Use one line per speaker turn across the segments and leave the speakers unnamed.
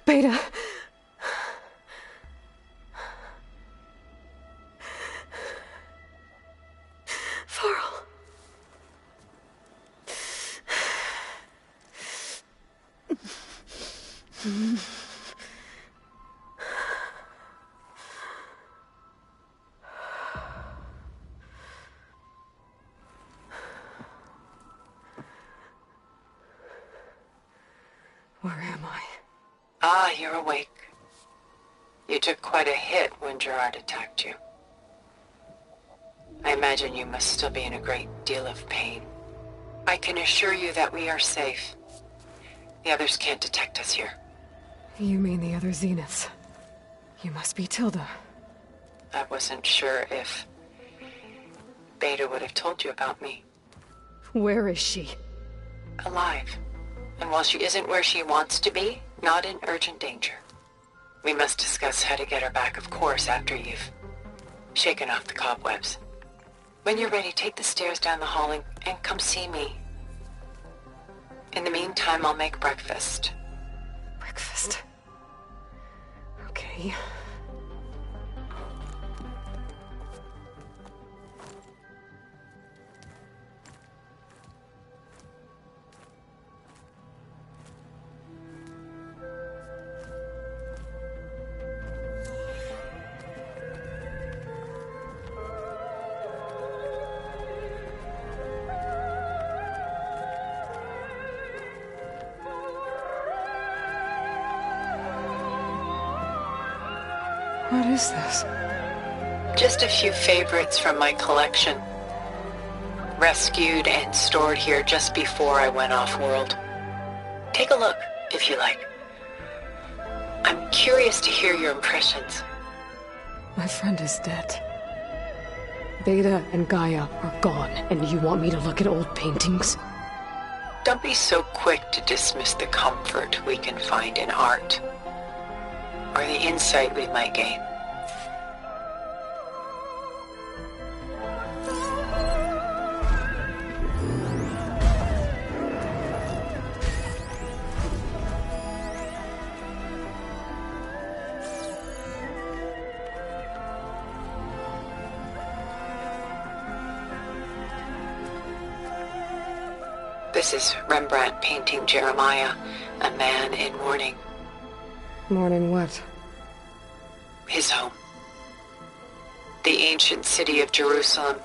Beta. Varl. Where am I?
Ah, you're awake. You took quite a hit when Gerard attacked you. I imagine you must still be in a great deal of pain. I can assure you that we are safe. The others can't detect us here.
You mean the other Zeniths? You must be Tilda.
I wasn't sure if Beta would have told you about me.
Where is she?
Alive. And while she isn't where she wants to be, not in urgent danger. We must discuss how to get her back, of course, after you've shaken off the cobwebs. When you're ready, take the stairs down the hall and come see me. In the meantime, I'll make breakfast.
Breakfast. Okay. What is this?
Just a few favorites from my collection. Rescued and stored here just before I went off-world. Take a look, if you like. I'm curious to hear your impressions.
My friend is dead. Beta and Gaia are gone, and you want me to look at old paintings?
Don't be so quick to dismiss the comfort we can find in art, or the insight we might gain. This is Rembrandt painting Jeremiah, a man in mourning.
Mourning what?
His home. The ancient city of Jerusalem.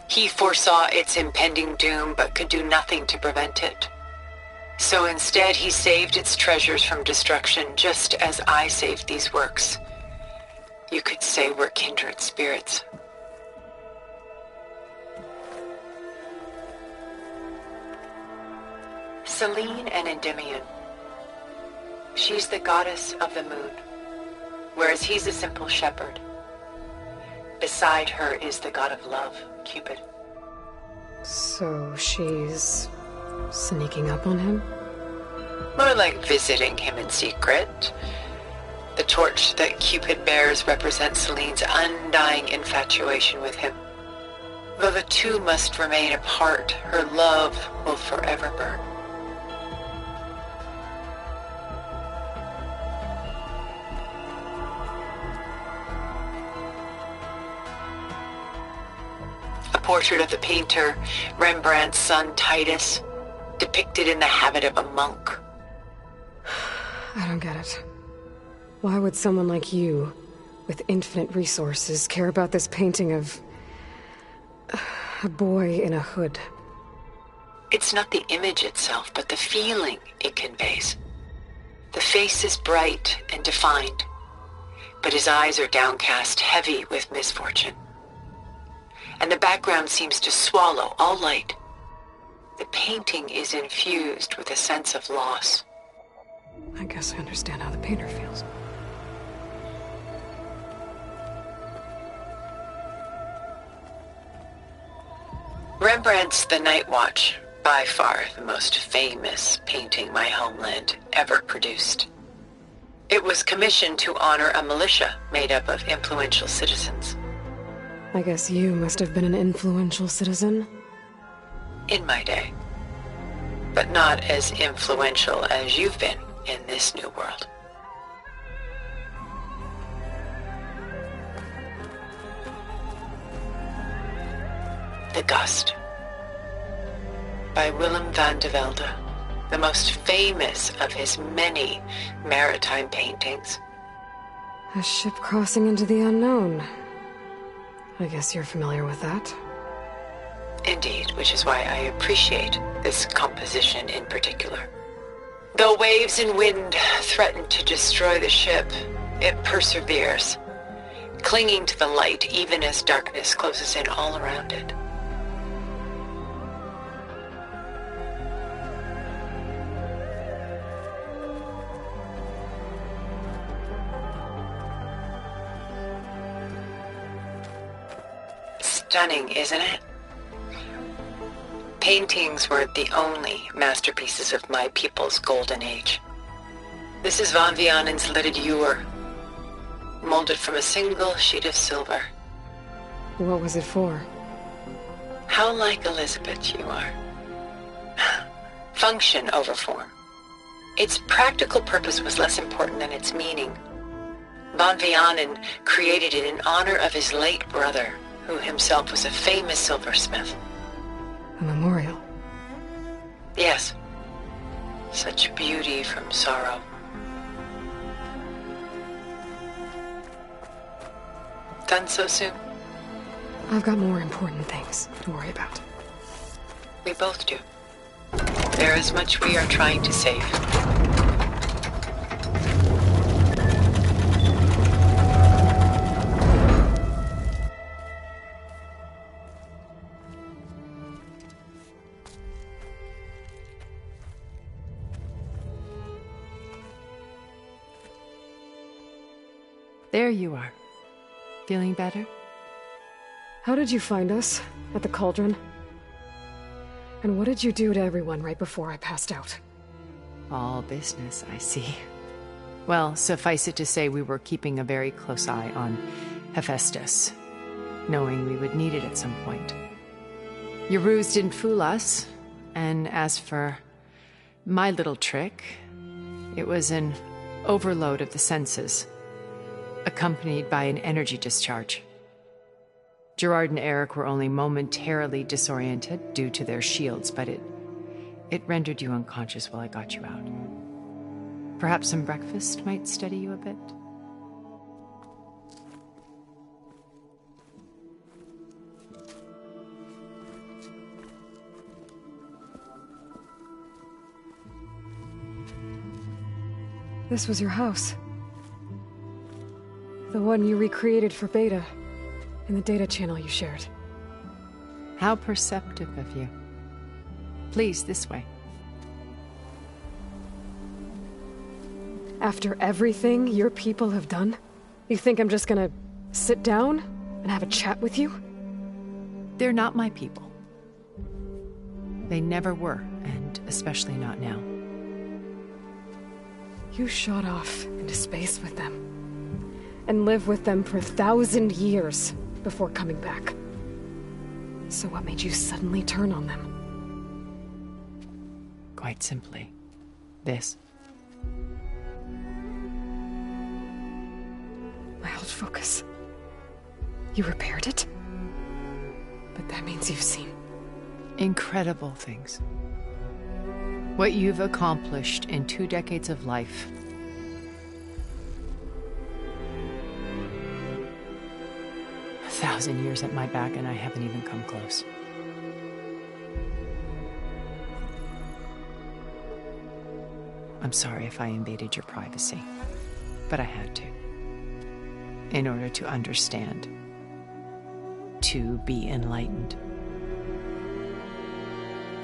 He foresaw its impending doom, but could do nothing to prevent it. So instead, he saved its treasures from destruction, just as I saved these works. You could say we're kindred spirits. Selene and Endymion. She's the goddess of the moon, whereas he's a simple shepherd. Beside her is the god of love, Cupid.
So she's sneaking up on him?
More like visiting him in secret. The torch that Cupid bears represents Selene's undying infatuation with him. Though the two must remain apart, her love will forever burn. A portrait of the painter, Rembrandt's son Titus, depicted in the habit of a monk.
I don't get it. Why would someone like you, with infinite resources, care about this painting of a boy in a hood?
It's not the image itself, but the feeling it conveys. The face is bright and defined, but his eyes are downcast, heavy with misfortune. And the background seems to swallow all light. The painting is infused with a sense of loss.
I guess I understand how the painter feels.
Rembrandt's The Night Watch, by far the most famous painting my homeland ever produced. It was commissioned to honor a militia made up of influential citizens.
I guess you must have been an influential citizen?
In my day. But not as influential as you've been in this new world. The Gust by Willem van de Velde, the most famous of his many maritime paintings.
A ship crossing into the unknown. I guess you're familiar with that.
Indeed, which is why I appreciate this composition in particular. Though waves and wind threaten to destroy the ship, it perseveres, clinging to the light even as darkness closes in all around it. Stunning, isn't it? Paintings were the only masterpieces of my people's golden age. This is Van Vianen's lidded ewer, molded from a single sheet of silver.
What was it for?
How like Elizabeth you are. Function over form. Its practical purpose was less important than its meaning. Van Vianen created it in honor of his late brother, who himself was a famous silversmith.
A memorial?
Yes. Such beauty from sorrow. Done so soon?
I've got more important things to worry about.
We both do. There is much we are trying to save.
There you are. Feeling better?
How did you find us? At the cauldron? And what did you do to everyone right before I passed out?
All business, I see. Well, suffice it to say we were keeping a very close eye on Hephaestus, knowing we would need it at some point. Your ruse didn't fool us, and as for my little trick, it was an overload of the senses, accompanied by an energy discharge. Gerard and Eric were only momentarily disoriented due to their shields, but it rendered you unconscious while I got you out. Perhaps some breakfast might steady you a bit?
This was your house. The one you recreated for Beta, in the data channel you shared.
How perceptive of you. Please, this way.
After everything your people have done, you think I'm just gonna sit down and have a chat with you?
They're not my people. They never were, and especially not now.
You shot off into space with them, and lived with them for 1,000 years before coming back. So what made you suddenly turn on them?
Quite simply, this.
My old focus. You repaired it? But that means you've seen...
Incredible things. What you've accomplished in 2 decades of life. A 1,000 years at my back and I haven't even come close. I'm sorry if I invaded your privacy, but I had to. In order to understand. To be enlightened.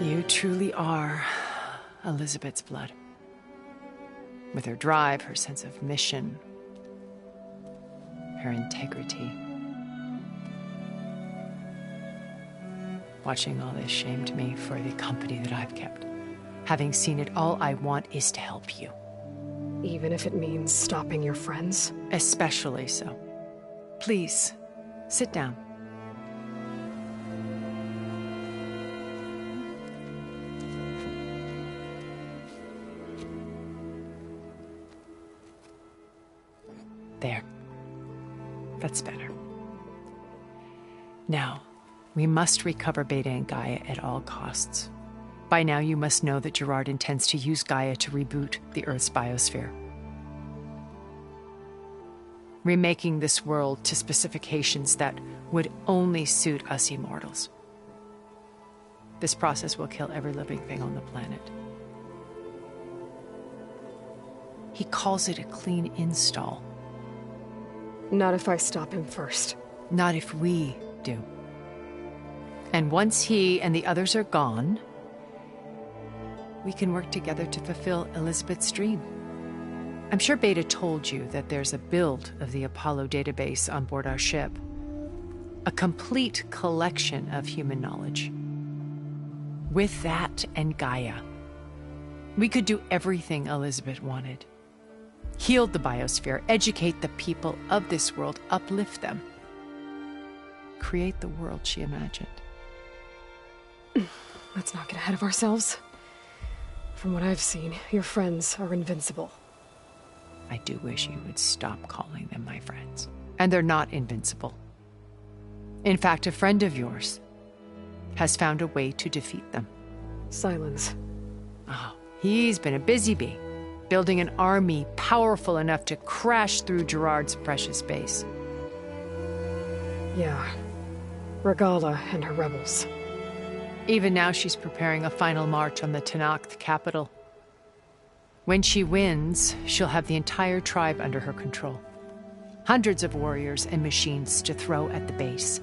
You truly are Elizabeth's blood. With her drive, her sense of mission, her integrity. Watching all this shamed me for the company that I've kept. Having seen it, all I want is to help you.
Even if it means stopping your friends?
Especially so. Please, sit down. That's better. Now, we must recover Beta and Gaia at all costs. By now, you must know that Gerard intends to use Gaia to reboot the Earth's biosphere, remaking this world to specifications that would only suit us immortals. This process will kill every living thing on the planet. He calls it a clean install.
Not if I stop him first.
Not if we do. And once he and the others are gone, we can work together to fulfill Elizabeth's dream. I'm sure Beta told you that there's a build of the Apollo database on board our ship. A complete collection of human knowledge. With that and Gaia, we could do everything Elizabeth wanted. Heal the biosphere, educate the people of this world, uplift them. Create the world she imagined.
Let's not get ahead of ourselves. From what I've seen, your friends are invincible.
I do wish you would stop calling them my friends. And they're not invincible. In fact, a friend of yours has found a way to defeat them.
Silence.
Oh, he's been a busy bee, building an army powerful enough to crash through Gerard's precious base.
Yeah. Regala and her rebels.
Even now she's preparing a final march on the Tenakth capital. When she wins, she'll have the entire tribe under her control. Hundreds of warriors and machines to throw at the base.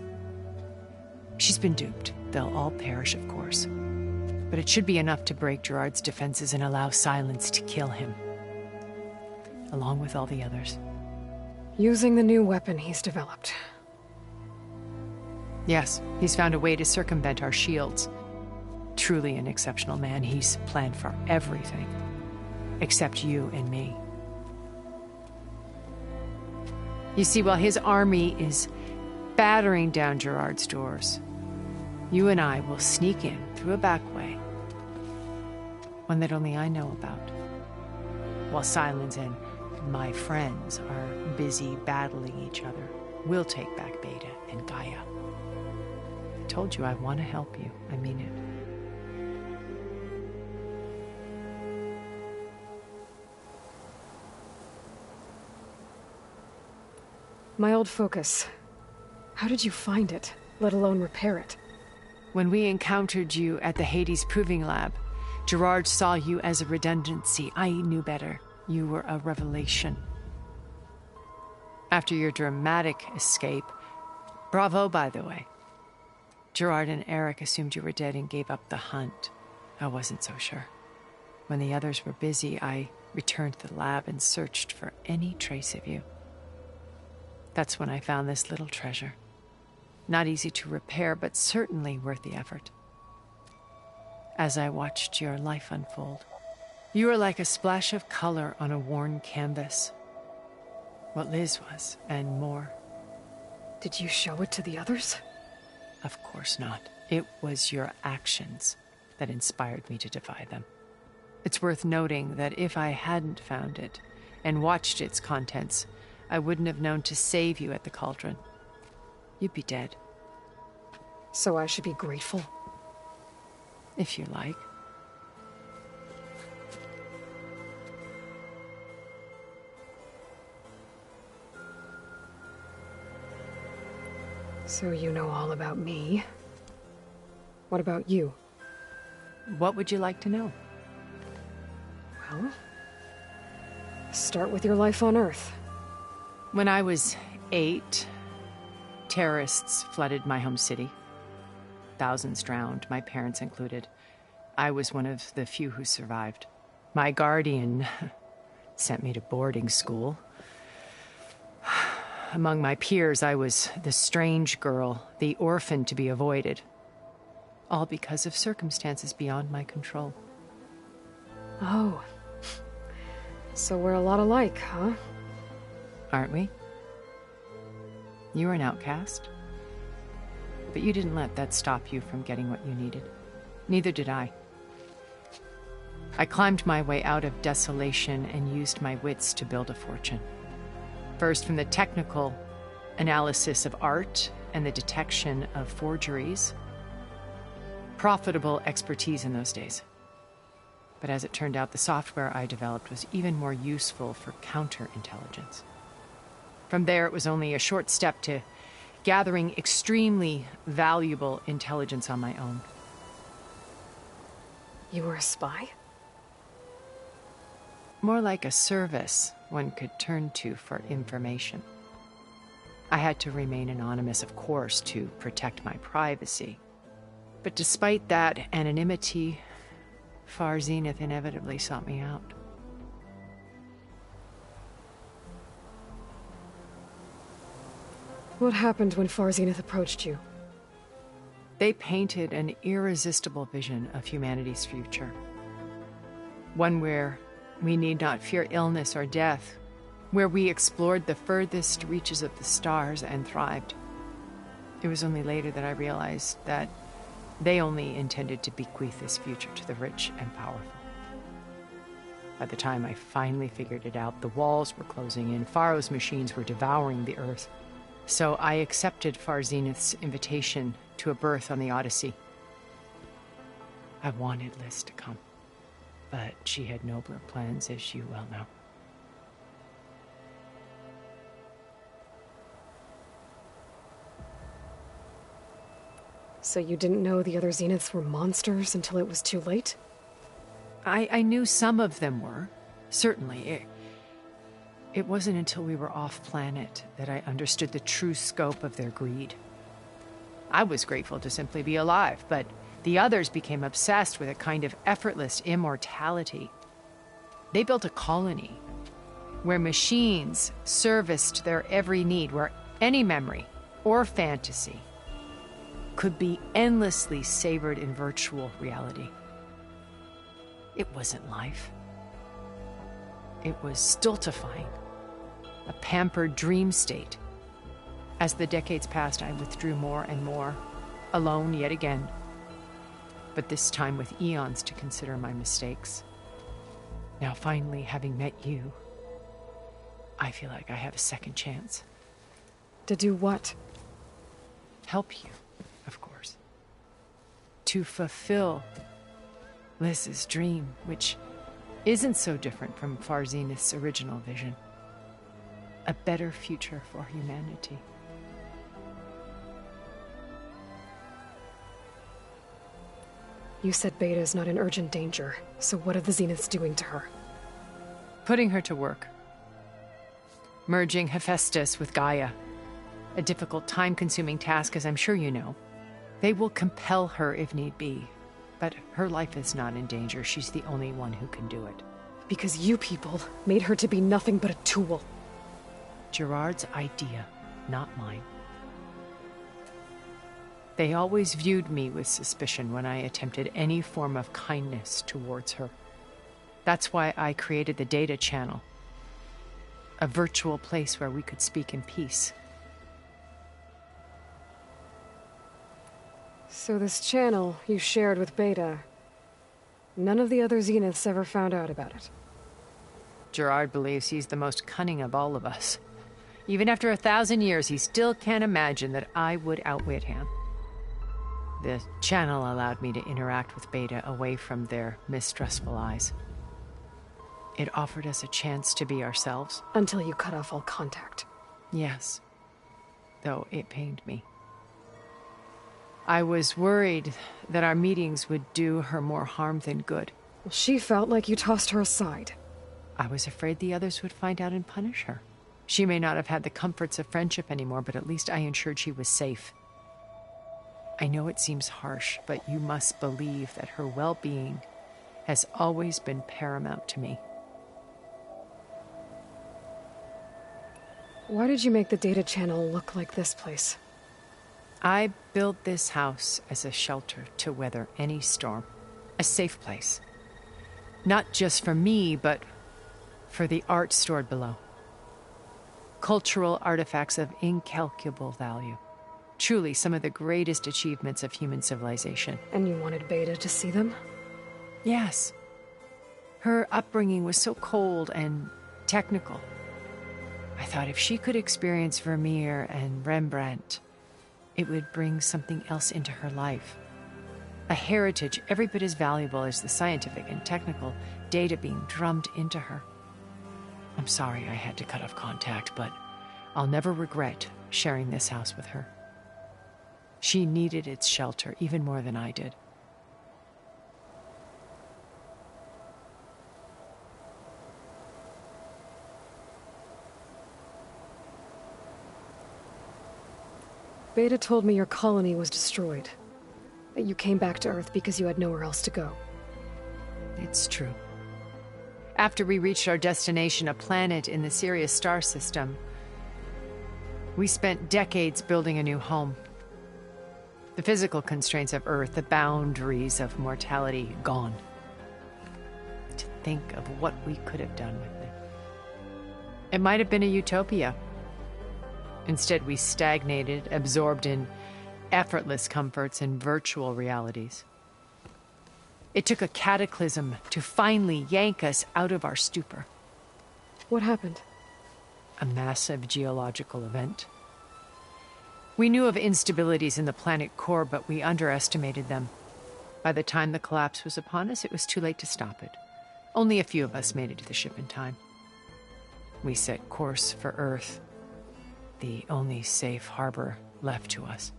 She's been duped. They'll all perish, of course. But it should be enough to break Gerard's defenses and allow Silence to kill him. Along with all the others.
Using the new weapon he's developed.
Yes, he's found a way to circumvent our shields. Truly an exceptional man. He's planned for everything. Except you and me. You see, while his army is battering down Gerard's doors, you and I will sneak in through a back way. One that only I know about. While Silence and my friends are busy battling each other, we'll take back Beta and Gaia. I told you I want to help you. I mean it.
My old focus. How did you find it, let alone repair it?
When we encountered you at the Hades Proving Lab, Gerard saw you as a redundancy. I knew better. You were a revelation. After your dramatic escape, bravo, by the way. Gerard and Eric assumed you were dead and gave up the hunt. I wasn't so sure. When the others were busy, I returned to the lab and searched for any trace of you. That's when I found this little treasure. Not easy to repair, but certainly worth the effort. As I watched your life unfold, you were like a splash of color on a worn canvas. What Liz was, and more.
Did you show it to the others?
Of course not. It was your actions that inspired me to defy them. It's worth noting that if I hadn't found it and watched its contents, I wouldn't have known to save you at the cauldron. You'd be dead.
So I should be grateful?
If you like.
So you know all about me. What about you?
What would you like to know?
Well, start with your life on Earth.
When I was 8, terrorists flooded my home city. Thousands drowned, my parents included. I was one of the few who survived. My guardian sent me to boarding school. Among my peers, I was the strange girl, the orphan to be avoided. All because of circumstances beyond my control.
Oh. So we're a lot alike, huh?
Aren't we? You were an outcast. But you didn't let that stop you from getting what you needed. Neither did I. I climbed my way out of desolation and used my wits to build a fortune. First from the technical, analysis of art and the detection of forgeries. Profitable expertise in those days. But as it turned out, the software I developed was even more useful for counterintelligence. From there, it was only a short step to gathering extremely valuable intelligence on my own.
You were a spy?
More like a service one could turn to for information. I had to remain anonymous, of course, to protect my privacy. But despite that anonymity, Far Zenith inevitably sought me out.
What happened when Far Zenith approached you?
They painted an irresistible vision of humanity's future. One where we need not fear illness or death, where we explored the furthest reaches of the stars and thrived. It was only later that I realized that they only intended to bequeath this future to the rich and powerful. By the time I finally figured it out, the walls were closing in, Pharaoh's machines were devouring the Earth. So I accepted Far Zenith's invitation to a berth on the Odyssey. I wanted Liz to come, but she had nobler plans, as you well know.
So you didn't know the other Zeniths were monsters until it was too late?
I knew some of them were, certainly. It wasn't until we were off-planet that I understood the true scope of their greed. I was grateful to simply be alive, but the others became obsessed with a kind of effortless immortality. They built a colony where machines serviced their every need, where any memory or fantasy could be endlessly savored in virtual reality. It wasn't life. It was stultifying, a pampered dream state. As the decades passed, I withdrew more and more, alone yet again, but this time with eons to consider my mistakes. Now, finally, having met you, I feel like I have a second chance.
To do what?
Help you, of course. To fulfill Liz's dream, which isn't so different from Far Zenith's original vision. A better future for humanity.
You said Beta is not in urgent danger, so what are the Zeniths doing to her?
Putting her to work. Merging Hephaestus with Gaia. A difficult, time-consuming task, as I'm sure you know. They will compel her if need be, but her life is not in danger. She's the only one who can do it.
Because you people made her to be nothing but a tool.
Gerard's idea, not mine. They always viewed me with suspicion when I attempted any form of kindness towards her. That's why I created the data channel. A virtual place where we could speak in peace.
So this channel you shared with Beta, none of the other Zeniths ever found out about it?
Gerard believes he's the most cunning of all of us. Even after 1,000 years, he still can't imagine that I would outwit him. The channel allowed me to interact with Beta away from their mistrustful eyes. It offered us a chance to be ourselves.
Until you cut off all contact.
Yes, though it pained me. I was worried that our meetings would do her more harm than good.
Well, she felt like you tossed her aside.
I was afraid the others would find out and punish her. She may not have had the comforts of friendship anymore, but at least I ensured she was safe. I know it seems harsh, but you must believe that her well-being has always been paramount to me.
Why did you make the data channel look like this place?
I built this house as a shelter to weather any storm. A safe place. Not just for me, but for the art stored below. Cultural artifacts of incalculable value. Truly some of the greatest achievements of human civilization.
And you wanted Beta to see them?
Yes. Her upbringing was so cold and technical. I thought if she could experience Vermeer and Rembrandt, it would bring something else into her life. A heritage every bit as valuable as the scientific and technical data being drummed into her. I'm sorry I had to cut off contact, but I'll never regret sharing this house with her. She needed its shelter even more than I did.
Beta told me your colony was destroyed. That you came back to Earth because you had nowhere else to go.
It's true. After we reached our destination, a planet in the Sirius star system, we spent decades building a new home. The physical constraints of Earth, the boundaries of mortality, gone. To think of what we could have done with it. It might have been a utopia. Instead, we stagnated, absorbed in effortless comforts and virtual realities. It took a cataclysm to finally yank us out of our stupor.
What happened?
A massive geological event. We knew of instabilities in the planet core, but we underestimated them. By the time the collapse was upon us, it was too late to stop it. Only a few of us made it to the ship in time. We set course for Earth, the only safe harbor left to us.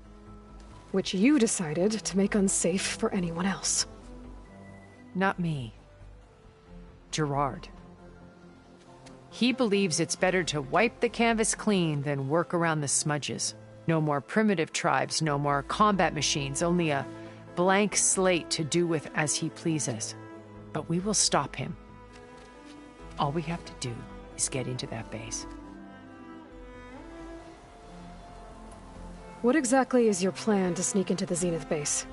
Which you decided to make unsafe for anyone else.
Not me. Gerard. He believes it's better to wipe the canvas clean than work around the smudges. No more primitive tribes, no more combat machines, only a blank slate to do with as he pleases. But we will stop him. All we have to do is get into that base.
What exactly is your plan to sneak into the Zenith base?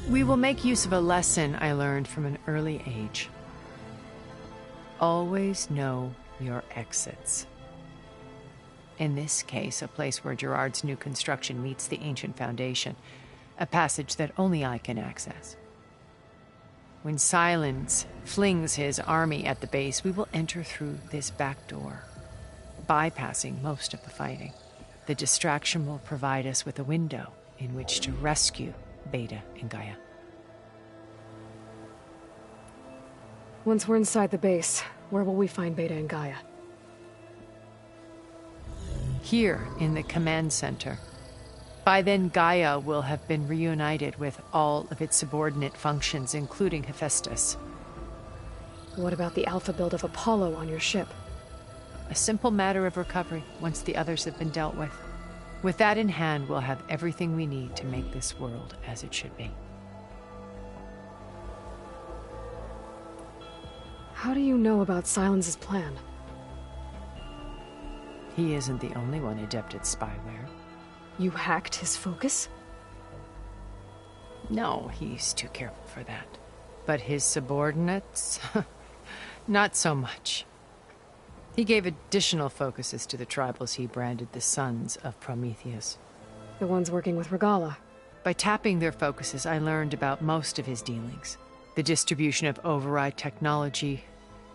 We will make use of a lesson I learned from an early age. Always know your exits. In this case, a place where Gerard's new construction meets the ancient foundation, a passage that only I can access. When Silence flings his army at the base, we will enter through this back door, bypassing most of the fighting. The distraction will provide us with a window in which to rescue Beta and Gaia.
Once we're inside the base, where will we find Beta and Gaia?
Here in the command center. By then, Gaia will have been reunited with all of its subordinate functions, including Hephaestus.
What about the alpha build of Apollo on your ship?
A simple matter of recovery once the others have been dealt with. With that in hand, we'll have everything we need to make this world as it should be.
How do you know about Silence's plan?
He isn't the only one adept at spyware.
You hacked his focus?
No, he's too careful for that. But his subordinates? Not so much. He gave additional focuses to the tribals he branded the Sons of Prometheus.
The ones working with Regala.
By tapping their focuses, I learned about most of his dealings. The distribution of override technology,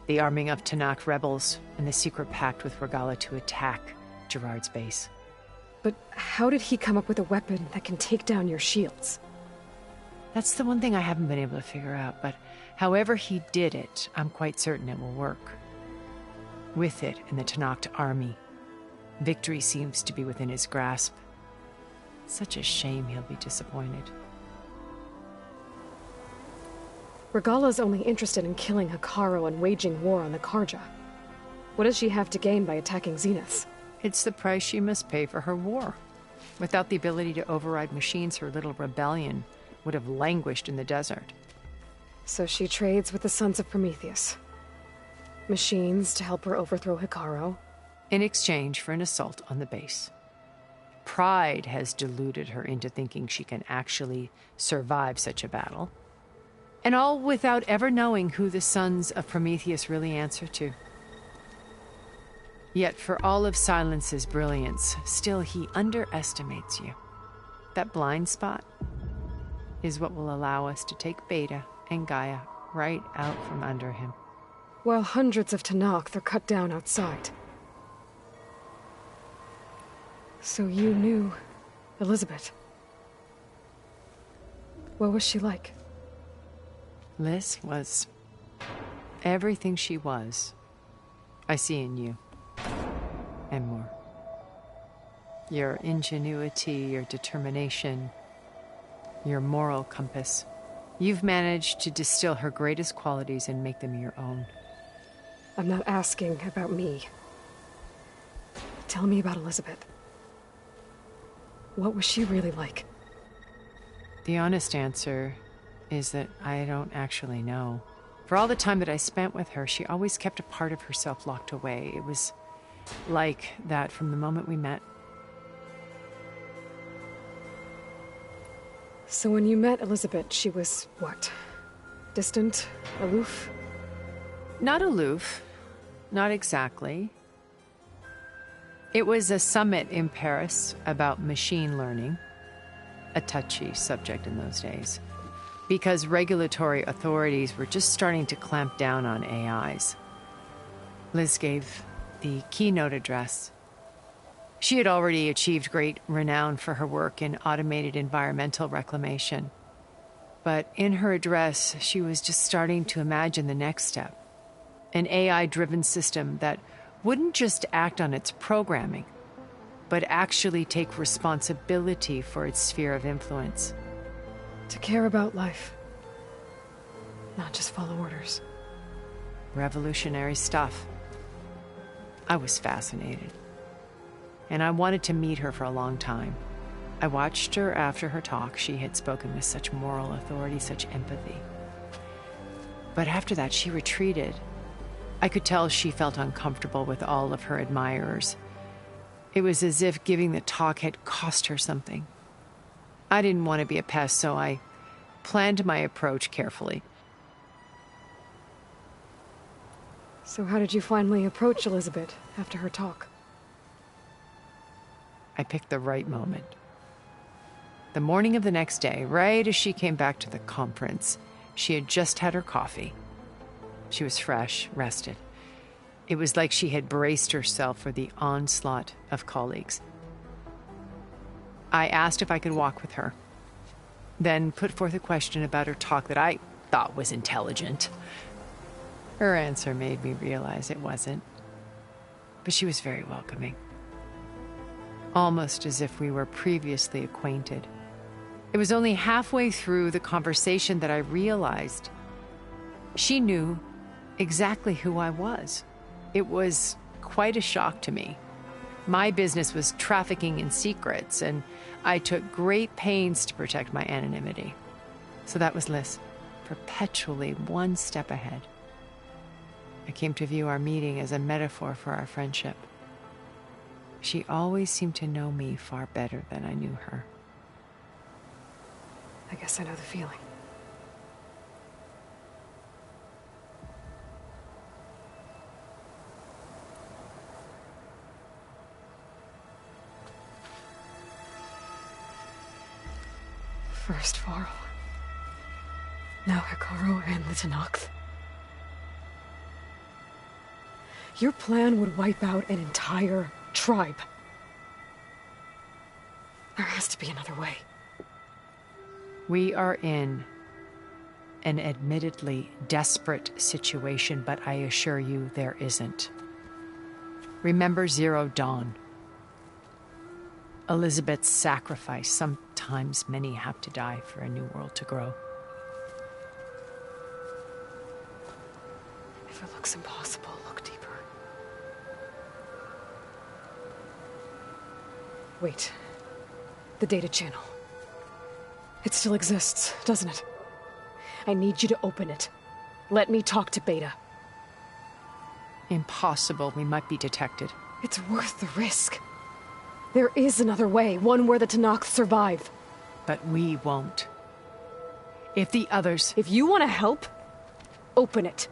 the arming of Tanakh rebels, and the secret pact with Regala to attack Gerard's base.
But how did he come up with a weapon that can take down your shields?
That's the one thing I haven't been able to figure out, but however he did it, I'm quite certain it will work. With it and the Tanakh army, victory seems to be within his grasp. Such a shame he'll be disappointed.
Regala's only interested in killing Hekarro and waging war on the Karja. What does she have to gain by attacking Zeniths?
It's the price she must pay for her war. Without the ability to override machines, her little rebellion would have languished in the desert.
So she trades with the Sons of Prometheus. Machines to help her overthrow Hekarro.
In exchange for an assault on the base. Pride has deluded her into thinking she can actually survive such a battle. And all without ever knowing who the Sons of Prometheus really answer to. Yet for all of Silence's brilliance, still he underestimates you. That blind spot is what will allow us to take Beta and Gaia right out from under him.
While hundreds of Tanakh are cut down outside. So you knew Elizabeth. What was she like?
Liz was everything she was. I see in you. And more. Your ingenuity, your determination, your moral compass. You've managed to distill her greatest qualities and make them your own.
I'm not asking about me. Tell me about Elizabeth. What was she really like?
The honest answer is that I don't actually know. For all the time that I spent with her, she always kept a part of herself locked away. It was like that from the moment we met.
So when you met Elizabeth, she was what? Distant? Aloof?
Not aloof. Not exactly. It was a summit in Paris about machine learning, a touchy subject in those days, because regulatory authorities were just starting to clamp down on AIs. Liz gave the keynote address. She had already achieved great renown for her work in automated environmental reclamation. But in her address, she was just starting to imagine the next step. An AI-driven system that wouldn't just act on its programming, but actually take responsibility for its sphere of influence.
To care about life. Not just follow orders.
Revolutionary stuff. I was fascinated. And I wanted to meet her for a long time. I watched her after her talk. She had spoken with such moral authority, such empathy. But after that, she retreated. I could tell she felt uncomfortable with all of her admirers. It was as if giving the talk had cost her something. I didn't want to be a pest, so I planned my approach carefully.
So how did you finally approach Elizabeth after her talk?
I picked the right moment. The morning of the next day, right as she came back to the conference, she had just had her coffee. She was fresh, rested. It was like she had braced herself for the onslaught of colleagues. I asked if I could walk with her, then put forth a question about her talk that I thought was intelligent. Her answer made me realize it wasn't, but she was very welcoming. Almost as if we were previously acquainted. It was only halfway through the conversation that I realized she knew exactly who I was. It was quite a shock to me. My business was trafficking in secrets, and I took great pains to protect my anonymity. So that was Liz, perpetually one step ahead. I came to view our meeting as a metaphor for our friendship. She always seemed to know me far better than I knew her.
I guess I know the feeling. First Varl. Now Hikaru and the Tenakth. Your plan would wipe out an entire tribe. There has to be another way.
We are in an admittedly desperate situation, but I assure you there isn't. Remember Zero Dawn. Elizabeth's sacrifice. Sometimes many have to die for a new world to grow.
If it looks impossible, look deeper. Wait. The data channel. It still exists, doesn't it? I need you to open it. Let me talk to Beta.
Impossible. We might be detected.
It's worth the risk. There is another way, one where the Tenakth survive.
But we won't. If the others...
If you want to help, open it.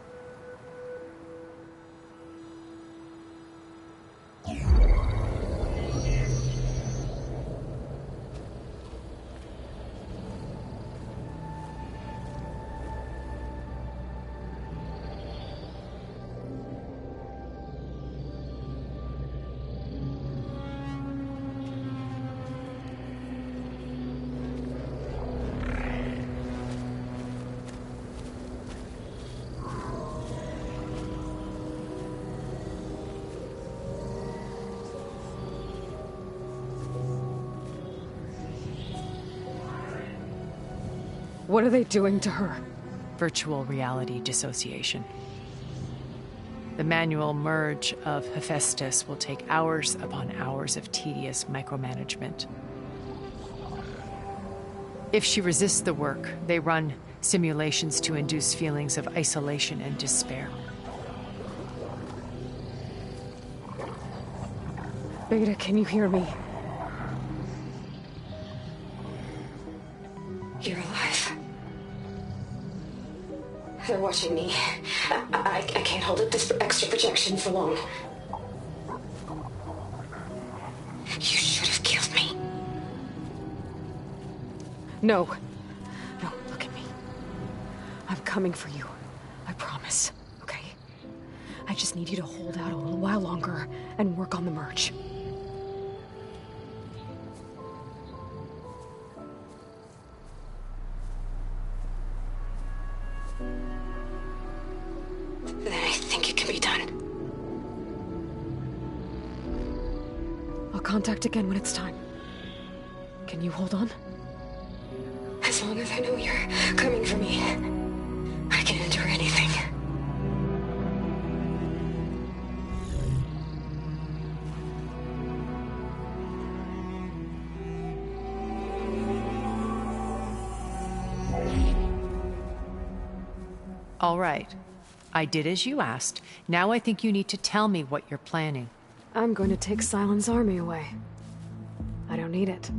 What are they doing to her?
Virtual reality dissociation. The manual merge of Hephaestus will take hours upon hours of tedious micromanagement. If she resists the work, they run simulations to induce feelings of isolation and despair.
Beta, can you hear me? You're alive. They're watching me. I can't hold up this extra projection for long. You should have killed me. No. No, look at me. I'm coming for you. I promise, okay? I just need you to hold out a little while longer and work on the merge. Then I think it can be done. I'll contact again when it's time. Can you hold on? As long as I know you're coming for me, I can endure anything.
All right. I did as you asked. Now I think you need to tell me what you're planning.
I'm going to take Silent's army away. I don't need it.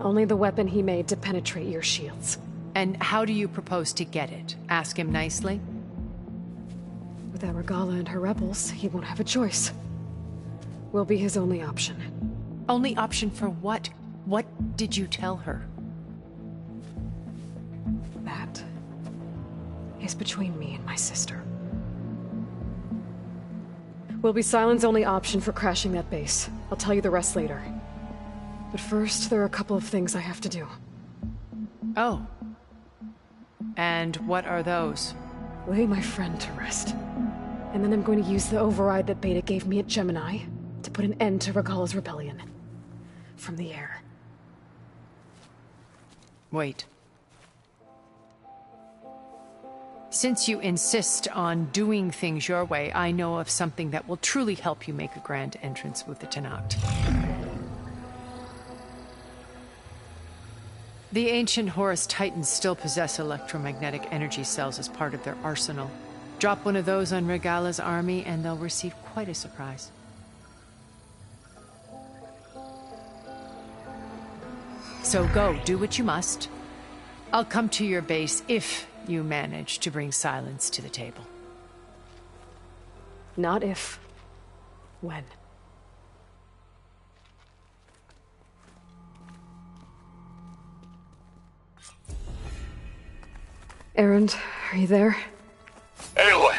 Only the weapon he made to penetrate your shields.
And how do you propose to get it? Ask him nicely?
With Aragala and her rebels, he won't have a choice. We'll be his only option.
Only option for what? What did you tell her?
That is between me and my sister. Will be Silent's only option for crashing that base. I'll tell you the rest later. But first, there are a couple of things I have to do.
Oh. And what are those?
Lay my friend to rest. And then I'm going to use the override that Beta gave me at Gemini to put an end to Regala's rebellion. From the air.
Wait. Since you insist on doing things your way, I know of something that will truly help you make a grand entrance with the Tenat. The ancient Horus Titans still possess electromagnetic energy cells as part of their arsenal. Drop one of those on Regala's army and they'll receive quite a surprise. So go, do what you must. I'll come to your base if you manage to bring silence to the table.
Not if. When. Erend, are you there?
Aloy!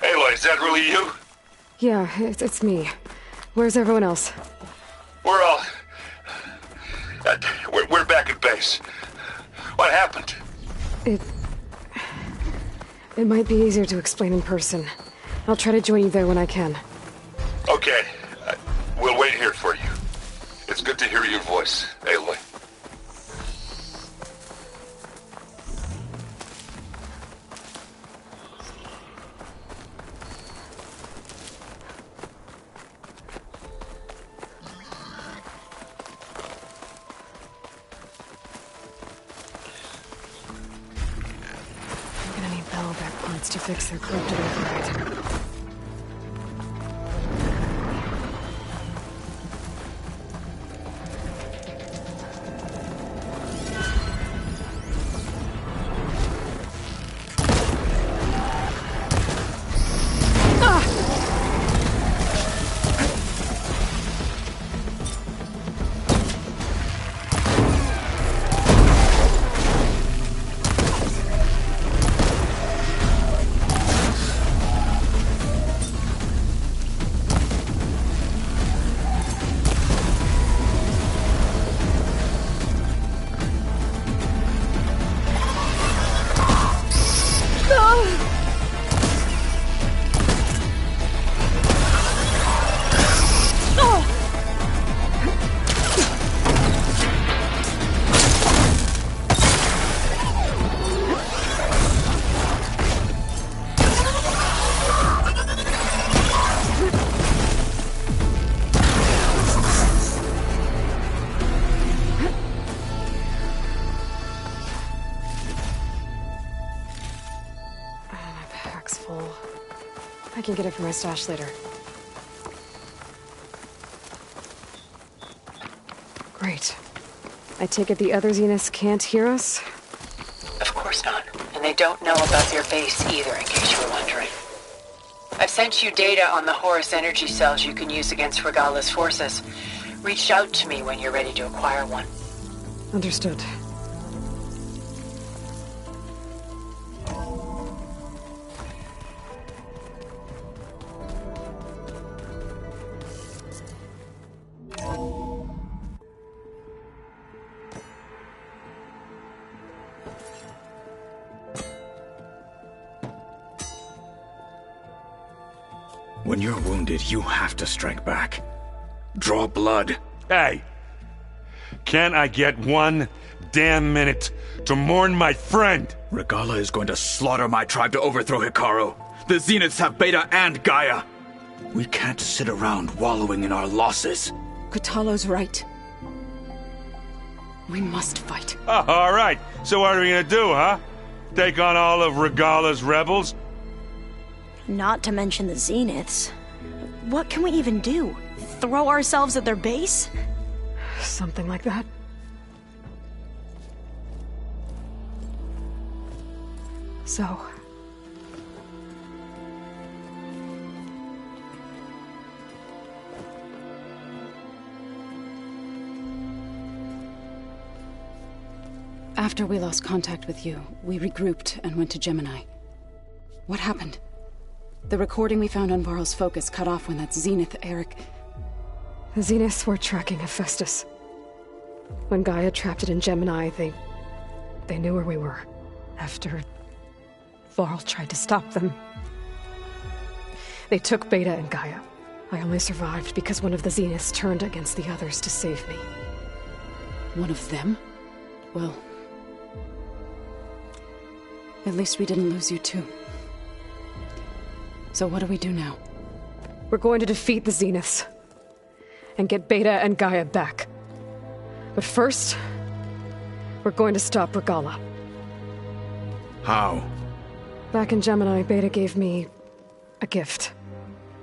Aloy, is that really you?
Yeah, it's me. Where's everyone else?
We're all... We're back at base. What happened?
It might be easier to explain in person. I'll try to join you there when I can.
Okay. We'll wait here for you. It's good to hear your voice, Aloy.
To fix their corrupted override. can get it from my stash later. Great. I take it the other Zeniths can't hear us?
Of course not. And they don't know about your base either, in case you were wondering. I've sent you data on the Horus energy cells you can use against Regala's forces. Reach out to me when you're ready to acquire one.
Understood.
When you're wounded, you have to strike back. Draw blood.
Hey! Can I get one damn minute to mourn my friend?
Regala is going to slaughter my tribe to overthrow Hikaru. The Zeniths have Beta and Gaia. We can't sit around wallowing in our losses.
Kotallo's right. We must fight.
Oh, all right. So what are we gonna do, huh? Take on all of Regala's rebels?
Not to mention the Zeniths. What can we even do? Throw ourselves at their base?
Something like that. So...
After we lost contact with you, we regrouped and went to Gemini. What happened? The recording we found on Varl's focus cut off when that Zenith, Eric...
The Zeniths were tracking Hephaestus. When Gaia trapped it in Gemini, they knew where we were. After... Varl tried to stop them. They took Beta and Gaia. I only survived because one of the Zeniths turned against the others to save me.
One of them? Well... At least we didn't lose you too. So what do we do now?
We're going to defeat the Zeniths. And get Beta and Gaia back. But first... we're going to stop Regala.
How?
Back in Gemini, Beta gave me... a gift.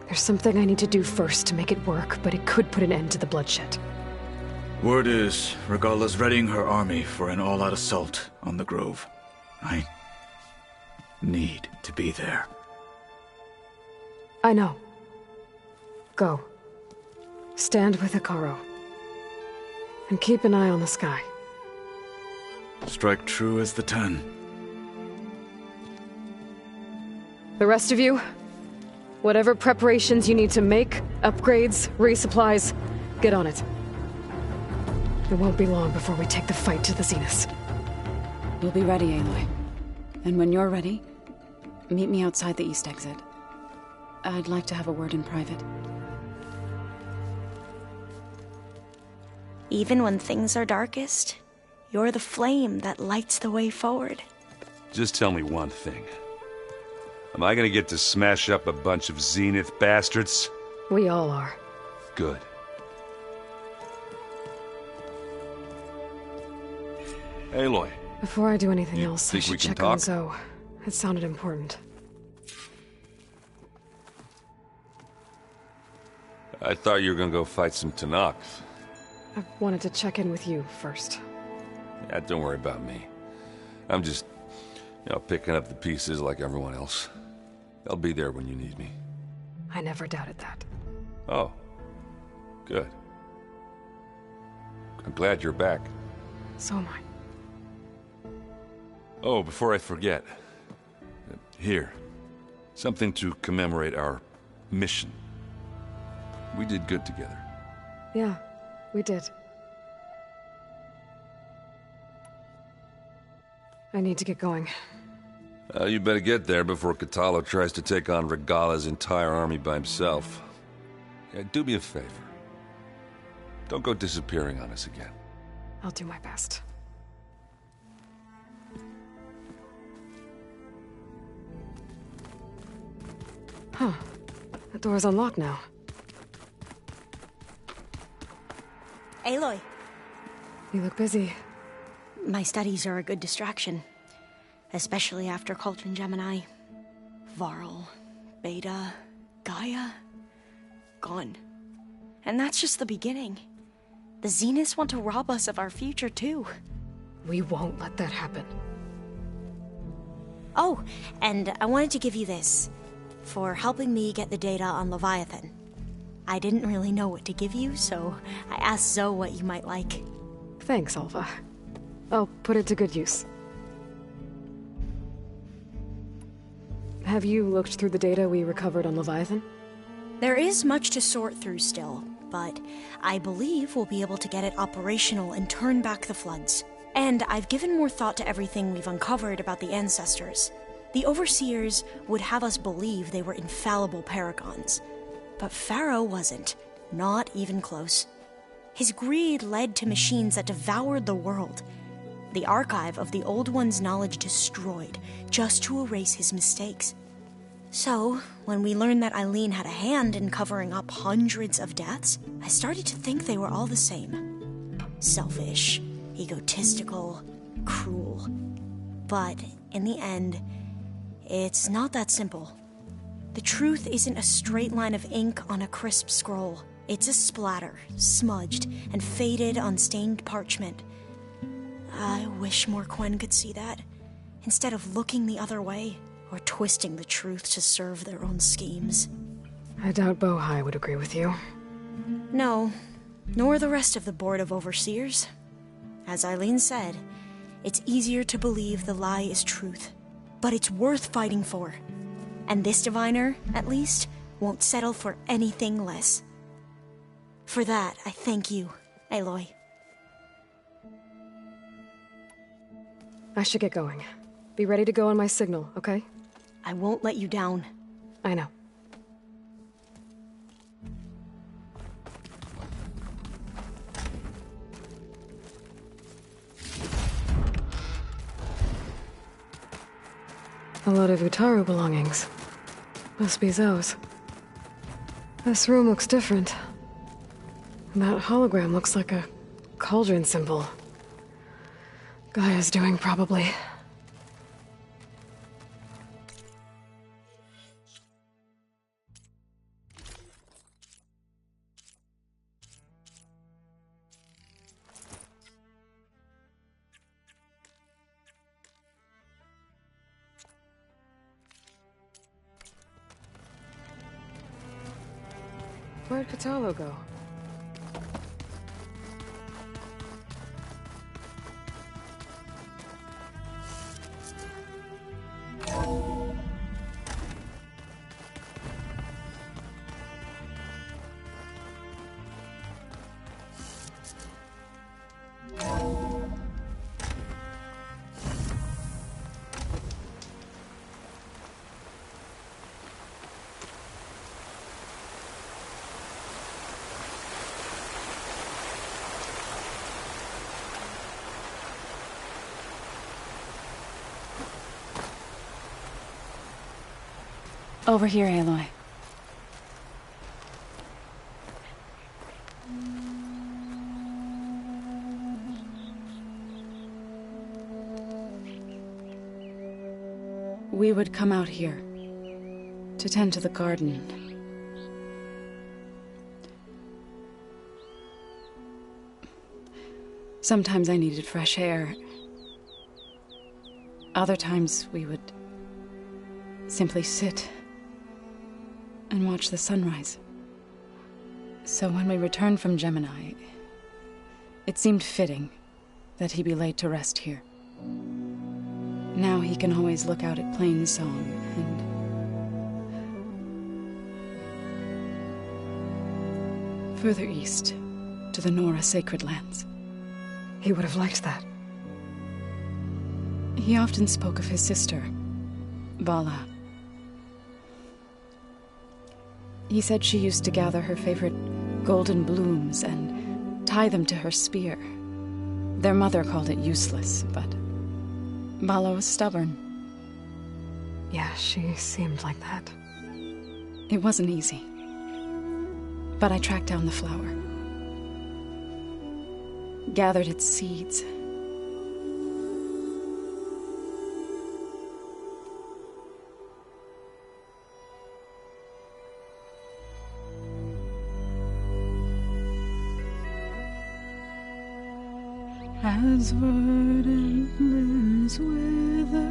There's something I need to do first to make it work, but it could put an end to the bloodshed.
Word is, Regala's readying her army for an all-out assault on the Grove. I... need to be there.
I know. Go. Stand with Hikaru. And keep an eye on the sky.
Strike true as the 10.
The rest of you, whatever preparations you need to make, upgrades, resupplies, get on it. It won't be long before we take the fight to the Zeniths.
We'll be ready, Aloy. And when you're ready, meet me outside the east exit. I'd like to have a word in private.
Even when things are darkest, you're the flame that lights the way forward.
Just tell me one thing. Am I gonna get to smash up a bunch of Zenith bastards?
We all are.
Good. Aloy.
Before I do anything else, I
think we
should
can
check on
talk?
Zoe. It sounded important.
I thought you were gonna go fight some Tanakh.
I wanted to check in with you first.
Yeah, don't worry about me. I'm just, picking up the pieces like everyone else. I'll be there when you need me.
I never doubted that.
Oh. Good. I'm glad you're back.
So am I.
Oh, before I forget. Here. Something to commemorate our mission. We did good together.
Yeah, we did. I need to get going.
You better get there before Kotallo tries to take on Regala's entire army by himself. Yeah, do me a favor. Don't go disappearing on us again.
I'll do my best. Huh. The door's unlocked now.
Aloy,
You look busy.
my studies are a good distraction. Especially after Cauldron Gemini. Varl, Beta, Gaia, gone. And that's just the beginning. The Zeniths want to rob us of our future, too.
We won't let that happen.
Oh, and I wanted to give you this, for helping me get the data on Leviathan. I didn't really know what to give you, so I asked Zoe what you might like.
Thanks, Alva. I'll put it to good use. Have you looked through the data we recovered on Leviathan?
There is much to sort through still, but I believe we'll be able to get it operational and turn back the floods. And I've given more thought to everything we've uncovered about the ancestors. The Overseers would have us believe they were infallible paragons. But Pharaoh wasn't. Not even close. His greed led to machines that devoured the world. The archive of the Old One's knowledge destroyed, just to erase his mistakes. So, when we learned that Eileen had a hand in covering up hundreds of deaths, I started to think they were all the same. Selfish, egotistical, cruel. But, in the end, it's not that simple. The truth isn't a straight line of ink on a crisp scroll. It's a splatter, smudged and faded on stained parchment. I wish more Quen could see that, instead of looking the other way, or twisting the truth to serve their own schemes.
I doubt Bohai would agree with you.
No, nor the rest of the Board of Overseers. As Eileen said, it's easier to believe the lie is truth, but it's worth fighting for. And this diviner, at least, won't settle for anything less. For that, I thank you, Aloy.
I should get going. Be ready to go on my signal, okay?
I won't let you down.
I know. A lot of Utaru belongings. Must be Zoe's. This room looks different. And that hologram looks like a cauldron symbol. Gaia's doing, probably. Where'd Katalo go?
Over here, Aloy. We would come out here to tend to the garden. Sometimes I needed fresh air. Other times we would simply sit and watch the sunrise. So when we returned from Gemini, it seemed fitting that he be laid to rest here. Now he can always look out at Plain Song and further east to the Nora Sacred Lands.
He would have liked that.
He often spoke of his sister, Vala. He said she used to gather her favorite golden blooms and tie them to her spear. Their mother called it useless, but Vala was stubborn.
Yeah, she seemed like that.
It wasn't easy. But I tracked down the flower. Gathered its seeds. as verdant limbs wither,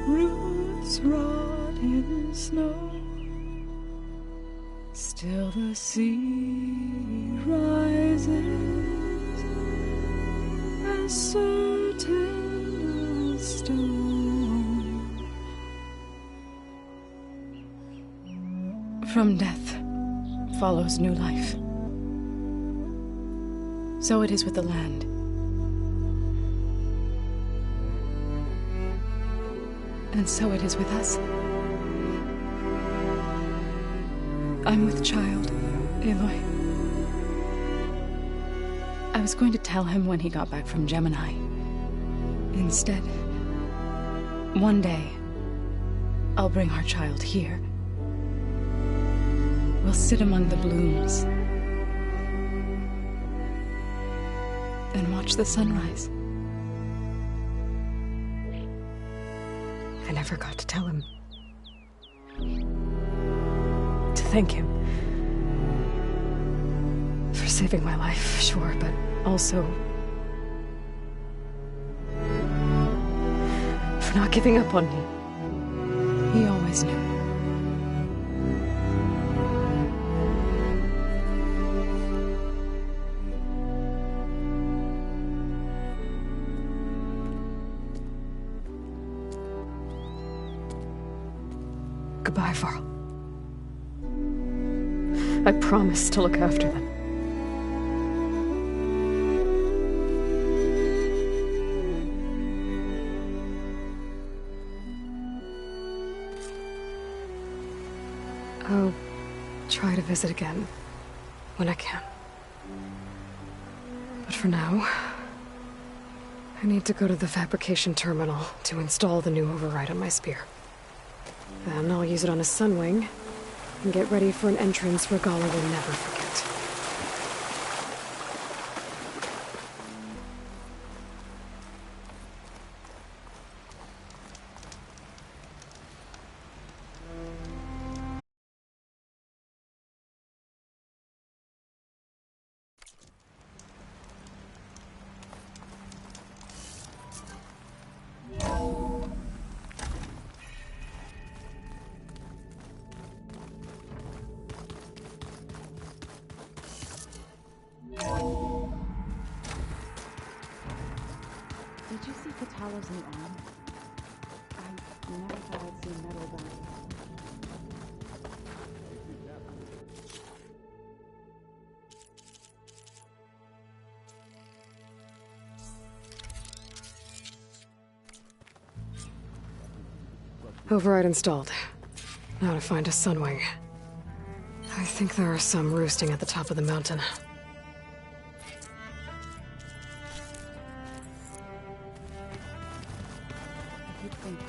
roots rot in snow, still the sea rises as certain as stone. From death follows new life. So it is with the land. And so it is with us. I'm with child, Aloy. I was going to tell him when he got back from Gemini. Instead, one day, I'll bring our child here. We'll sit among the blooms and watch the sunrise.
I never got to tell him. To thank him. For saving my life, sure, but also for not giving up on me.
He always knew.
Goodbye, Varl. I promise to look after them. I'll try to visit again when I can. But for now, I need to go to the fabrication terminal to install the new override on my spear. Then I'll use it on a sunwing and get ready for an entrance Regala will never forget.
Did you see Katala's new arm? I never thought I'd see metal bodies.
Override installed. Now to find a sunwing. I think there are some roosting at the top of the mountain.
I keep thinking.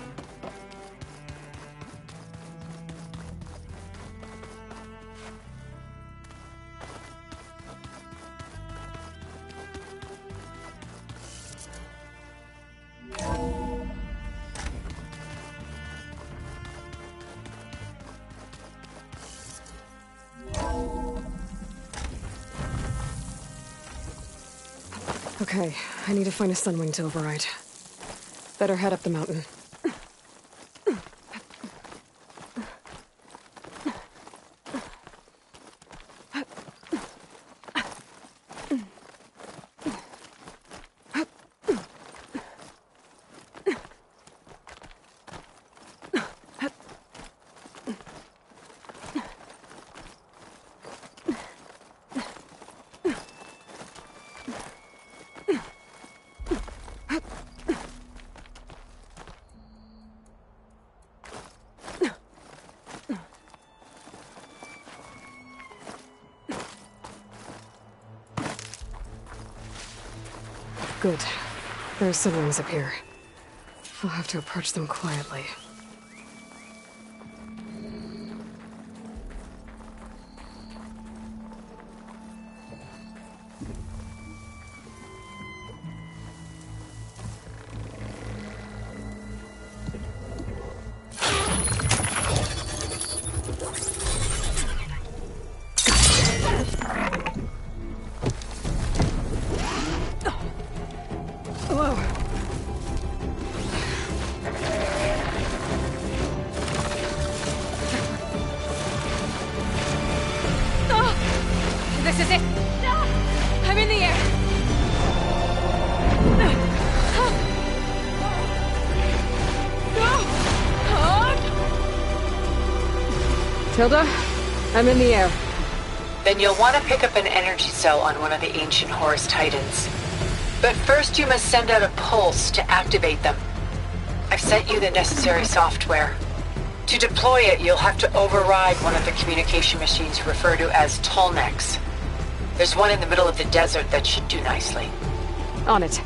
Okay, I need to find a sunwing to override. Better head up the mountain. Good. There are sunwings up here. I'll have to approach them quietly. This is it! I'm in the air! Tilda, I'm in the air.
Then you'll want to pick up an energy cell on one of the ancient Horus Titans. But first you must send out a pulse to activate them. I've sent you the necessary software. To deploy it, you'll have to override one of the communication machines referred to as Tolnecs. There's one in the middle of the desert that should do nicely.
On it.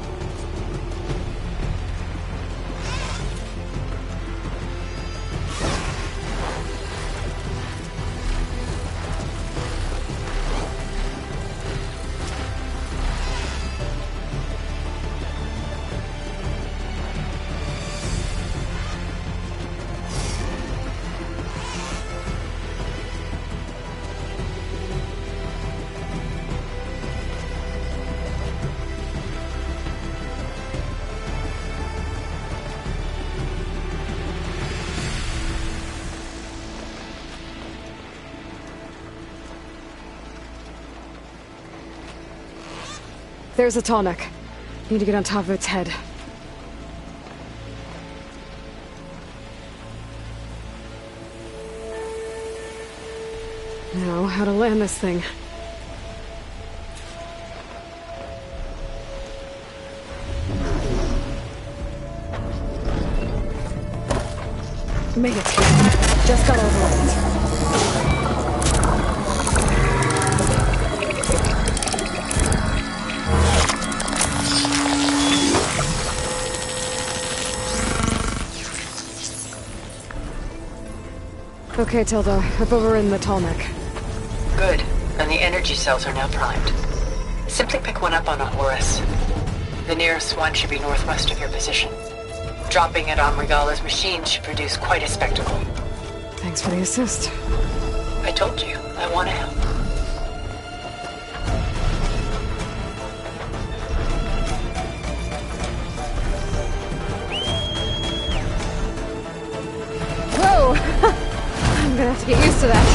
There's a Tolnec. Need to get on top of its head. Now, how to land this thing. Made it. Just got overwhelmed. Okay, Tilda. I've overridden the Tolnec.
Good. And the energy cells are now primed. Simply pick one up on a Horus. The nearest one should be northwest of your position. Dropping it on Regala's machine should produce quite a spectacle.
Thanks for the assist.
I told you, I want to help.
Whoa! I'm gonna have to get used to that.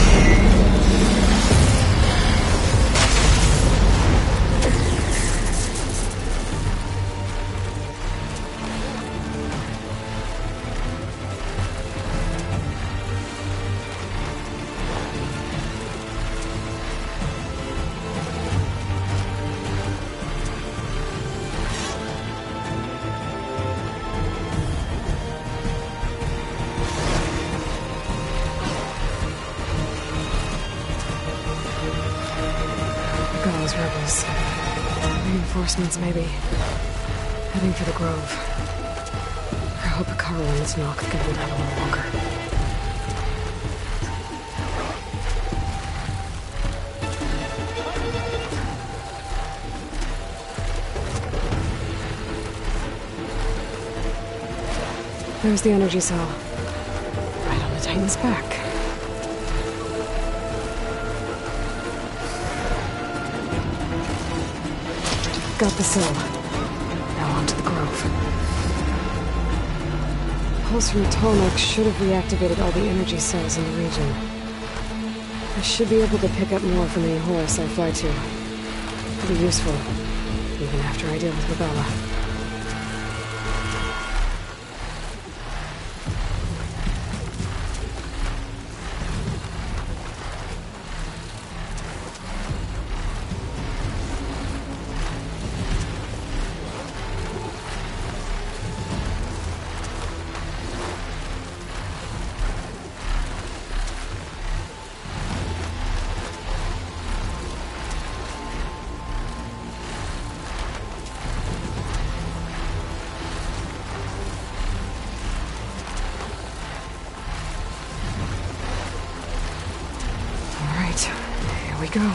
Those rebels. Reinforcements, maybe. Heading for the Grove. I hope Akara and this knock can hold out a little longer. There's the energy cell. Right on the Titan's back. Got the cell. Now on to the Grove. Pulse from Tolnec should have reactivated all the energy cells in the region. I should be able to pick up more from any Horus I fly to. It'll be useful, even after I deal with Regala. Here we go.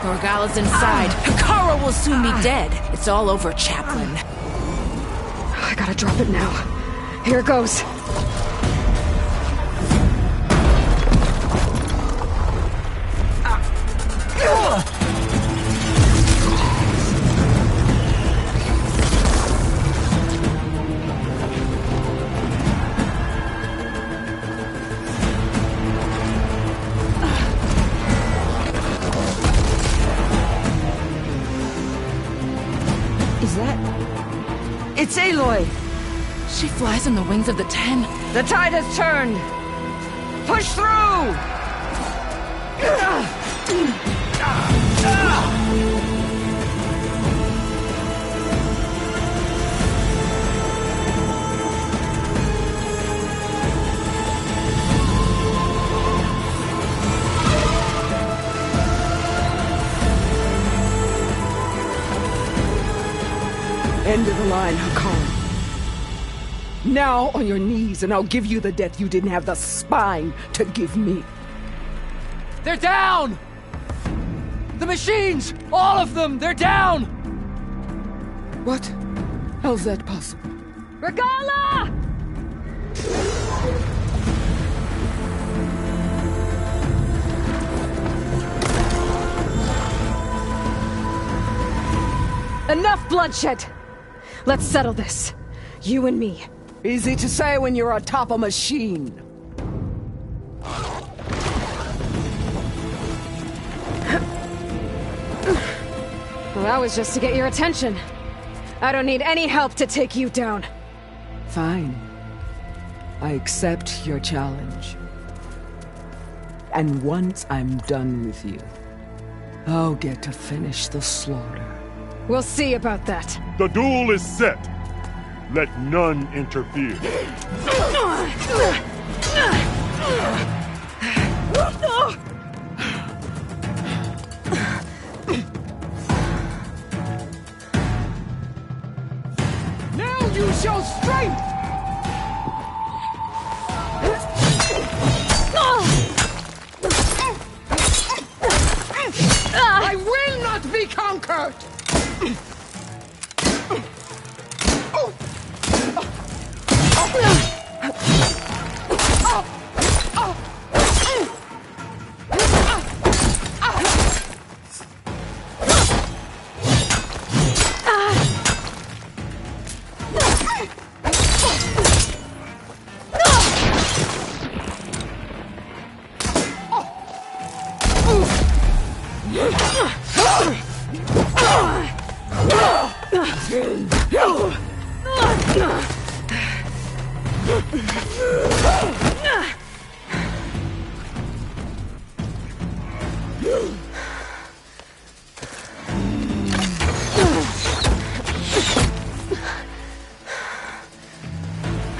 Regala's inside. Akara will soon be dead. It's all over, Chaplain.
I gotta drop it now. Here goes.
Is that... It's Aloy! She flies on the wings of the Ten.
The tide has turned! Push through!
End of the line, Hakari. Now on your knees, and I'll give you the death you didn't have the spine to give me.
They're down! The machines! All of them! They're down!
What? How's that possible?
Regala! Enough bloodshed! Let's settle this. You and me.
Easy to say when you're atop a machine.
Well, that was just to get your attention. I don't need any help to take you down.
Fine. I accept your challenge. And once I'm done with you, I'll get to finish the slaughter.
We'll see about that.
The duel is set. Let none interfere.
Now you show strength! I will not be conquered!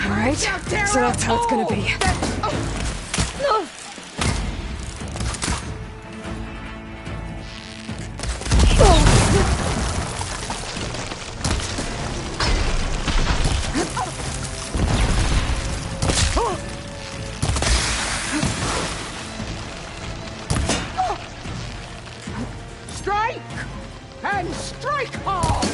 Alright, so that's how it's gonna be.
Strike! And strike hard!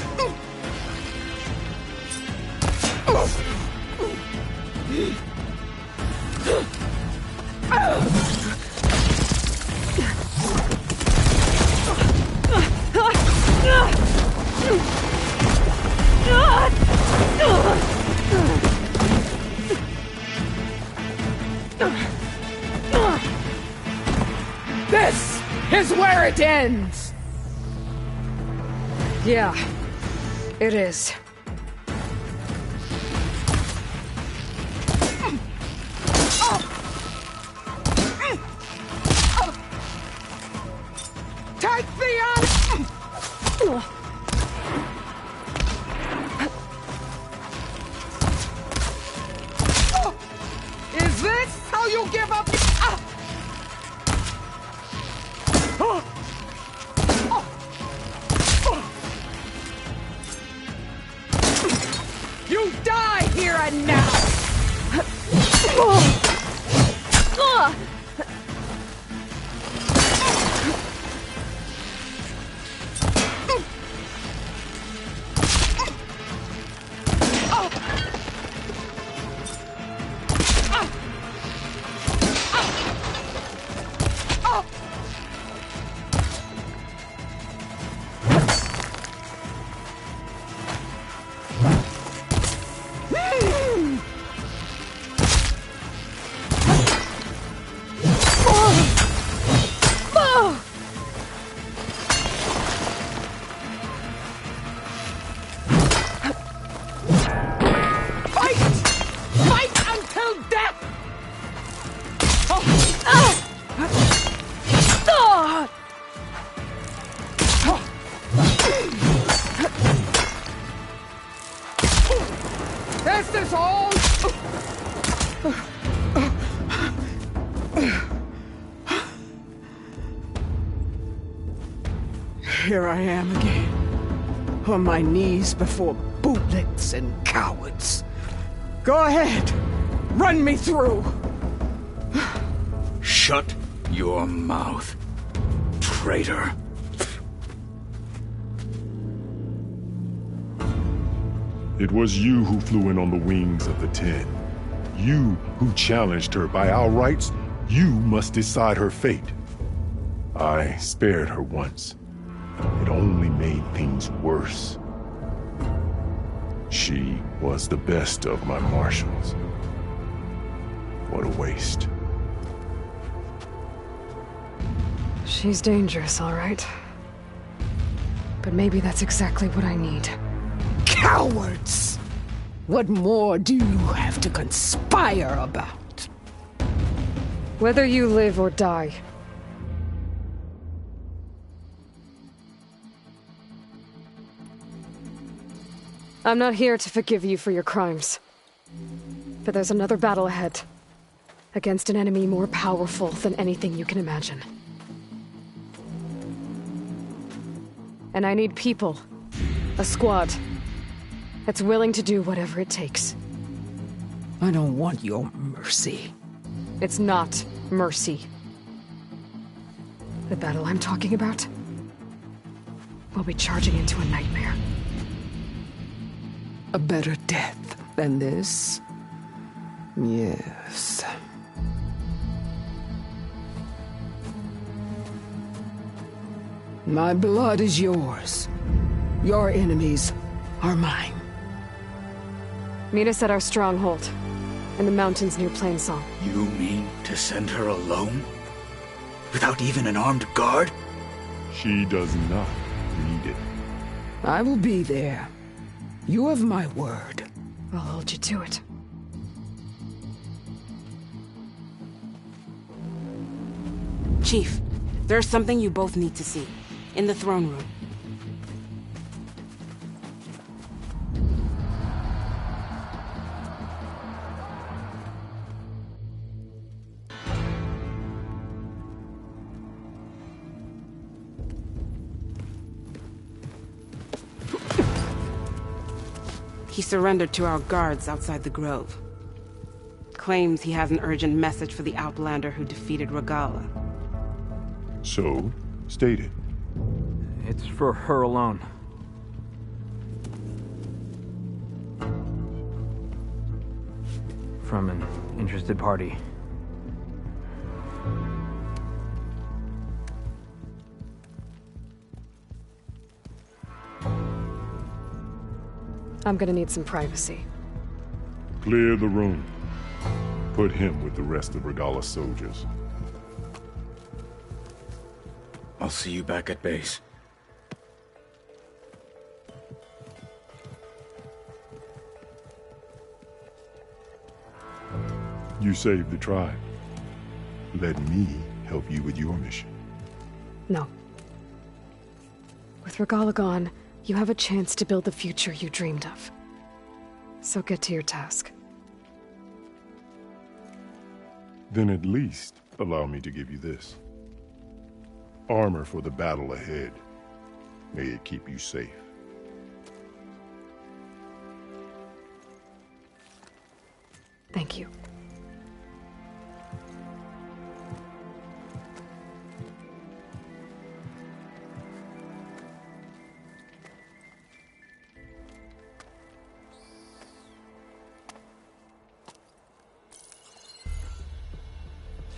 This is where it ends!
Yeah, it is.
Take the Is this how you give up? You die here and now! Here I am again, on my knees before bootlets and cowards. Go ahead, run me through.
Shut your mouth, traitor.
It was you who flew in on the wings of the 10. You who challenged her. By our rights, you must decide her fate. I spared her once. It only made things worse. She was the best of my marshals. What a waste.
She's dangerous, all right. But maybe that's exactly what I need.
Cowards! What more do you have to conspire about?
Whether you live or die. I'm not here to forgive you for your crimes. But there's another battle ahead. Against an enemy more powerful than anything you can imagine. And I need people. A squad. That's willing to do whatever it takes.
I don't want your mercy.
It's not mercy. The battle I'm talking about will be charging into a nightmare.
A better death than this? Yes. My blood is yours. Your enemies are mine.
Meet us at our stronghold, in the mountains near Plainsong.
You mean to send her alone? Without even an armed guard?
She does not need it.
I will be there. You have my word.
I'll hold you to it.
Chief, there's something you both need to see. In the throne room. He surrendered to our guards outside the grove. Claims he has an urgent message for the Outlander who defeated Regala.
So, state it.
It's for her alone. From an interested party.
I'm gonna need some privacy.
Clear the room. Put him with the rest of Regala's soldiers.
I'll see you back at base.
You saved the tribe. Let me help you with your mission.
No. With Regala gone, you have a chance to build the future you dreamed of. So get to your task.
Then at least allow me to give you this. Armor for the battle ahead. May it keep you safe.
Thank you.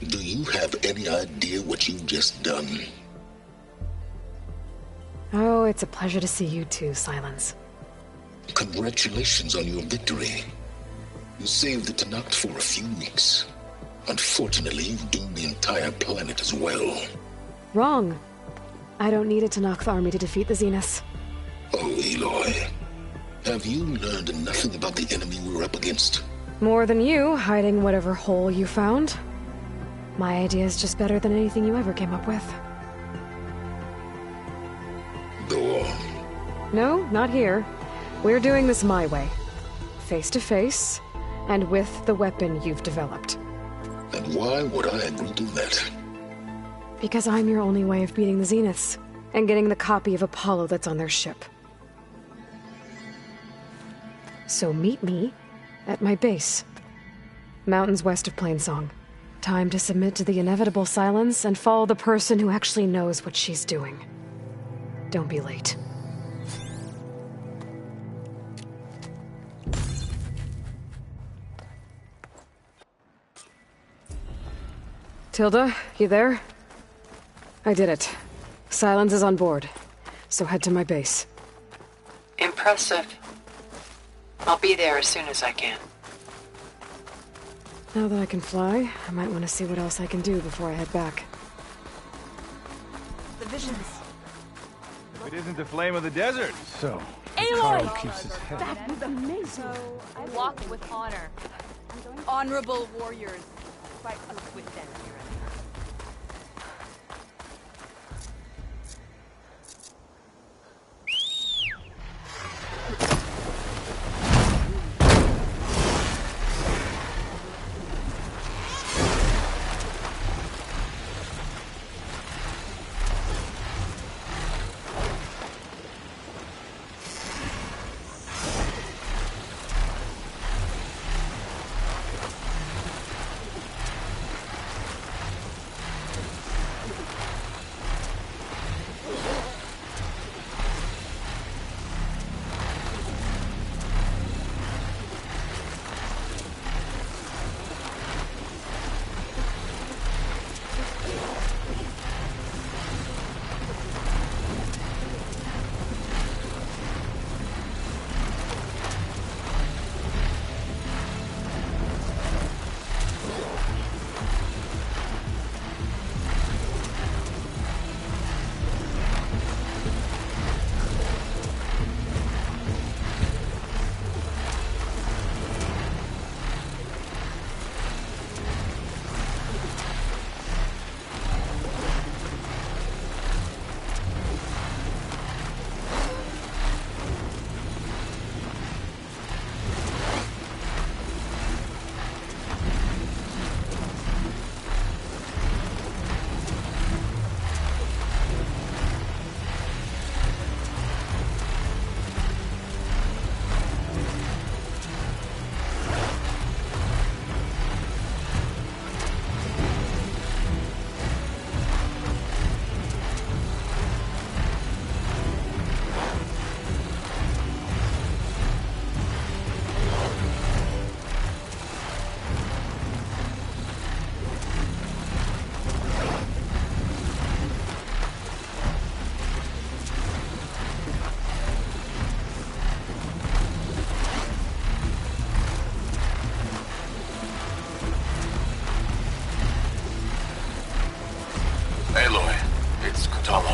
Do you have any idea what you've just done?
Oh, it's a pleasure to see you too, Silence.
Congratulations on your victory. You saved the Tenakth for a few weeks. Unfortunately, you've doomed the entire planet as well.
Wrong. I don't need a Tenakth army to defeat the Zeniths.
Oh, Aloy. Have you learned nothing about the enemy we're up against?
More than you, hiding whatever hole you found. My idea is just better than anything you ever came up with.
Go on.
No, not here. We're doing this my way. Face to face, And with the weapon you've developed.
And why would I agree to that?
Because I'm your only way of beating the Zeniths, and getting the copy of Apollo that's on their ship. So meet me at my base. Mountains west of Plainsong. Time to submit to the inevitable silence and follow the person who actually knows what she's doing. Don't be late. Tilda, you there? I did it. Silence is on board, so head to my base.
Impressive. I'll be there as soon as I can.
Now that I can fly, I might want to see what else I can do before I head back.
The visions.
It isn't the flame of the desert, so
Aloy!
keeps his head.
That was amazing. So I walked with honor. Honorable warriors fight with them.
Aloy, it's Kutalo.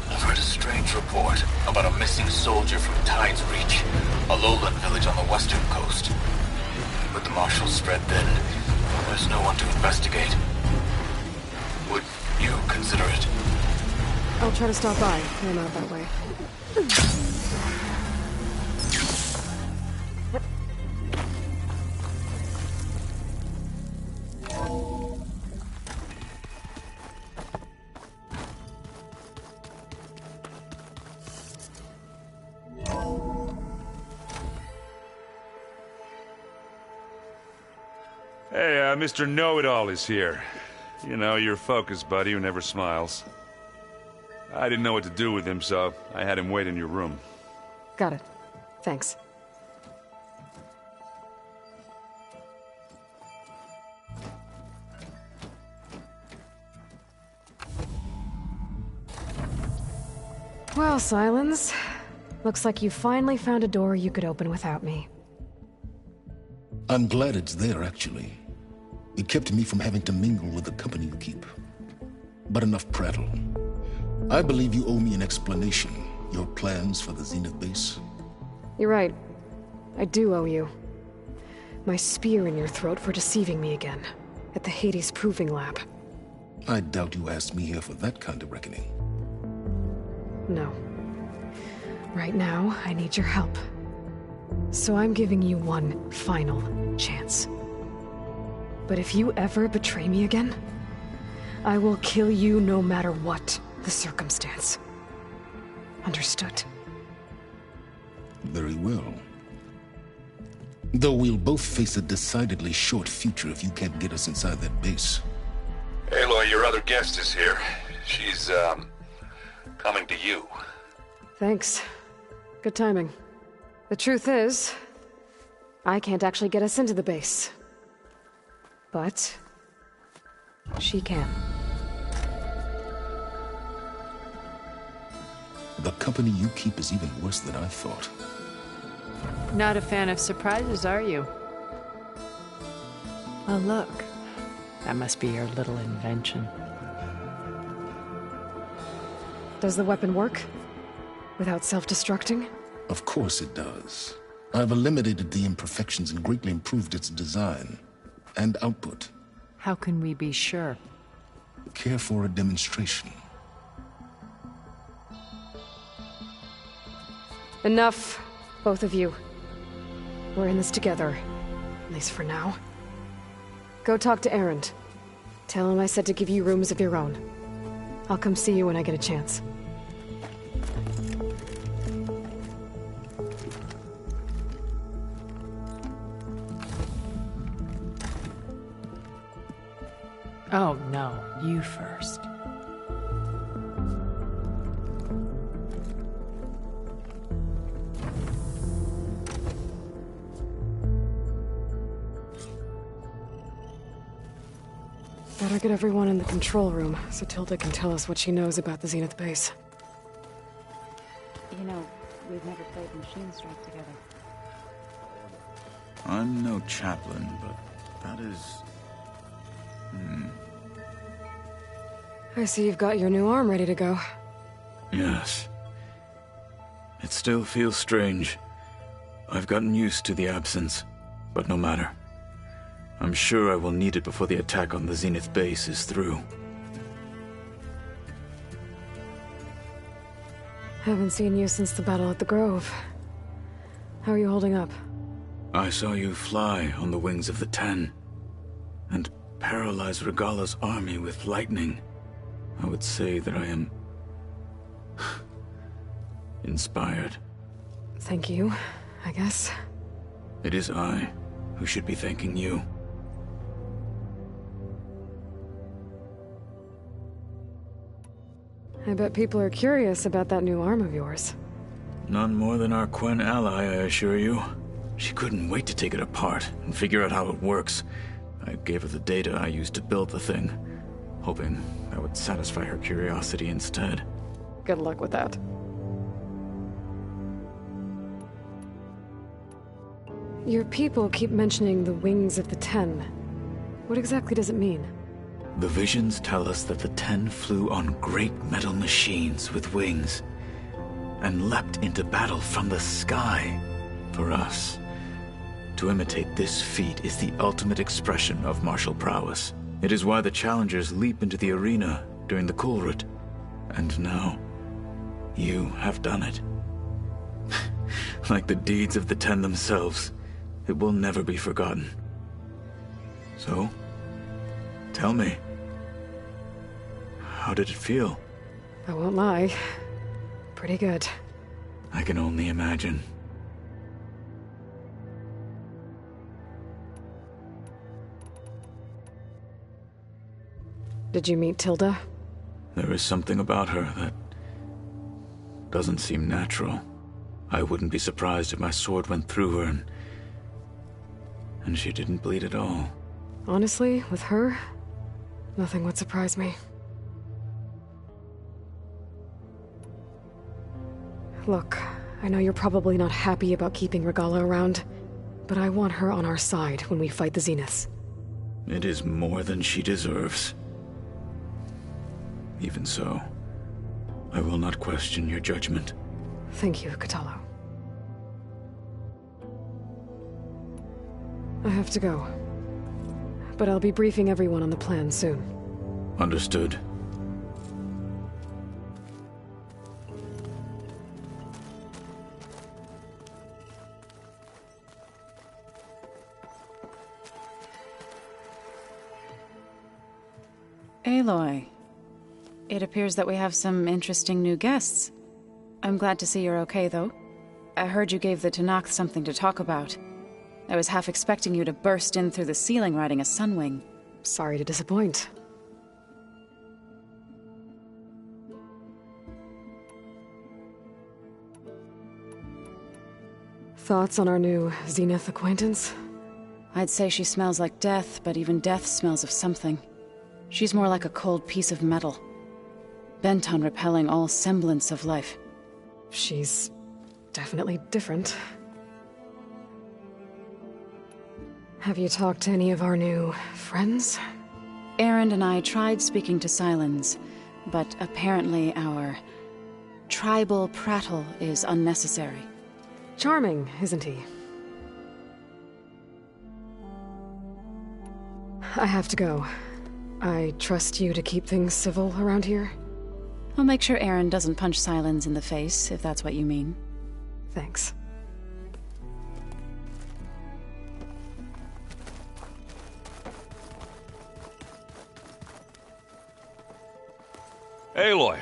I've heard a strange report about a missing soldier from Tide's Reach, a lowland village on the western coast. With the marshals spread thin, there's no one to investigate. Would you consider it?
I'll try to stop by. I'm out that way.
Hey, Mr. Know-It-All is here. You know, your focus buddy who never smiles. I didn't know what to do with him, so I had him wait in your room.
Got it. Thanks. Well, Silence. Looks like you finally found a door you could open without me.
I'm glad it's there, actually. It kept me from having to mingle with the company you keep. But enough prattle. I believe you owe me an explanation. Your plans for the Zenith base.
You're right. I do owe you. My spear in your throat for deceiving me again. At the Hades Proving Lab.
I doubt you asked me here for that kind of reckoning.
No. Right now, I need your help. So I'm giving you one final chance. But if you ever betray me again, I will kill you no matter what the circumstance. Understood?
Very well. Though we'll both face a decidedly short future if you can't get us inside that base.
Aloy, your other guest is here. She's, coming to you.
Thanks. Good timing. The truth is, I can't actually get us into the base. But she can.
The company you keep is even worse than I thought.
Not a fan of surprises, are you? Oh, look. That must be your little invention.
Does the weapon work? Without self-destructing?
Of course it does. I've eliminated the imperfections and greatly improved its design and output.
How can we be sure?
Care for a demonstration?
Enough, both of you. We're in this together, at least for now. Go talk to Erend. Tell him I said to give you rooms of your own. I'll come see you when I get a chance.
Oh, no. You first.
Better get everyone in the control room, so Tilda can tell us what she knows about the Zenith base.
You know, we've never played Machine Strike together.
I'm no chaplain, but that is...
I see you've got your new arm ready to go.
Yes. It still feels strange. I've gotten used to the absence, but no matter. I'm sure I will need it before the attack on the Zenith base is through.
Haven't seen you since the battle at the Grove. How are you holding up?
I saw you fly on the wings of the Ten, and paralyze Regalla's army with lightning. I would say that I am... inspired.
Thank you, I guess.
It is I who should be thanking you.
I bet people are curious about that new arm of yours.
None more than our Quen ally, I assure you. She couldn't wait to take it apart and figure out how it works. I gave her the data I used to build the thing, hoping that would satisfy her curiosity instead.
Good luck with that. Your people keep mentioning the wings of the Ten. What exactly does it mean?
The visions tell us that the Ten flew on great metal machines with wings, and leapt into battle from the sky. For us, to imitate this feat is the ultimate expression of martial prowess. It is why the challengers leap into the arena during the Kulrut. And now, you have done it. Like the deeds of the Ten themselves, it will never be forgotten. So, tell me, how did it feel?
I won't lie. Pretty good.
I can only imagine.
Did you meet Tilda?
There is something about her that doesn't seem natural. I wouldn't be surprised if my sword went through her and she didn't bleed at all.
Honestly, with her, nothing would surprise me. Look, I know you're probably not happy about keeping Regalla around, but I want her on our side when we fight the Zeniths.
It is more than she deserves. Even so, I will not question your judgment.
Thank you, Kotallo. I have to go. But I'll be briefing everyone on the plan soon.
Understood.
Aloy. It appears that we have some interesting new guests. I'm glad to see you're okay, though. I heard you gave the Tanakh something to talk about. I was half expecting you to burst in through the ceiling riding a sunwing.
Sorry to disappoint. Thoughts on our new Zenith acquaintance?
I'd say she smells like death, but even death smells of something. She's more like a cold piece of metal, bent on repelling all semblance of life.
She's definitely different. Have you talked to any of our new friends?
Erend and I tried speaking to Sylens, but apparently our tribal prattle is unnecessary.
Charming, isn't he? I have to go. I trust you to keep things civil around here?
I'll make sure Erend doesn't punch Sylens in the face, if that's what you mean.
Thanks.
Aloy,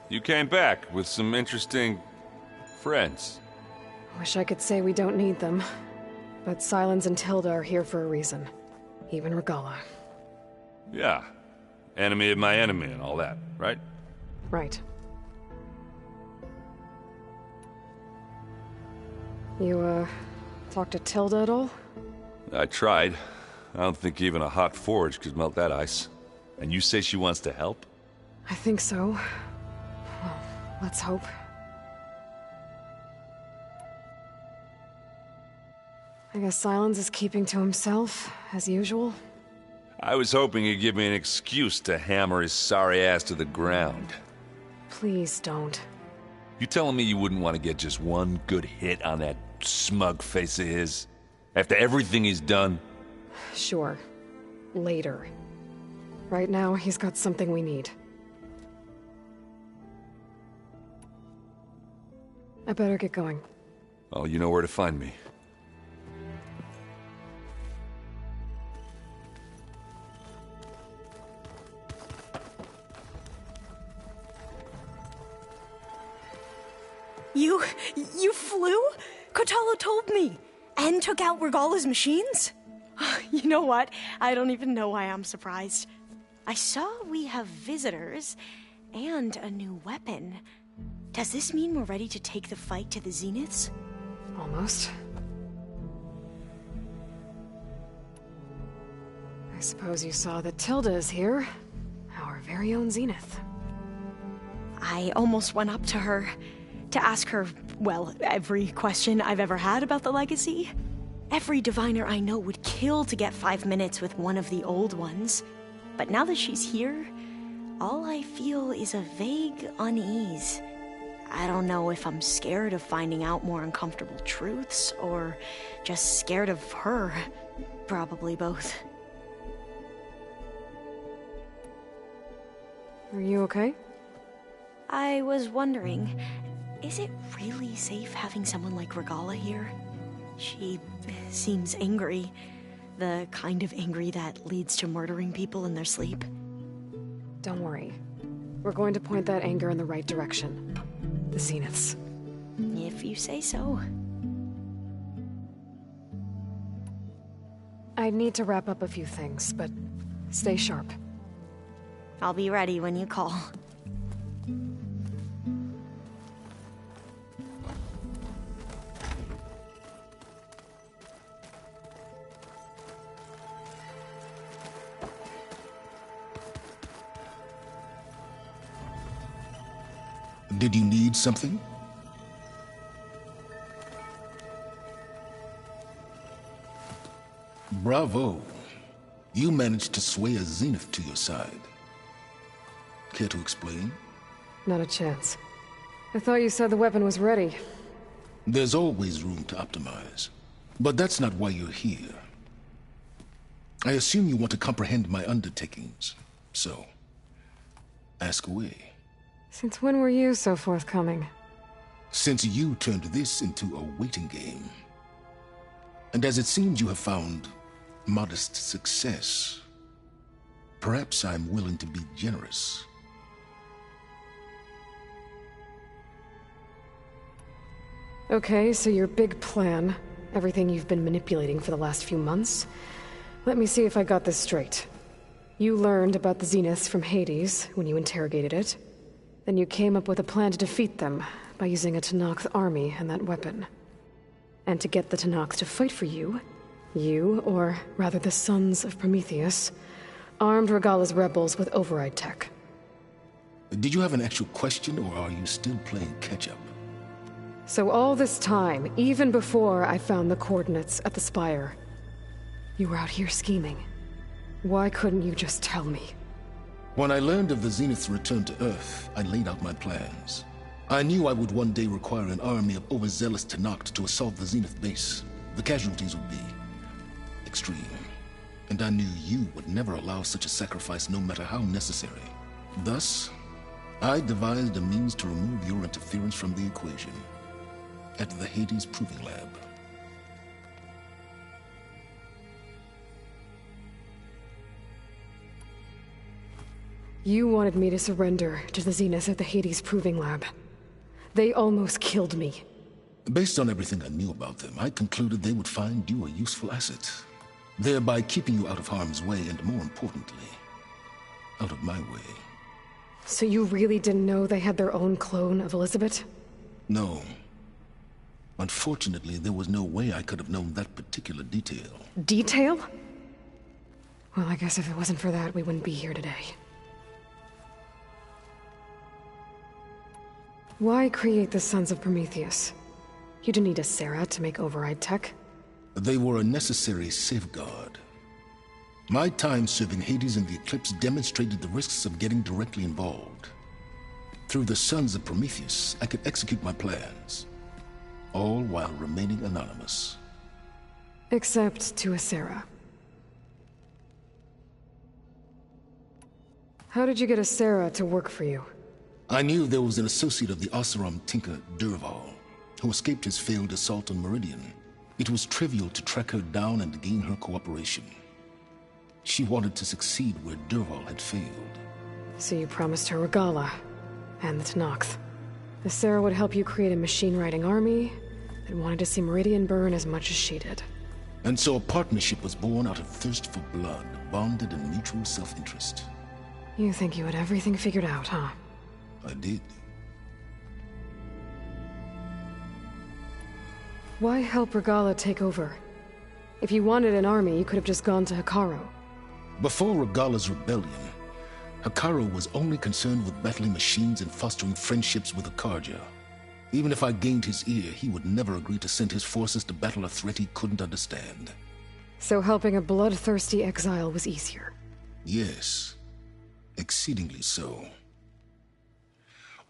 you came back with some interesting friends.
Wish I could say we don't need them, but Sylens and Tilda are here for a reason. Even Regalla.
Yeah. Enemy of my enemy and all that, right?
Right. You, talked to Tilda at all?
I tried. I don't think even a hot forge could melt that ice. And you say she wants to help?
I think so. Well, let's hope. I guess Sylens is keeping to himself, as usual.
I was hoping he'd give me an excuse to hammer his sorry ass to the ground.
Please don't.
You telling me you wouldn't want to get just one good hit on that smug face of his? After everything he's done?
Sure. Later. Right now, he's got something we need. I better get going.
Oh, you know where to find me.
You flew? Kotallo told me. And took out Regalla's machines? You know what? I don't even know why I'm surprised. I saw we have visitors and a new weapon. Does this mean we're ready to take the fight to the Zeniths?
Almost. I suppose you saw that Tilda is here. Our very own Zenith.
I almost went up to her to ask her, well, every question I've ever had about the Legacy. Every diviner I know would kill to get 5 minutes with one of the old ones. But now that she's here, all I feel is a vague unease. I don't know if I'm scared of finding out more uncomfortable truths, or just scared of her. Probably both.
Are you okay?
I was wondering, is it really safe having someone like Regalla here? She seems angry. The kind of angry that leads to murdering people in their sleep.
Don't worry. We're going to point that anger in the right direction. The Zeniths.
If you say so.
I need to wrap up a few things, but stay sharp.
I'll be ready when you call.
Did you need something? Bravo. You managed to sway a Zenith to your side. Care to explain?
Not a chance. I thought you said the weapon was ready.
There's always room to optimize. But that's not why you're here. I assume you want to comprehend my undertakings. So, ask away.
Since when were you so forthcoming?
Since you turned this into a waiting game. And as it seems you have found modest success, Perhaps I'm willing to be generous.
Okay, so your big plan, everything you've been manipulating for the last few months. Let me see if I got this straight. You learned about the Zeniths from Hades when you interrogated it. Then you came up with a plan to defeat them by using a Tenakth army and that weapon. And to get the Tenakth to fight for you, or rather the Sons of Prometheus, armed Regalla's rebels with override tech.
Did you have an actual question, or are you still playing catch-up?
So all this time, even before I found the coordinates at the Spire, you were out here scheming. Why couldn't you just tell me?
When I learned of the Zenith's return to Earth, I laid out my plans. I knew I would one day require an army of overzealous Tenakth to assault the Zenith base. The casualties would be extreme. And I knew you would never allow such a sacrifice, no matter how necessary. Thus, I devised a means to remove your interference from the equation. At the Hades Proving Lab.
You wanted me to surrender to the Zeniths at the Hades Proving Lab. They almost killed me.
Based on everything I knew about them, I concluded they would find you a useful asset, thereby keeping you out of harm's way and, more importantly, out of my way.
So you really didn't know they had their own clone of Elizabeth?
No. Unfortunately, there was no way I could have known that particular detail.
Detail? Well, I guess if it wasn't for that, we wouldn't be here today. Why create the Sons of Prometheus? You didn't need a Sarah to make override tech.
They were a necessary safeguard. My time serving Hades and the Eclipse demonstrated the risks of getting directly involved. Through the Sons of Prometheus, I could execute my plans, all while remaining anonymous.
Except to a Sarah. How did you get a Sarah to work for you?
I knew there was an associate of the Oseram tinker, Durval, who escaped his failed assault on Meridian. It was trivial to track her down and gain her cooperation. She wanted to succeed where Durval had failed.
So you promised her Regalla, and the Tenakth. The Sarah would help you create a machine-riding army that wanted to see Meridian burn as much as she did.
And so a partnership was born out of thirst for blood, bonded in mutual self-interest.
You think you had everything figured out, huh?
I did.
Why help Regalla take over? If you wanted an army, you could have just gone to Hekarro.
Before Regalla's rebellion, Hekarro was only concerned with battling machines and fostering friendships with Akarja. Even if I gained his ear, he would never agree to send his forces to battle a threat he couldn't understand.
So helping a bloodthirsty exile was easier?
Yes. Exceedingly so.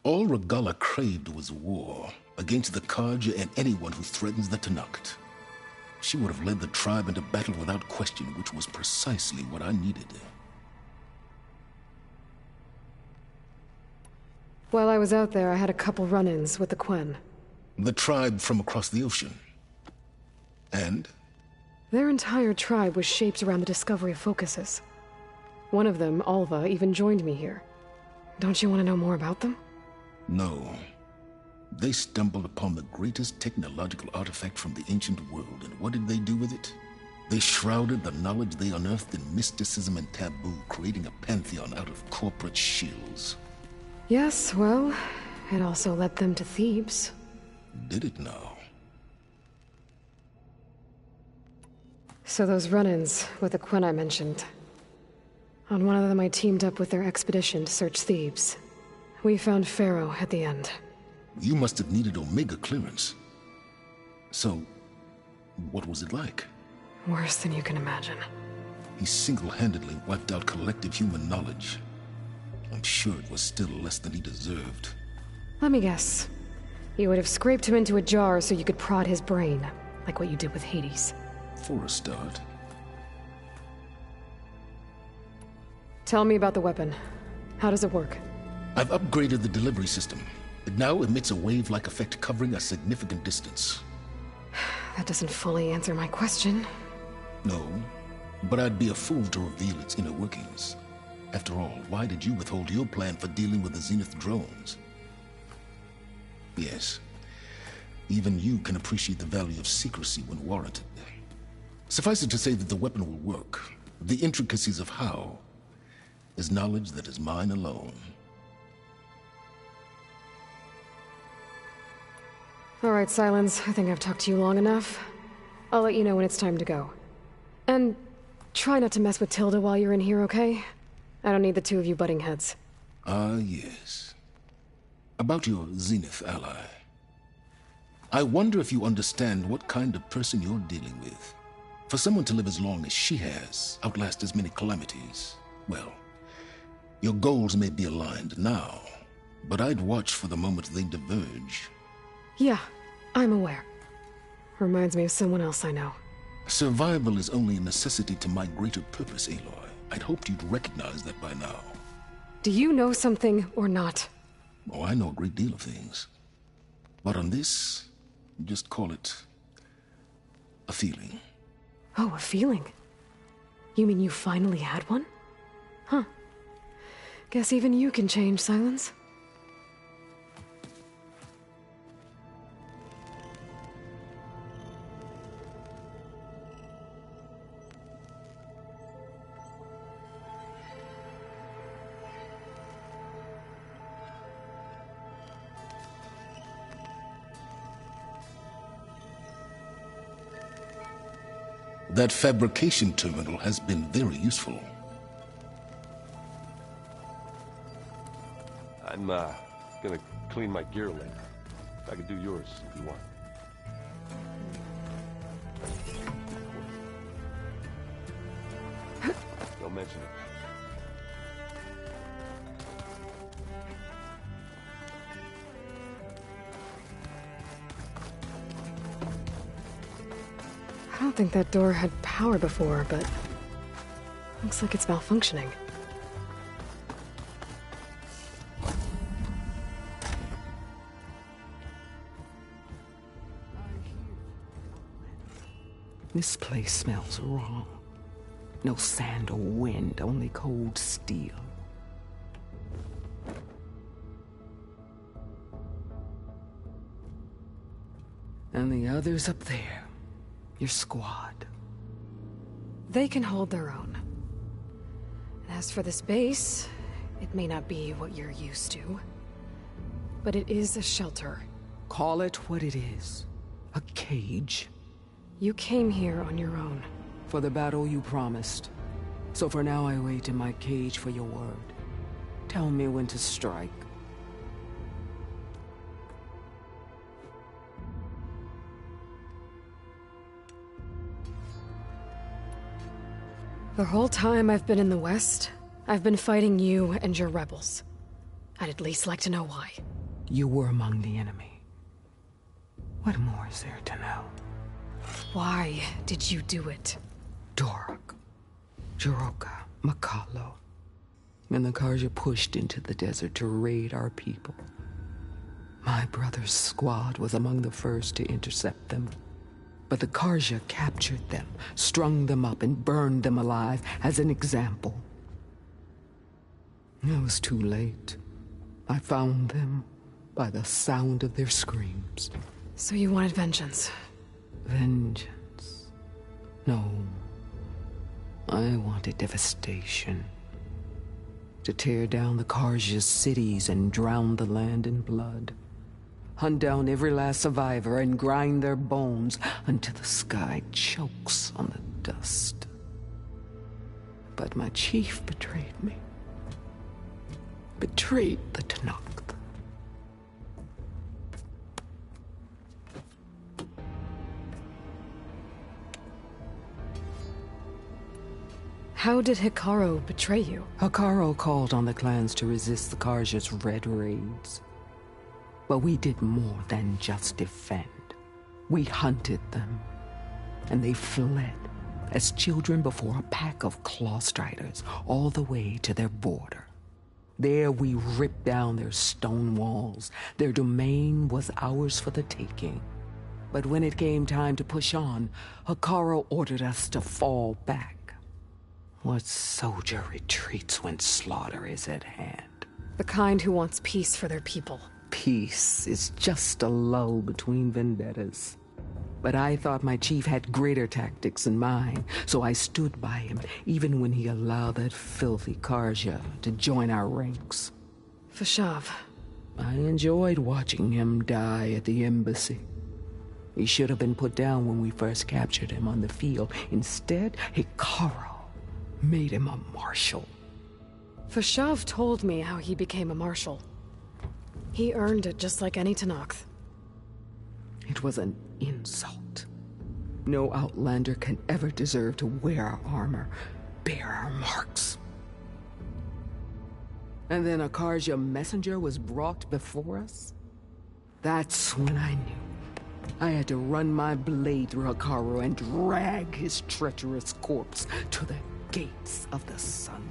All Regalla craved was war against the Karja and anyone who threatens the Tenakth. She would have led the tribe into battle without question, which was precisely what I needed.
While I was out there, I had a couple run-ins with the Quen.
The tribe from across the ocean. And?
Their entire tribe was shaped around the discovery of focuses. One of them, Alva, even joined me here. Don't you want to know more about them?
No. They stumbled upon the greatest technological artifact from the ancient world, and what did they do with it? They shrouded the knowledge they unearthed in mysticism and taboo, creating a pantheon out of corporate shills.
Yes, well, it also led them to Thebes.
Did it now?
So those run-ins with the Quen I mentioned. On one of them I teamed up with their expedition to search Thebes. We found Pharaoh at the end.
You must have needed Omega clearance. So, what was it like?
Worse than you can imagine.
He single-handedly wiped out collective human knowledge. I'm sure it was still less than he deserved.
Let me guess. You would have scraped him into a jar so you could prod his brain, like what you did with Hades.
For a start.
Tell me about the weapon. How does it work?
I've upgraded the delivery system. It now emits a wave-like effect covering a significant distance.
That doesn't fully answer my question.
No, but I'd be a fool to reveal its inner workings. After all, why did you withhold your plan for dealing with the Zenith drones? Yes, even you can appreciate the value of secrecy when warranted. Suffice it to say that the weapon will work. The intricacies of how is knowledge that is mine alone.
All right, Silence. I think I've talked to you long enough. I'll let you know when it's time to go. And try not to mess with Tilda while you're in here, okay? I don't need the two of you butting heads.
Ah, yes. About your Zenith ally. I wonder if you understand what kind of person you're dealing with. For someone to live as long as she has, outlast as many calamities, well, your goals may be aligned now, but I'd watch for the moment they diverge.
Yeah, I'm aware. Reminds me of someone else I know.
Survival is only a necessity to my greater purpose, Aloy. I'd hoped you'd recognize that by now.
Do you know something or not?
Oh, I know a great deal of things. But on this, just call it a feeling.
Oh, a feeling? You mean you finally had one? Huh. Guess even you can change, Silence.
That fabrication terminal has been very useful.
I'm, gonna clean my gear later. I can do yours if you want. Don't mention it.
I don't think that door had power before, but looks like it's malfunctioning.
This place smells wrong. No sand or wind, only cold steel. And the others up there. Your squad.
They can hold their own. And as for this base, it may not be what you're used to, but it is a shelter.
Call it what it is. A cage.
You came here on your own.
For the battle you promised. So for now I wait in my cage for your word. Tell me when to strike.
The whole time I've been in the West, I've been fighting you and your rebels. I'd at least like to know why.
You were among the enemy. What more is there to know?
Why did you do it?
Dork, Jiroka, Makalo, and the Karja pushed into the desert to raid our people. My brother's squad was among the first to intercept them. But the Karja captured them, strung them up, and burned them alive as an example. It was too late. I found them by the sound of their screams.
So you wanted vengeance?
Vengeance? No. I wanted devastation. To tear down the Karja's cities and drown the land in blood. Hunt down every last survivor and grind their bones until the sky chokes on the dust. But my chief betrayed me. Betrayed the Tenakth.
How did Hikaru betray you?
Hikaru called on the clans to resist the Karja's red raids. But we did more than just defend. We hunted them, and they fled as children before a pack of claw striders all the way to their border. There we ripped down their stone walls. Their domain was ours for the taking. But when it came time to push on, Hikaru ordered us to fall back. What soldier retreats when slaughter is at hand?
The kind who wants peace for their people.
Peace is just a lull between vendettas. But I thought my chief had greater tactics in mind, so I stood by him, even when he allowed that filthy Karja to join our ranks.
Fashav.
I enjoyed watching him die at the embassy. He should have been put down when we first captured him on the field. Instead, Hikaru made him a marshal.
Fashav told me how he became a marshal. He earned it just like any Tenakth.
It was an insult. No Outlander can ever deserve to wear our armor, bear our marks. And then a Karja messenger was brought before us? That's when I knew. I had to run my blade through Hikaru and drag his treacherous corpse to the gates of the Sun.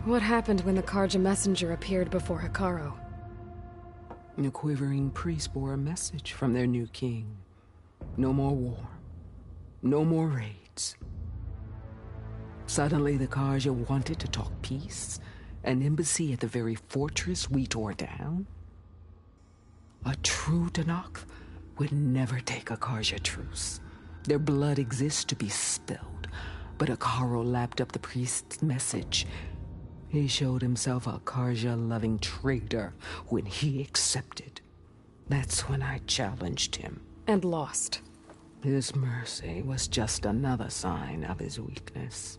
What happened when the Karja messenger appeared before Hikaru?
The quivering priests bore a message from their new king. No more war. No more raids. Suddenly the Karja wanted to talk peace. An embassy at the very fortress we tore down? A true Tenakth would never take a Karja truce. Their blood exists to be spilled. But Hikaru lapped up the priest's message. He showed himself a Karja-loving traitor when he accepted. That's when I challenged him.
And lost.
His mercy was just another sign of his weakness.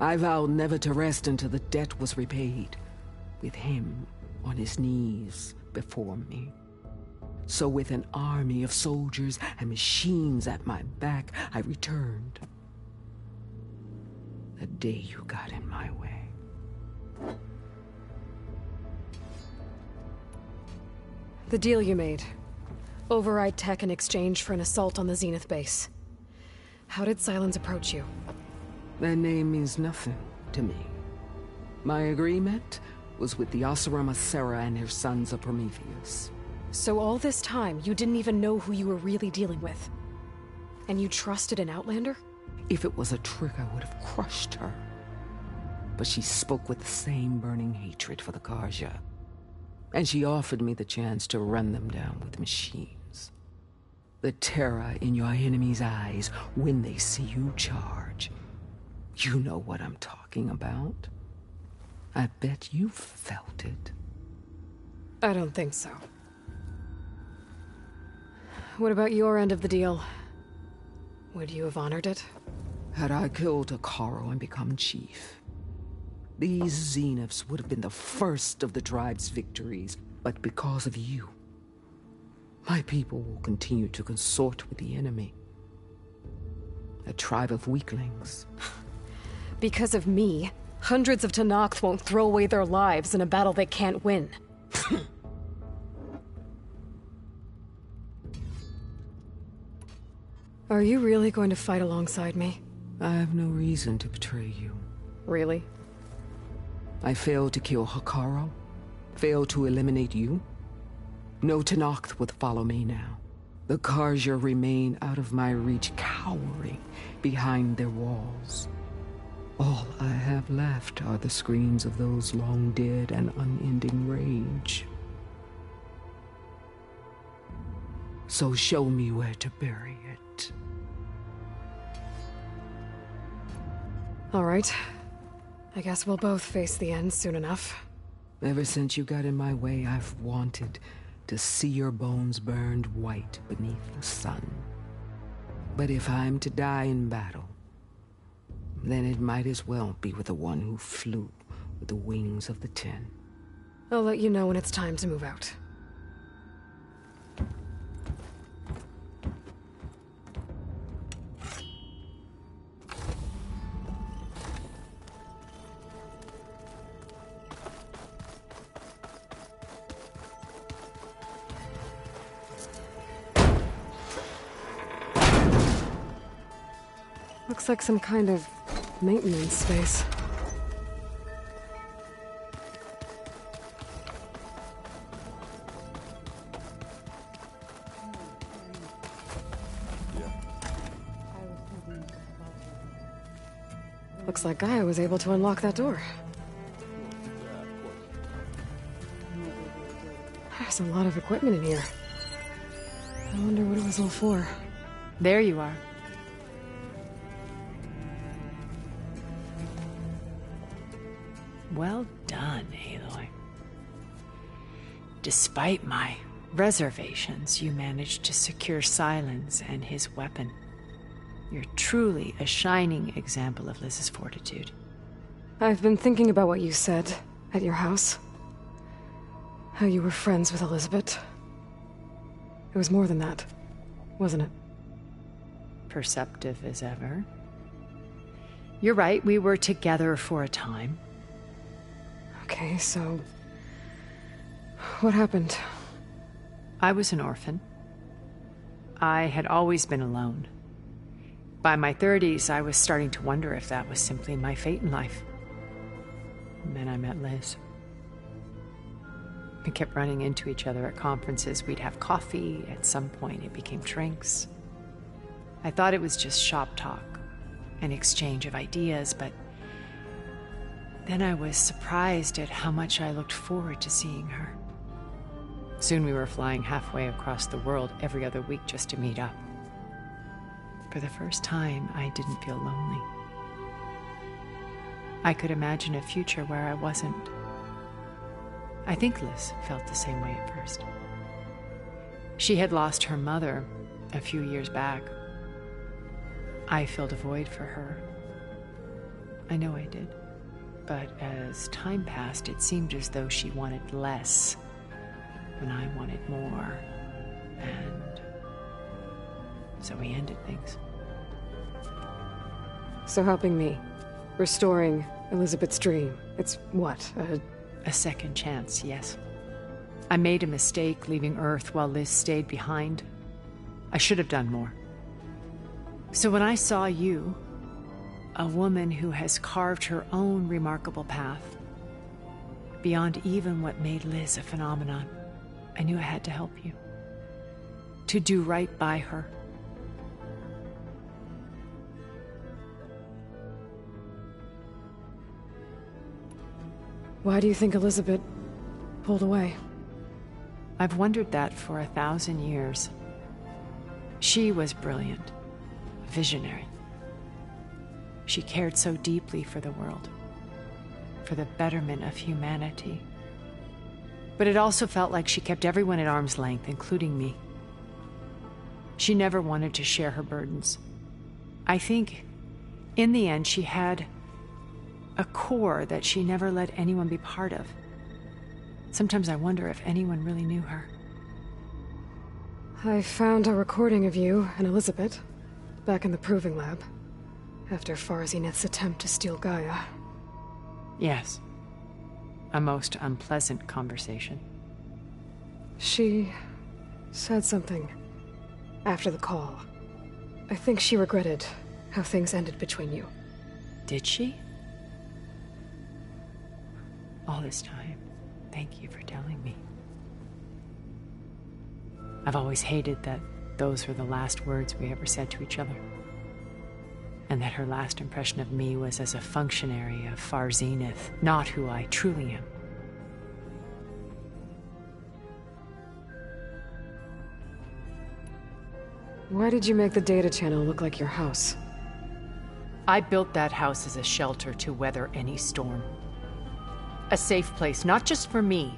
I vowed never to rest until the debt was repaid, with him on his knees before me. So with an army of soldiers and machines at my back, I returned. The day you got in my way.
The deal you made. Override tech in exchange for an assault on the Zenith base. How did Sylens approach you?
That name means nothing to me. My agreement was with the Oseram Asera and her sons of Prometheus.
So all this time, you didn't even know who you were really dealing with? And you trusted an Outlander?
If it was a trick, I would have crushed her. But she spoke with the same burning hatred for the Karja. And she offered me the chance to run them down with machines. The terror in your enemy's eyes when they see you charge. You know what I'm talking about. I bet you felt it.
I don't think so. What about your end of the deal? Would you have honored it?
Had I killed Hikaru and become chief, these Zeniths would have been the first of the tribe's victories. But because of you, my people will continue to consort with the enemy. A tribe of weaklings.
Because of me, hundreds of Tenakth won't throw away their lives in a battle they can't win. Are you really going to fight alongside me?
I have no reason to betray you.
Really?
I failed to kill Hikaru, failed to eliminate you. No Tenakth would follow me now. The Karja remain out of my reach, cowering behind their walls. All I have left are the screams of those long dead and unending rage. So show me where to bury it.
All right. I guess we'll both face the end soon enough.
Ever since you got in my way, I've wanted to see your bones burned white beneath the sun. But if I'm to die in battle, then it might as well be with the one who flew with the wings of the 10.
I'll let you know when it's time to move out. Looks like some kind of maintenance space. Looks like Gaia was able to unlock that door. There's a lot of equipment in here. I wonder what it was all for.
There you are. Well done, Aloy. Despite my reservations, you managed to secure Silence and his weapon. You're truly a shining example of Liz's fortitude.
I've been thinking about what you said at your house. How you were friends with Elizabeth. It was more than that, wasn't it?
Perceptive as ever. You're right, we were together for a time.
Okay, so... what happened?
I was an orphan. I had always been alone. By my 30s, I was starting to wonder if that was simply my fate in life. And then I met Liz. We kept running into each other at conferences. We'd have coffee. At some point, it became drinks. I thought it was just shop talk, an exchange of ideas, but then I was surprised at how much I looked forward to seeing her. Soon we were flying halfway across the world every other week just to meet up. For the first time, I didn't feel lonely. I could imagine a future where I wasn't. I think Liz felt the same way at first. She had lost her mother a few years back. I filled a void for her. I know I did. But as time passed, it seemed as though she wanted less, and I wanted more. And so we ended things.
So helping me, restoring Elizabeth's dream, it's what,
a second chance, yes. I made a mistake leaving Earth while Liz stayed behind. I should have done more. So when I saw you, a woman who has carved her own remarkable path, beyond even what made Liz a phenomenon, I knew I had to help you. To do right by her.
Why do you think Elizabeth pulled away?
I've wondered that for 1,000 years. She was brilliant, visionary. She cared so deeply for the world, for the betterment of humanity. But it also felt like she kept everyone at arm's length, including me. She never wanted to share her burdens. I think, in the end, she had a core that she never let anyone be part of. Sometimes I wonder if anyone really knew her.
I found a recording of you and Elizabeth back in the proving lab after Farzineth's attempt to steal Gaia.
Yes. A most unpleasant conversation.
She said something after the call. I think she regretted how things ended between you.
Did she? All this time, thank you for telling me. I've always hated that those were the last words we ever said to each other. And that her last impression of me was as a functionary of Farzineth, not who I truly am.
Why did you make the data channel look like your house?
I built that house as a shelter to weather any storm. A safe place, not just for me,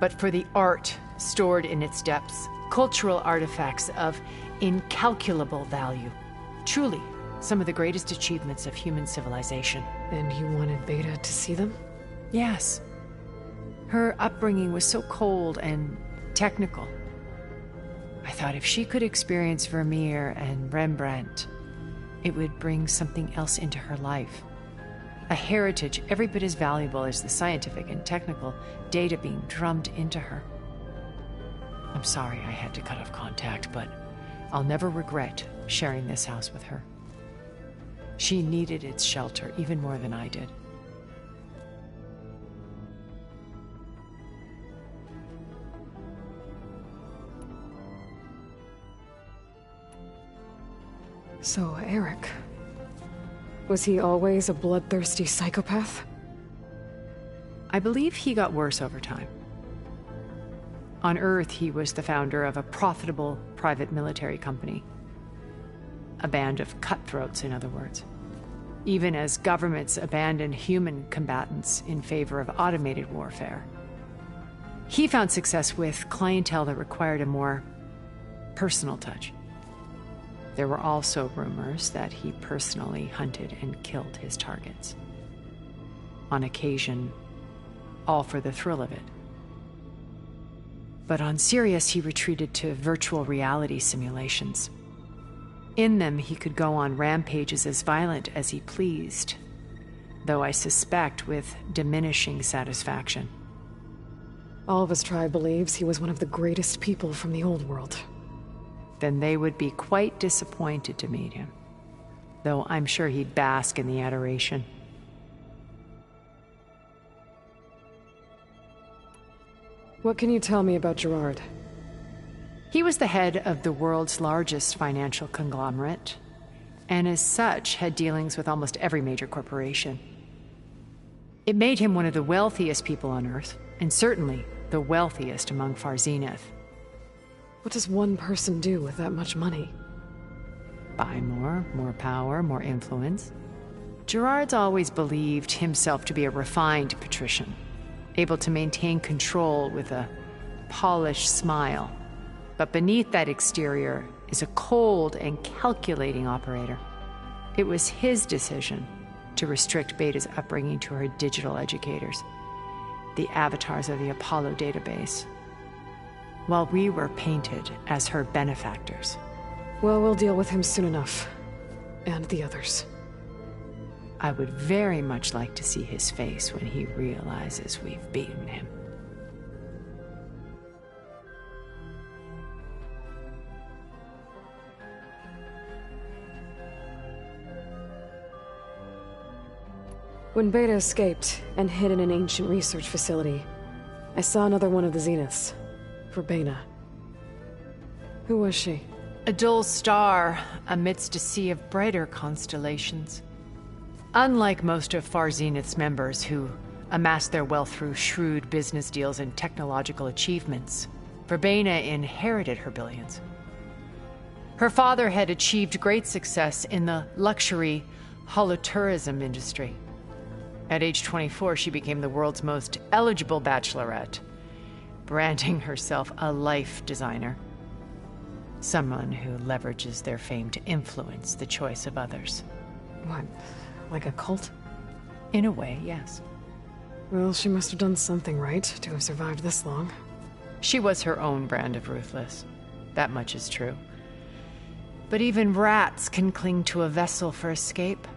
but for the art stored in its depths, cultural artifacts of incalculable value. Truly, some of the greatest achievements of human civilization.
And you wanted Beta to see them?
Yes. Her upbringing was so cold and technical. I thought if she could experience Vermeer and Rembrandt, it would bring something else into her life. A heritage every bit as valuable as the scientific and technical data being drummed into her. I'm sorry I had to cut off contact, but I'll never regret sharing this house with her. She needed its shelter even more than I did.
So, Eric, Was he always a bloodthirsty psychopath?
I believe he got worse over time. On Earth, he was the founder of a profitable private military company. A band of cutthroats, in other words. Even as governments abandoned human combatants in favor of automated warfare. He found success with clientele that required a more personal touch. There were also rumors that he personally hunted and killed his targets. On occasion, all for the thrill of it. But on Sirius, he retreated to virtual reality simulations. In them, he could go on rampages as violent as he pleased, though I suspect with diminishing satisfaction.
All of his tribe believes he was one of the greatest people from the old world.
Then they would be quite disappointed to meet him, though I'm sure he'd bask in the adoration.
What can you tell me about Gerard?
He was the head of the world's largest financial conglomerate, and as such had dealings with almost every major corporation. It made him one of the wealthiest people on Earth, and certainly the wealthiest among Far Zenith.
What does one person do with that much money?
Buy more power, more influence. Gerard's always believed himself to be a refined patrician, able to maintain control with a polished smile. But beneath that exterior is a cold and calculating operator. It was his decision to restrict Beta's upbringing to her digital educators, the avatars of the Apollo database, while we were painted as her benefactors.
Well, we'll deal with him soon enough. And the others.
I would very much like to see his face when he realizes we've beaten him.
When Beta escaped and hid in an ancient research facility, I saw another one of the Zeniths, Verbena. Who was she?
A dull star amidst a sea of brighter constellations. Unlike most of Far Zenith's members who amassed their wealth through shrewd business deals and technological achievements, Verbena inherited her billions. Her father had achieved great success in the luxury holotourism industry. At age 24, she became the world's most eligible bachelorette, branding herself a life designer. Someone who leverages their fame to influence the choice of others.
What, like a cult?
In a way, yes.
Well, she must have done something right to have survived this long.
She was her own brand of ruthless. That much is true. But even rats can cling to a vessel for escape.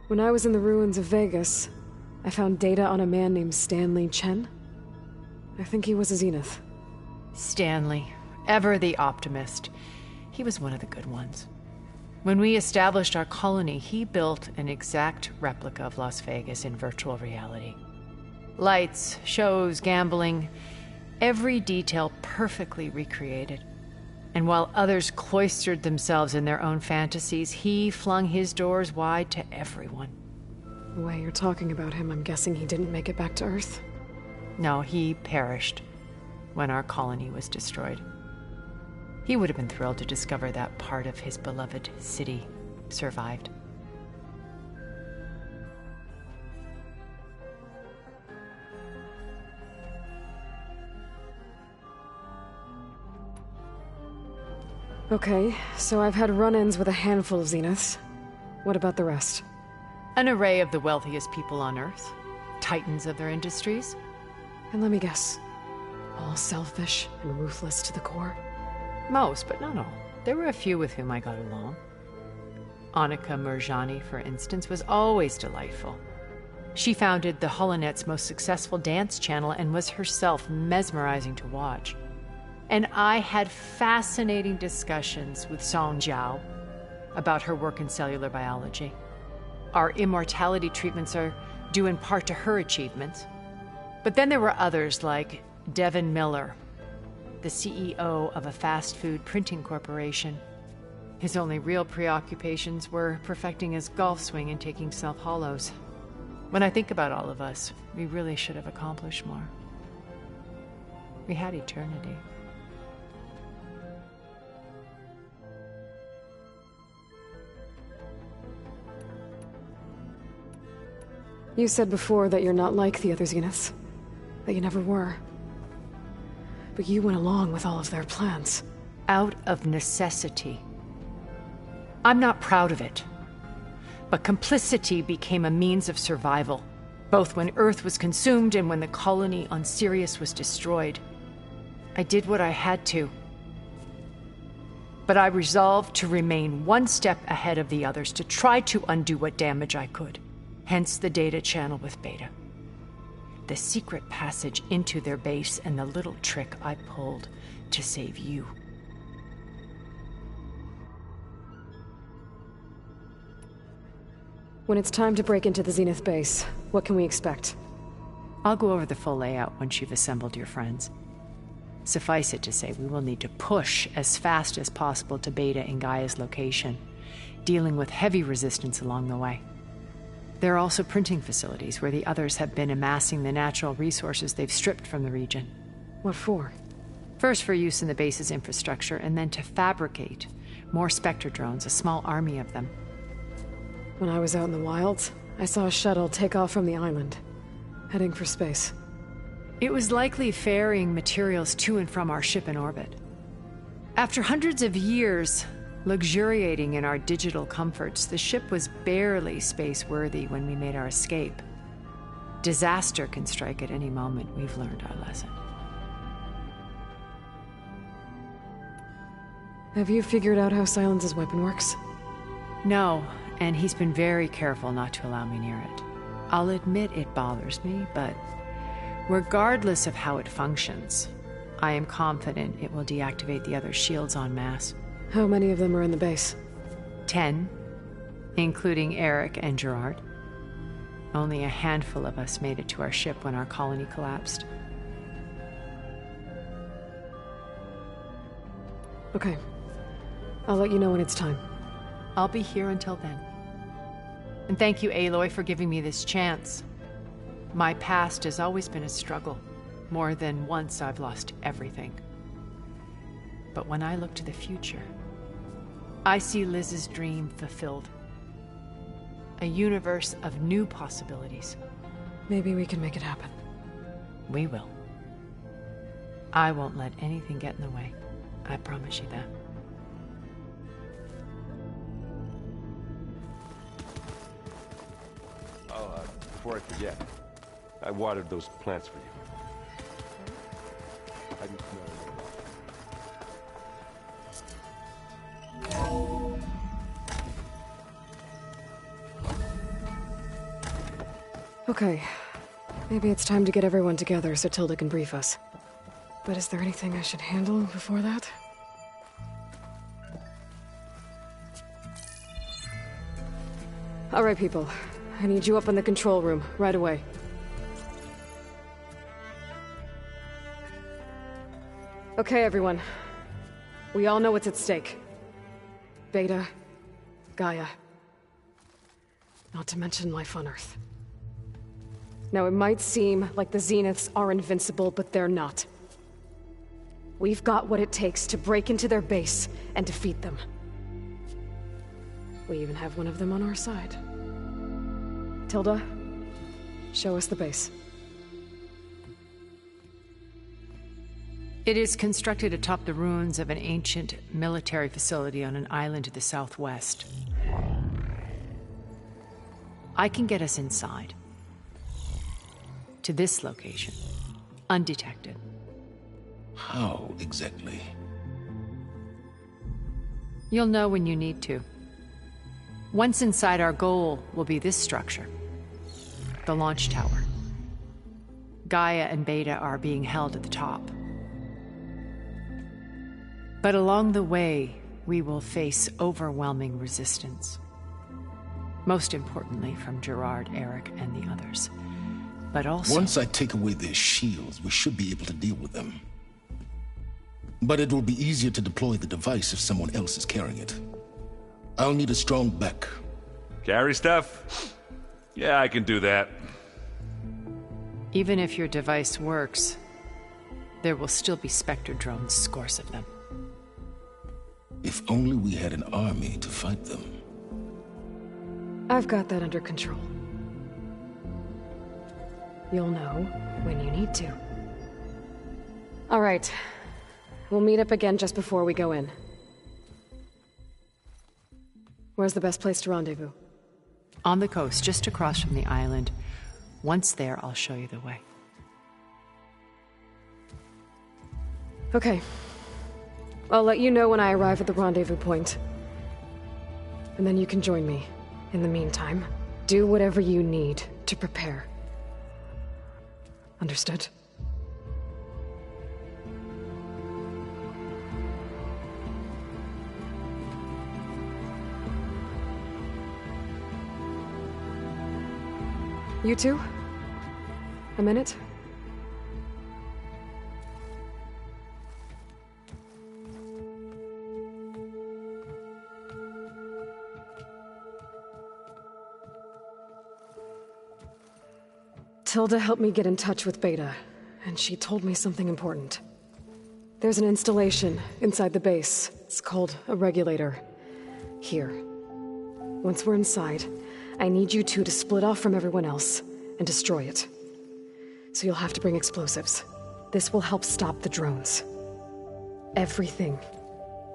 When I was in the ruins of Vegas, I found data on a man named Stanley Chen. I think he was a Zenith.
Stanley, ever the optimist. He was one of the good ones. When we established our colony, he built an exact replica of Las Vegas in virtual reality. Lights, shows, gambling, every detail perfectly recreated. And while others cloistered themselves in their own fantasies, he flung his doors wide to everyone.
The way you're talking about him, I'm guessing he didn't make it back to Earth?
No, he perished when our colony was destroyed. He would have been thrilled to discover that part of his beloved city survived.
Okay, so I've had run-ins with a handful of Zeniths. What about the rest?
An array of the wealthiest people on Earth. Titans of their industries.
And let me guess. All selfish and ruthless to the core?
Most, but not all. There were a few with whom I got along. Annika Murjani, for instance, was always delightful. She founded the HoloNet's most successful dance channel and was herself mesmerizing to watch. And I had fascinating discussions with Song Jiao about her work in cellular biology. Our immortality treatments are due in part to her achievements. But then there were others like Devin Miller, the CEO of a fast food printing corporation. His only real preoccupations were perfecting his golf swing and taking self-hollows. When I think about all of us, we really should have accomplished more. We had eternity.
You said before that you're not like the other Zeniths. That you never were. But you went along with all of their plans.
Out of necessity. I'm not proud of it. But complicity became a means of survival, both when Earth was consumed and when the colony on Sirius was destroyed. I did what I had to. But I resolved to remain one step ahead of the others, to try to undo what damage I could. Hence the data channel with Beta. The secret passage into their base and the little trick I pulled to save you.
When it's time to break into the Zenith base, what can we expect?
I'll go over the full layout once you've assembled your friends. Suffice it to say, we will need to push as fast as possible to Beta and Gaia's location, dealing with heavy resistance along the way. There are also printing facilities where the others have been amassing the natural resources they've stripped from the region.
What for?
First for use in the base's infrastructure, and then to fabricate more Spectre drones, a small army of them.
When I was out in the wilds, I saw a shuttle take off from the island, heading for space.
It was likely ferrying materials to and from our ship in orbit. After hundreds of years luxuriating in our digital comforts, the ship was barely space-worthy when we made our escape. Disaster can strike at any moment. We've learned our lesson.
Have you figured out how Silence's weapon works?
No, and he's been very careful not to allow me near it. I'll admit it bothers me, but regardless of how it functions, I am confident it will deactivate the other shields en masse.
How many of them are in the base?
10, including Eric and Gerard. Only a handful of us made it to our ship when our colony collapsed.
Okay. I'll let you know when it's time.
I'll be here until then. And thank you, Aloy, for giving me this chance. My past has always been a struggle. More than once I've lost everything. But when I look to the future, I see Liz's dream fulfilled. A universe of new possibilities.
Maybe we can make it happen.
We will. I won't let anything get in the way. I promise you that.
Oh, before I forget, I watered those plants for you. I didn't know.
Okay. Maybe it's time to get everyone together so Tilda can brief us. But is there anything I should handle before that? All right, people. I need you up in the control room, right away. Okay, everyone. We all know what's at stake. Beta, Gaia. Not to mention life on Earth. Now, it might seem like the Zeniths are invincible, but they're not. We've got what it takes to break into their base and defeat them. We even have one of them on our side. Tilda, show us the base.
It is constructed atop the ruins of an ancient military facility on an island to the southwest. I can get us inside. To this location, undetected.
How exactly?
You'll know when you need to. Once inside, our goal will be this structure. The launch tower. Gaia and Beta are being held at the top. But along the way, we will face overwhelming resistance. Most importantly, from Gerard, Eric, and the others. But also...
Once I take away their shields, we should be able to deal with them. But it will be easier to deploy the device if someone else is carrying it. I'll need a strong back.
Carry stuff? Yeah, I can do that.
Even if your device works, there will still be Spectre drones, scores of them.
If only we had an army to fight them.
I've got that under control. You'll know when you need to. All right. We'll meet up again just before we go in. Where's the best place to rendezvous?
On the coast, just across from the island. Once there, I'll show you the way.
Okay. I'll let you know when I arrive at the rendezvous point. And then you can join me. In the meantime, do whatever you need to prepare. Understood? You two? A minute? Tilda helped me get in touch with Beta, and she told me something important. There's an installation inside the base. It's called a regulator. Here. Once we're inside, I need you two to split off from everyone else and destroy it. So you'll have to bring explosives. This will help stop the drones. Everything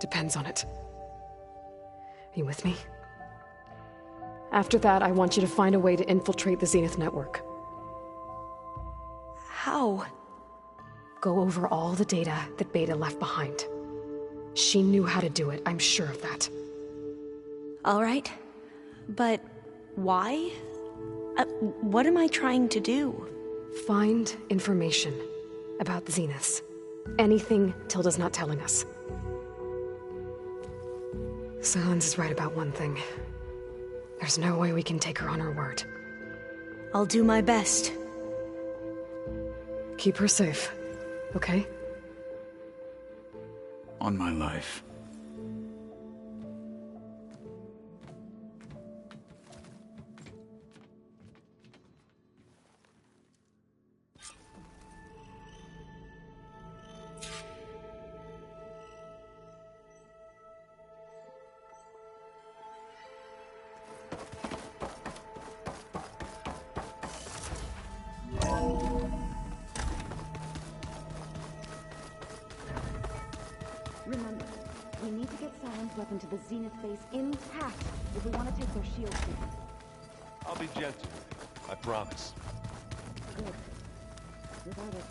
depends on it. Are you with me? After that, I want you to find a way to infiltrate the Zenith network.
How?
Go over all the data that Beta left behind. She knew how to do it, I'm sure of that.
All right. But why? What am I trying to do?
Find information about the Zeniths. Anything Tilda's not telling us. Silence is right about one thing. There's no way we can take her on her word.
I'll do my best.
Keep her safe, okay?
On my life.
Remember, we need to get Silence up into the Zenith base intact if we want to take their shields down.
I'll be gentle. I promise.
Good. Without it.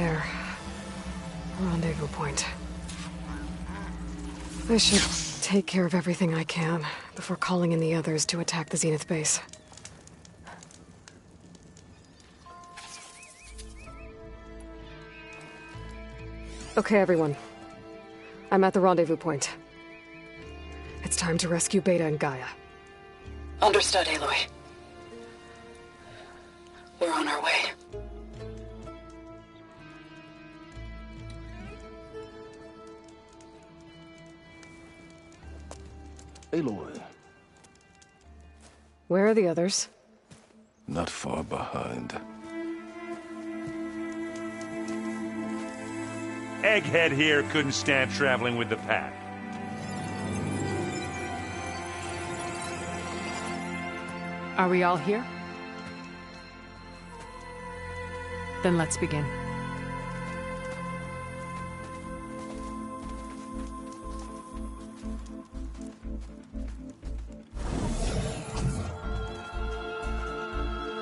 There. Rendezvous point. I should take care of everything I can before calling in the others to attack the Zenith base. Okay, everyone. I'm at the rendezvous point. It's time to rescue Beta and Gaia.
Understood, Aloy. We're on our way.
Aloy.
Where are the others?
Not far behind.
Egghead here couldn't stand traveling with the pack.
Are we all here? Then let's begin.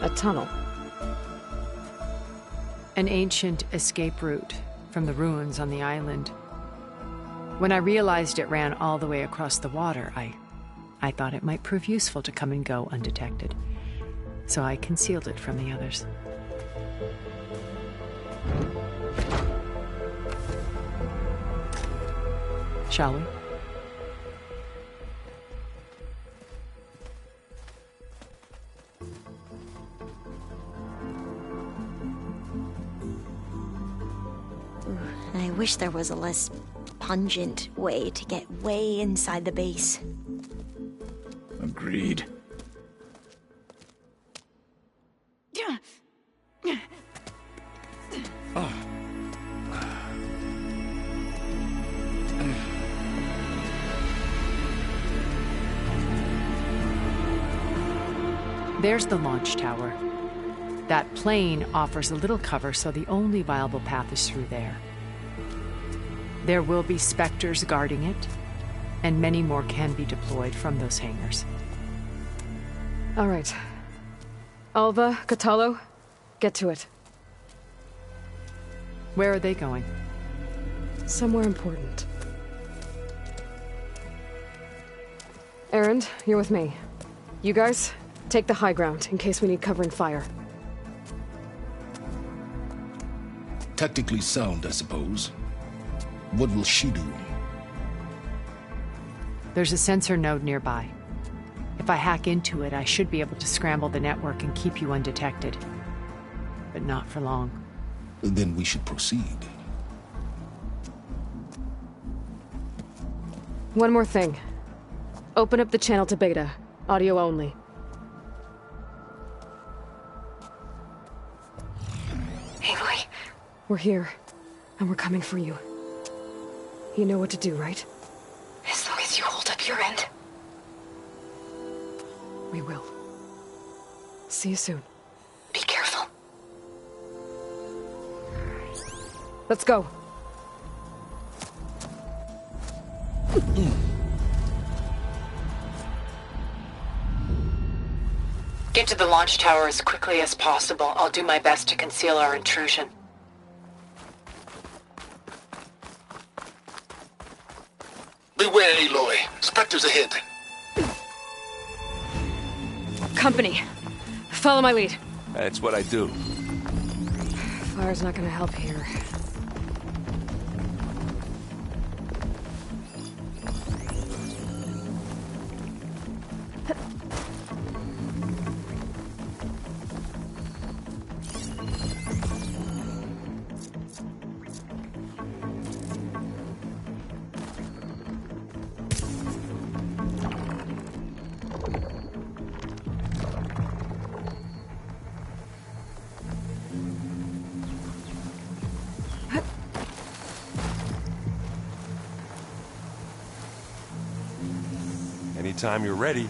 A tunnel.
An ancient escape route from the ruins on the island. When I realized it ran all the way across the water, I thought it might prove useful to come and go undetected. So I concealed it from the others. Shall we?
I wish there was a less pungent way to get way inside the base.
Agreed.
There's the launch tower. That plane offers a little cover, so the only viable path is through there. There will be Spectres guarding it, and many more can be deployed from those hangars.
All right. Alva, Catalo, get to it.
Where are they going?
Somewhere important. Erend, you're with me. You guys, take the high ground in case we need covering fire.
Tactically sound, I suppose. What will she do?
There's a sensor node nearby. If I hack into it, I should be able to scramble the network and keep you undetected. But not for long.
Then we should proceed.
One more thing. Open up the channel to Beta. Audio only.
Aloy?
We're here, and we're coming for you. You know what to do, right?
As long as you hold up your end.
We will. See you soon.
Be careful.
Let's go.
Get to the launch tower as quickly as possible. I'll do my best to conceal our intrusion.
Beware, Aloy. Spectres ahead.
Company. Follow my lead.
That's what I do.
Fire's not gonna help here.
Anytime you're ready.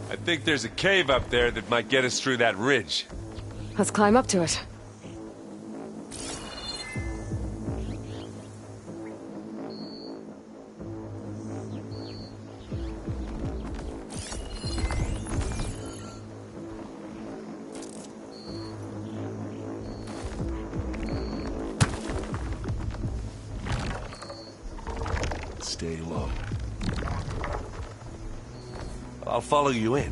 I think there's a cave up there that might get us through that ridge.
Let's climb up to it.
stay low.
I'll follow you in.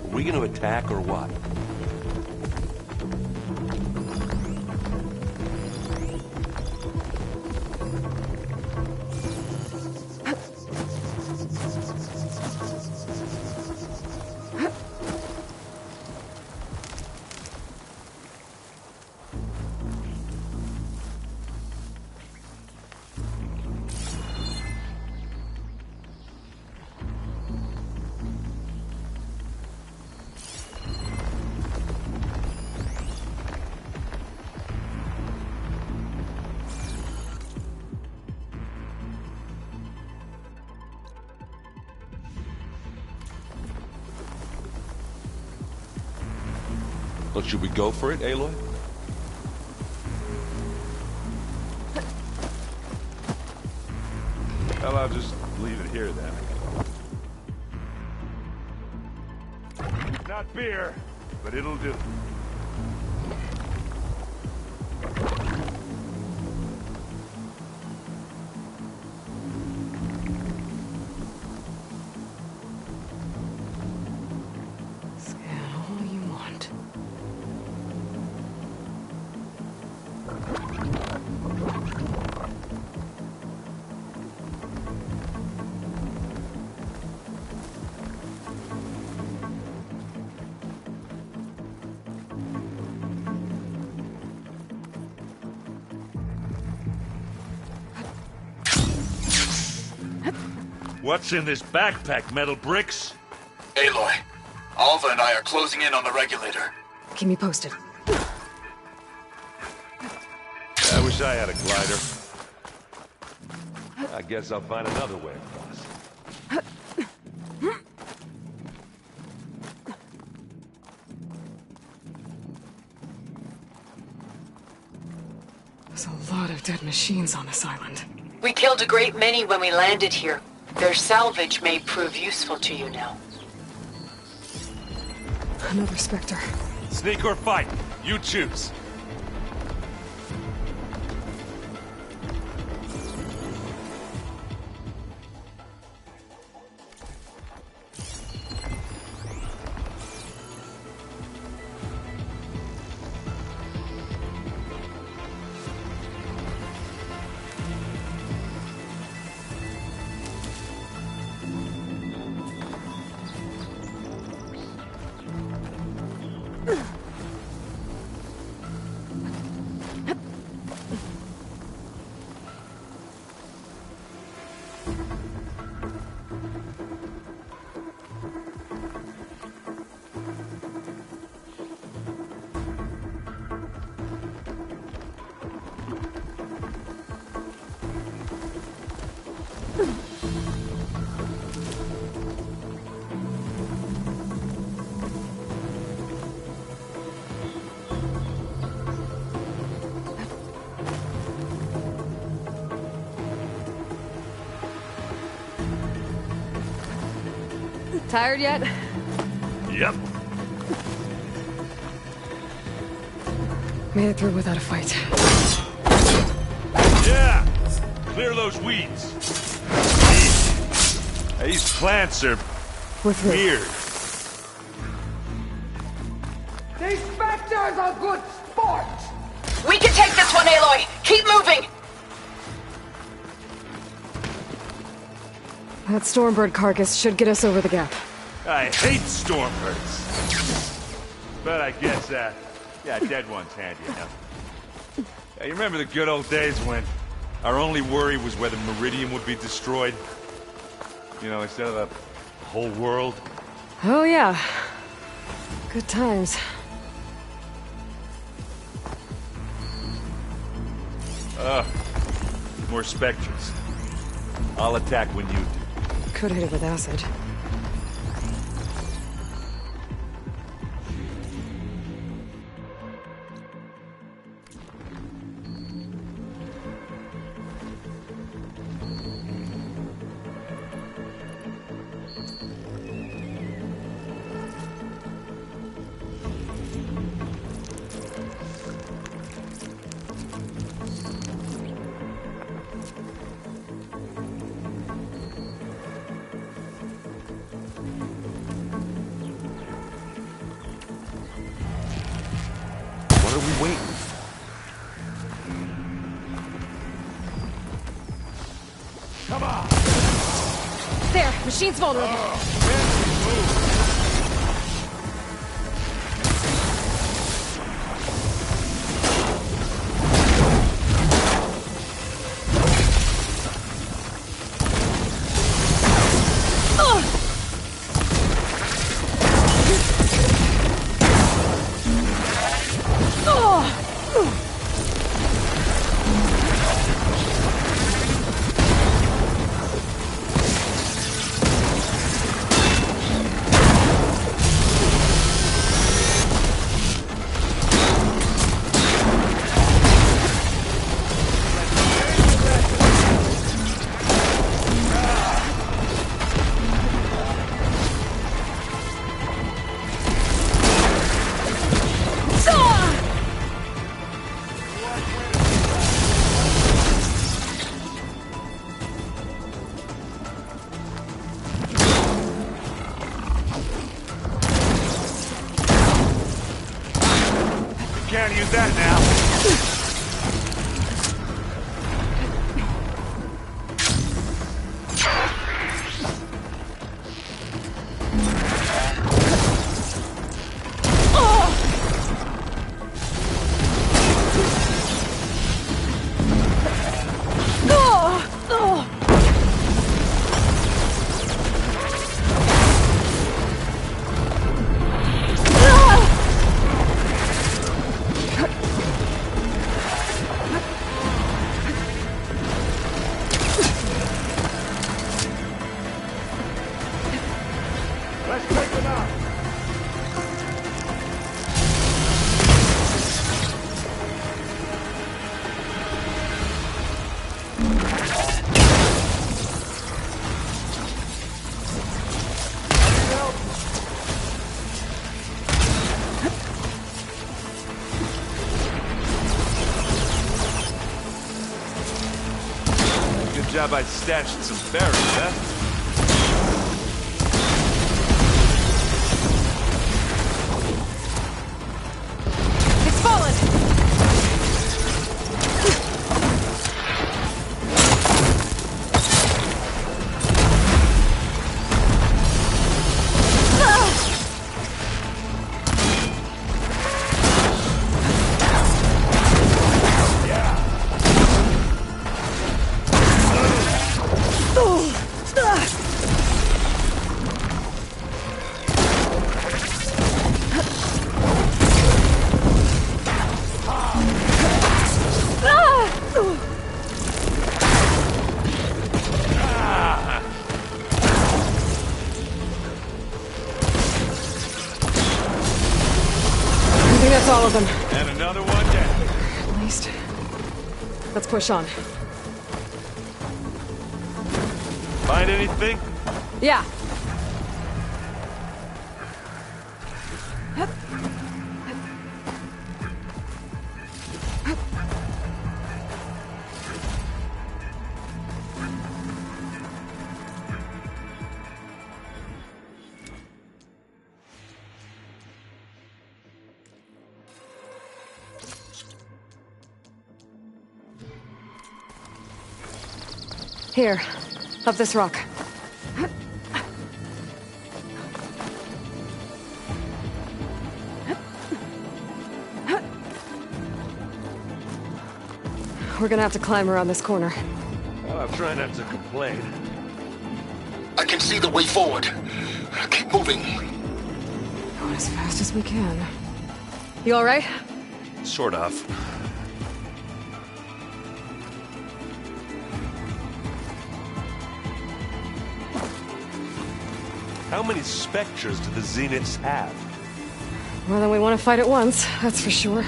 Are we gonna attack or what? Well, should we go for it, Aloy?
Well, I'll just leave it here then. Not beer, but it'll do.
What's in this backpack, metal bricks?
Aloy, Alva and I are closing in on the regulator.
Keep me posted.
I wish I had a glider. I guess I'll find another way across.
There's a lot of dead machines on this island.
We killed a great many when we landed here. Their salvage may prove useful to you now.
Another Spectre.
Sneak or fight, you choose.
Tired yet?
Yep.
Made it through without a fight.
Yeah! Clear those weeds. These plants are weird.
These Spectres are good sport!
We can take this one, Aloy! Keep moving!
That Stormbird carcass should get us over the gap.
I hate stormbirds.
But I guess, yeah, dead one's handy enough. Yeah, you remember the good old days when our only worry was whether Meridian would be destroyed? You know, instead of the whole world?
Oh, yeah. Good times.
More specters. I'll attack when you do.
Could hit it with acid.
What are we waiting for? Come on!
There! Machine's vulnerable!
Can't use that now. Let's take them out. Good job I stashed some berries, huh?
I think that's all of them.
And another one down.
At least. Let's push on.
Find anything?
Yeah. Here, up this rock. We're gonna have to climb around this corner.
Well, I'll try not to complain.
I can see the way forward. Keep moving.
Going as fast as we can. You alright?
Sort of. How many Spectres do the Zeniths have?
More than we want to fight at once, that's for sure.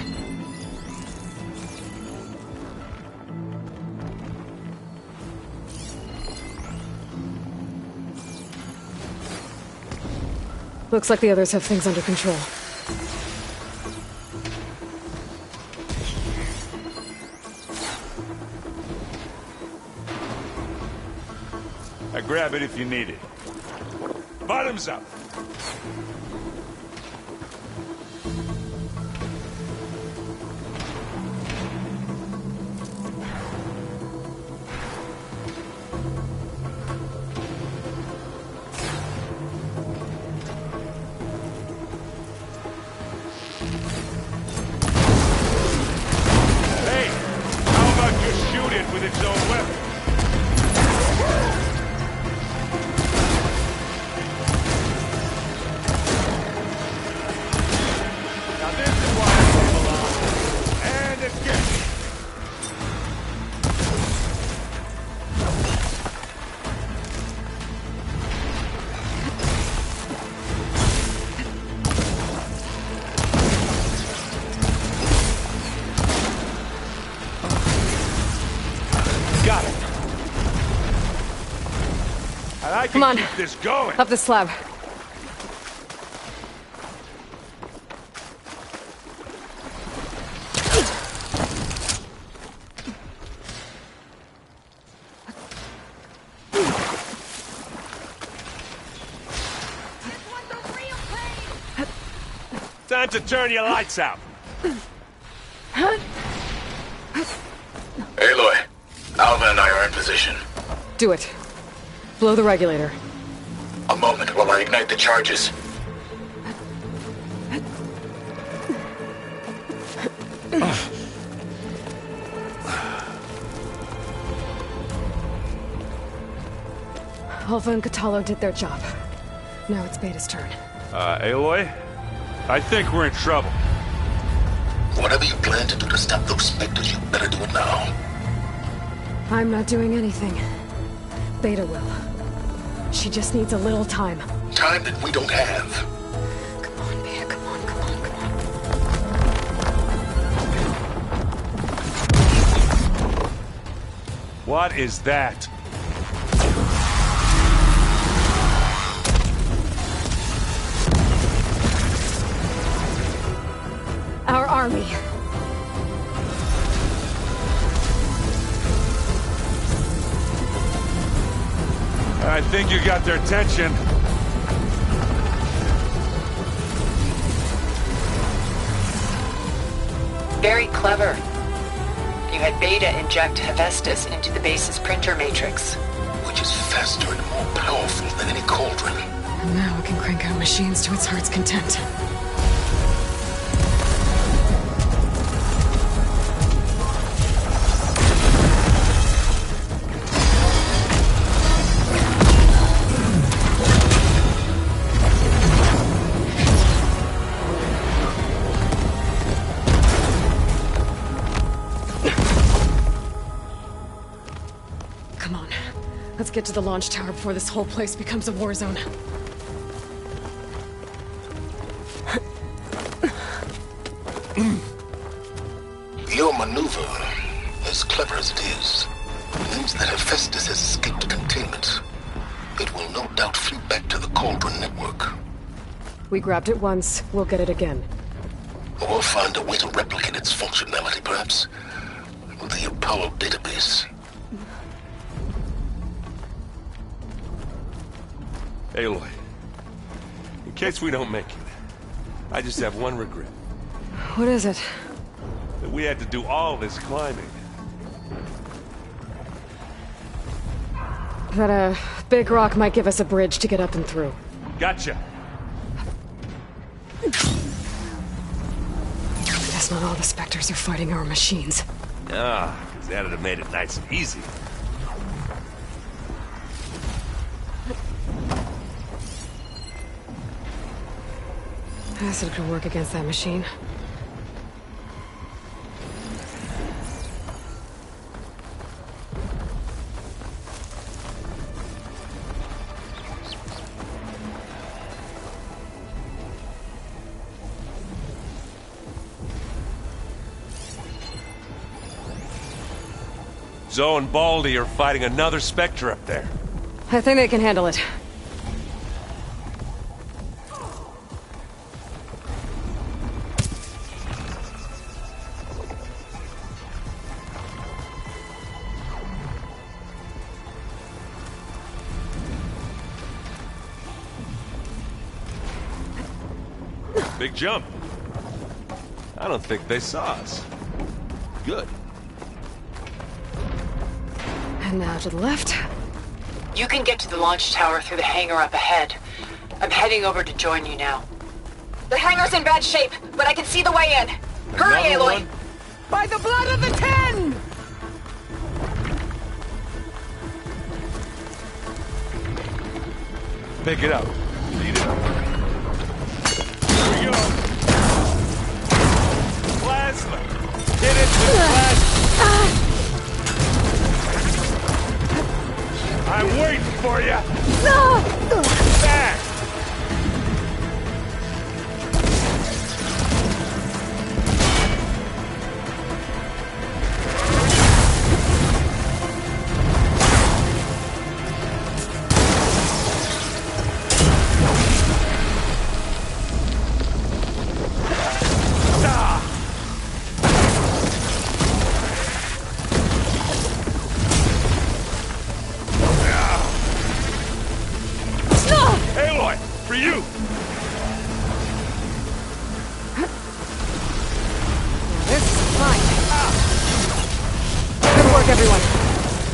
Looks like the others have things under control.
Grab it if you need it. Bottoms up! Hey! How about you shoot it with its own weapon?
Come on.
Keep this going.
Up the slab.
Time to turn your lights out.
Aloy, Alva and I are in position.
Do it. Blow the regulator.
A moment while I ignite the charges.
Alva and Kotallo did their job. Now it's Beta's turn.
Aloy? I think we're in trouble.
Whatever you plan to do to stop those Spectres, you better do it now.
I'm not doing anything. Beta will. She just needs a little time.
Time that we don't have.
Come on, Beta, come on, come on, come on.
What is that?
Our army.
I think you got their attention.
Very clever. You had Beta inject Hephaestus into the base's printer matrix.
Which is faster and more powerful than any cauldron.
And now it can crank out machines to its heart's content. Let's get to the launch tower before this whole place becomes a war zone.
Your maneuver, as clever as it is, means that Hephaestus has escaped containment. It will no doubt flee back to the Cauldron network.
We grabbed it once, we'll get it again.
Or find a way to replicate its functionality, perhaps. With the Apollo database.
Aloy, in case we don't make it, I just have one regret.
What is it?
That we had to do all this climbing.
That a big rock might give us a bridge to get up and through.
Gotcha.
Guess not all the Spectres are fighting our machines.
Ah,
That'd have made it nice and easy.
Acid could work against that machine.
Zoe and Baldy are fighting another Spectre up there.
I think they can handle it.
Big jump. I don't think they saw us. Good.
And now to the left.
You can get to the launch tower through the hangar up ahead. I'm heading over to join you now.
The hangar's in bad shape, but I can see the way in. Hurry, Aloy!
By the blood of the Ten!
Pick it up. Lead it up. Here we go. Plasma. Hit it with plasma. I'm waiting for you. Back.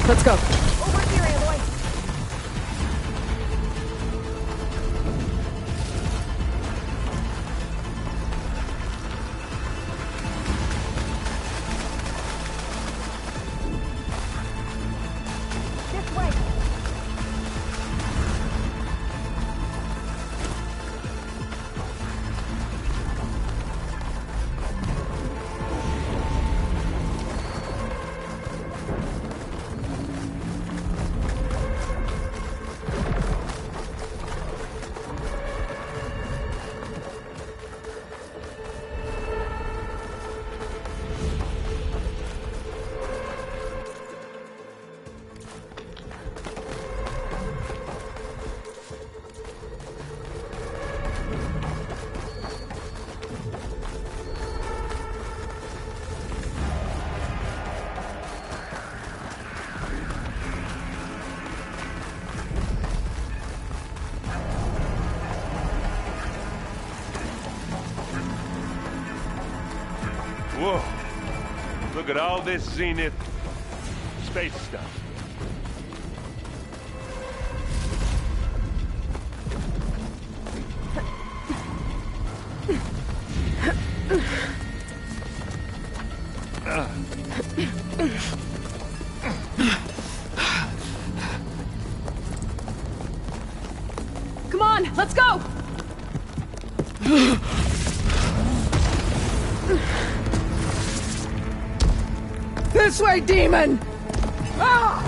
Let's go.
Over here, Aloy. This way.
Whoa. Look at all this Zenith space stuff.
Come on, let's go!
This way, demon! Ah!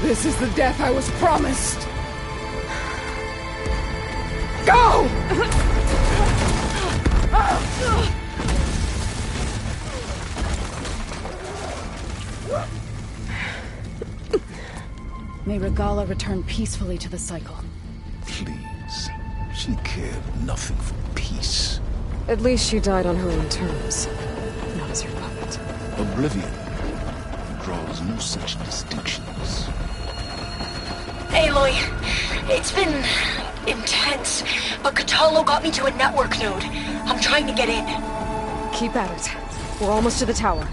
This is the death I was promised. Go!
May Regala return peacefully to the cycle.
Please. She cared nothing for peace.
At least she died on her own terms, not as your puppet.
Oblivion draws no such distinctions.
Aloy, it's been intense, but Kotallo got me to a network node. I'm trying to get in.
Keep at it. We're almost to the tower.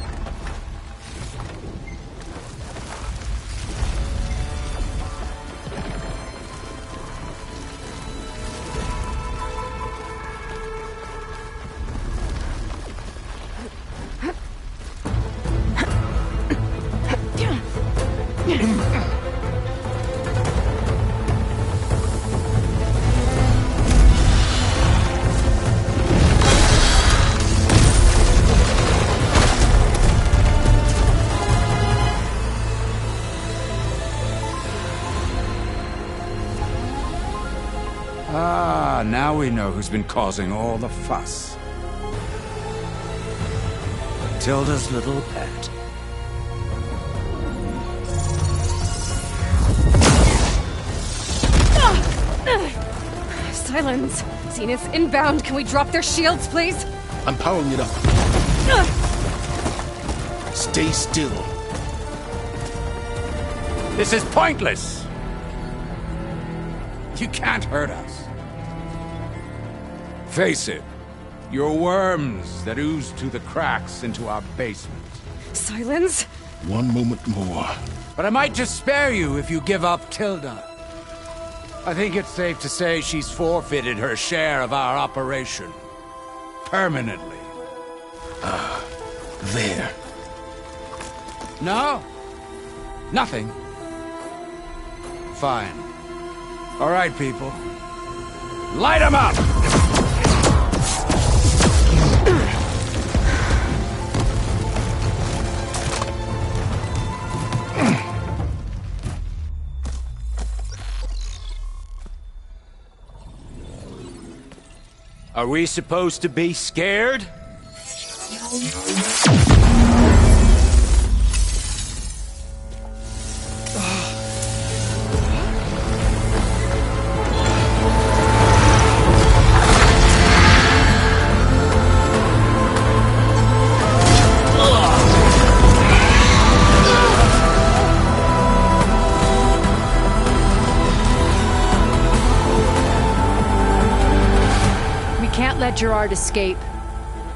Ah, now we know who's been causing all the fuss. Tilda's little pet.
Silence! Zenith's inbound. Can we drop their shields, please?
I'm powering it up. Stay still.
This is pointless! You can't hurt us. Face it, you're worms that ooze through the cracks into our basement.
Silence?
One moment more.
But I might just spare you if you give up Tilda. I think it's safe to say she's forfeited her share of our operation. Permanently.
There.
No? Nothing. Fine. All right, people. Light 'em up! Are we supposed to be scared?
Let Gerard escape.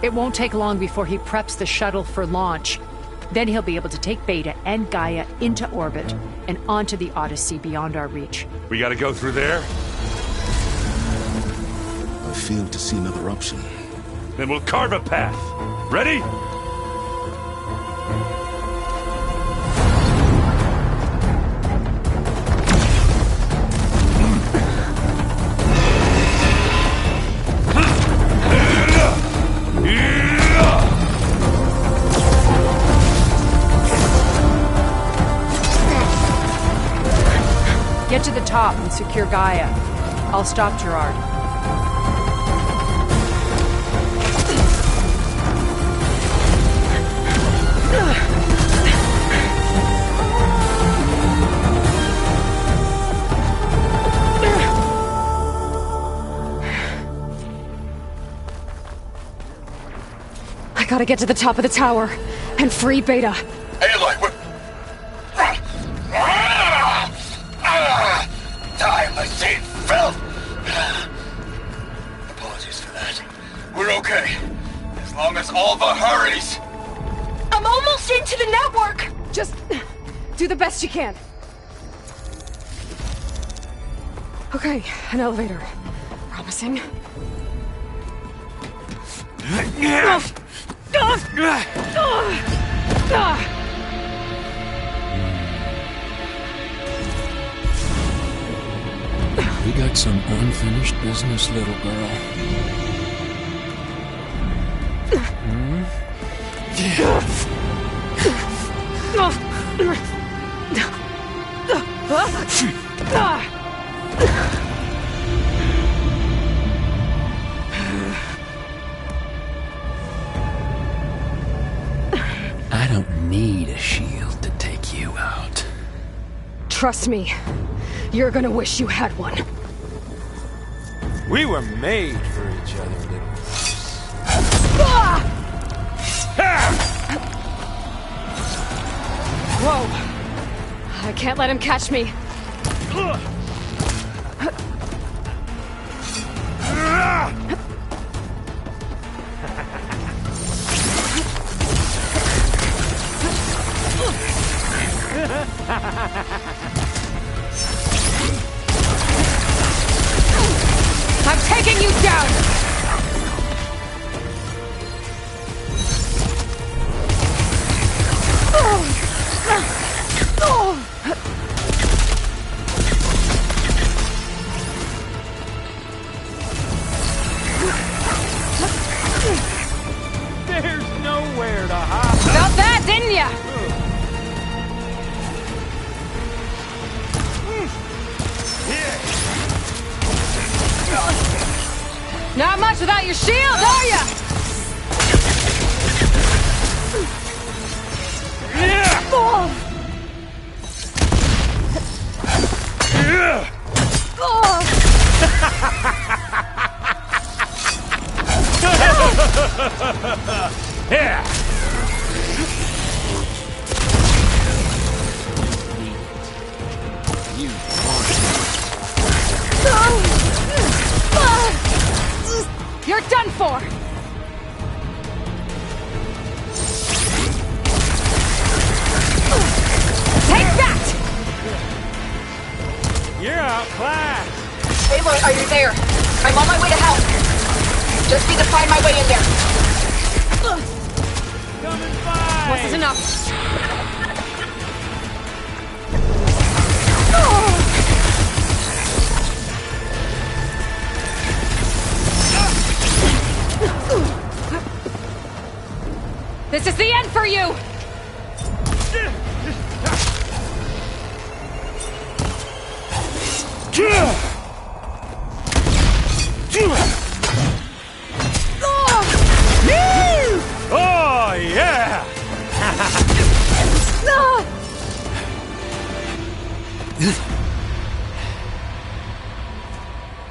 It won't take long before he preps the shuttle for launch. Then he'll be able to take Beta and Gaia into orbit and onto the Odyssey beyond our reach.
We gotta go through there?
I fail to see another option.
Then we'll carve a path. Ready?
Get to the top and secure Gaia. I'll stop Gerard.
I gotta get to the top of the tower and free Beta.
Aloy, we're... Die, my Saint filth! Apologies for that. We're okay. As long as Alva hurries.
I'm almost into the network!
Just do the best you can. Okay, an elevator. Promising.
We got some unfinished business, little girl. I don't need a shield to take you out.
Trust me, you're gonna wish you had one.
We were made for each other, little
Whoa! I can't let him catch me.
I'm taking you down!
ya! Not much without your shield, are ya?
Yeah.
You're done for! Take that!
You're outclassed.
Aloy, are you there? I'm on my way to help. Just need to find my way in there.
Coming by.
This is enough. This is the end for you!
Oh, yeah!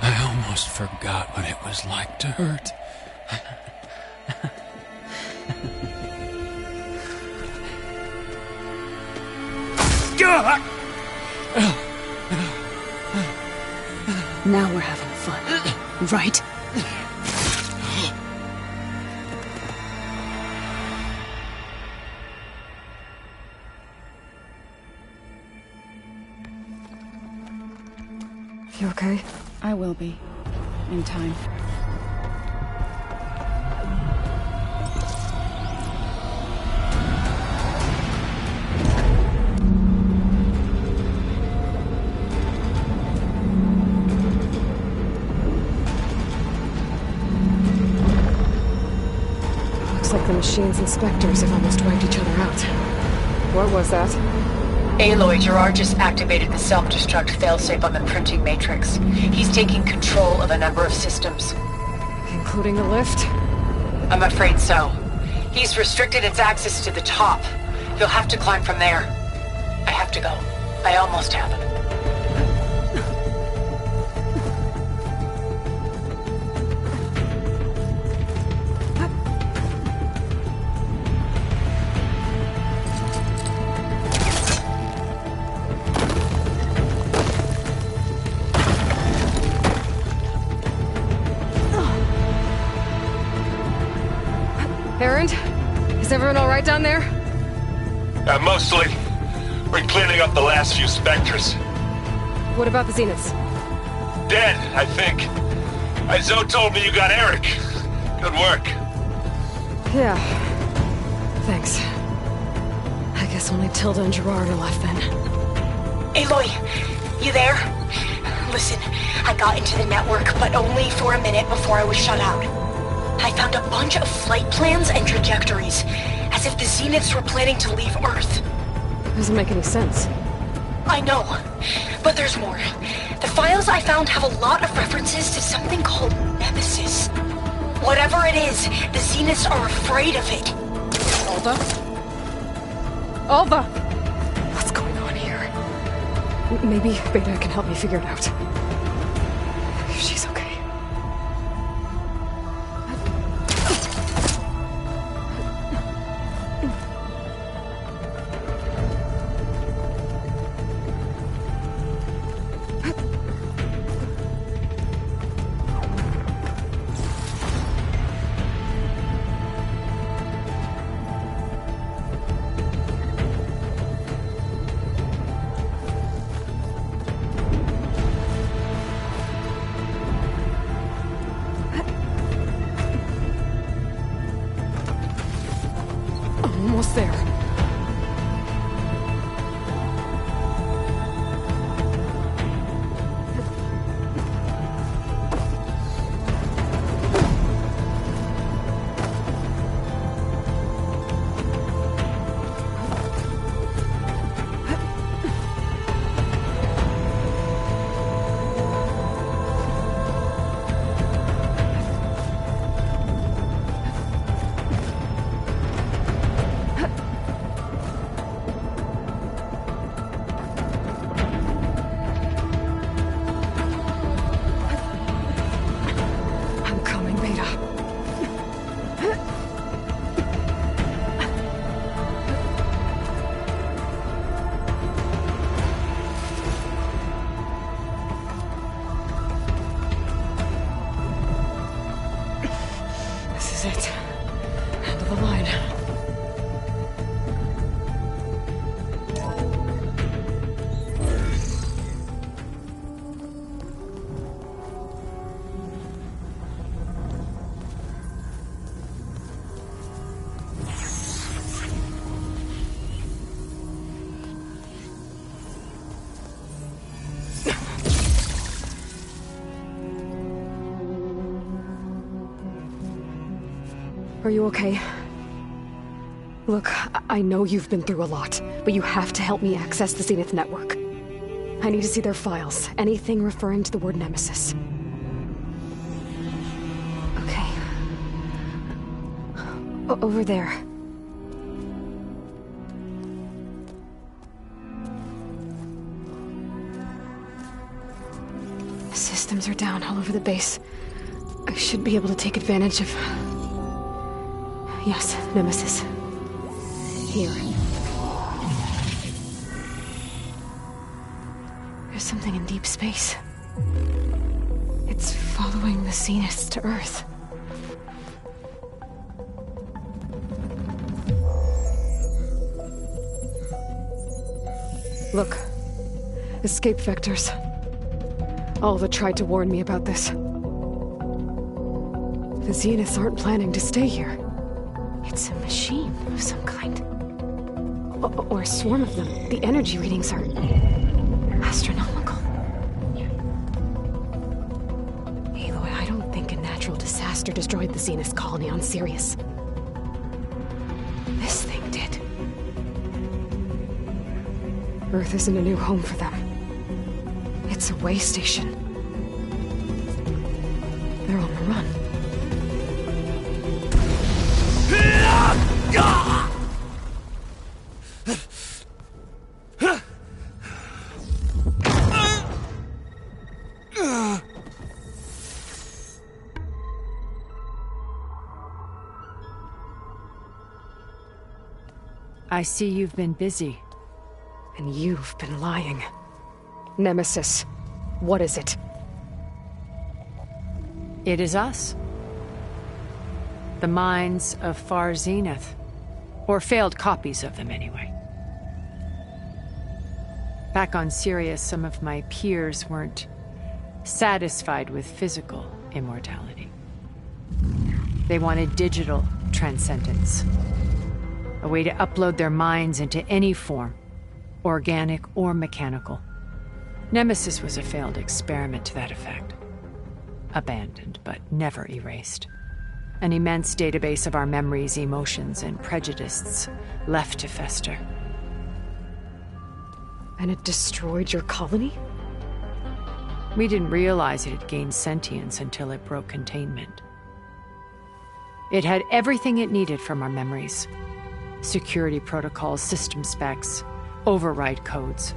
I almost forgot what it was like to hurt.
Now we're having fun, right? You okay?
I will be. In time.
Looks like the machine's inspectors have almost wiped each other out. What was that?
Aloy, Gerard just activated the self-destruct failsafe on the printing matrix. He's taking control of a number of systems.
Including the lift?
I'm afraid so. He's restricted its access to the top. You'll have to climb from there. I have to go. I almost have.
Erend? Is everyone alright down there?
Mostly. We're cleaning up the last few specters.
What about the Zeniths?
Dead, I think. Zoe told me you got Eric. Good work.
Yeah. Thanks. I guess only Tilda and Gerard are left then.
Aloy, you there? Listen, I got into the network, but only for a minute before I was shut out. I found a bunch of flight plans and trajectories, as if the Zeniths were planning to leave Earth.
Doesn't make any sense.
I know, but there's more. The files I found have a lot of references to something called Nemesis. Whatever it is, the Zeniths are afraid of it.
Alva? Alva! What's going on here? Maybe Beta can help me figure it out. She's okay. Are you okay? Look, I know you've been through a lot, but you have to help me access the Zenith network. I need to see their files, anything referring to the word Nemesis. Okay. Over there. The systems are down all over the base. I should be able to take advantage of... Yes, Nemesis. Here. There's something in deep space. It's following the Zeniths to Earth. Look. Escape vectors. Alva tried to warn me about this. The Zeniths aren't planning to stay here. It's a machine of some kind. Or a swarm of them. The energy readings are... astronomical. Aloy, I don't think a natural disaster destroyed the Zenith colony on Sirius. This thing did. Earth isn't a new home for them. It's a way station. They're on the run.
I see you've been busy.
And you've been lying. Nemesis, what is it?
It is us. The minds of Far Zenith. Or failed copies of them, anyway. Back on Sirius, some of my peers weren't satisfied with physical immortality. They wanted digital transcendence. A way to upload their minds into any form, organic or mechanical. Nemesis was a failed experiment to that effect. Abandoned, but never erased. An immense database of our memories, emotions, and prejudices left to fester.
And it destroyed your colony?
We didn't realize it had gained sentience until it broke containment. It had everything it needed from our memories. Security protocols, system specs, override codes.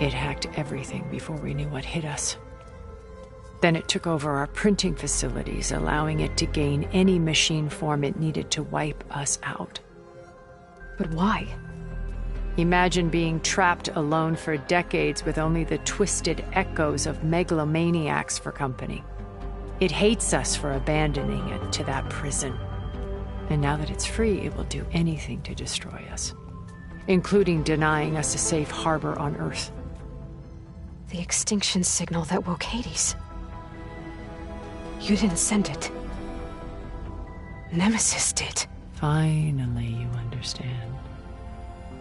It hacked everything before we knew what hit us. Then it took over our printing facilities, allowing it to gain any machine form it needed to wipe us out.
But why?
Imagine being trapped alone for decades with only the twisted echoes of megalomaniacs for company. It hates us for abandoning it to that prison. And now that it's free, it will do anything to destroy us, including denying us a safe harbor on Earth.
The extinction signal that woke Hades. You didn't send it. Nemesis did.
Finally, you understand.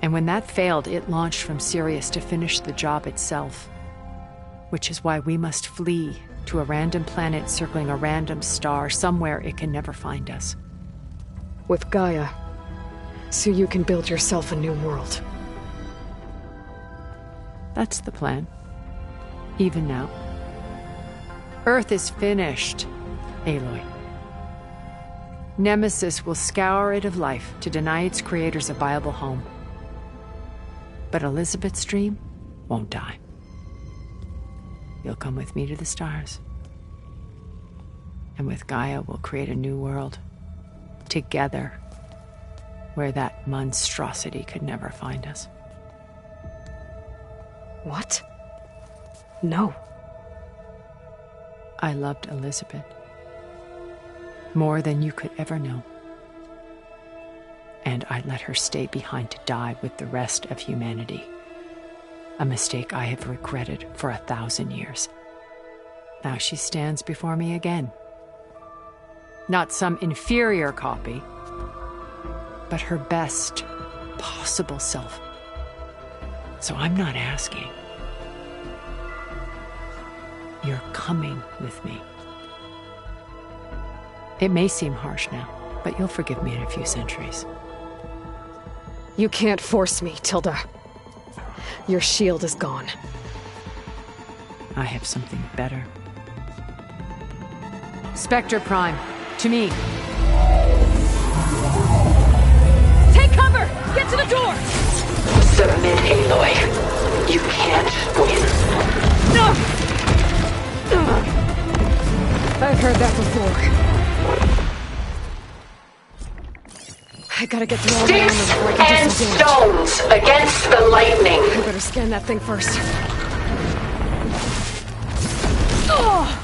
And when that failed, it launched from Sirius to finish the job itself. Which is why we must flee to a random planet circling a random star, somewhere it can never find us.
With Gaia, so you can build yourself a new world.
That's the plan. Even now. Earth is finished, Aloy. Nemesis will scour it of life to deny its creators a viable home. But Elizabeth's dream won't die. You'll come with me to the stars. And with Gaia, we'll create a new world. Together, where that monstrosity could never find us.
What? No.
I loved Elizabeth. More than you could ever know. And I let her stay behind to die with the rest of humanity. A mistake I have regretted for 1,000 years. Now she stands before me again. Not some inferior copy, but her best possible self. So I'm not asking. You're coming with me. It may seem harsh now, but you'll forgive me in a few centuries.
You can't force me, Tilda. Your shield is gone.
I have something better. Spectre Prime, to me.
Take cover! Get to the door!
Submit, Aloy. You can't win.
I've heard that before. I gotta get through all my armor before I can do some damage.
Stones against the lightning.
I better scan that thing first. Oh!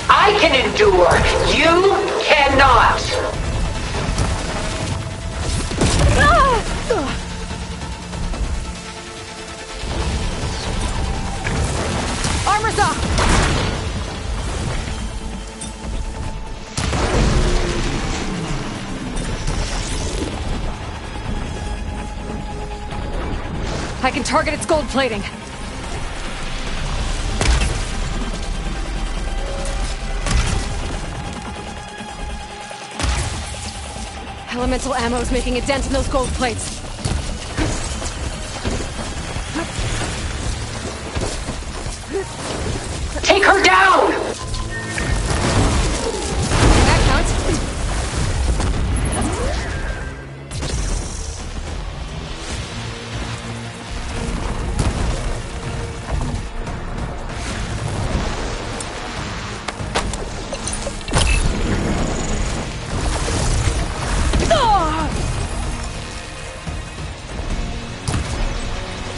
I can endure. You cannot.
Armor's up! I can target its gold plating. Elemental ammo is making a dent in those gold plates.
Take her down!
That counts.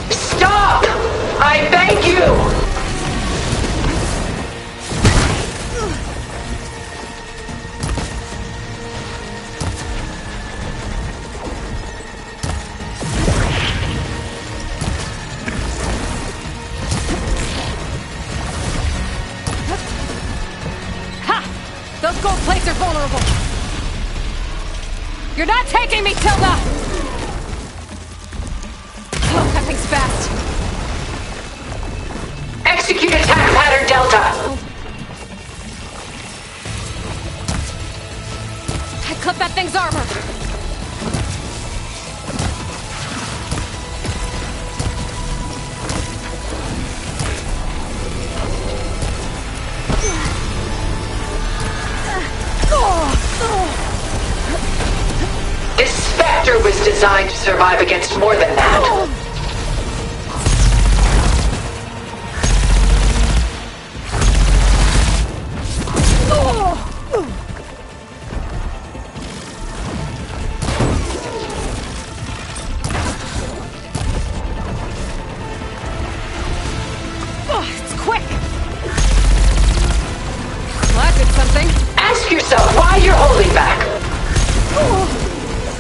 Stop! I beg you!
Those gold plates are vulnerable! You're not taking me, Tilda! Oh, that thing's fast!
Execute attack pattern Delta!
I clipped that thing's armor!
This Spectre was designed to survive against more than that.
It's quick! Well, that did something.
Ask yourself why you're holding back.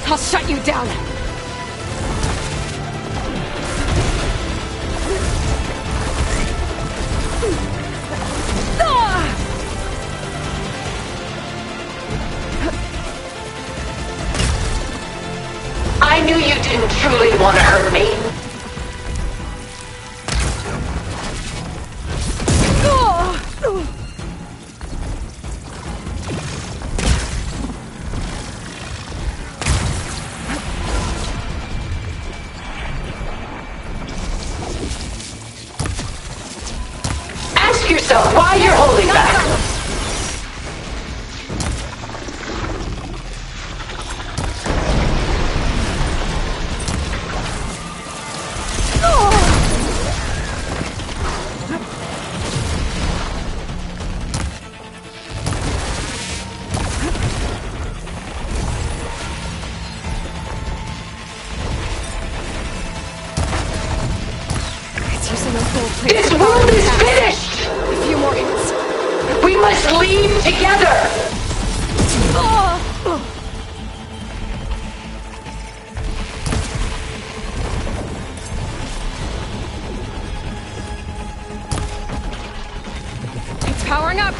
I'll shut you down.
I knew you didn't truly want to hurt me. Ask yourself why you're holding back. This world is finished!
A few more hits.
We must leave together!
It's powering up!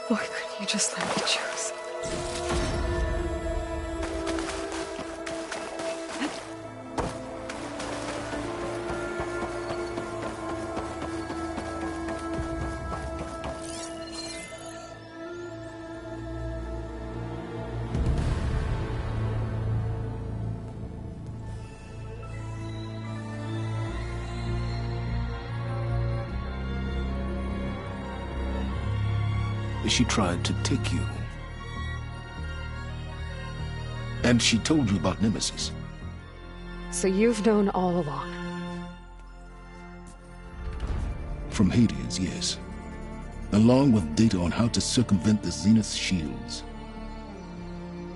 Why couldn't you just let me choose?
She tried to take you. And she told you about Nemesis.
So you've known all along?
From Hades, yes. Along with data on how to circumvent the Zenith shields.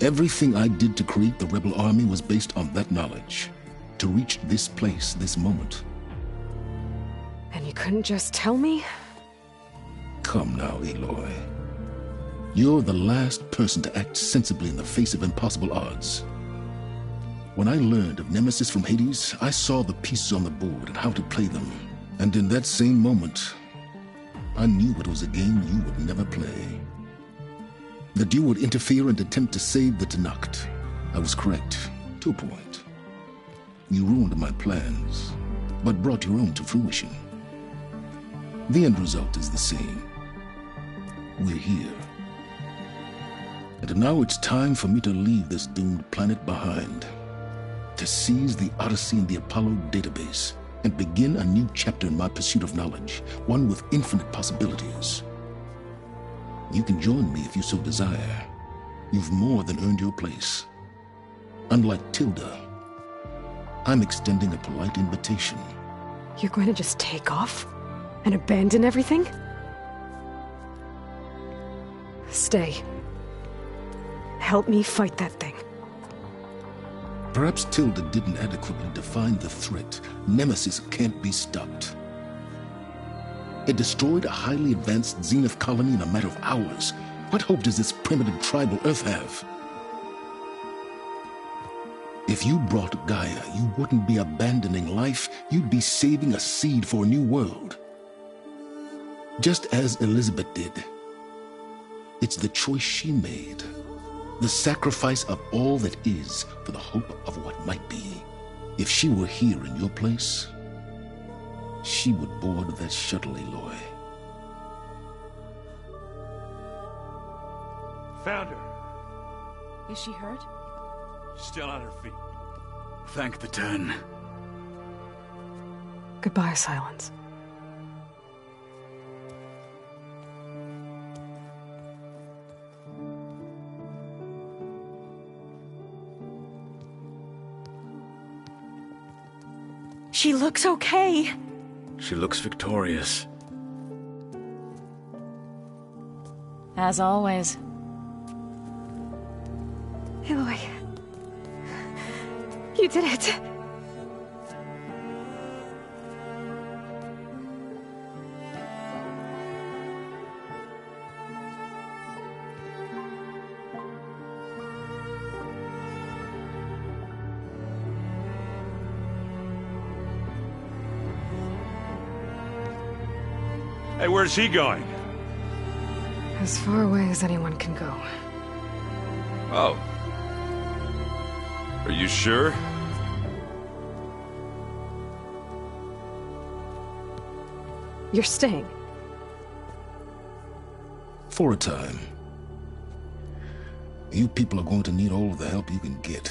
Everything I did to create the Rebel army was based on that knowledge. To reach this place, this moment.
And you couldn't just tell me?
Come now, Aloy. You're the last person to act sensibly in the face of impossible odds. When I learned of Nemesis from Hades, I saw the pieces on the board and how to play them. And in that same moment, I knew it was a game you would never play. That you would interfere and attempt to save the Tenakth. I was correct, to a point. You ruined my plans, but brought your own to fruition. The end result is the same. We're here. And now it's time for me to leave this doomed planet behind. To seize the Odyssey and the Apollo database, and begin a new chapter in my pursuit of knowledge, one with infinite possibilities. You can join me if you so desire. You've more than earned your place. Unlike Tilda, I'm extending a polite invitation.
You're going to just take off? And abandon everything? Stay. Help me fight that thing.
Perhaps Tilda didn't adequately define the threat. Nemesis can't be stopped. It destroyed a highly advanced Zenith colony in a matter of hours. What hope does this primitive tribal Earth have? If you brought Gaia, you wouldn't be abandoning life, you'd be saving a seed for a new world. Just as Elizabeth did. It's the choice she made. The sacrifice of all that is for the hope of what might be. If she were here in your place, she would board that shuttle, Aloy.
Found her.
Is she hurt?
Still on her feet.
Thank the Ten.
Goodbye, Silence.
She looks okay.
She looks victorious.
As always.
Aloy. You did it.
Hey, where's he going?
As far away as anyone can go.
Oh. Are you sure?
You're staying.
For a time. You people are going to need all of the help you can get.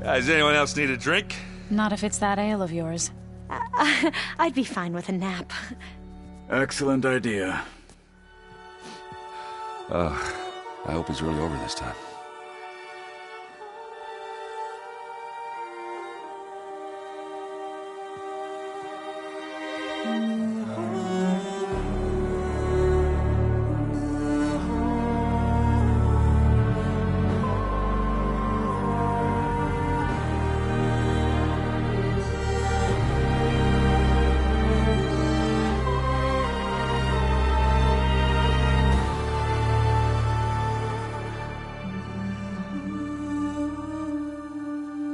Does anyone else need a drink?
Not if it's that ale of yours.
I'd be fine with a nap.
Excellent idea.
I hope he's really over this time.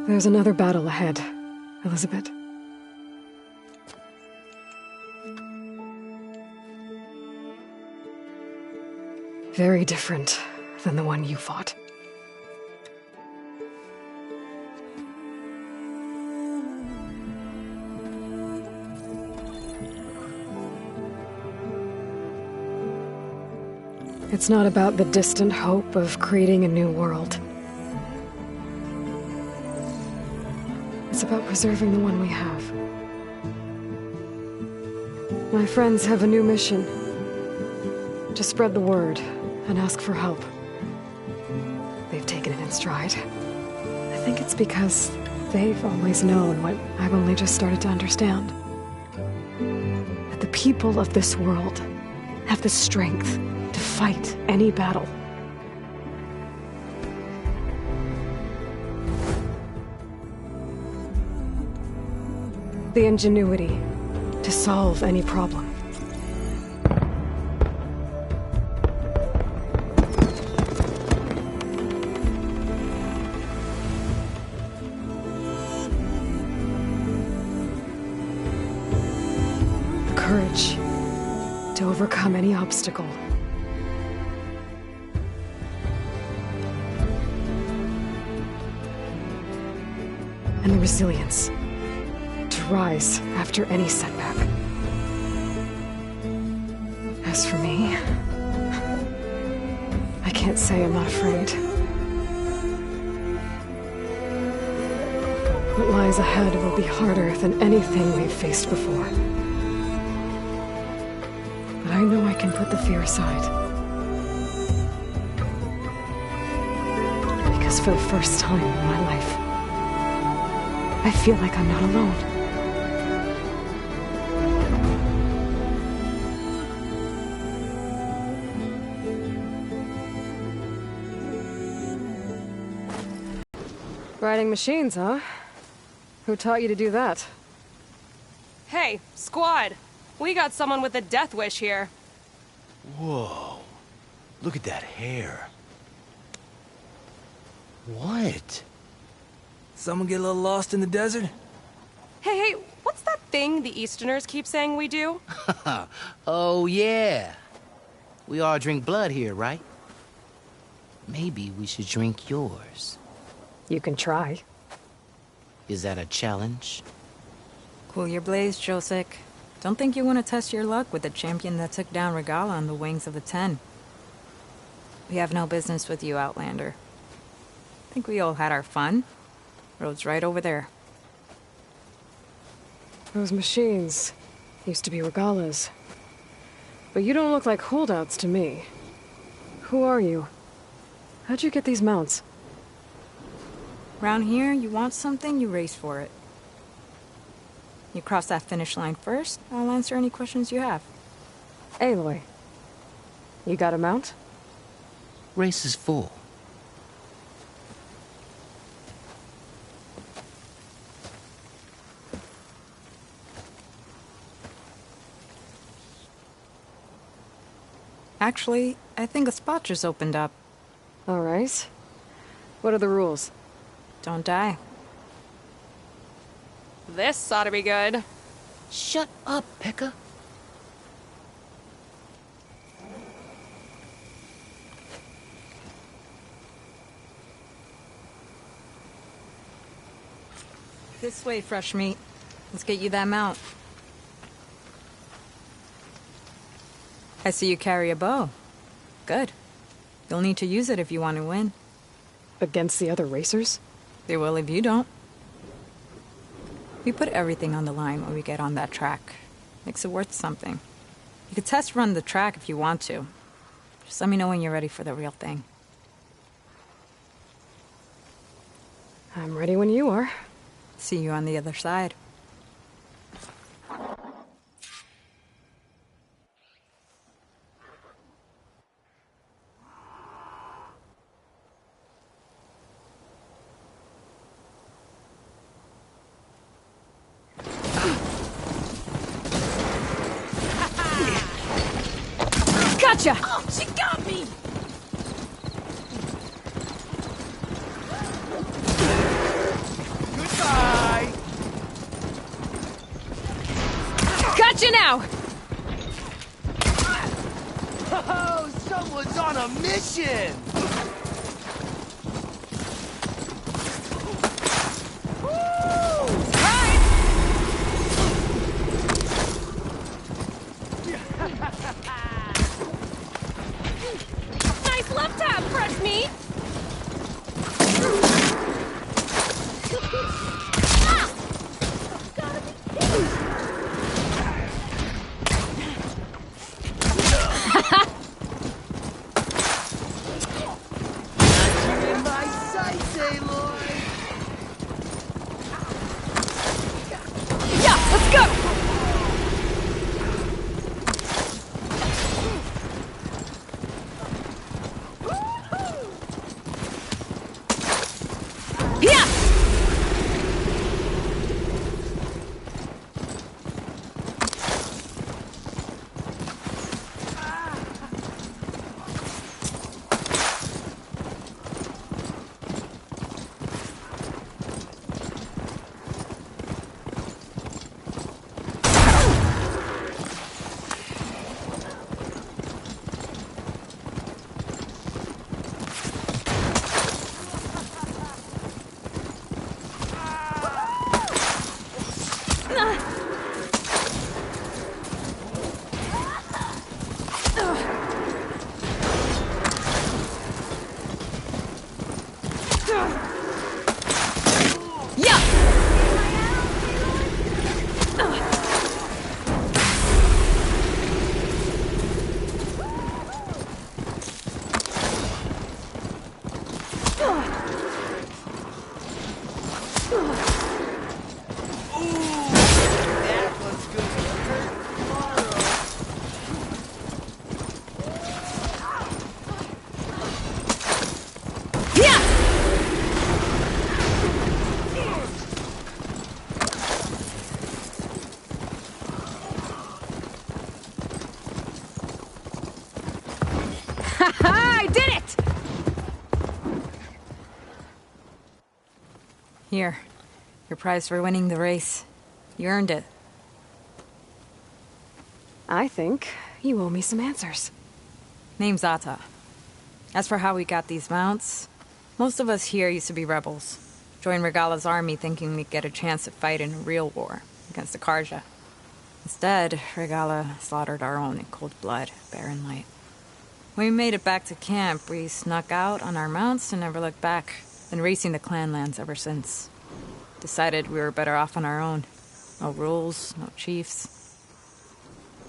There's another battle ahead, Elizabeth. Very different than the one you fought. It's not about the distant hope of creating a new world. It's about preserving the one we have. My friends have a new mission. To spread the word and ask for help. They've taken it in stride. I think it's because they've always known what I've only just started to understand. That the people of this world have the strength to fight any battle. The ingenuity to solve any problem. The courage to overcome any obstacle. And the resilience to rise after any setback. As for me, I can't say I'm not afraid. What lies ahead will be harder than anything we've faced before. But I know I can put the fear aside. Because for the first time in my life, I feel like I'm not alone. Riding machines, huh? Who taught you to do that?
Hey, squad! We got someone with a death wish here.
Whoa. Look at that hair. What?
Someone get a little lost in the desert?
Hey, what's that thing the Easterners keep saying we do?
Oh, yeah. We all drink blood here, right? Maybe we should drink yours.
You can try.
Is that a challenge?
Cool your blaze, Josek. Don't think you want to test your luck with the champion that took down Regala on the wings of the 10. We have no business with you, Outlander. Think we all had our fun. Road's right over there.
Those machines used to be Regalas. But you don't look like holdouts to me. Who are you? How'd you get these mounts?
Around here, you want something, you race for it. You cross that finish line first, I'll answer any questions you have.
Aloy, you got a mount?
Race is full.
Actually, I think a spot just opened up.
All right. What are the rules?
Don't die.
This ought to be good.
Shut up, Pekka.
This way, fresh meat. Let's get you that mount. I see you carry a bow. Good. You'll need to use it if you want to win.
Against the other racers?
They will if you don't. We put everything on the line when we get on that track. Makes it worth something. You could test run the track if you want to. Just let me know when you're ready for the real thing.
I'm ready when you are.
See you on the other side.
Gotcha!
Oh, she got me!
Goodbye!
Gotcha now!
Oh, someone's on a mission!
Nice left tap, fresh meat!
In my sights, Aloy!
Yeah, let's go! Yeah! I did it!
Here. Your prize for winning the race. You earned it.
I think you owe me some answers.
Name's Atta. As for how we got these mounts, most of us here used to be rebels. Joined Regala's army thinking we'd get a chance to fight in a real war against the Karja. Instead, Regala slaughtered our own in cold blood, barren light. When we made it back to camp, we snuck out on our mounts and never looked back. Been racing the clan lands ever since. Decided we were better off on our own. No rules, no chiefs.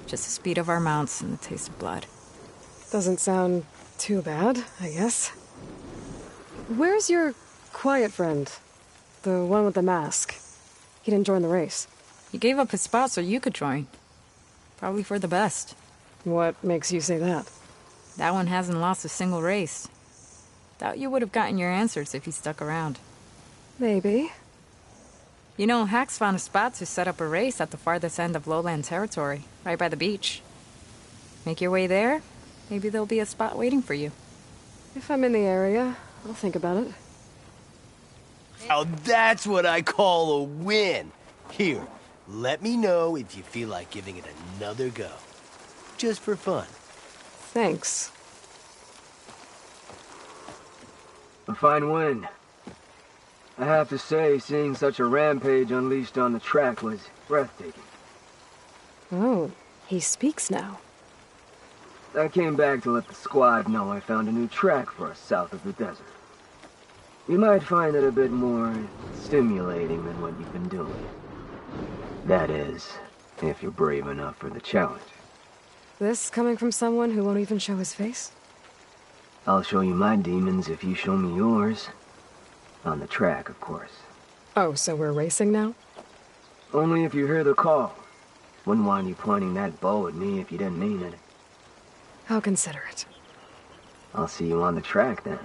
Just the speed of our mounts and the taste of blood.
Doesn't sound too bad, I guess. Where's your quiet friend? The one with the mask. He didn't join the race.
He gave up his spot so you could join. Probably for the best.
What makes you say that?
That one hasn't lost a single race. Doubt you would have gotten your answers if he stuck around.
Maybe.
You know, Hax found a spot to set up a race at the farthest end of lowland territory, right by the beach. Make your way there, maybe there'll be a spot waiting for you.
If I'm in the area, I'll think about it.
Now that's what I call a win. Here, let me know if you feel like giving it another go. Just for fun.
Thanks.
A fine win. I have to say, seeing such a rampage unleashed on the track was breathtaking.
Oh, he speaks now.
I came back to let the squad know I found a new track for us south of the desert. You might find it a bit more stimulating than what you've been doing. That is, if you're brave enough for the challenge.
This coming from someone who won't even show his face?
I'll show you my demons if you show me yours. On the track, of course.
Oh, so we're racing now?
Only if you hear the call. Wouldn't want you pointing that bow at me if you didn't mean it.
How considerate.
I'll see you on the track then.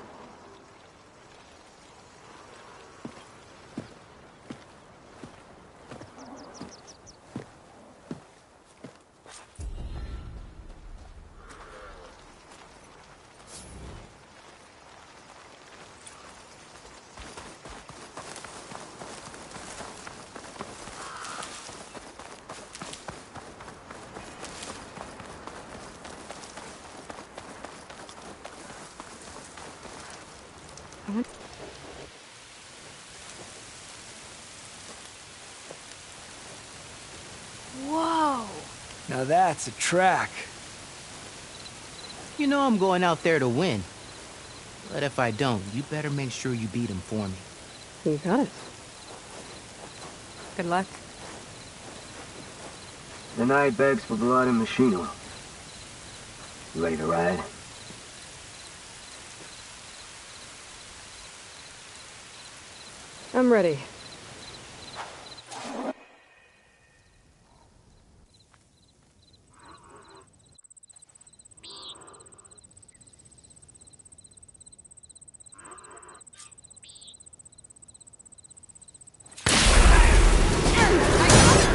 Whoa!
Now that's a track.
You know I'm going out there to win. But if I don't, you better make sure you beat him for me.
You got it.
Good luck.
The night begs for blood and machine oil. You ready to ride?
I'm ready.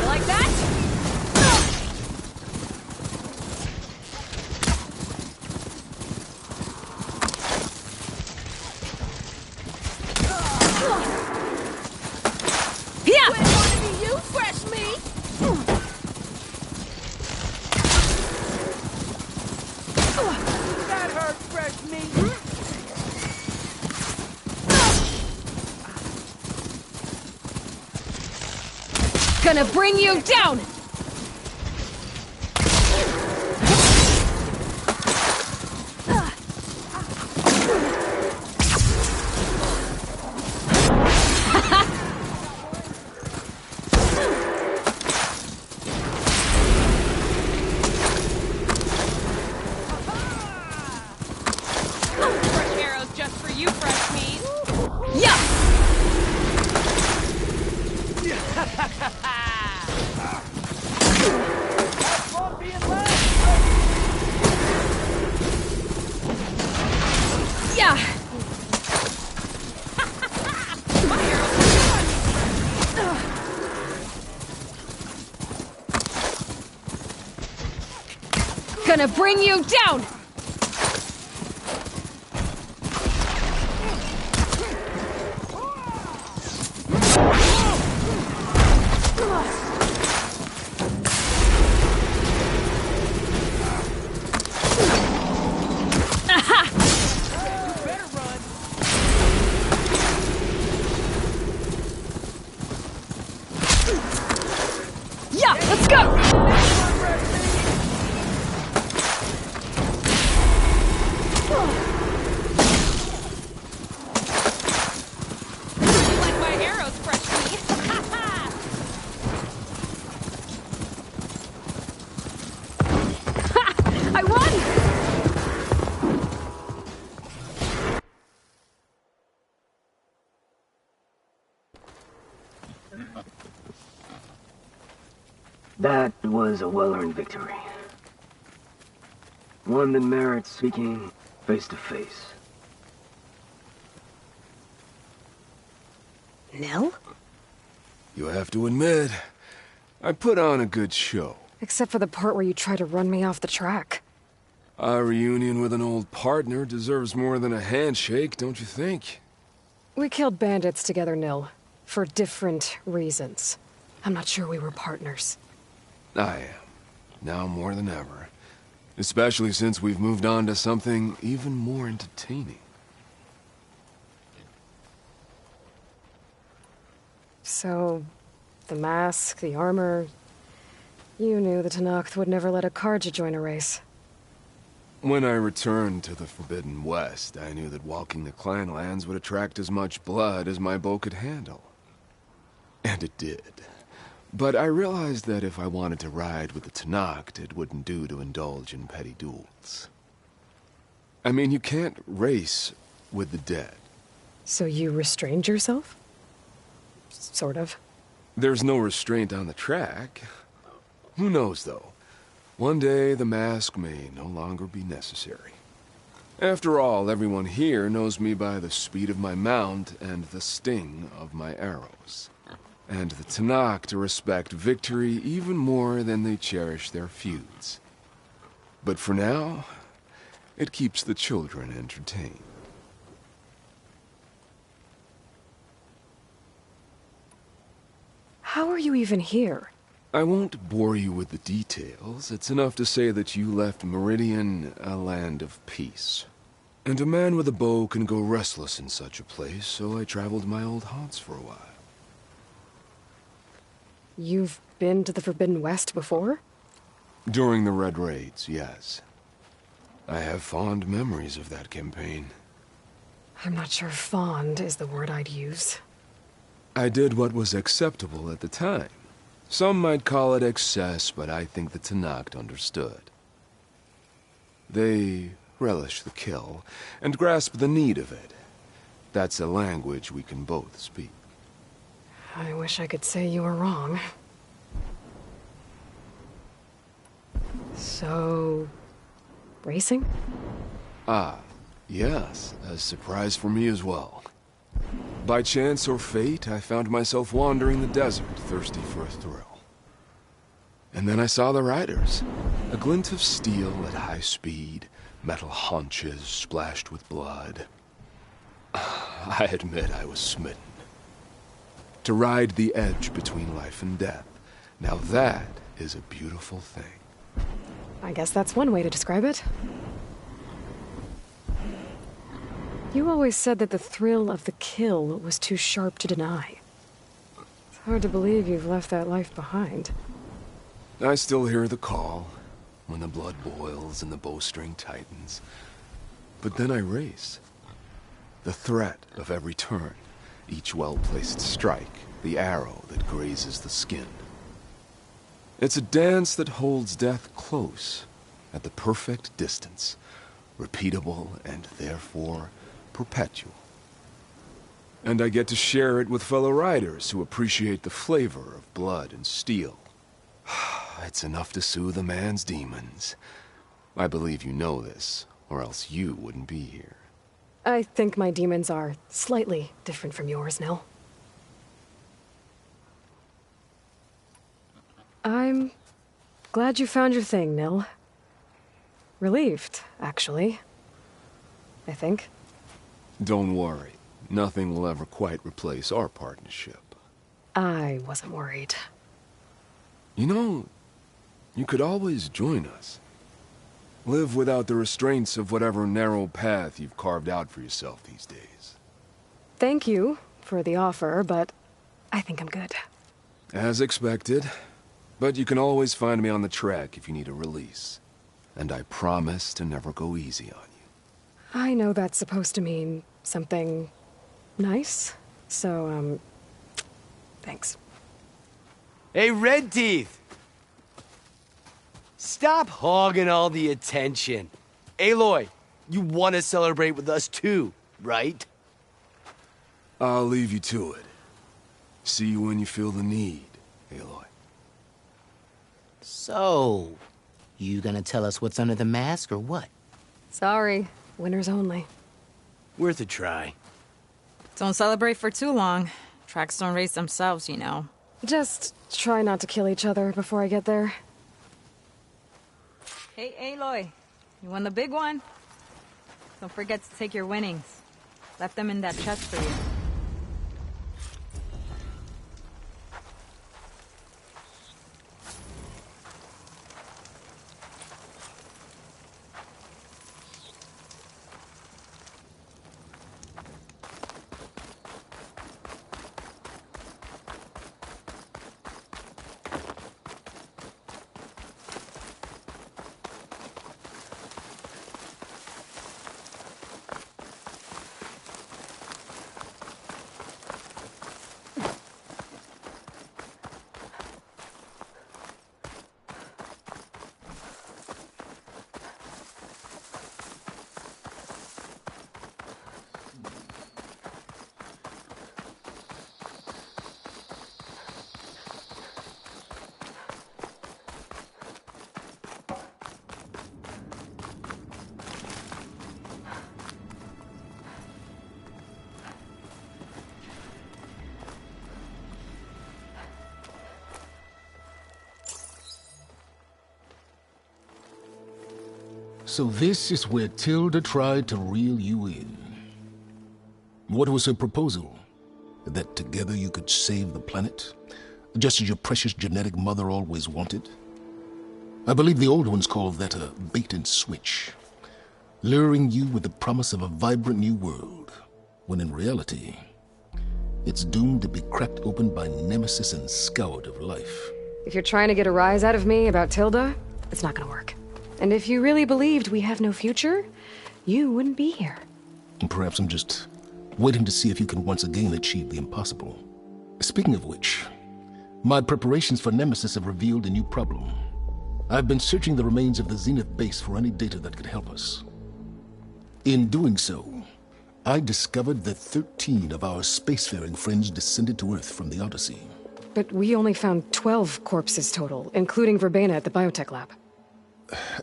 Like that? Yeah! We're gonna be you, fresh meat!
That hurt, fresh meat.
Gonna bring you down! Fresh arrows just for you, fresh meat. Yeah! Yeah! Gonna bring you down! Yeah, let's go! You like my arrows, fresh meat? I won!
That was a well-earned victory. One that merits speaking face to face.
Nell?
You have to admit, I put on a good show.
Except for the part where you try to run me off the track.
A reunion with an old partner deserves more than a handshake, don't you think?
We killed bandits together, Nil. For different reasons. I'm not sure we were partners.
I am. Now more than ever. Especially since we've moved on to something even more entertaining.
So, the mask, the armor... You knew the Tenakth would never let a Karja join a race.
When I returned to the Forbidden West, I knew that walking the Clanlands would attract as much blood as my bow could handle. And it did. But I realized that if I wanted to ride with the Tenakth, it wouldn't do to indulge in petty duels. I mean, you can't race with the dead.
So you restrained yourself? Sort of.
There's no restraint on the track. Who knows, though? One day, the mask may no longer be necessary. After all, everyone here knows me by the speed of my mount and the sting of my arrows. And the Tenakth respect victory even more than they cherish their feuds. But for now, it keeps the children entertained.
How are you even here?
I won't bore you with the details. It's enough to say that you left Meridian a land of peace. And a man with a bow can go restless in such a place, so I traveled my old haunts for a while.
You've been to the Forbidden West before?
During the Red Raids, yes. I have fond memories of that campaign.
I'm not sure fond is the word I'd use.
I did what was acceptable at the time. Some might call it excess, but I think the Tenakth understood. They relish the kill, and grasp the need of it. That's a language we can both speak.
I wish I could say you were wrong. So... racing?
Ah, yes, a surprise for me as well. By chance or fate, I found myself wandering the desert, thirsty for a thrill. And then I saw the riders. A glint of steel at high speed, metal haunches splashed with blood. I admit I was smitten. To ride the edge between life and death, now that is a beautiful thing.
I guess that's one way to describe it. You always said that the thrill of the kill was too sharp to deny. It's hard to believe you've left that life behind.
I still hear the call, when the blood boils and the bowstring tightens. But then I race. The threat of every turn, each well-placed strike, the arrow that grazes the skin. It's a dance that holds death close, at the perfect distance, repeatable and therefore perpetual. And I get to share it with fellow riders who appreciate the flavor of blood and steel. It's enough to soothe a man's demons. I believe you know this, or else you wouldn't be here.
I think my demons are slightly different from yours, Nil. I'm glad you found your thing, Nil. Relieved, actually. I think.
Don't worry. Nothing will ever quite replace our partnership.
I wasn't worried.
You know, you could always join us. Live without the restraints of whatever narrow path you've carved out for yourself these days.
Thank you for the offer, but I think I'm good.
As expected. But you can always find me on the track if you need a release. And I promise to never go easy on you.
I know that's supposed to mean something nice, so, thanks.
Hey, Red Teeth! Stop hogging all the attention. Aloy, you want to celebrate with us too, right?
I'll leave you to it. See you when you feel the need, Aloy.
So, you gonna tell us what's under the mask or what?
Sorry, winners only.
Worth a try.
Don't celebrate for too long. Tracks don't race themselves, you know.
Just try not to kill each other before I get there.
Hey, Aloy, you won the big one? Don't forget to take your winnings. Left them in that chest for you.
So this is where Tilda tried to reel you in. What was her proposal? That together you could save the planet? Just as your precious genetic mother always wanted? I believe the old ones called that a bait and switch. Luring you with the promise of a vibrant new world, when in reality, it's doomed to be cracked open by nemesis and scoured of life.
If you're trying to get a rise out of me about Tilda, it's not gonna work. And if you really believed we have no future, you wouldn't be here.
And perhaps I'm just waiting to see if you can once again achieve the impossible. Speaking of which, my preparations for Nemesis have revealed a new problem. I've been searching the remains of the Zenith base for any data that could help us. In doing so, I discovered that 13 of our spacefaring friends descended to Earth from the Odyssey.
But we only found 12 corpses total, including Verbena at the biotech lab.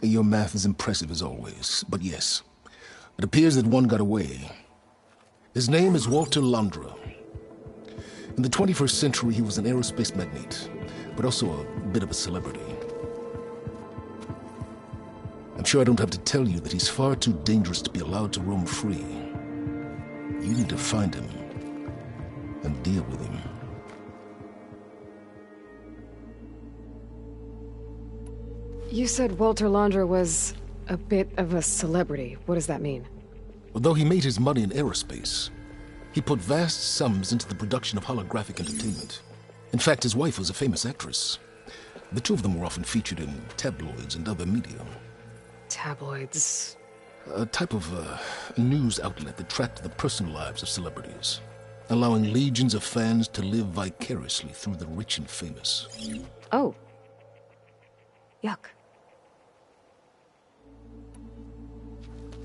Your math is impressive as always, but yes. It appears that one got away. His name is Walter Londra. In the 21st century, he was an aerospace magnate, but also a bit of a celebrity. I'm sure I don't have to tell you that he's far too dangerous to be allowed to roam free. You need to find him and deal with him.
You said Walter Londra was a bit of a celebrity. What does that mean?
Although he made his money in aerospace, he put vast sums into the production of holographic entertainment. In fact, his wife was a famous actress. The two of them were often featured in tabloids and other media.
Tabloids?
A type of news outlet that tracked the personal lives of celebrities, allowing legions of fans to live vicariously through the rich and famous.
Oh. Yuck.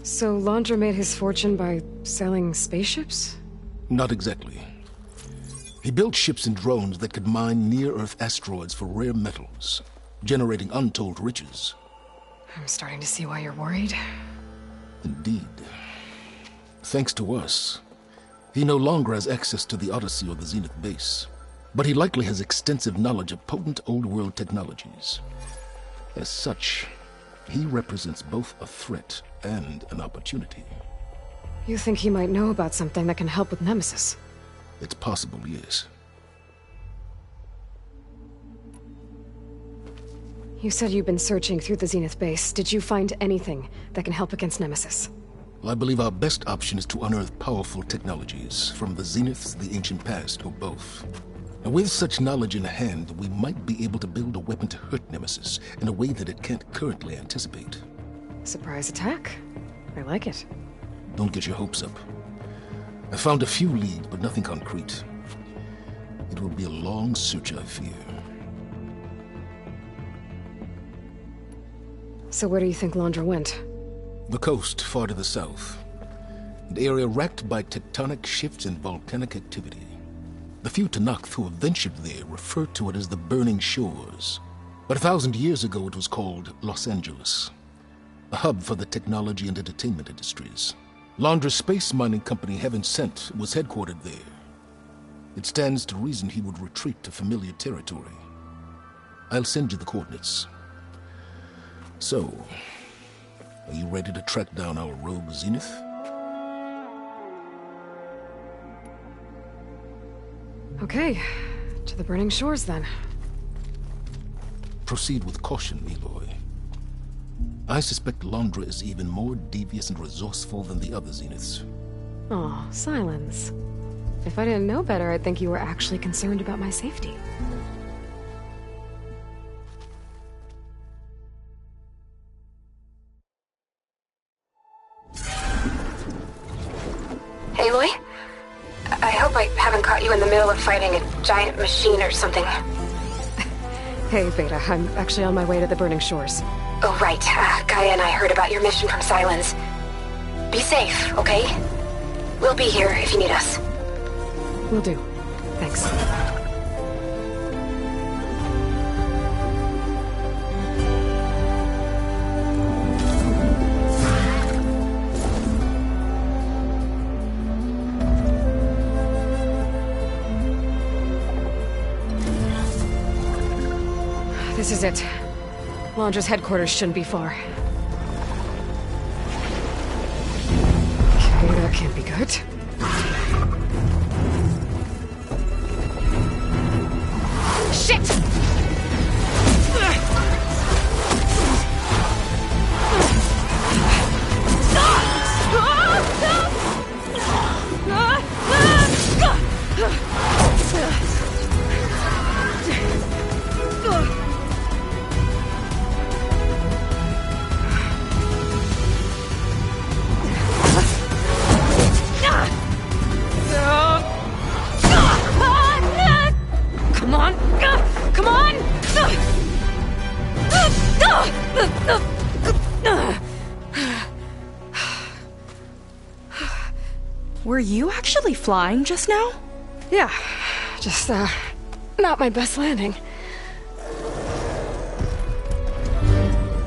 So Londra made his fortune by selling spaceships?
Not exactly. He built ships and drones that could mine near-Earth asteroids for rare metals, generating untold riches.
I'm starting to see why you're worried.
Indeed. Thanks to us, he no longer has access to the Odyssey or the Zenith base, but he likely has extensive knowledge of potent old-world technologies. As such, he represents both a threat and an opportunity.
You think he might know about something that can help with Nemesis?
It's possible, yes.
You said you've been searching through the Zenith base. Did you find anything that can help against Nemesis?
Well, I believe our best option is to unearth powerful technologies from the Zenith, the ancient past, or both. Now, with such knowledge in hand, we might be able to build a weapon to hurt Nemesis in a way that it can't currently anticipate.
Surprise attack? I like it.
Don't get your hopes up. I found a few leads, but nothing concrete. It will be a long search, I fear.
So where do you think Londra went?
The coast, far to the south. An area racked by tectonic shifts and volcanic activity. The few Tanakh who have ventured there refer to it as the Burning Shores. But 1,000 years ago it was called Los Angeles, a hub for the technology and entertainment industries. Londra's space mining company, Heaven Sent, was headquartered there. It stands to reason he would retreat to familiar territory. I'll send you the coordinates. So, are you ready to track down our rogue Zenith?
Okay, to the Burning Shores then.
Proceed with caution, Eloy. I suspect Londra is even more devious and resourceful than the other Zeniths.
Aw, Silence. If I didn't know better, I'd think you were actually concerned about my safety.
Aloy? I hope I haven't caught you in the middle of fighting a giant machine or something.
Hey, Beta, I'm actually on my way to the Burning Shores.
Oh, right. Gaia and I heard about your mission from Silence. Be safe, okay? We'll be here if you need us.
Will do. Thanks. This is it. Londra's headquarters shouldn't be far. can't be good. Shit! Come on! Come on!
Were you actually flying just now?
Yeah, just, not my best landing.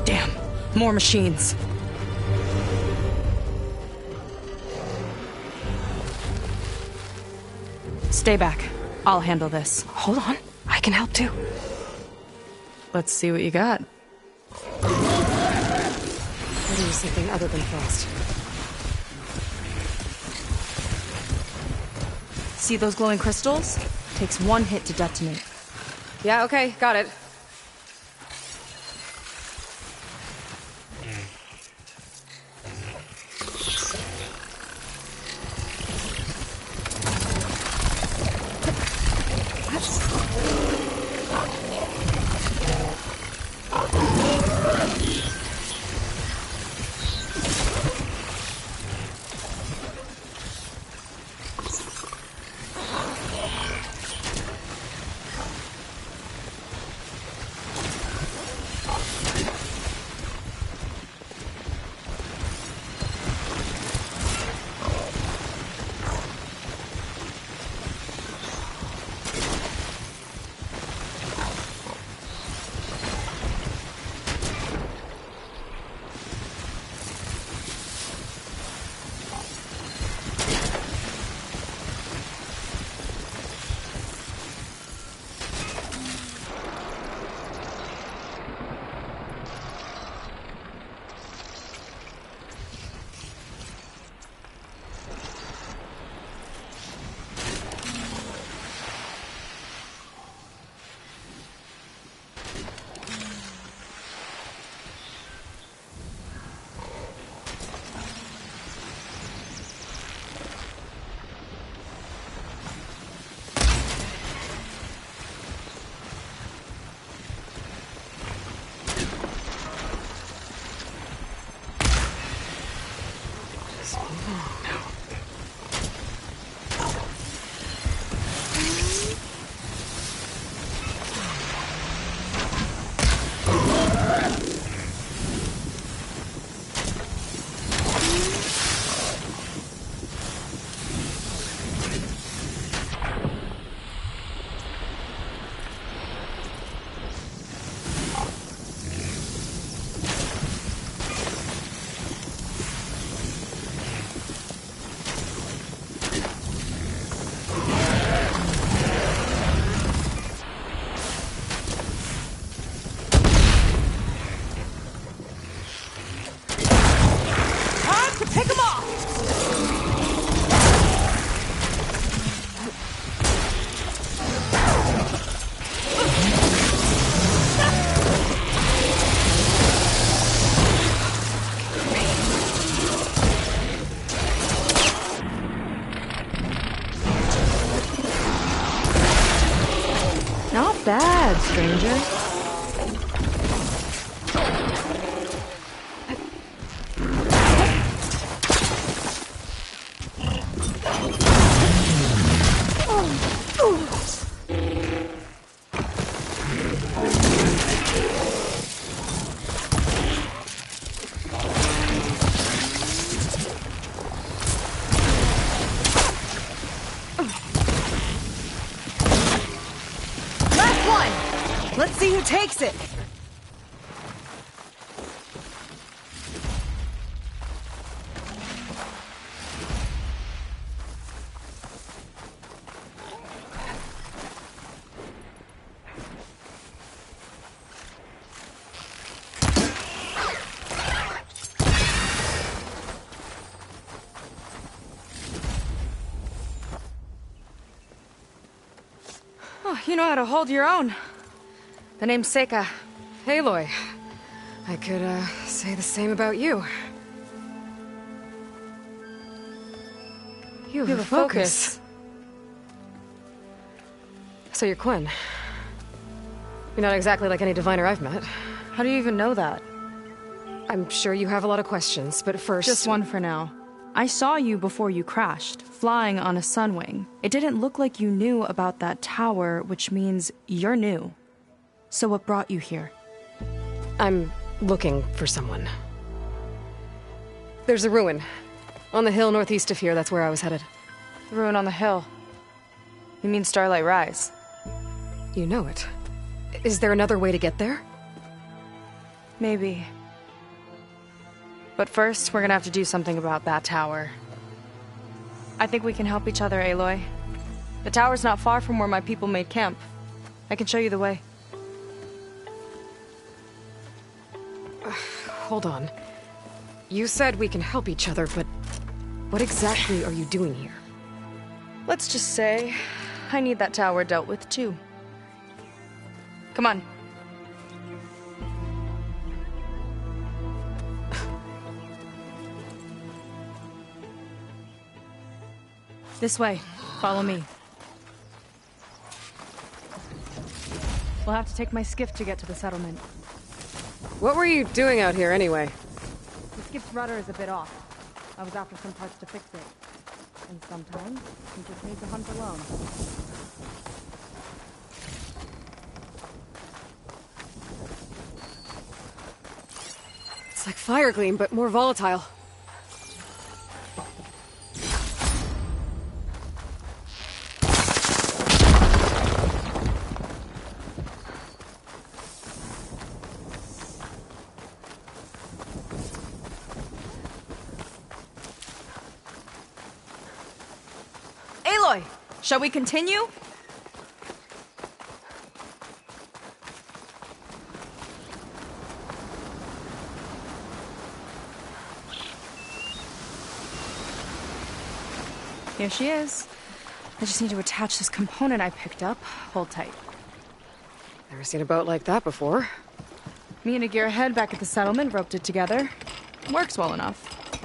Damn, more machines. Stay back. I'll handle this.
Hold on, I can help too.
Let's see what you got.
What do something other than frost?
See those glowing crystals? Takes one hit to detonate.
Yeah, okay, got it.
Not bad, stranger.
Let's see who takes it!
Oh, you know how to hold your own. The name's Seika.
Aloy. I could, say the same about you. You have a focus. So you're Quinn. You're not exactly like any diviner I've met.
How do you even know that?
I'm sure you have a lot of questions, but first...
Just one for now. I saw you before you crashed, flying on a sunwing. It didn't look like you knew about that tower, which means you're new. So what brought you here?
I'm looking for someone. There's a ruin. On the hill northeast of here, that's where I was headed.
The ruin on the hill. You mean Starlight Rise?
You know it. Is there another way to get there?
Maybe. But first, we're gonna have to do something about that tower. I think we can help each other, Aloy. The tower's not far from where my people made camp. I can show you the way.
Hold on. You said we can help each other, but what exactly are you doing here?
Let's just say, I need that tower dealt with too. Come on. This way. Follow me. We'll have to take my skiff to get to the settlement.
What were you doing out here anyway?
The skiff's rudder is a bit off. I was after some parts to fix it. And sometimes, you just need to hunt alone.
It's like fire gleam, but more volatile.
Aloy, shall we continue? Here she is. I just need to attach this component I picked up. Hold tight.
Never seen a boat like that before.
Me and a gearhead back at the settlement roped it together. Works well enough.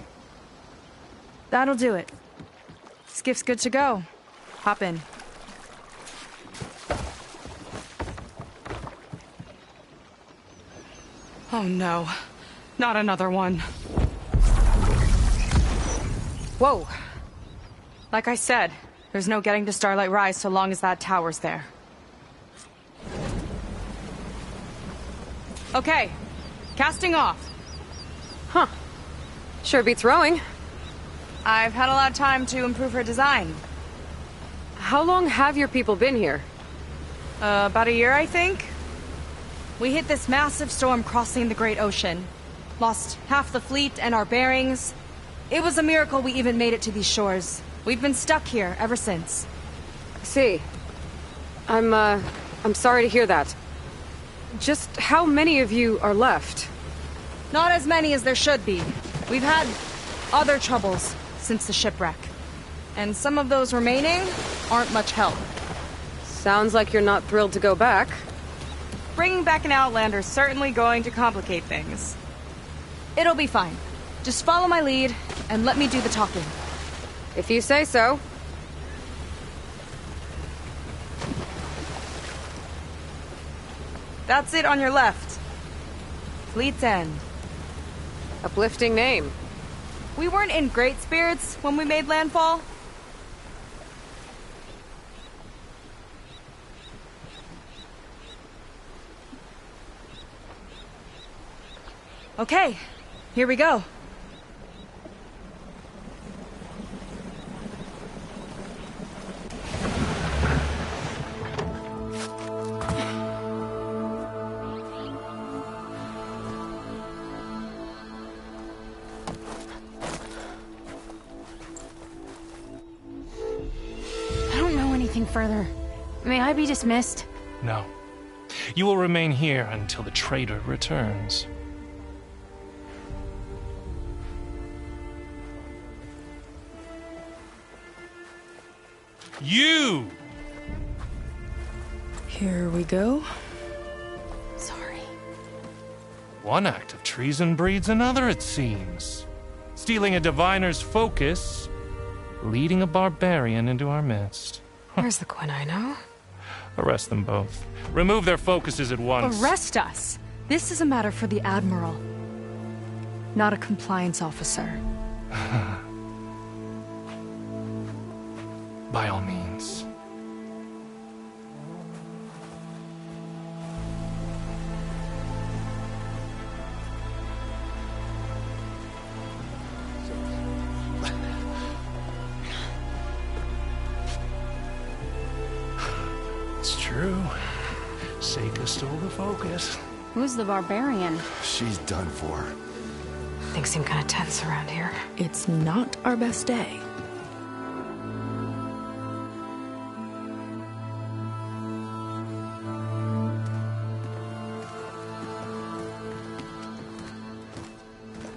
That'll do it. Skiff's good to go. Hop in. Oh no. Not another one. Whoa. Like I said, there's no getting to Starlight Rise so long as that tower's there. Okay. Casting off.
Huh. Sure beats rowing.
I've had a lot of time to improve her design.
How long have your people been here?
About a year, I think. We hit this massive storm crossing the Great Ocean. Lost half the fleet and our bearings. It was a miracle we even made it to these shores. We've been stuck here ever since.
See. I'm sorry to hear that. Just how many of you are left?
Not as many as there should be. We've had other troubles since the shipwreck. And some of those remaining aren't much help.
Sounds like you're not thrilled to go back.
Bringing back an Outlander's certainly going to complicate things. It'll be fine. Just follow my lead and let me do the talking.
If you say so.
That's it on your left. Fleet's End.
Uplifting name.
We weren't in great spirits when we made landfall. Okay, here we go.
Further. May I be dismissed?
No. You will remain here until the trader returns. You!
Here we go.
Sorry.
One act of treason breeds another, it seems. Stealing a diviner's focus, leading a barbarian into our midst.
Where's the quinino?
Arrest them both. Remove their focuses at once.
Arrest us! This is a matter for the Admiral, not a compliance officer.
By all means. It's true. Seika stole the focus.
Who's the barbarian?
She's done for.
Things seem kind of tense around here.
It's not our best day.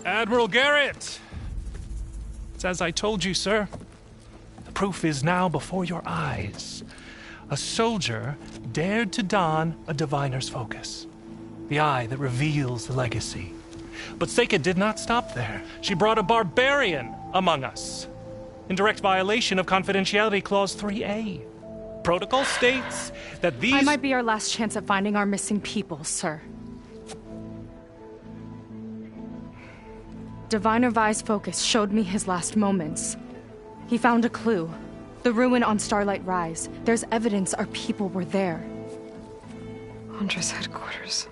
Admiral Garrett! It's as I told you, sir. The proof is now before your eyes. A soldier dared to don a diviner's focus. The eye that reveals the legacy. But Seika did not stop there. She brought a barbarian among us. In direct violation of Confidentiality Clause 3A. Protocol states that these...
I might be our last chance at finding our missing people, sir. Diviner Vi's focus showed me his last moments. He found a clue. The ruin on Starlight Rise. There's evidence our people were there.
Huntress headquarters.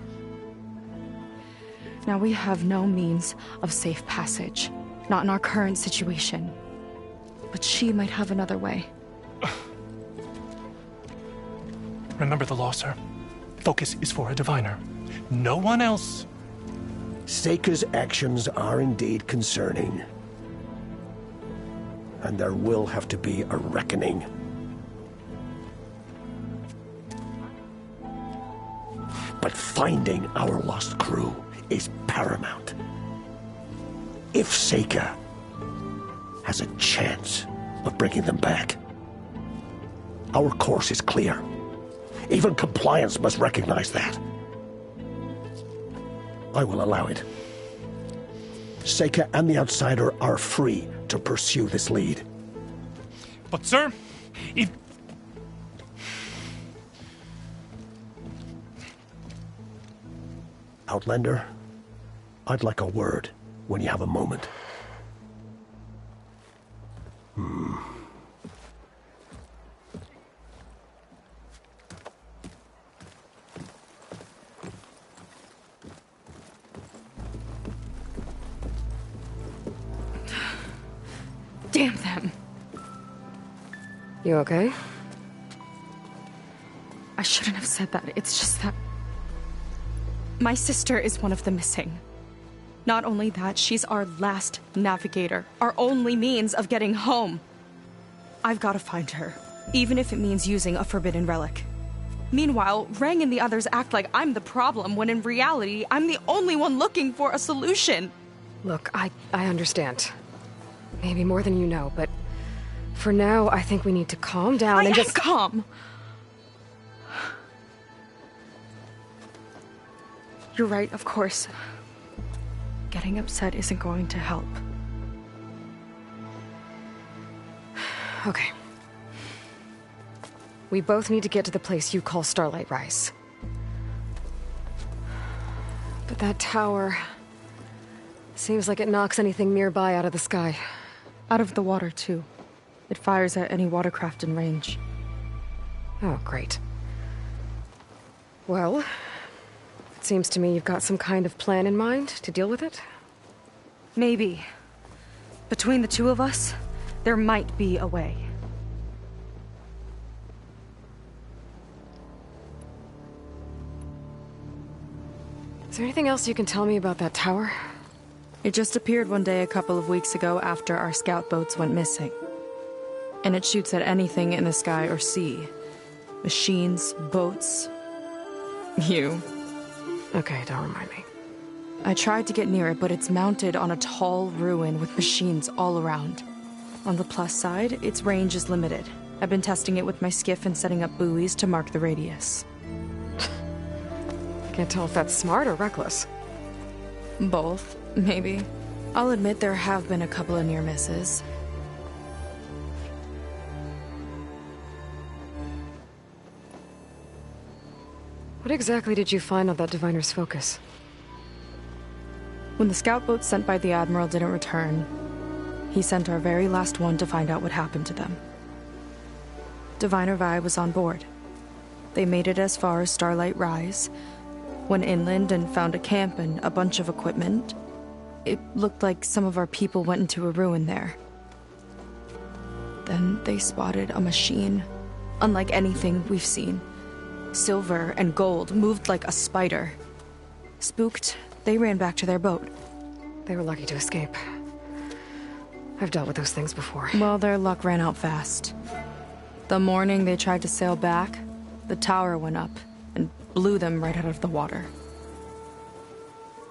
Now we have no means of safe passage. Not in our current situation. But she might have another way.
Remember the law, sir. Focus is for a diviner. No one else.
Seika's actions are indeed concerning. And there will have to be a reckoning. But finding our lost crew is paramount. If Seika has a chance of bringing them back, our course is clear. Even compliance must recognize that. I will allow it. Seika and the Outsider are free to pursue this lead.
But, sir, if...
Outlander, I'd like a word when you have a moment.
Damn them.
You okay?
I shouldn't have said that. It's just that... my sister is one of the missing. Not only that, she's our last navigator. Our only means of getting home. I've got to find her. Even if it means using a forbidden relic. Meanwhile, Rang and the others act like I'm the problem, when in reality, I'm the only one looking for a solution.
Look, I understand. Maybe more than you know, but for now, I think we need to calm down and just...
calm! You're right, of course. Getting upset isn't going to help.
Okay. We both need to get to the place you call Starlight Rise. But that tower... seems like it knocks anything nearby out of the sky.
Out of the water, too. It fires at any watercraft in range.
Oh, great. Well, it seems to me you've got some kind of plan in mind to deal with it?
Maybe. Between the two of us, there might be a way.
Is there anything else you can tell me about that tower?
It just appeared one day a couple of weeks ago after our scout boats went missing. And it shoots at anything in the sky or sea. Machines, boats... you.
Okay, don't remind me.
I tried to get near it, but it's mounted on a tall ruin with machines all around. On the plus side, its range is limited. I've been testing it with my skiff and setting up buoys to mark the radius.
Can't tell if that's smart or reckless.
Both, maybe. I'll admit there have been a couple of near misses.
What exactly did you find on that diviner's focus?
When the scout boat sent by the Admiral didn't return, he sent our very last one to find out what happened to them. Diviner Vi was on board. They made it as far as Starlight Rise, went inland and found a camp and a bunch of equipment. It looked like some of our people went into a ruin there. Then they spotted a machine, unlike anything we've seen. Silver and gold, moved like a spider. Spooked, they ran back to their boat.
They were lucky to escape. I've dealt with those things before.
Well, their luck ran out fast. The morning they tried to sail back, the tower went up and blew them right out of the water.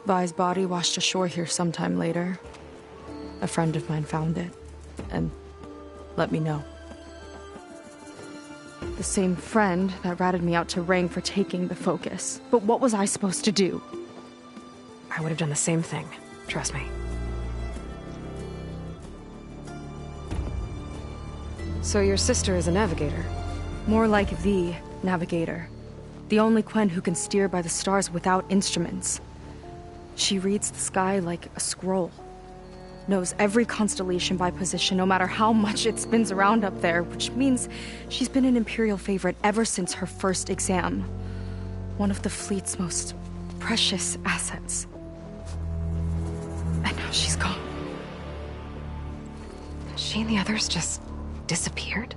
Vi's body washed ashore here sometime later. A friend of mine found it and let me know. The same friend that ratted me out to Rang for taking the focus. But what was I supposed to do?
I would have done the same thing. Trust me. So your sister is a navigator?
More like the navigator. The only Quen who can steer by the stars without instruments. She reads the sky like a scroll. Knows every constellation by position, no matter how much it spins around up there, which means she's been an Imperial favorite ever since her first exam. One of the fleet's most precious assets. And now she's gone.
She and the others just disappeared?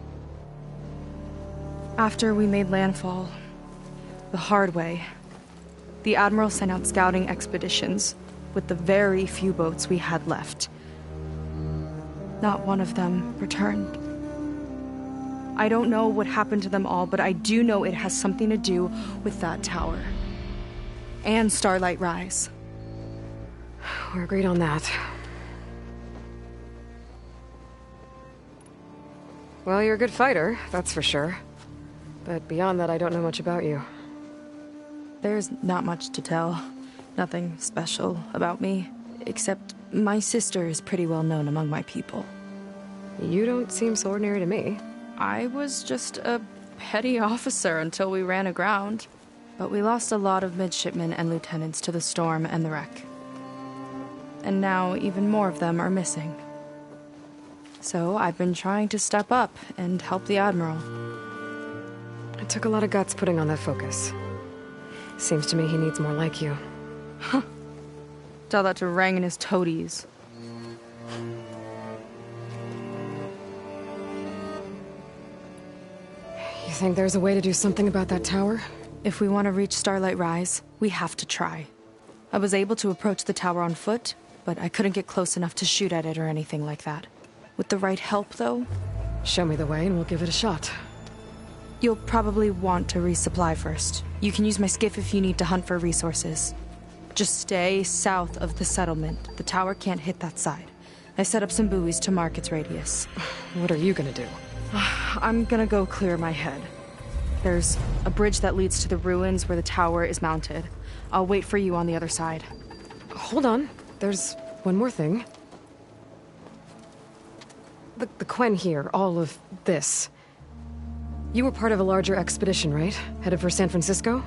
After we made landfall, the hard way, the Admiral sent out scouting expeditions with the very few boats we had left. Not one of them returned. I don't know what happened to them all, but I do know it has something to do with that tower. And Starlight Rise.
We're agreed on that. Well, you're a good fighter, that's for sure. But beyond that, I don't know much about you.
There's not much to tell. Nothing special about me, except my sister is pretty well known among my people.
You don't seem so ordinary to me.
I was just a petty officer until we ran aground. But we lost a lot of midshipmen and lieutenants to the storm and the wreck. And now even more of them are missing. So I've been trying to step up and help the Admiral.
It took a lot of guts putting on that focus. Seems to me he needs more like you.
Huh. Tell that to Rang and his toadies.
You think there's a way to do something about that tower?
If we want to reach Starlight Rise, we have to try. I was able to approach the tower on foot, but I couldn't get close enough to shoot at it or anything like that. With the right help, though...
Show me the way and we'll give it a shot.
You'll probably want to resupply first. You can use my skiff if you need to hunt for resources. Just stay south of the settlement. The tower can't hit that side. I set up some buoys to mark its radius.
What are you gonna do?
I'm gonna go clear my head. There's a bridge that leads to the ruins where the tower is mounted. I'll wait for you on the other side.
Hold on. There's one more thing. The Quen here, all of this. You were part of a larger expedition, right? Headed for San Francisco?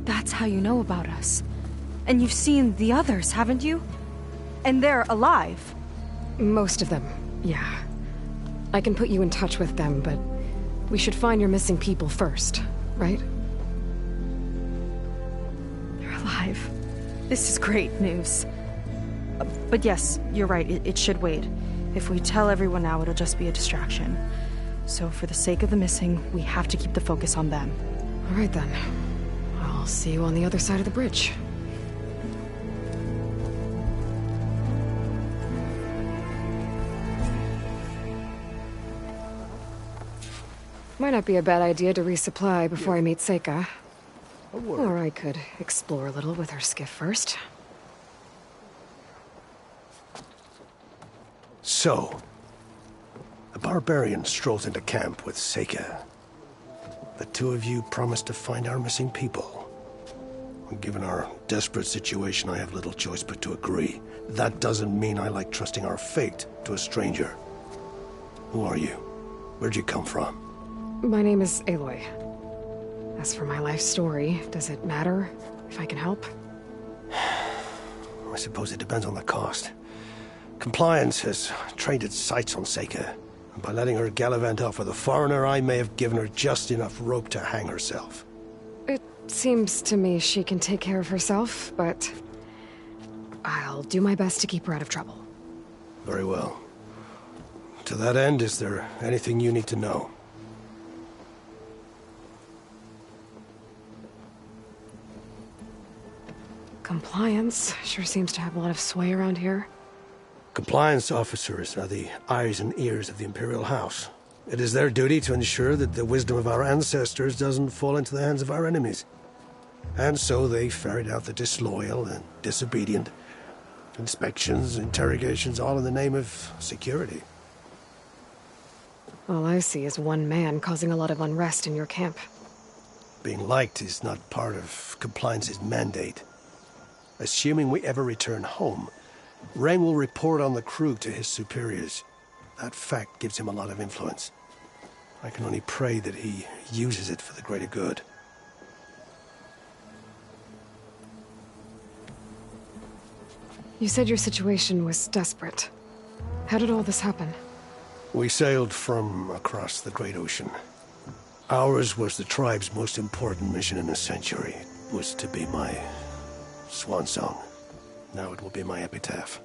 That's how you know about us. And you've seen the others, haven't you? And they're alive.
Most of them, yeah. I can put you in touch with them, but we should find your missing people first, right?
They're alive. This is great news. But yes, you're right, it should wait. If we tell everyone now, it'll just be a distraction. So for the sake of the missing, we have to keep the focus on them.
All right then. I'll see you on the other side of the bridge. Might not be a bad idea to resupply before I meet Seika. Or I could explore a little with her skiff first.
So, the barbarian strolls into camp with Seika. The two of you promised to find our missing people. Given our desperate situation, I have little choice but to agree. That doesn't mean I like trusting our fate to a stranger. Who are you? Where'd you come from?
My name is Aloy. As for my life story, does it matter if I can help?
I suppose it depends on the cost. Compliance has trained its sights on Seika. And by letting her gallivant off with a foreigner, I may have given her just enough rope to hang herself.
It seems to me she can take care of herself, but I'll do my best to keep her out of trouble.
Very well. To that end, is there anything you need to know?
Compliance sure seems to have a lot of sway around here.
Compliance officers are the eyes and ears of the Imperial House. It is their duty to ensure that the wisdom of our ancestors doesn't fall into the hands of our enemies. And so they ferret out the disloyal and disobedient. Inspections, interrogations, all in the name of security.
All I see is one man causing a lot of unrest in your camp.
Being liked is not part of Compliance's mandate. Assuming we ever return home, Rain will report on the crew to his superiors. That fact gives him a lot of influence. I can only pray that he uses it for the greater good.
You said your situation was desperate. How did all this happen?
We sailed from across the Great Ocean. Ours was the tribe's most important mission in a century. It was to be my swan song. Now it will be my epitaph.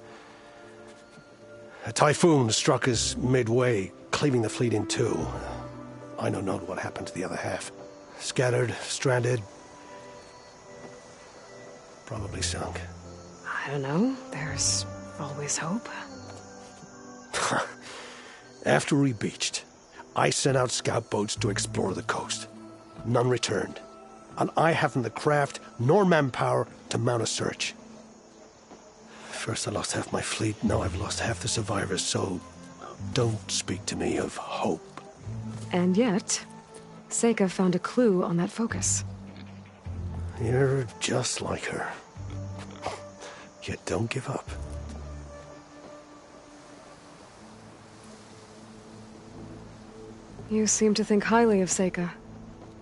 A typhoon struck us midway, cleaving the fleet in two. I know not what happened to the other half. Scattered, stranded, probably sunk.
I don't know. There's always hope.
After we beached, I sent out scout boats to explore the coast. None returned. And I haven't the craft nor manpower to mount a search. First I lost half my fleet, now I've lost half the survivors, so don't speak to me of hope.
And yet, Seika found a clue on that focus.
You're just like her. Yet don't give up.
You seem to think highly of Seika.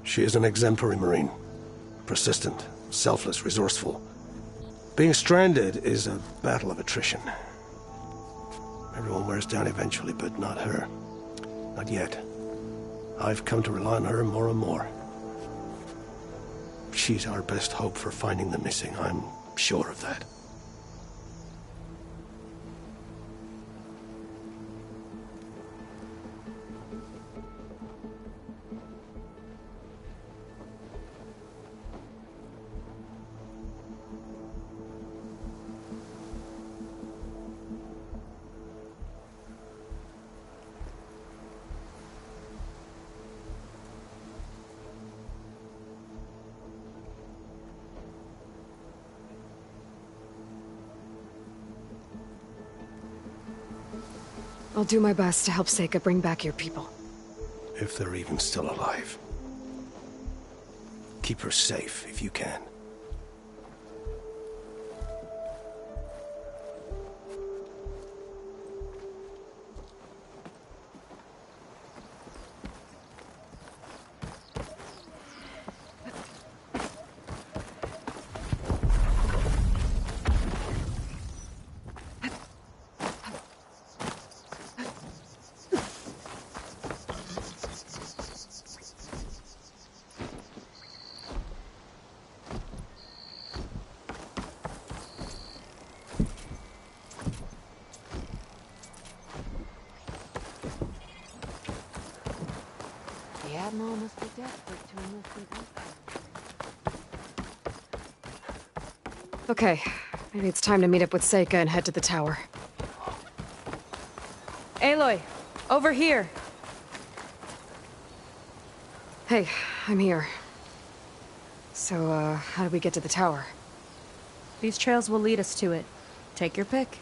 She is an exemplary Marine. Persistent, selfless, resourceful. Being stranded is a battle of attrition. Everyone wears down eventually, but not her. Not yet. I've come to rely on her more and more. She's our best hope for finding the missing, I'm sure of that.
I'll do my best to help Seika bring back your people.
If they're even still alive. Keep her safe if you can.
The Admiral must be desperate to enlist an
Okay, maybe it's time to meet up with Seika and head to the tower.
Aloy, over here.
Hey, I'm here. So, how do we get to the tower?
These trails will lead us to it. Take your pick.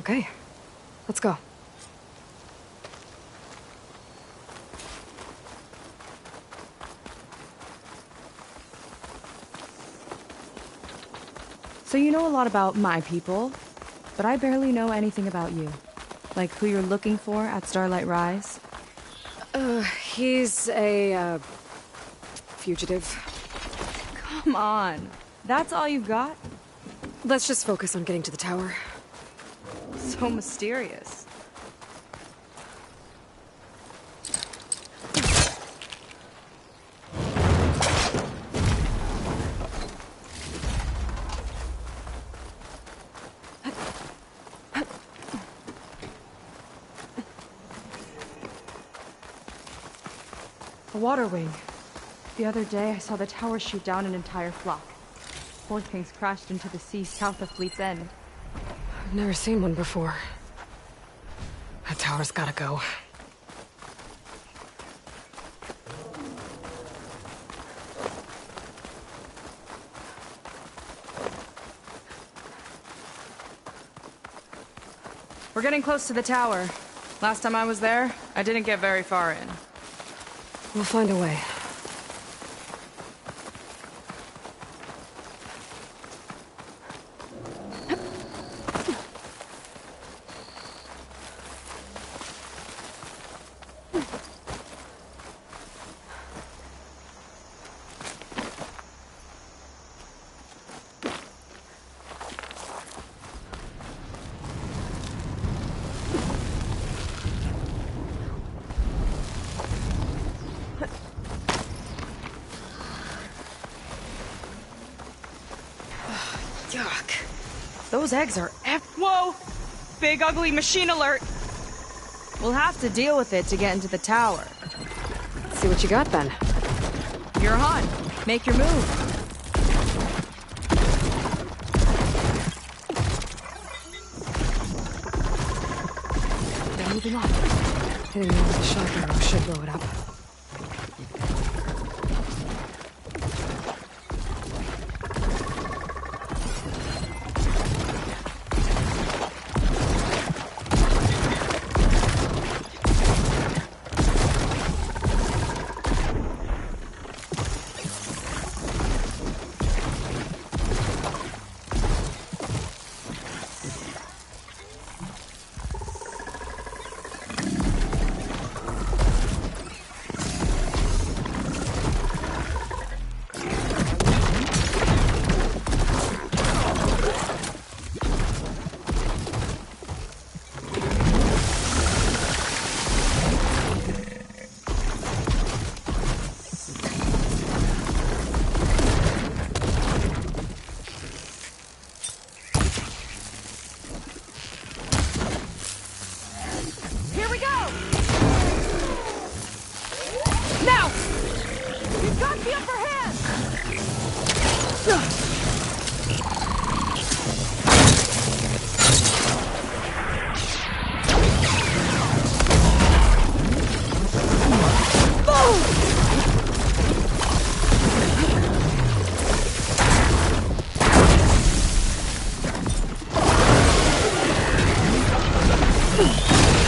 Okay, let's go.
So you know a lot about my people, but I barely know anything about you. Like who you're looking for at Starlight Rise?
He's a, fugitive.
Come on. That's all you've got?
Let's just focus on getting to the tower.
So mysterious. A water wing. The other day, I saw the tower shoot down an entire flock. Four things crashed into the sea south of Fleet's End.
I've never seen one before. That tower's gotta go.
We're getting close to the tower. Last time I was there, I didn't get very far in.
We'll find a way.
Yuck. Those eggs are Whoa! Big ugly machine alert! We'll have to deal with it to get into the tower.
See what you got then.
You're on. Make your move.
They're moving on. Hitting me with a shock arrow should blow it up.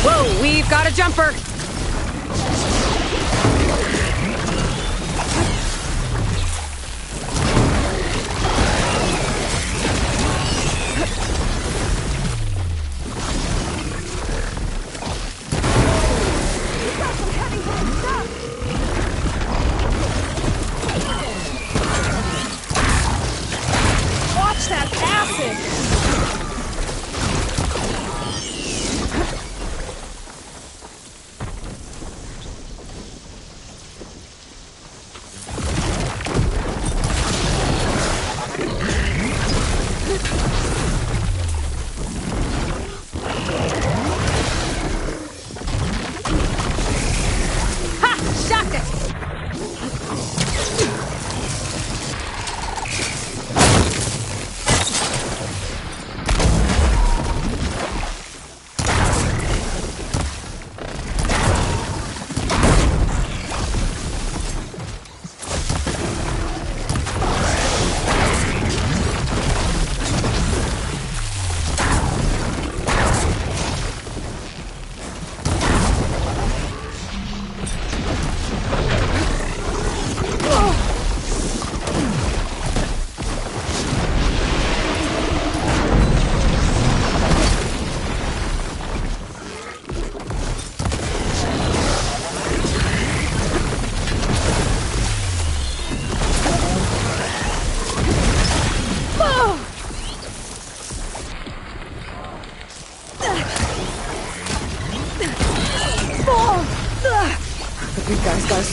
Whoa, we've got a jumper!
Watch that acid!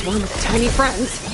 one with tiny friends.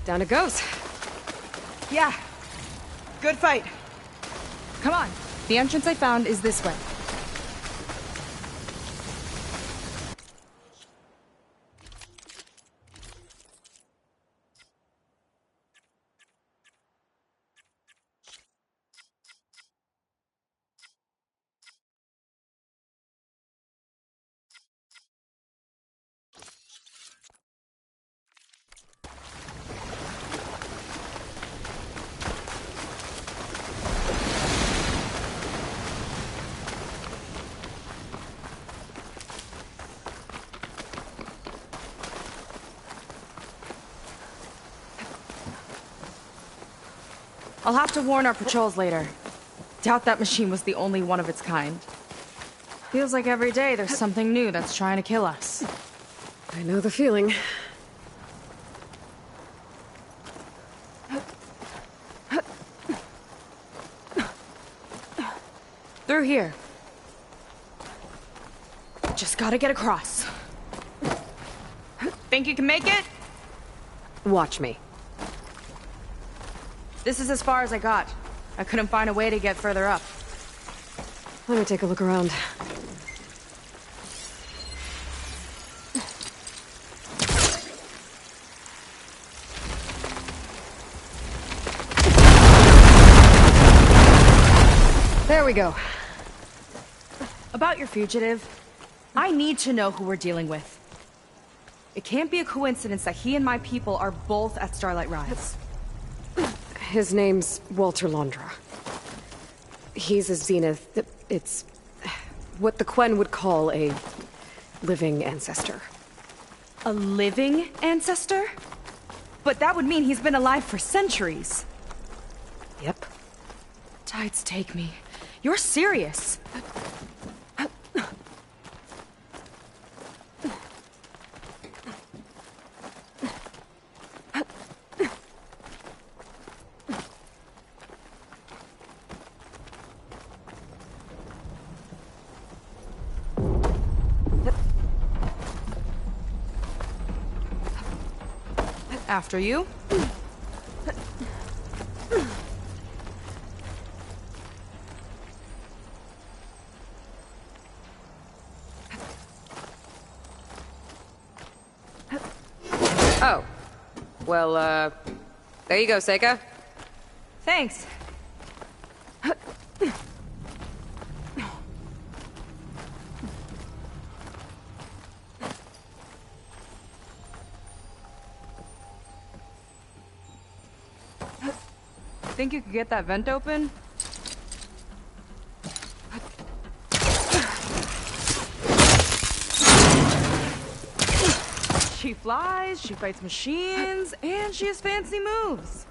Down it goes.
Yeah. Good fight. Come on. The entrance I found is this way. I'll have to warn our patrols later. Doubt that machine was the only one of its kind. Feels like every day there's something new that's trying to kill us.
I know the feeling.
Through here. Just gotta get across. Think you can make it?
Watch me.
This is as far as I got. I couldn't find a way to get further up.
Let me take a look around. There we go.
About your fugitive, I need to know who we're dealing with. It can't be a coincidence that he and my people are both at Starlight Rise.
His name's Walter Londra. He's a Zenith. It's what the Quen would call a living ancestor.
A living ancestor? But that would mean he's been alive for centuries.
Yep.
Tides take me. You're serious. After you.
Oh. Well, there you go, Seika.
Thanks. Think you could get that vent open? She flies, she fights machines, and she has fancy moves.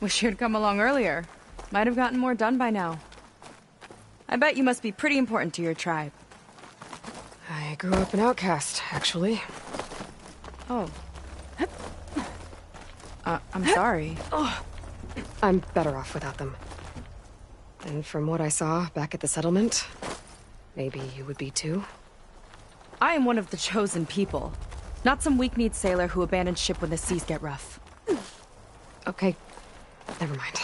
Wish you'd come along earlier. Might have gotten more done by now. I bet you must be pretty important to your tribe.
I grew up an outcast, actually.
Oh. I'm sorry.
I'm better off without them. And from what I saw back at the settlement, maybe you would be too?
I am one of the chosen people. Not some weak-kneed sailor who abandons ship when the seas get rough.
Okay, never mind.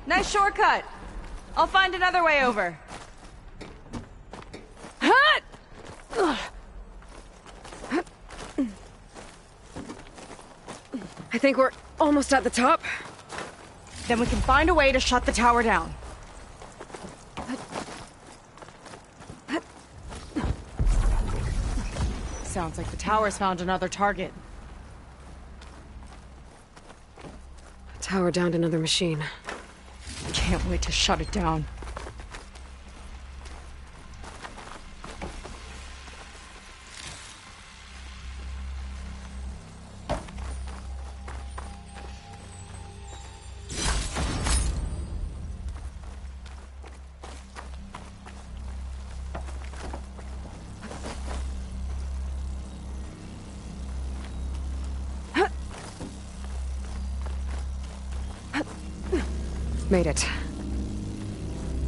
Nice shortcut. I'll find another way over.
I think we're almost at the top.
Then we can find a way to shut the tower down. Sounds like the tower's found another target.
Tower downed another machine.
Can't wait to shut it down.
Made it.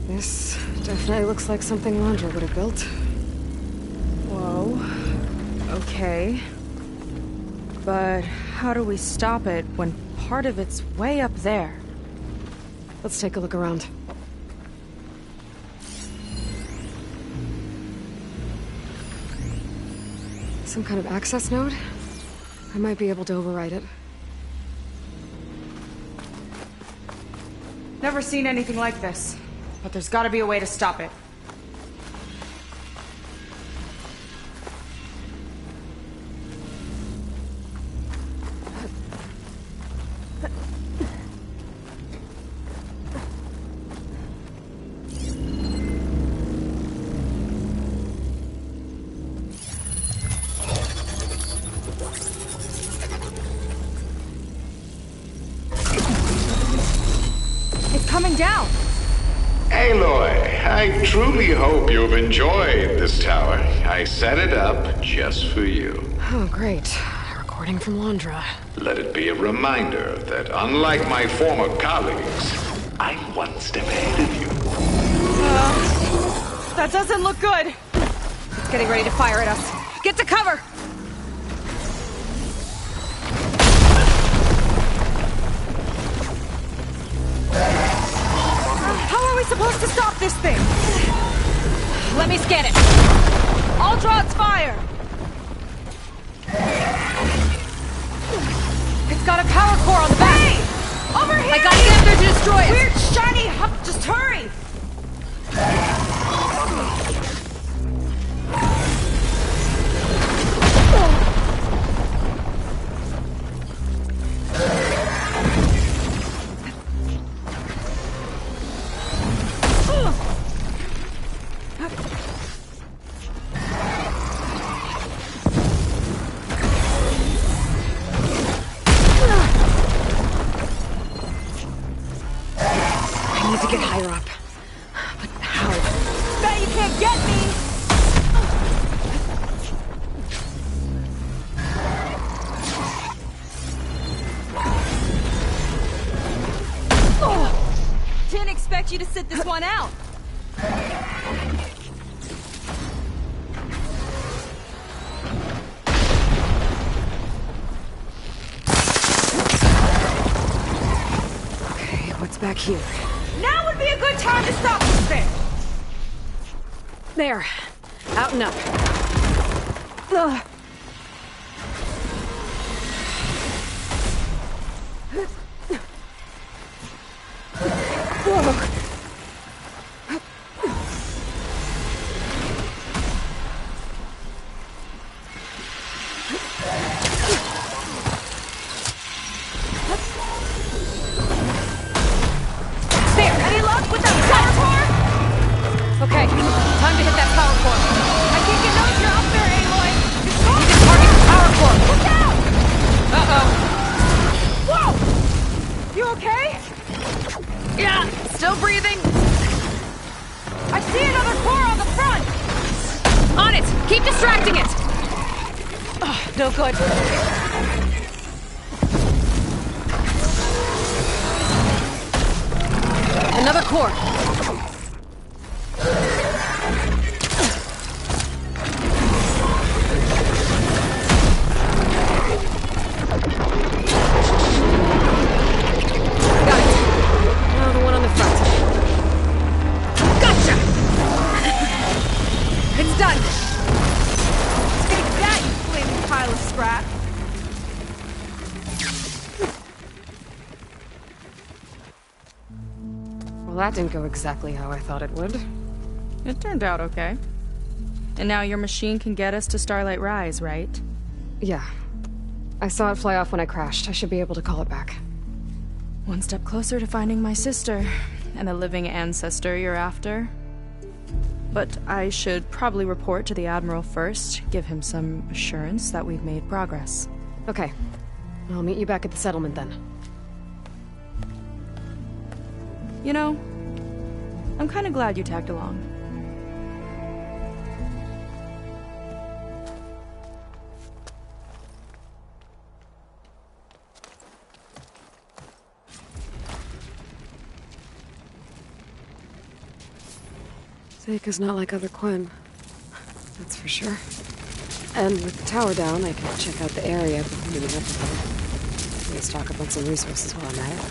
This definitely looks like something Landra would have built.
Whoa. Okay. But how do we stop it when part of it's way up there?
Let's take a look around. Some kind of access node? I might be able to override it.
Never seen anything like this, but there's gotta be a way to stop it. Coming down!
Aloy, I truly hope you've enjoyed this tower. I set it up just for you.
Oh, great. A recording from Landra.
Let it be a reminder that unlike my former colleagues, I'm one step ahead of you.
That doesn't look good. It's getting ready to fire at us. Get to cover! How are we supposed to stop this thing? Let me scan it. All drops fire. It's got a power core on the back. Hey! Over here! I gotta get up there to destroy it. Weird shiny hub. Just hurry.
you to sit this one out.
Okay, what's back here?
Now would be a good time to stop this thing!
There. Out and up. Ugh. Whoa.
There! Any luck with that power core?
Okay, time to hit that power core.
I think it knows you're up there, Aloy! It's
Need to target the power core!
Look out!
Uh-oh.
Whoa! You okay?
Yeah, still breathing.
I see another core on the front!
On it! Keep distracting it! Oh, no good. Another core.
Now the one on the front.
Gotcha! It's done.
Take that, you flaming pile of scrap!
Well, that didn't go exactly how I thought it would.
It turned out okay. And now your machine can get us to Starlight Rise, right?
Yeah. I saw it fly off when I crashed. I should be able to call it back.
One step closer to finding my sister, and the living ancestor you're after. But I should probably report to the Admiral first, give him some assurance that we've made progress.
Okay. I'll meet you back at the settlement then.
You know, I'm kind of glad you tagged along.
Seika's not like other Quen. That's for sure. And with the tower down, I can check out the area before meeting up with her. Maybe stock up on some resources while I'm at it.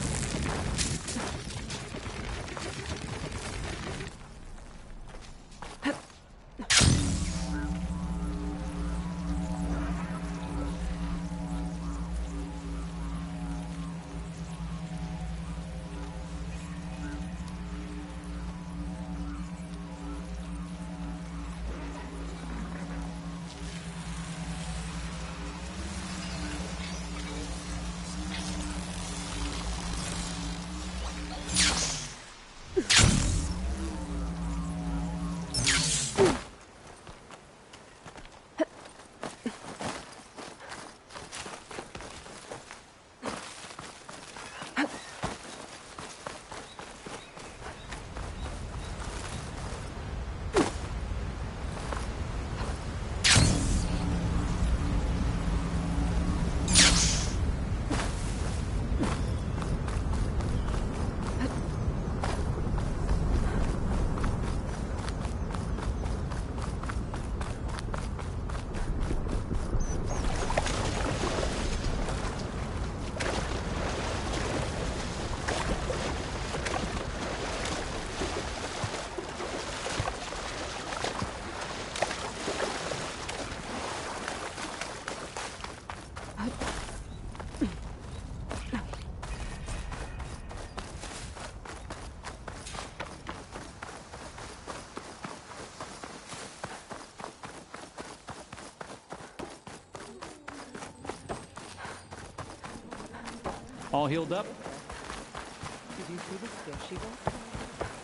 All healed up?
Did you see the sketchy box?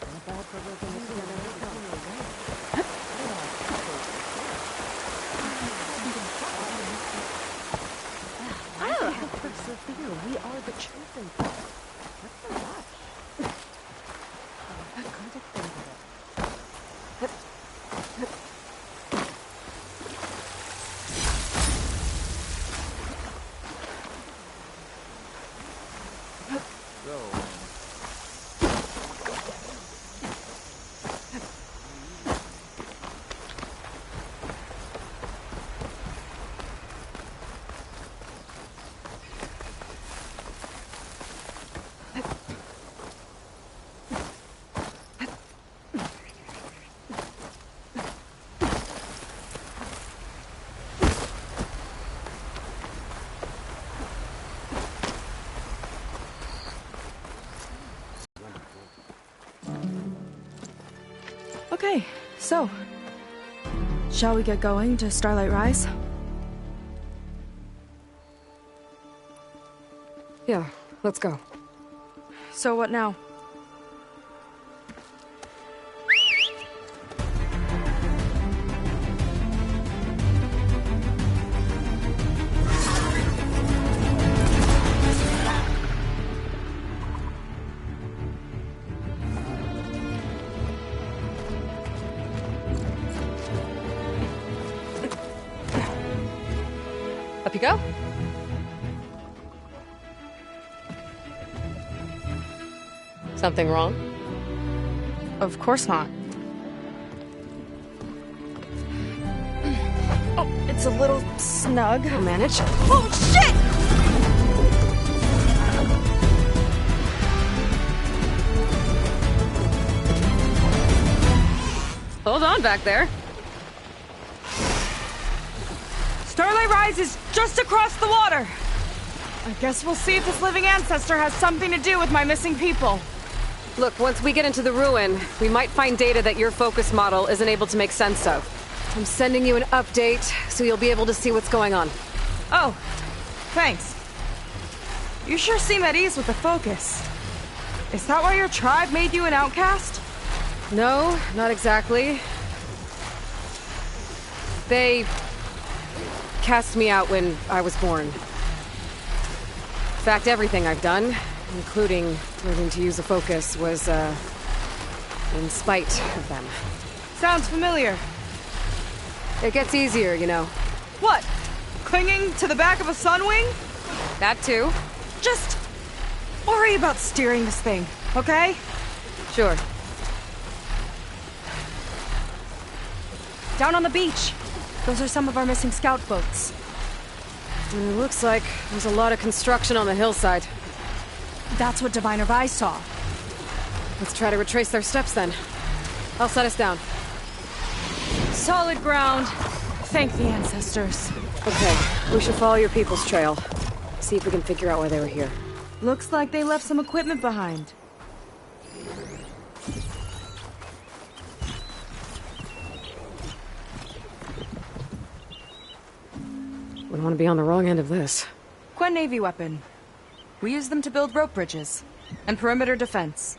Not bad for working this together. I have persevere. We are the chosen. What's the rush? I couldn't think of it.
So, shall we get going to Starlight Rise?
Yeah, let's go.
So what now?
Up you go. Something wrong?
Of course not. Oh, it's a little snug.
I'll manage.
Oh, shit!
Hold on back there.
Starlight Rise is just across the water. I guess we'll see if this living ancestor has something to do with my missing people.
Look, once we get into the ruin, we might find data that your focus model isn't able to make sense of. I'm sending you an update, so you'll be able to see what's going on.
Oh, thanks. You sure seem at ease with the focus. Is that why your tribe made you an outcast?
No, not exactly. They cast me out when I was born. In fact, everything I've done, including learning to use a focus, was, in spite of them.
Sounds familiar.
It gets easier, you know.
What? Clinging to the back of a sunwing?
That too.
Just worry about steering this thing, okay?
Sure.
Down on the beach. Those are some of our missing scout boats.
It looks like there's a lot of construction on the hillside.
That's what Diviner Vi saw.
Let's try to retrace their steps then. I'll set us down.
Solid ground. Thank the ancestors.
Okay, we should follow your people's trail. See if we can figure out why they were here.
Looks like they left some equipment behind.
We want to be on the wrong end of this.
Quen Navy weapon. We use them to build rope bridges and perimeter defense.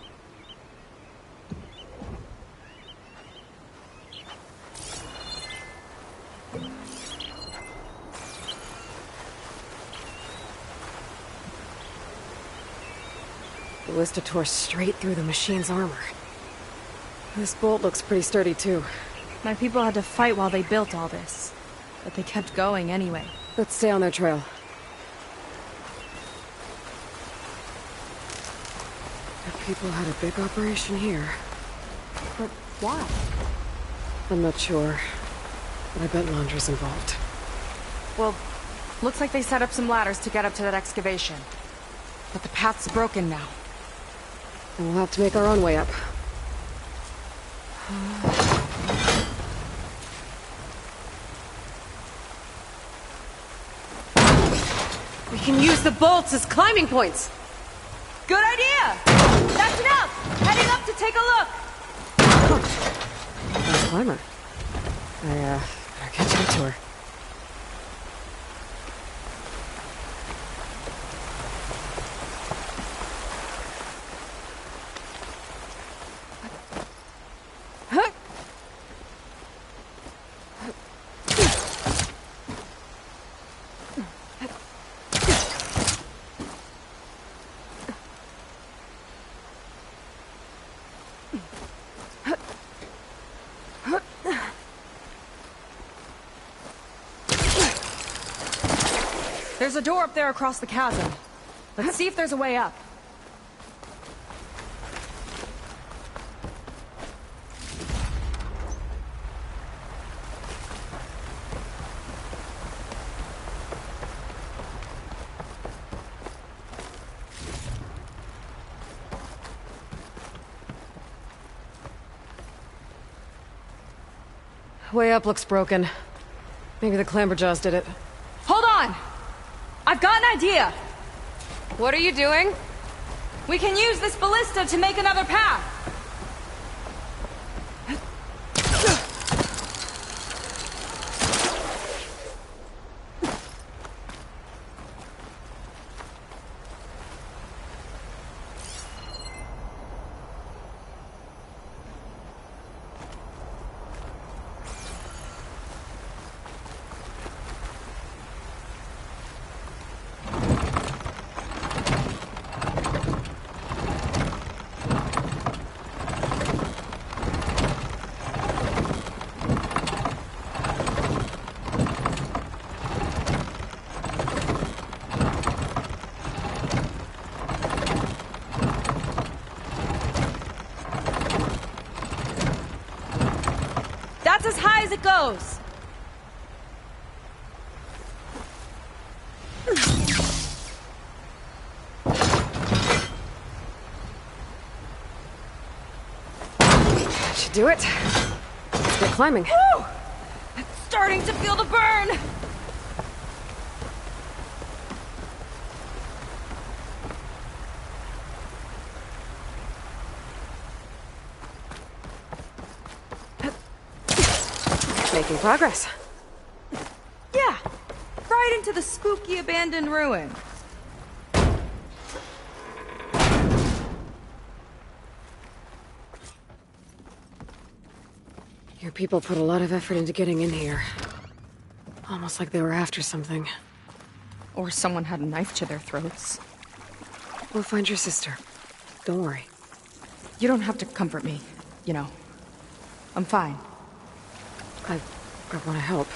The ballista tore straight through the machine's armor. This bolt looks pretty sturdy too.
My people had to fight while they built all this, but they kept going anyway.
Let's stay on their trail. The people had a big operation here.
But why?
I'm not sure, but I bet Laundra's involved.
Well, looks like they set up some ladders to get up to that excavation. But the path's broken now.
We'll have to make our own way up. We can use the bolts as climbing points!
Good idea! That's enough! Heading up to take a look!
Nice climber. Better catch up to her.
There's a door up there across the chasm. Let's see if there's a way up.
Way up looks broken. Maybe the Clamberjaws did it.
Hold on! I've got an idea!
What are you doing?
We can use this ballista to make another path!
as it goes.
Should do it. Let's get climbing.
Woo! It's starting to feel the burn.
Making progress.
Yeah, right into the spooky abandoned ruin.
Your people put a lot of effort into getting in here. Almost like they were after something.
Or someone had a knife to their throats.
We'll find your sister. Don't worry.
You don't have to comfort me, you know. I'm fine.
I want to help.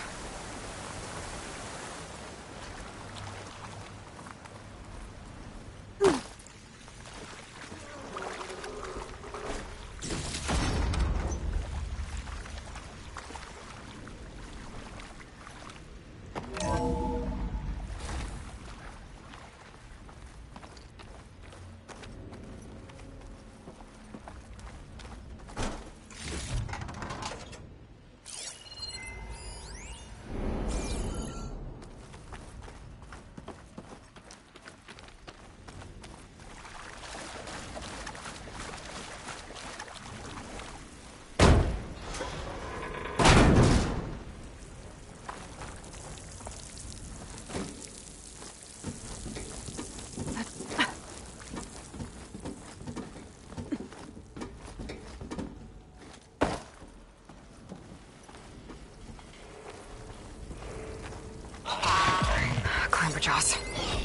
Jaws.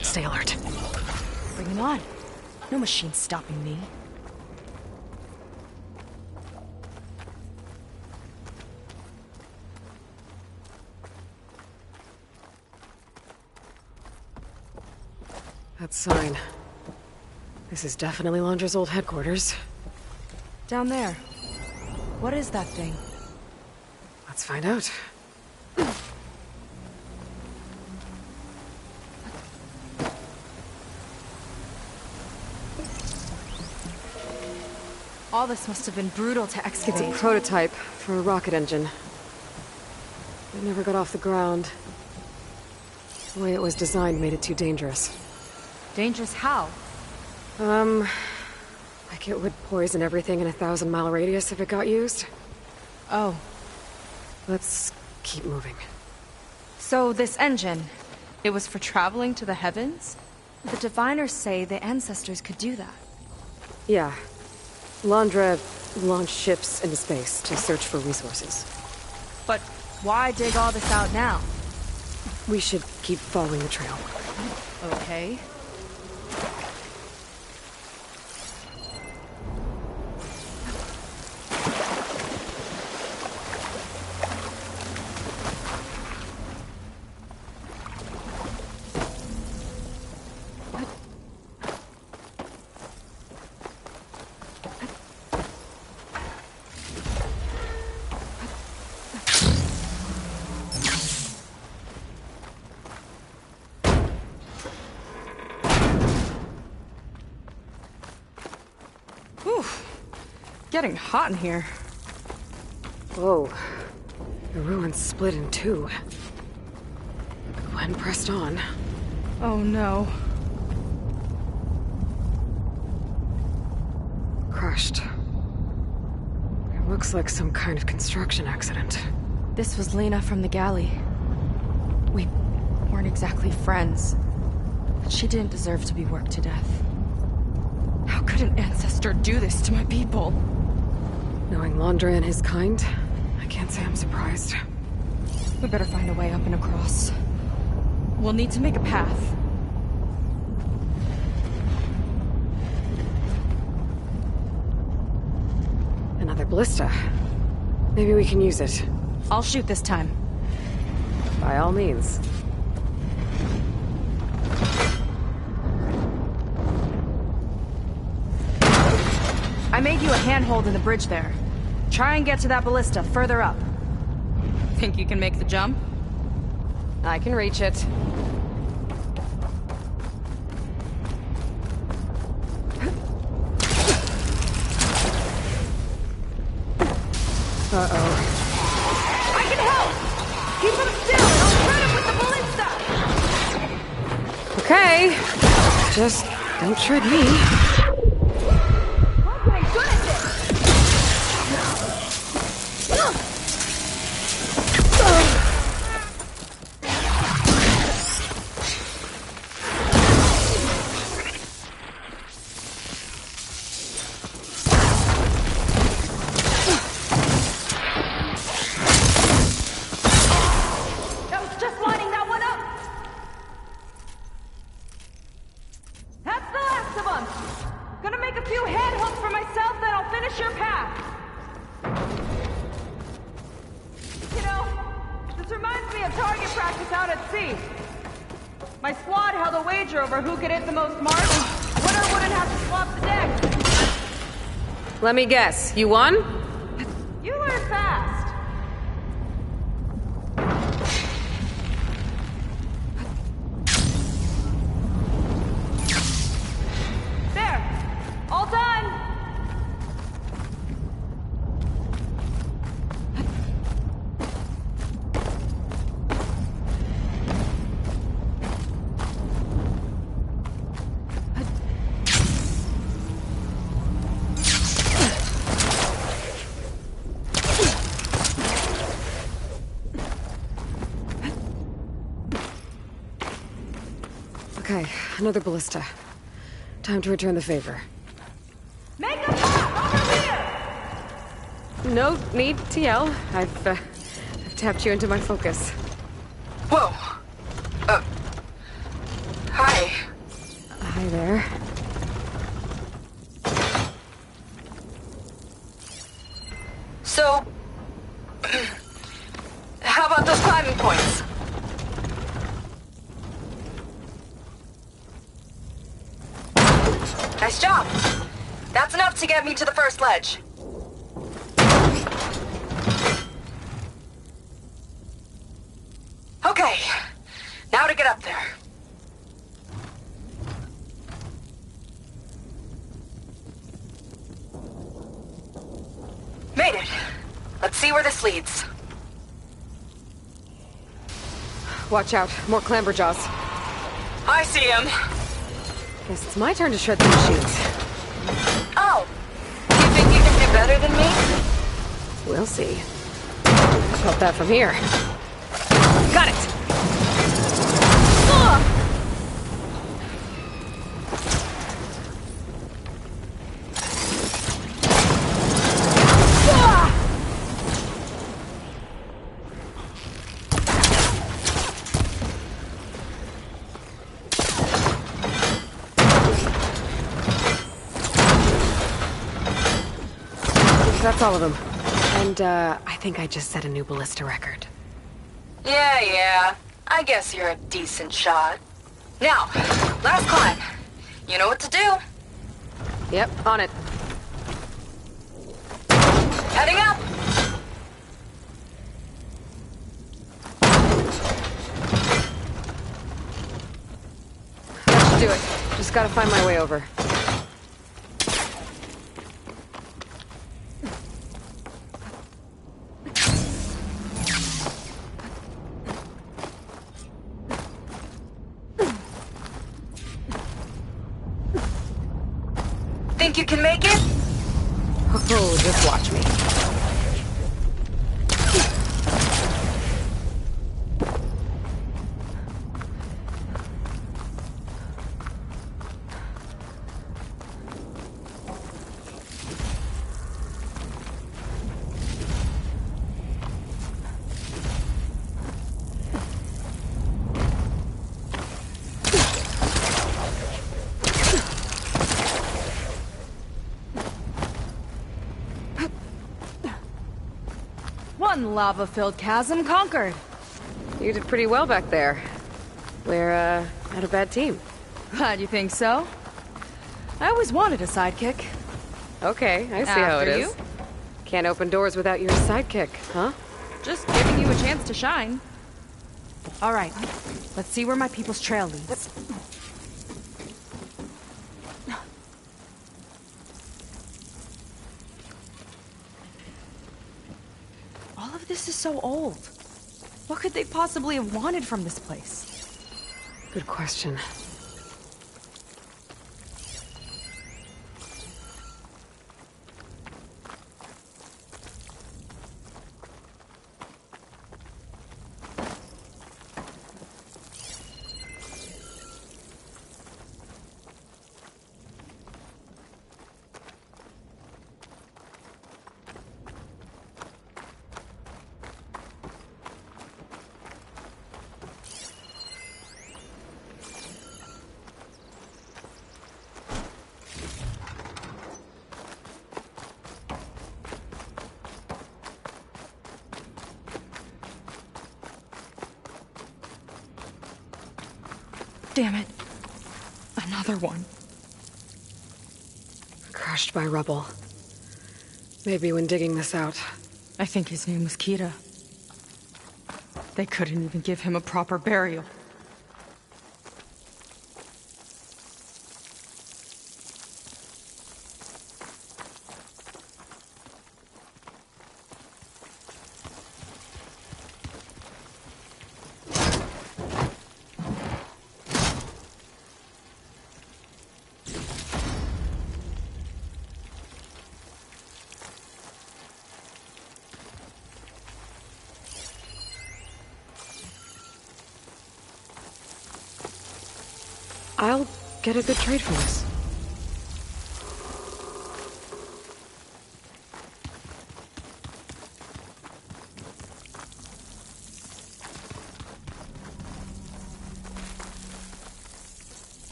Stay alert.
Bring him on. No machine stopping me.
That sign. This is definitely Londra's old headquarters.
Down there. What is that thing?
Let's find out.
All this must have been brutal to excavate.
It's a prototype for a rocket engine. It never got off the ground. The way it was designed made it too dangerous.
Dangerous how?
Like it would poison everything in a 1,000-mile radius if it got used.
Oh.
Let's keep moving.
So this engine, it was for traveling to the heavens? The diviners say the ancestors could do that.
Yeah. Londra launched ships into space to search for resources.
But why dig all this out now?
We should keep following the trail.
Okay. Getting hot in here.
Whoa. The ruins split in two. Gwen pressed on.
Oh no.
Crushed. It looks like some kind of construction accident.
This was Lena from the galley. We weren't exactly friends, but she didn't deserve to be worked to death. How could an ancestor do this to my people?
Knowing Londra and his kind, I can't say I'm surprised.
We better find a way up and across. We'll need to make a path.
Another ballista. Maybe we can use it.
I'll shoot this time.
By all means.
I made you a handhold in the bridge there. Try and get to that ballista further up. Think you can make the jump?
I can reach it. Uh-oh.
I can help! Keep him still and I'll hurt him with the ballista!
Okay. Just don't shred me.
I'm good at this! That was just lining that one up! That's the last of them! Gonna make a few head hooks for myself, then I'll finish your path! You know, this reminds me of target practice out at sea. My squad held a wager over who could hit the most marks. Winner wouldn't have to swap the decks.
Let me guess. You won?
You learn fast. There. All done.
Okay, another ballista. Time to return the favor.
Make a path over here!
No need to yell. I've tapped you into my focus.
Whoa. Hi.
Hi there.
So, how about those climbing points? Nice job. That's enough to get me to the first ledge. Okay, now to get up there. Made it. Let's see where this leads.
Watch out. More clamberjaws.
I see him.
Guess it's my turn to shred the machines.
Oh, you think you can do better than me?
We'll see. Help that from here. Got it! That's all of them. And, I think I just set a new ballista record.
Yeah. I guess you're a decent shot. Now, last climb. You know what to do.
Yep, on it.
Heading up!
That should do it. Just gotta find my way over.
Think you can make it?
Oh, just watch me.
One lava-filled chasm conquered.
You did pretty well back there. We're, not a bad team.
Glad you think so. I always wanted a sidekick.
Okay, I see how it is.
You?
Can't open doors without your sidekick, huh?
Just giving you a chance to shine. All right, let's see where my people's trail leads. All of this is so old. What could they possibly have wanted from this place?
Good question.
Damn it. Another one.
Crushed by rubble. Maybe when digging this out.
I think his name was Kira. They couldn't even give him a proper burial.
I'll get a good trade for this.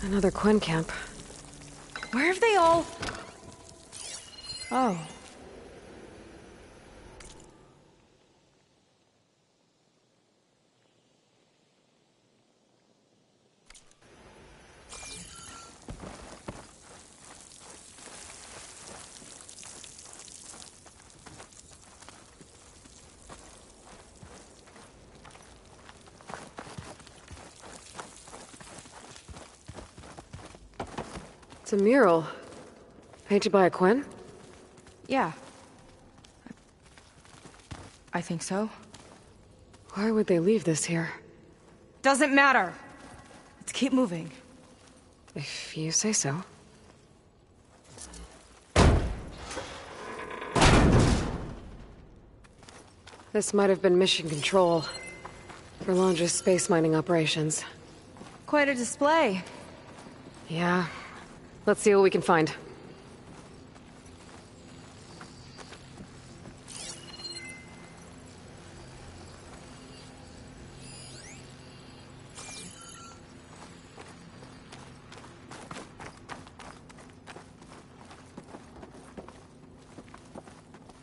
Another Quen camp.
Where have they all... Oh.
It's a mural. Painted by a Quen?
Yeah. I think so.
Why would they leave this here?
Doesn't matter. Let's keep moving.
If you say so. This might have been mission control for Londra's space mining operations.
Quite a display.
Yeah. Let's see what we can find.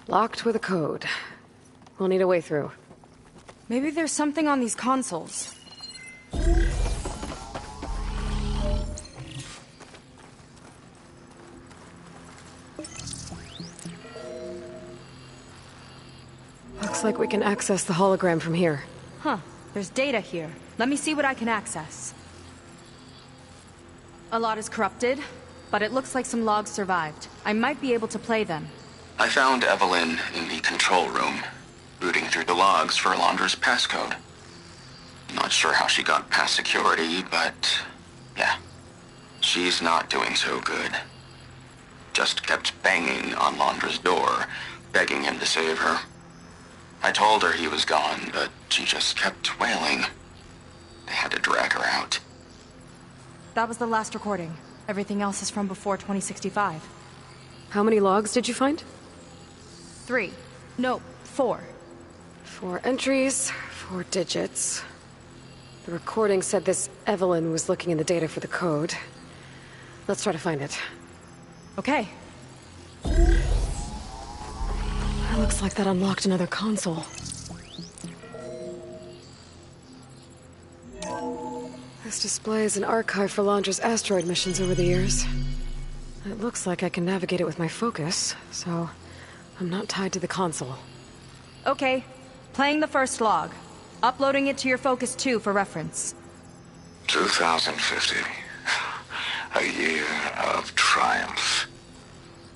Locked with a code. We'll need a way through.
Maybe there's something on these consoles.
Looks like we can access the hologram from here.
Huh. There's data here. Let me see what I can access. A lot is corrupted, but it looks like some logs survived. I might be able to play them.
I found Evelyn in the control room, rooting through the logs for Alondra's passcode. Not sure how she got past security, but yeah, she's not doing so good. Just kept banging on Londra's door, begging him to save her. I told her he was gone, but she just kept wailing. They had to drag her out.
That was the last recording. Everything else is from before 2065.
How many logs did you find?
3. No, 4.
4 entries, 4 digits. The recording said this Evelyn was looking in the data for the code. Let's try to find it.
Okay.
It looks like that unlocked another console. This displays an archive for Londra's asteroid missions over the years. It looks like I can navigate it with my focus, so I'm not tied to the console.
Okay. Playing the first log. Uploading it to your Focus 2 for reference.
2050. A year of triumph.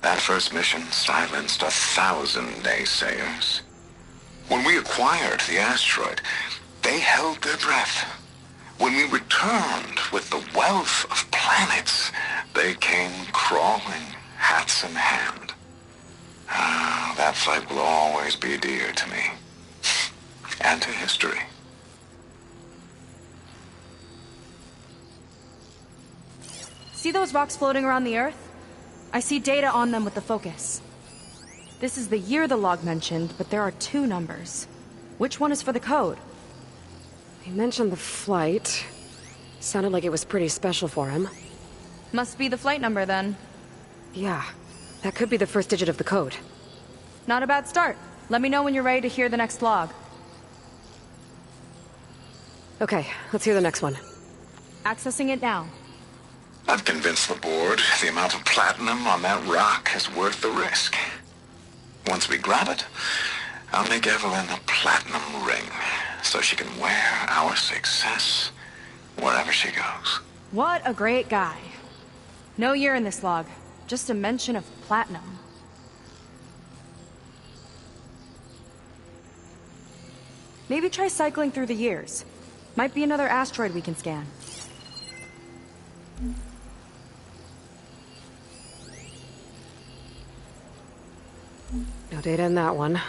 That first mission silenced 1,000 naysayers. When we acquired the asteroid, they held their breath. When we returned with the wealth of planets, they came crawling, hats in hand. That fight will always be dear to me. And to history.
See those rocks floating around the Earth? I see data on them with the Focus. This is the year the log mentioned, but there are 2 numbers. Which one is for the code?
He mentioned the flight. Sounded like it was pretty special for him.
Must be the flight number, then.
Yeah, that could be the first digit of the code.
Not a bad start. Let me know when you're ready to hear the next log.
Okay, let's hear the next one.
Accessing it now.
I've convinced the board the amount of platinum on that rock is worth the risk. Once we grab it, I'll make Evelyn a platinum ring, so she can wear our success wherever she goes.
What a great guy. No year in this log, just a mention of platinum. Maybe try cycling through the years. Might be another asteroid we can scan.
No data in that one.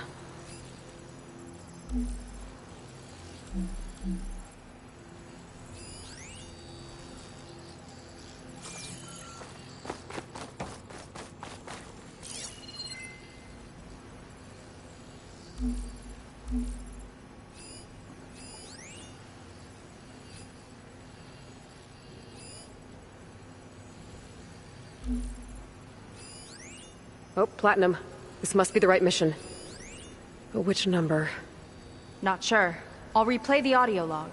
Oh, platinum. This must be the right mission. But which number?
Not sure. I'll replay the audio log.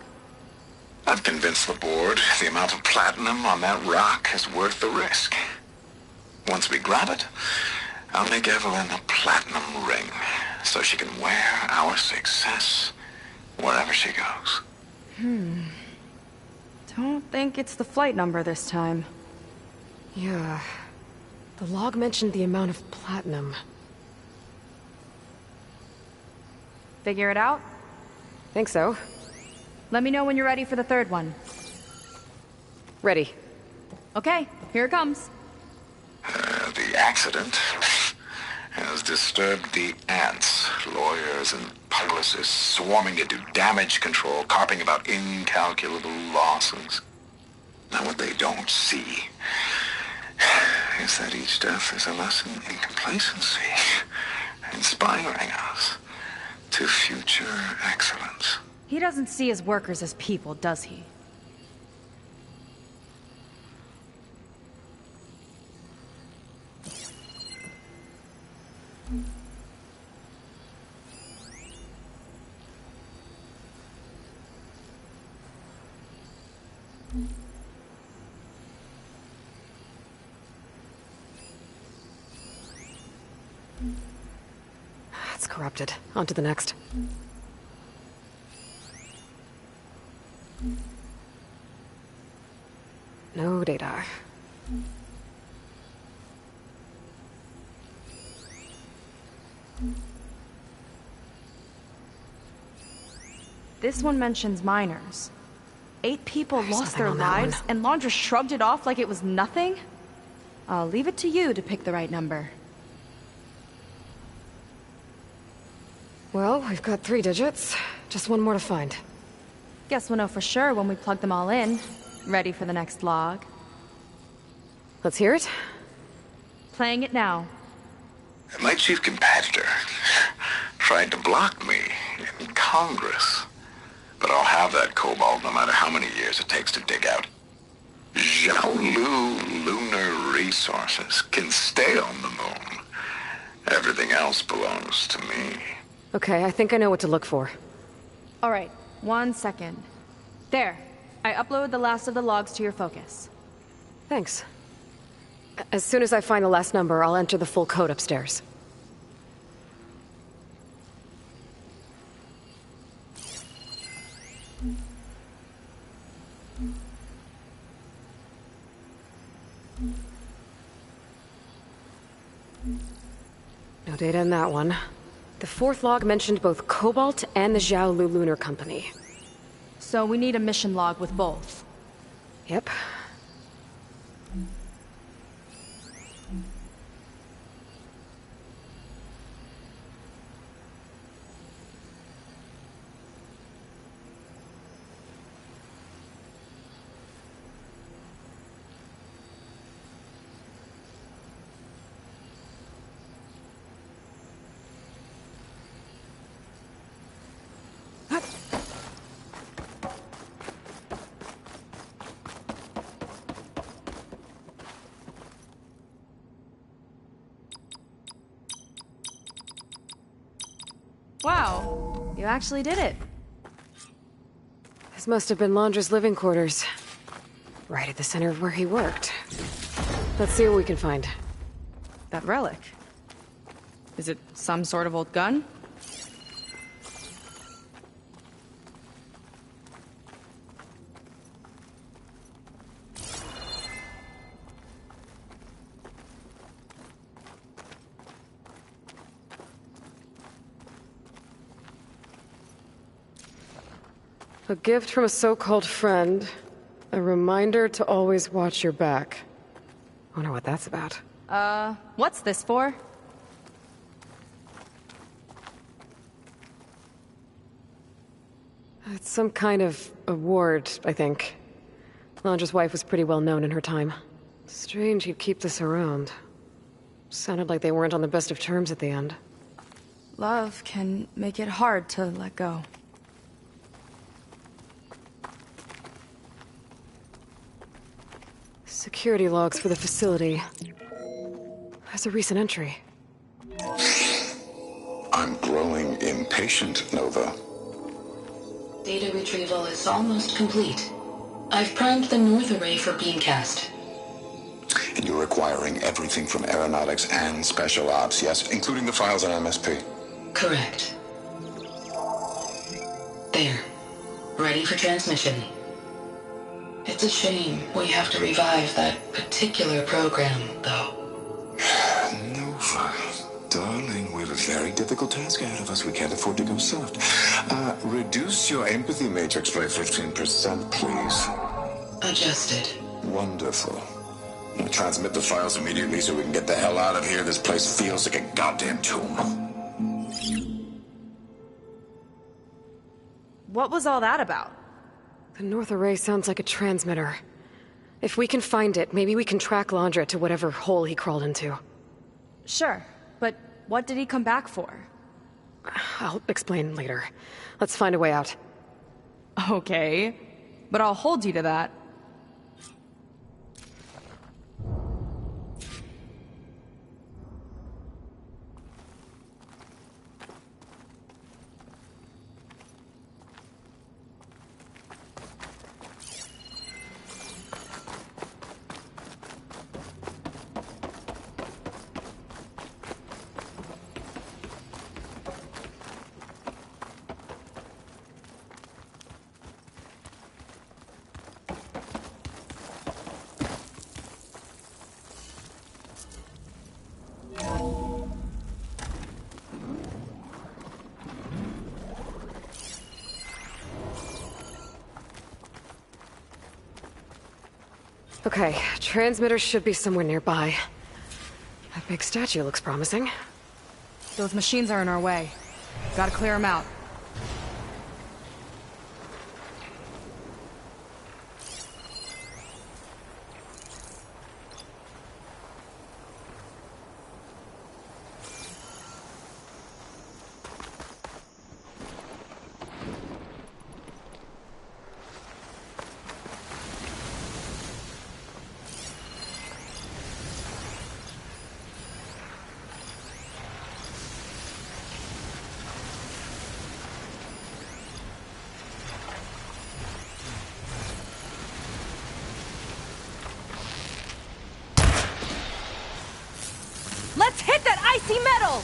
I've convinced the board the amount of platinum on that rock is worth the risk. Once we grab it, I'll make Evelyn a platinum ring, so she can wear our success wherever she goes.
Don't think it's the flight number this time.
Yeah. The log mentioned the amount of platinum.
Figure it out?
Think so.
Let me know when you're ready for the third one.
Ready.
Okay, here it comes.
The accident has disturbed the ants, lawyers and publicists swarming to do damage control, carping about incalculable losses. Now what they don't see is that each death is a lesson in complacency, inspiring us to future excellence.
He doesn't see his workers as people, does he?
It's corrupted. On to the next. No data.
This one mentions miners. 8 people
There's
lost
nothing
their
on that
lives,
one.
and Laundra shrugged it off like it was nothing? I'll leave it to you to pick the right number.
Well, we've got 3 digits. Just one more to find.
Guess we'll know for sure when we plug them all in. Ready for the next log.
Let's hear it.
Playing it now.
My chief competitor tried to block me in Congress. But I'll have that cobalt no matter how many years it takes to dig out. Xiaolu lunar resources can stay on the moon. Everything else belongs to me.
Okay, I think I know what to look for.
All right, 1 second. There. I uploaded the last of the logs to your Focus.
Thanks. As soon as I find the last number, I'll enter the full code upstairs. No data in that one. The fourth log mentioned both Cobalt and the Xiaolu Lunar Company.
So we need a mission log with both.
Yep.
Wow, you actually did it.
This must have been Londra's living quarters. Right at the center of where he worked. Let's see what we can find.
That relic. Is it some sort of old gun?
A gift from a so-called friend. A reminder to always watch your back. Wonder what that's about.
What's this for?
It's some kind of award, I think. Londra's wife was pretty well known in her time. Strange he'd keep this around. Sounded like they weren't on the best of terms at the end.
Love can make it hard to let go.
Security logs for the facility. There's a recent entry.
I'm growing impatient, Nova.
Data retrieval is almost complete. I've primed the north array for beamcast.
And you're acquiring everything from aeronautics and special ops, yes? Including the files on MSP?
Correct. There. Ready for transmission. It's a shame we have to revive that particular program, though.
Nova, darling, we have a very difficult task ahead of us. We can't afford to go soft. Reduce your empathy matrix by 15%, please.
Adjusted.
Wonderful. Now transmit the files immediately so we can get the hell out of here. This place feels like a goddamn tomb.
What was all that about?
The north array sounds like a transmitter. If we can find it, maybe we can track Londra to whatever hole he crawled into.
Sure, but what did he come back for?
I'll explain later. Let's find a way out.
Okay, but I'll hold you to that.
Okay, transmitter should be somewhere nearby. That big statue looks promising.
Those machines are in our way. Gotta clear them out.
Let's hit that icy metal!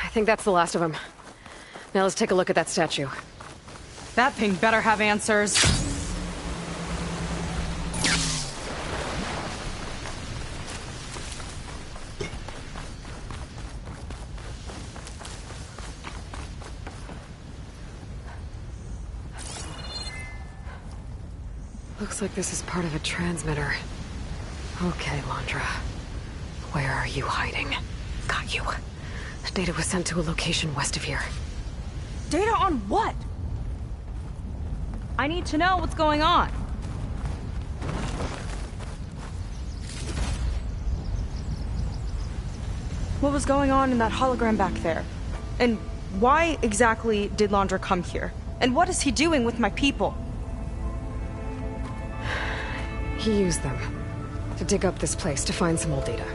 I think that's the last of them. Now let's take a look at that statue.
That thing better have answers.
Looks like this is part of a transmitter. Okay, Londra. Where are you hiding? Got you. Data was sent to a location west of here.
Data on what? I need to know what's going on. What was going on in that hologram back there? And why exactly did Londra come here? And what is he doing with my people?
He used them to dig up this place to find some old data.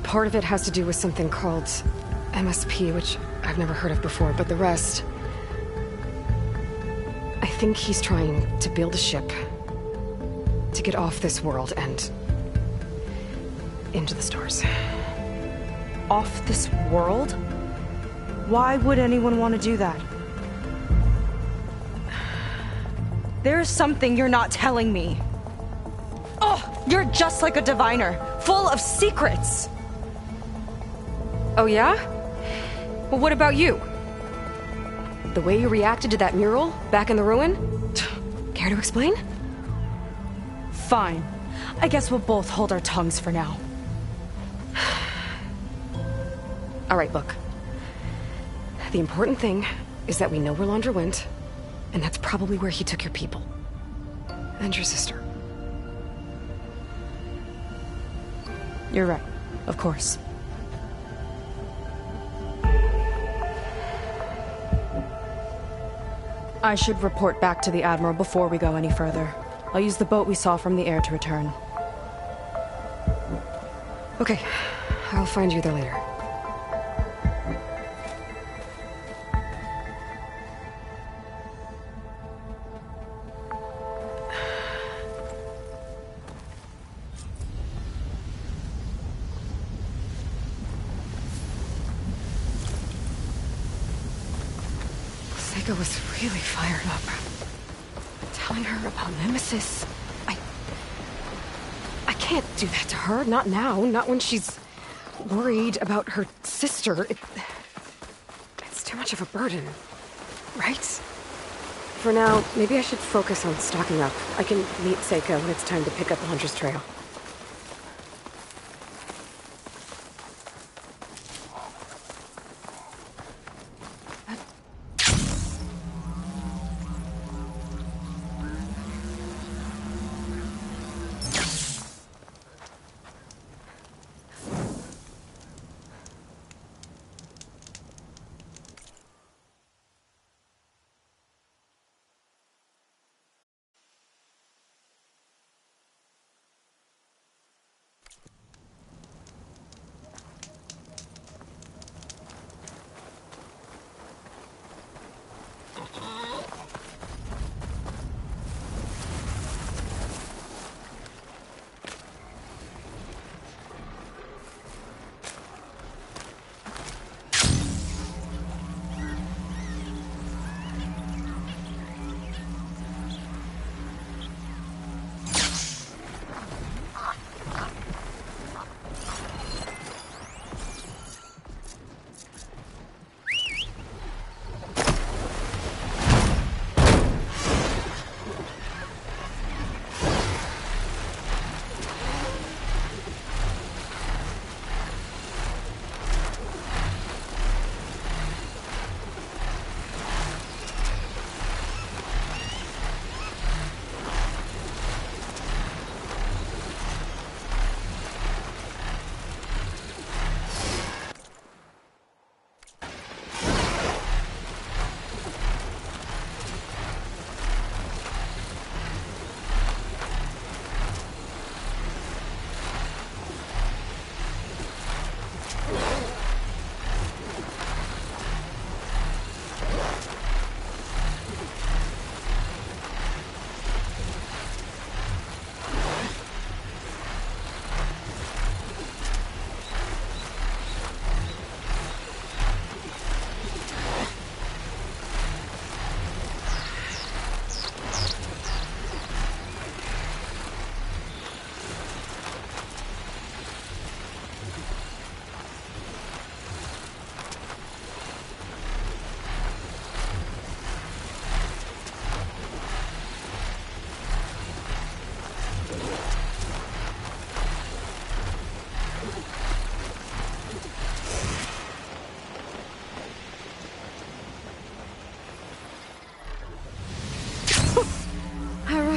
Part of it has to do with something called MSP, which I've never heard of before, but the rest... I think he's trying to build a ship to get off this world and into the stars.
Off this world? Why would anyone want to do that? There's something you're not telling me. Oh, you're just like a diviner, full of secrets.
Oh yeah? Well, what about you? The way you reacted to that mural back in the ruin? Care to explain?
Fine. I guess we'll both hold our tongues for now.
All right, look. The important thing is that we know where Londra went, and that's probably where he took your people. And your sister.
You're right. Of course. I should report back to the Admiral before we go any further. I'll use the boat we saw from the air to return.
Okay. I'll find you there later. Seika was really fired up. Telling her about Nemesis. I can't do that to her. Not now. Not when she's worried about her sister. It's too much of a burden. Right? For now, maybe I should focus on stocking up. I can meet Seika when it's time to pick up Londra's trail.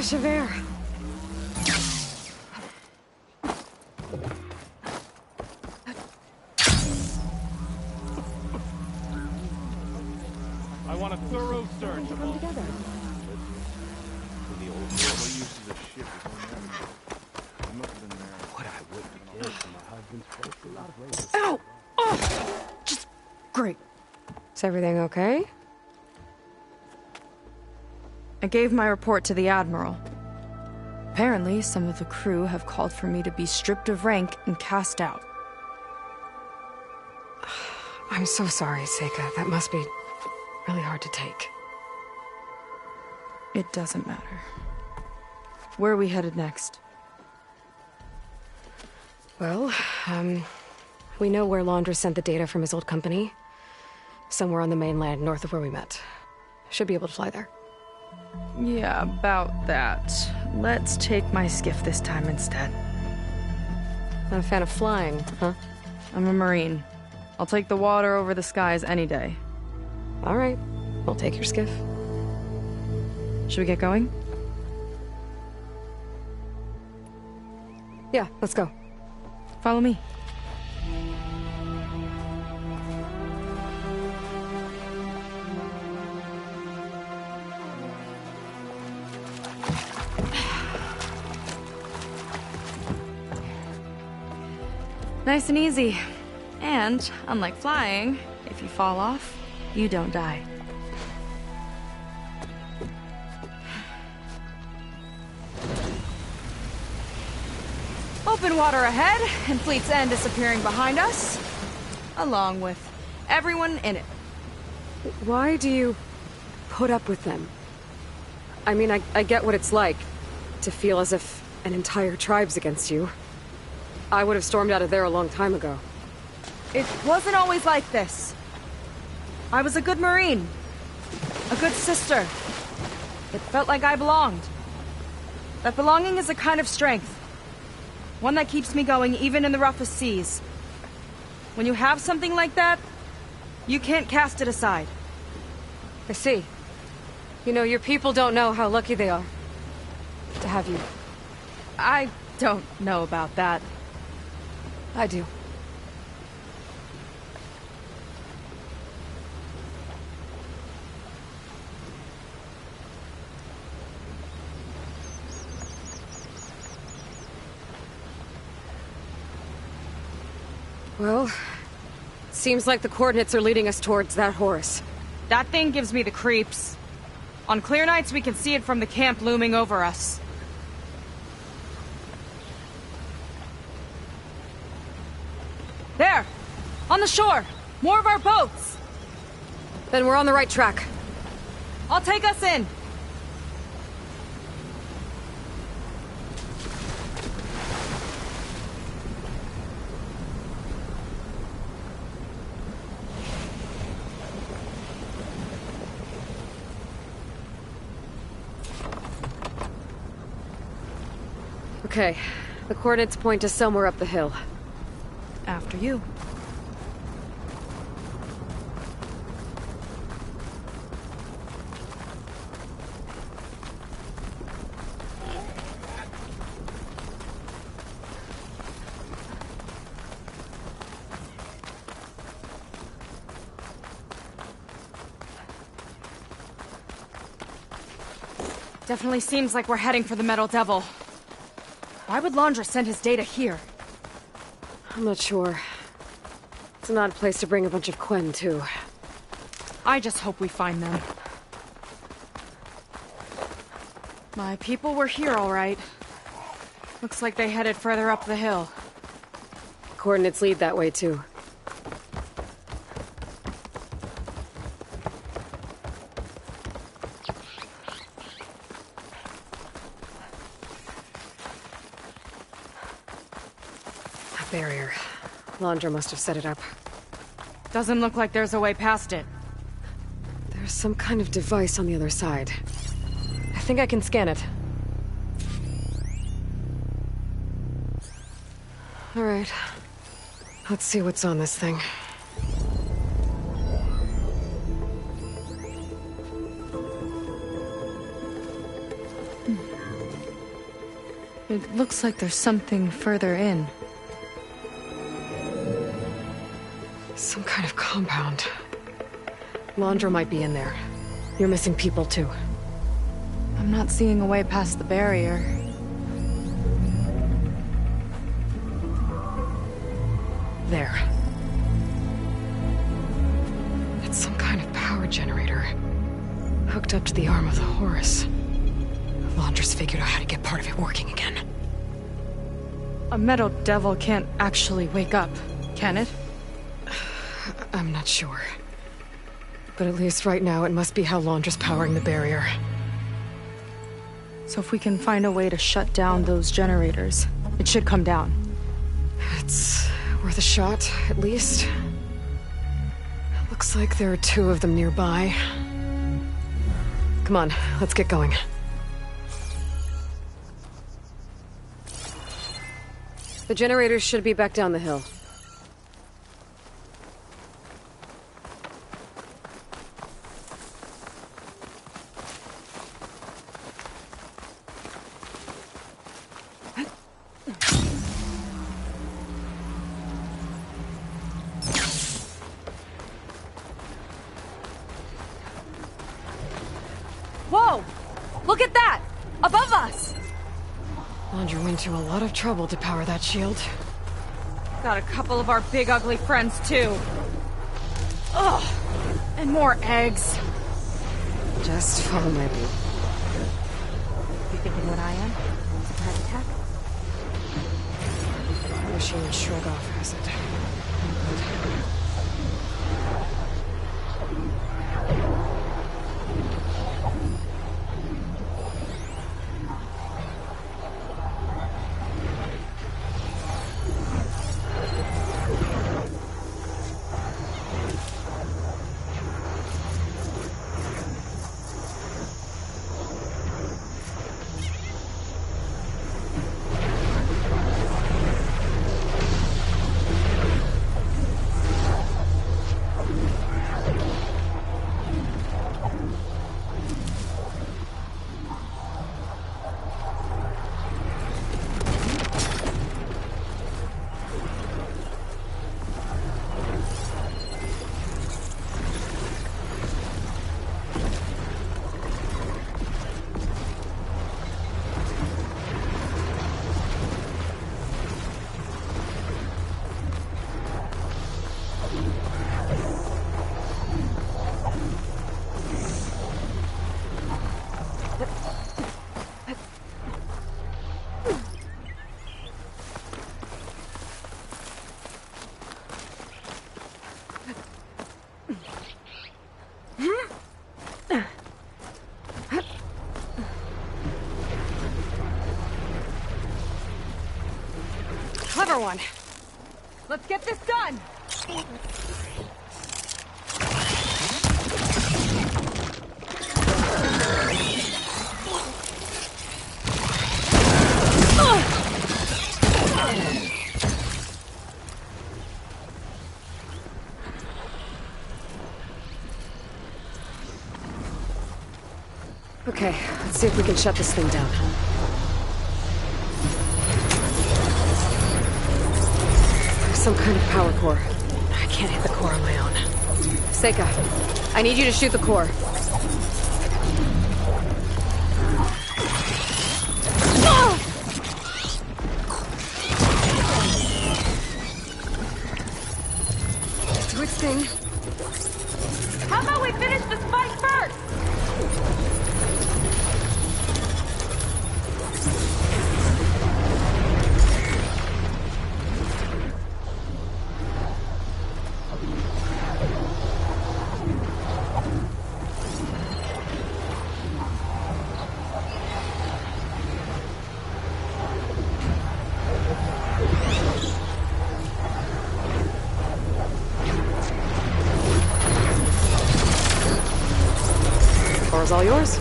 Javert.
I want a thorough search of all
together.
the old world uses of shit. What I wouldn't give for my husband's place. A lot of ways.
Ow! Oh! Just great.
Is everything okay?
I gave my report to the Admiral. Apparently, some of the crew have called for me to be stripped of rank and cast out.
I'm so sorry, Seika. That must be really hard to take.
It doesn't matter. Where are we headed next?
Well, we know where Laundra sent the data from his old company. Somewhere on the mainland, north of where we met. Should be able to fly there.
Yeah, about that. Let's take my skiff this time instead.
Not a fan of flying, huh?
I'm a Marine. I'll take the water over the skies any day.
All right. I'll take your skiff.
Should we get going?
Yeah, let's go.
Follow me. Nice and easy. And, unlike flying, if you fall off, you don't die.
Open water ahead, and Fleet's End disappearing behind us, along with everyone in it.
Why do you put up with them? I mean, I get what it's like to feel as if an entire tribe's against you. I would have stormed out of there a long time ago.
It wasn't always like this. I was a good Marine. A good sister. It felt like I belonged. That belonging is a kind of strength. One that keeps me going even in the roughest seas. When you have something like that, you can't cast it aside.
I see. You know, your people don't know how lucky they are to have you.
I don't know about that.
I do. Well, seems like the coordinates are leading us towards that Horus.
That thing gives me the creeps. On clear nights, we can see it from the camp looming over us. There! On the shore! More of our boats!
Then we're on the right track.
I'll take us in!
Okay, the coordinates point to somewhere up the hill.
After you.
Definitely seems like we're heading for the Metal Devil. Why would Laundra send his data here?
I'm not sure. It's an odd place to bring a bunch of Quen to.
I just hope we find them. My people were here all right. Looks like they headed further up the hill.
Coordinates lead that way too. Barrier. Laundra must have set it up.
Doesn't look like there's a way past it.
There's some kind of device on the other side. I think I can scan it. All right. Let's see what's on this thing.
It looks like there's something further in.
Some kind of compound. Laundra might be in there. You're missing people too.
I'm not seeing a way past the barrier.
There. It's some kind of power generator. Hooked up to the arm of the Horus. Laundra's figured out how to get part of it working again.
A metal devil can't actually wake up, can it?
I'm not sure. But at least right now it must be how Laundra's powering the barrier.
So if we can find a way to shut down those generators, it should come down.
It's worth a shot, at least. Looks like there are 2 of them nearby. Come on, let's get going. The generators should be back down the hill.
Whoa! Look at that! Above us!
Laundra went to a lot of trouble to power that shield.
Got a couple of our big ugly friends, too. Ugh! And more eggs.
Just follow my lead.
You thinking what I am? Surprise attack?
Machine would shrug off acid.
Clever one. Let's get this done!
Okay, let's see if we can shut this thing down. Some kind of power core. I can't hit the core on my own. Seika, I need you to shoot the core. Do its thing.
How about we finish this fight first?
Car's all yours.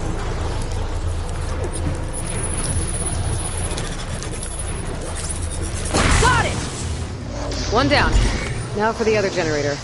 Got it!
One down. Now for the other generator.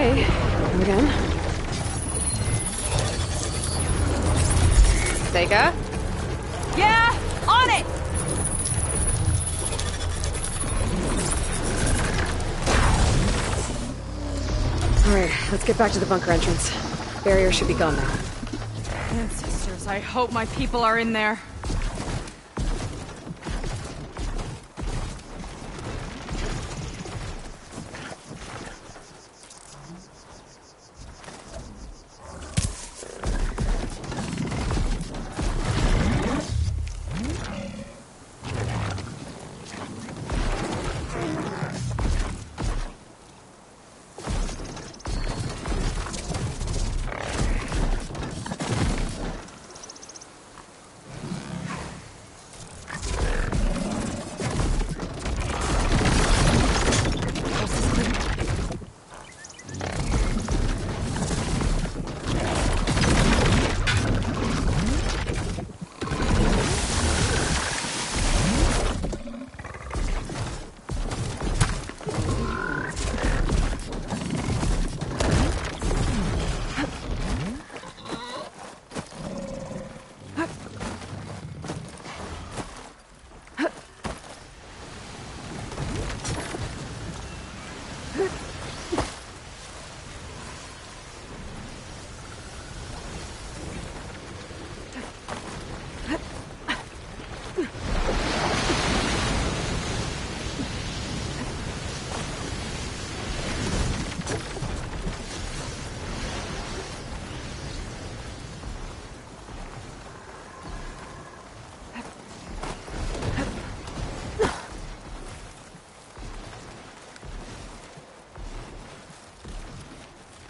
Okay, go again. Seika?
Yeah, on it!
Alright, let's get back to the bunker entrance. Barrier should be gone now.
Ancestors, I hope my people are in there.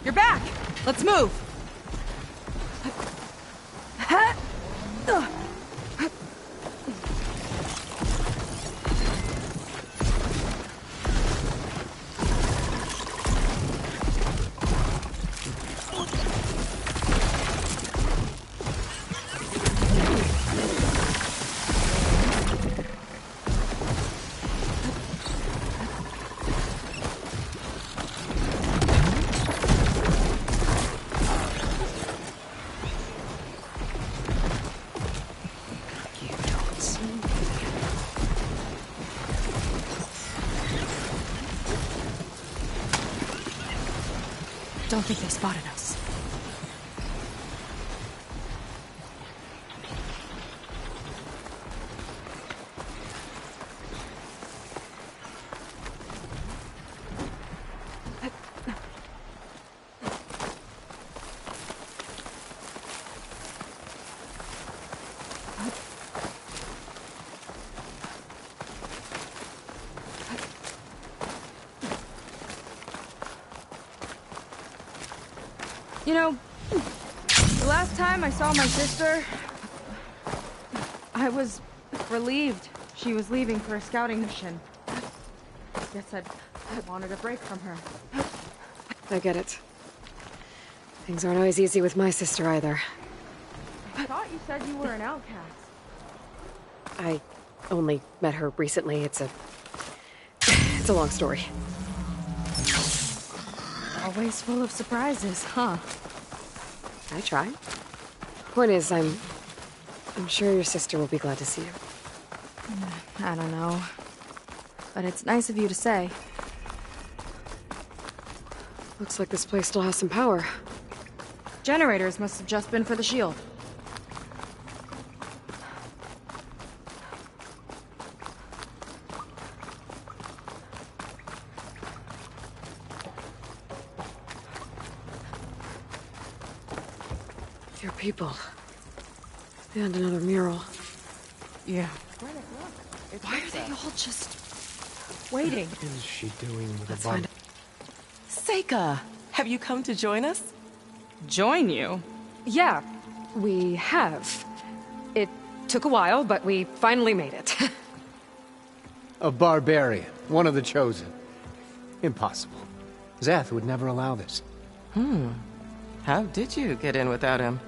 You're back! Let's move! Don't think they spotted us. You know, the last time I saw my sister, I was relieved she was leaving for a scouting mission. Guess I wanted a break from her.
I get it. Things aren't always easy with my sister either.
I thought you said you were an outcast.
I only met her recently. It's a long story.
Always full of surprises, huh?
I try. Point is, I'm sure your sister will be glad to see you.
I don't know. But it's nice of you to say.
Looks like this place still has some power.
Generators must have just been for the shield.
Your people. And another mural.
Yeah.
Reddick, look. It's
Why are they all just waiting?
What is she doing with
Let's
a
find
bump?
Seika, have you come to join us?
Join you?
Yeah, we have. It took a while, but we finally made it.
A barbarian, one of the chosen. Impossible. Zeth would never allow this.
How did you get in without him?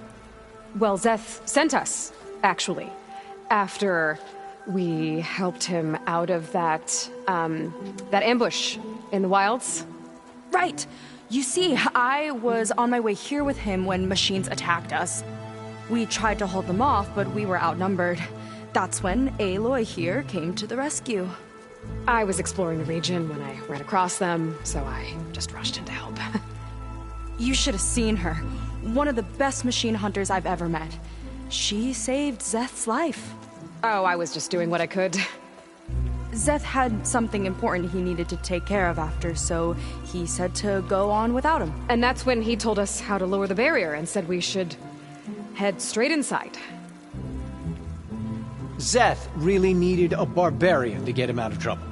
Well, Zeth sent us, actually. After we helped him out of that ambush in the wilds.
Right! You see, I was on my way here with him when machines attacked us. We tried to hold them off, but we were outnumbered. That's when Aloy here came to the rescue.
I was exploring the region when I ran across them, so I just rushed in to help.
You should have seen her. One of the best machine hunters I've ever met. She saved Zeth's life.
Oh, I was just doing what I could.
Zeth had something important he needed to take care of after, so he said to go on without him.
And that's when he told us how to lower the barrier and said we should head straight inside.
Zeth really needed a barbarian to get him out of trouble.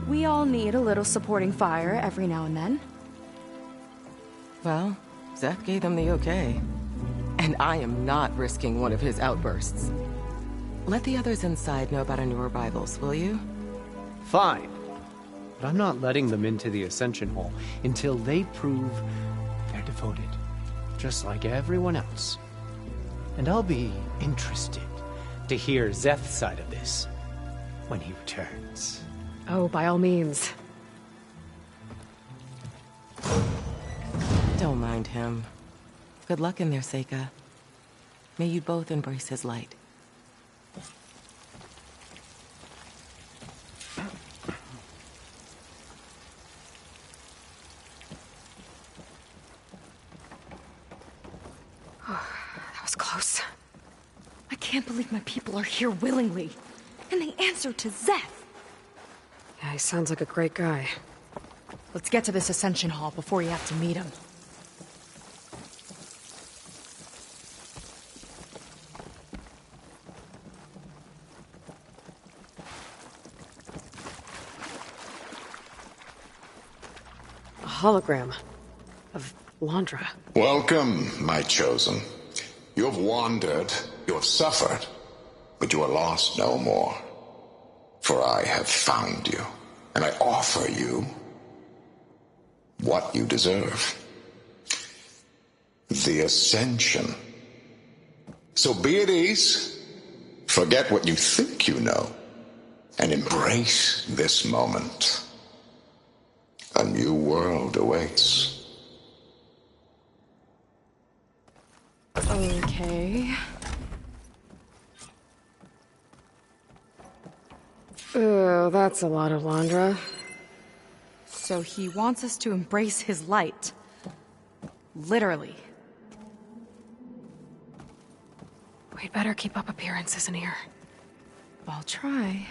We all need a little supporting fire every now and then.
Well, Zeth gave them the okay. And I am not risking one of his outbursts. Let the others inside know about our new arrivals, will you?
Fine. But I'm not letting them into the Ascension Hall until they prove they're devoted. Just like everyone else. And I'll be interested to hear Zeth's side of this when he returns.
Oh, by all means.
Don't mind him. Good luck in there, Seika. May you both embrace his light.
That was close. I can't believe my people are here willingly. And they answer to Zeth.
Yeah, he sounds like a great guy.
Let's get to this Ascension Hall before you have to meet him.
A hologram of Londra.
Welcome, my chosen. You have wandered, you have suffered, but you are lost no more. For I have found you, and I offer you what you deserve. The Ascension. So be at ease, forget what you think you know, and embrace this moment. A new world awaits.
Okay.
Oh, that's a lot of Londra.
So he wants us to embrace his light. Literally.
We'd better keep up appearances in here.
I'll try.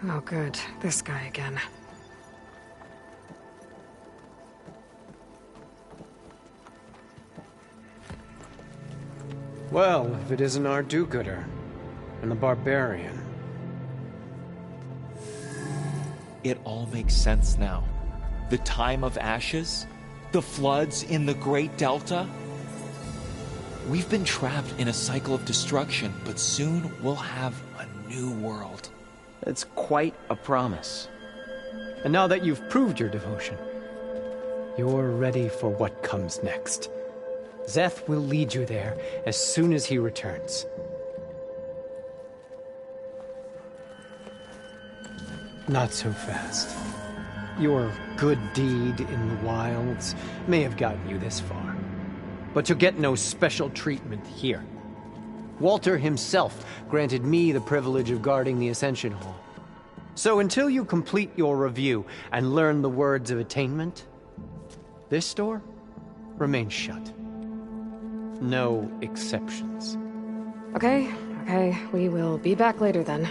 Oh, good. This guy again.
Well, if it isn't our do-gooder and the barbarian.
It all makes sense now. The time of ashes, the floods in the Great Delta. We've been trapped in a cycle of destruction, but soon we'll have a new world.
It's quite a promise. And now that you've proved your devotion, you're ready for what comes next. Zeth will lead you there as soon as he returns. Not so fast. Your good deed in the wilds may have gotten you this far, but you'll get no special treatment here. Walter himself granted me the privilege of guarding the Ascension Hall. So until you complete your review and learn the words of attainment, this door remains shut. No exceptions.
Okay, we will be back later then.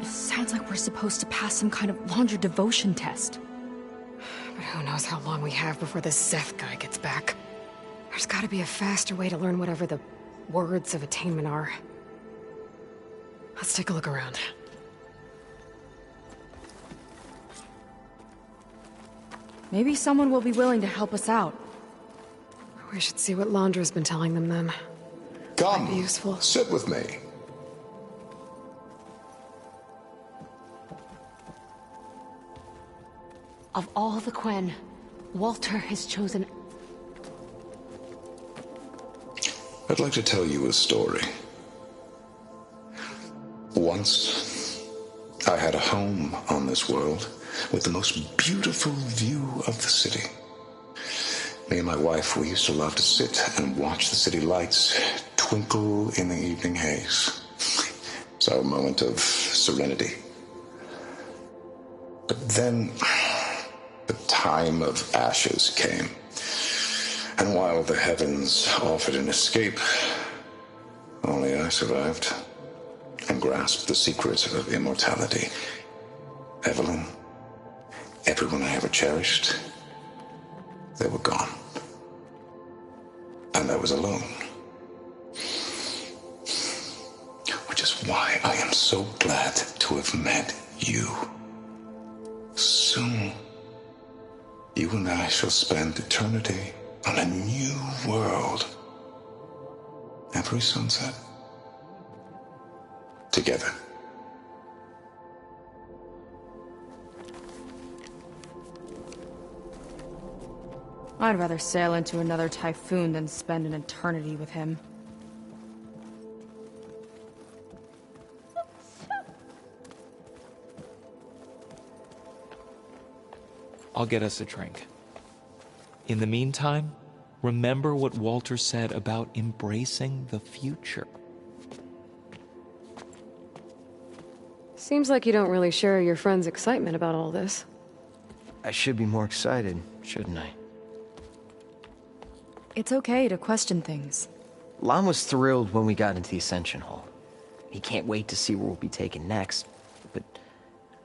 Sounds like we're supposed to pass some kind of Londra devotion test.
But who knows how long we have before this Zeth guy gets back. There's gotta be a faster way to learn whatever the words of attainment are. Let's take a look around.
Maybe someone will be willing to help us out.
We should see what Londra's been telling them then.
Come,
Might be useful.
sit with me.
Of all the Quen, Walter has chosen...
I'd like to tell you a story. Once, I had a home on this world with the most beautiful view of the city. Me and my wife, we used to love to sit and watch the city lights twinkle in the evening haze. It's our moment of serenity. But then, the time of ashes came. And while the heavens offered an escape, only I survived and grasped the secret of immortality. Evelyn, everyone I ever cherished, they were gone. And I was alone. Which is why I am so glad to have met you. Soon, you and I shall spend eternity on a new world. Every sunset. Together.
I'd rather sail into another typhoon than spend an eternity with him.
I'll get us a drink. In the meantime, remember what Walter said about embracing the future.
Seems like you don't really share your friend's excitement about all this.
I should be more excited, shouldn't I?
It's okay to question things.
Lon was thrilled when we got into the Ascension Hall. He can't wait to see where we'll be taken next. But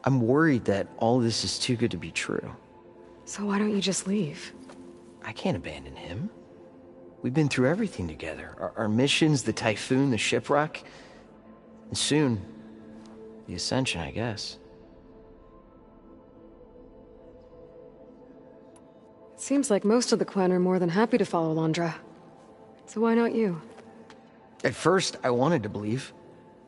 I'm worried that all this is too good to be true.
So why don't you just leave?
I can't abandon him. We've been through everything together. Our missions, the typhoon, the shipwreck. And soon, the Ascension, I guess.
It seems like most of the Quen are more than happy to follow Londra. So why not you?
At first, I wanted to believe.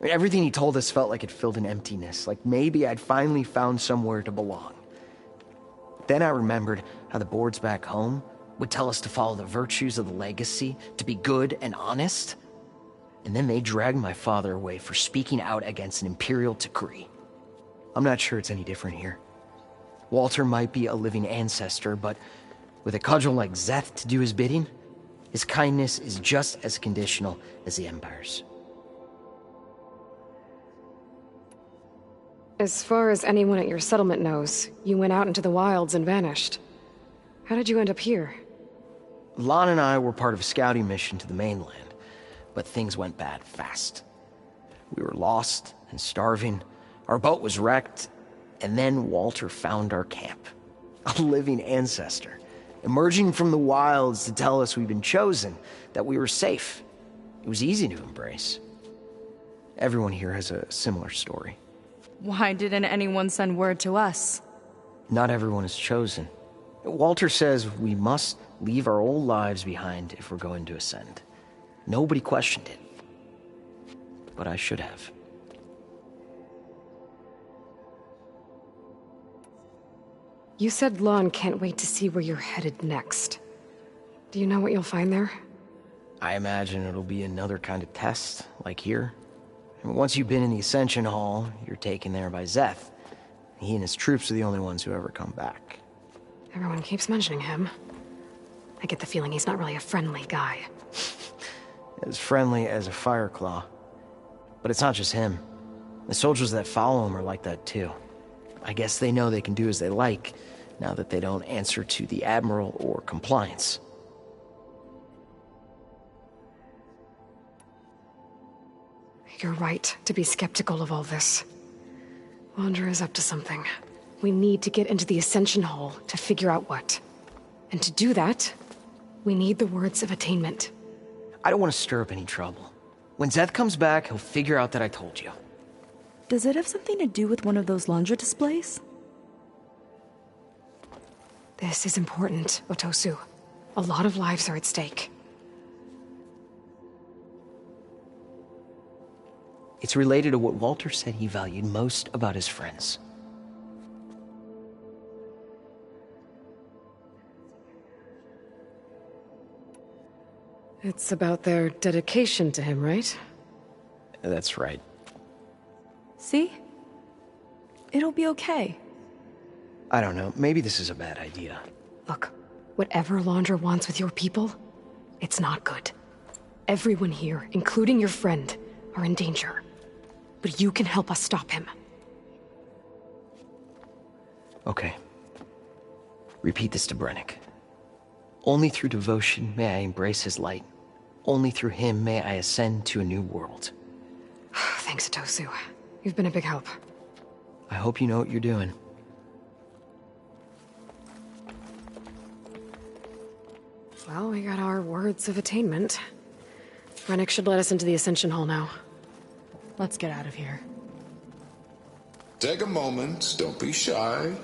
I mean, everything he told us felt like it filled an emptiness, like maybe I'd finally found somewhere to belong. Then I remembered how the boards back home would tell us to follow the virtues of the legacy, to be good and honest. And then they dragged my father away for speaking out against an imperial decree. I'm not sure it's any different here. Walter might be a living ancestor, but with a cudgel like Szeth to do his bidding, his kindness is just as conditional as the Empire's.
As far as anyone at your settlement knows, you went out into the wilds and vanished. How did you end up here?
Lon and I were part of a scouting mission to the mainland, but things went bad fast. We were lost and starving, our boat was wrecked, and then Walter found our camp. A living ancestor, emerging from the wilds to tell us we'd been chosen, that we were safe. It was easy to embrace. Everyone here has a similar story.
Why didn't anyone send word to us?
Not everyone is chosen. Walter says we must leave our old lives behind if we're going to ascend. Nobody questioned it. But I should have.
You said Lon can't wait to see where you're headed next. Do you know what you'll find there?
I imagine it'll be another kind of test, like here. And once you've been in the Ascension Hall, you're taken there by Szeth. He and his troops are the only ones who ever come back.
Everyone keeps mentioning him. I get the feeling he's not really a friendly guy.
As friendly as a Fireclaw. But it's not just him. The soldiers that follow him are like that too. I guess they know they can do as they like, now that they don't answer to the Admiral or compliance.
You're right to be skeptical of all this. Londra is up to something. We need to get into the Ascension Hall to figure out what. And to do that, we need the words of attainment.
I don't want to stir up any trouble. When Szeth comes back, he'll figure out that I told you.
Does it have something to do with one of those Londra displays?
This is important, Otosu. A lot of lives are at stake.
It's related to what Walter said he valued most about his friends.
It's about their dedication to him, right?
That's right.
See? It'll be okay.
I don't know, maybe this is a bad idea.
Look, whatever Laundra wants with your people, it's not good. Everyone here, including your friend, are in danger. But you can help us stop him.
Okay. Repeat this to Reddick. Only through devotion may I embrace his light. Only through him may I ascend to a new world.
Thanks, Otosu. You've been a big help.
I hope you know what you're doing.
Well, we got our words of attainment. Reddick should let us into the Ascension Hall now.
Let's get out of here.
Take a moment, don't be shy.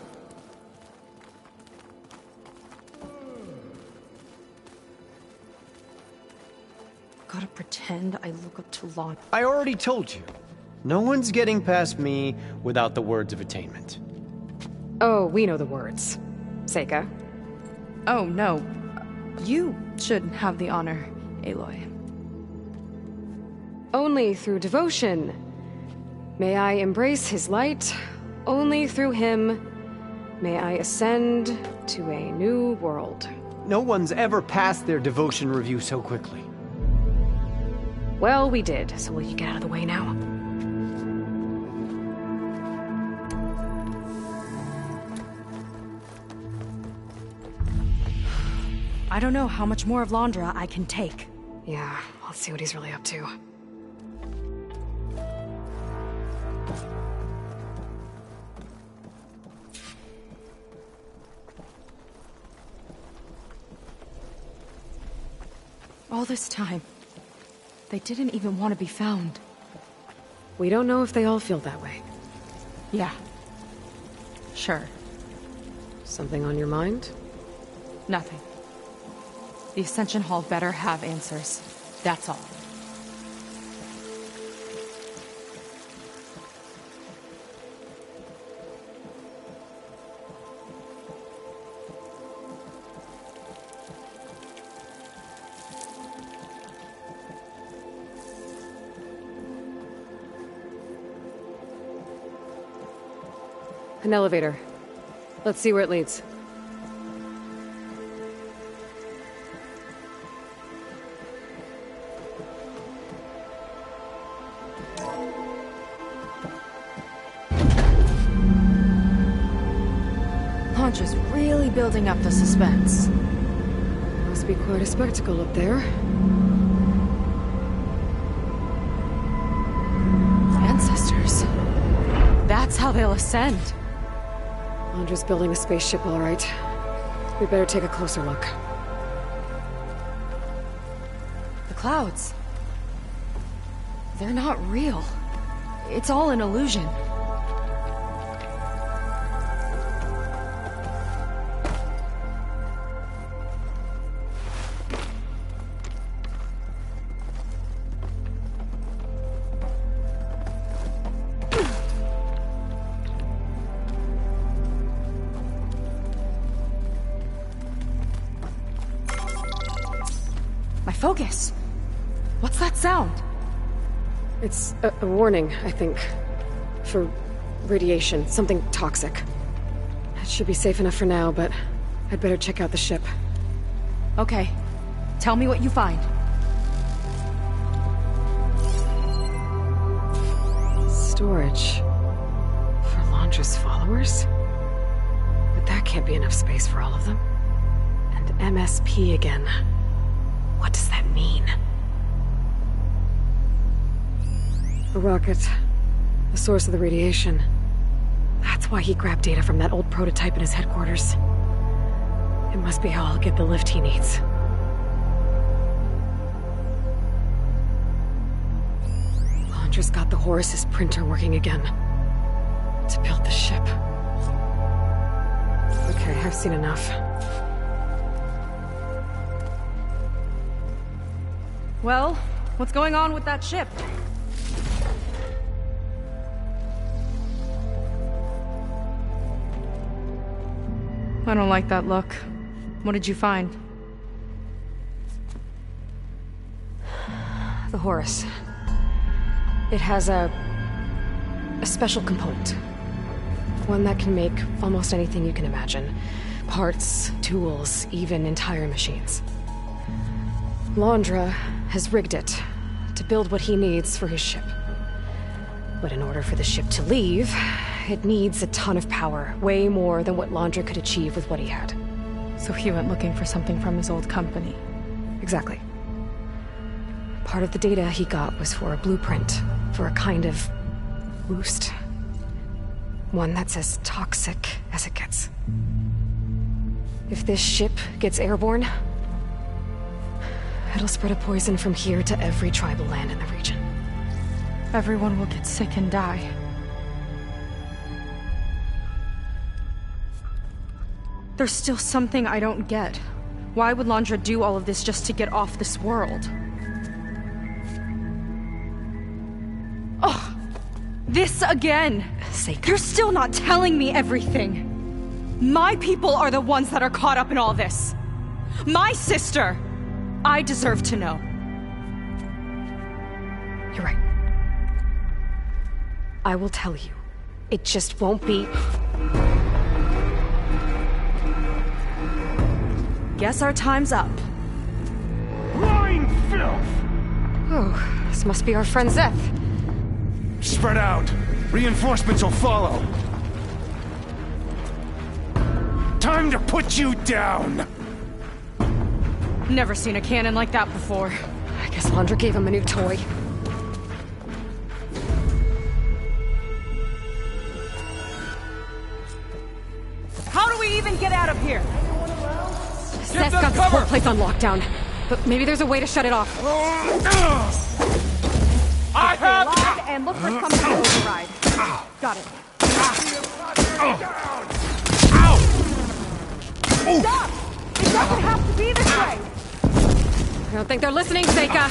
Gotta pretend I look up to Law.
I already told you. No one's getting past me without the words of attainment.
Oh, we know the words. Seika.
Oh, no. You should have the honor, Aloy.
Only through devotion may I embrace his light. Only through him may I ascend to a new world.
No one's ever passed their devotion review so quickly.
Well, we did, so will you get out of the way now?
I don't know how much more of Laundra I can take.
Yeah, let's see what he's really up to.
All this time, they didn't even want to be found.
We don't know if they all feel that way.
Yeah. Sure.
Something on your mind?
Nothing. The Ascension Hall better have answers. That's all.
An elevator. Let's see where it leads.
Launch is really building up the suspense.
Must be quite a spectacle up there.
Ancestors. That's how they'll ascend.
Laundra's building a spaceship, all right. We better take a closer look.
The clouds. They're not real. It's all an illusion. Focus! What's that sound?
It's a warning, I think. For radiation, something toxic. It should be safe enough for now, but I'd better check out the ship.
Okay. Tell me what you find.
Storage. For Laundra's followers? But that can't be enough space for all of them. And MSP again. What does that mean? A rocket. The source of the radiation. That's why he grabbed data from that old prototype in his headquarters. It must be how I'll get the lift he needs. Laundra's got the Horus's printer working again. To build the ship. Okay. Okay, I've seen enough.
Well, what's going on with that ship? I don't like that look. What did you find?
The Horus. It has a special component. One that can make almost anything you can imagine. Parts, tools, even entire machines. Londra has rigged it to build what he needs for his ship. But in order for the ship to leave, it needs a ton of power, way more than what Londra could achieve with what he had.
So he went looking for something from his old company.
Exactly. Part of the data he got was for a blueprint, for a kind of boost. One that's as toxic as it gets. If this ship gets airborne, it'll spread a poison from here to every tribal land in the region.
Everyone will get sick and die. There's still something I don't get. Why would Londra do all of this just to get off this world? Oh! This again! You're still not telling me everything! My people are the ones that are caught up in all this! My sister! I deserve to know.
You're right. I will tell you. It just won't be...
Guess our time's up.
Lying filth!
Oh, this must be our friend Zeth.
Spread out. Reinforcements will follow. Time to put you down!
Never seen a cannon like that before.
I guess Londra gave him a new toy.
How do we even get out of here?
Seth's got this whole place on lockdown. But maybe there's a way to shut it off.
I have loud and look for something to override. Got it. Stop! It doesn't have to be this way!
I don't think they're listening, Seika.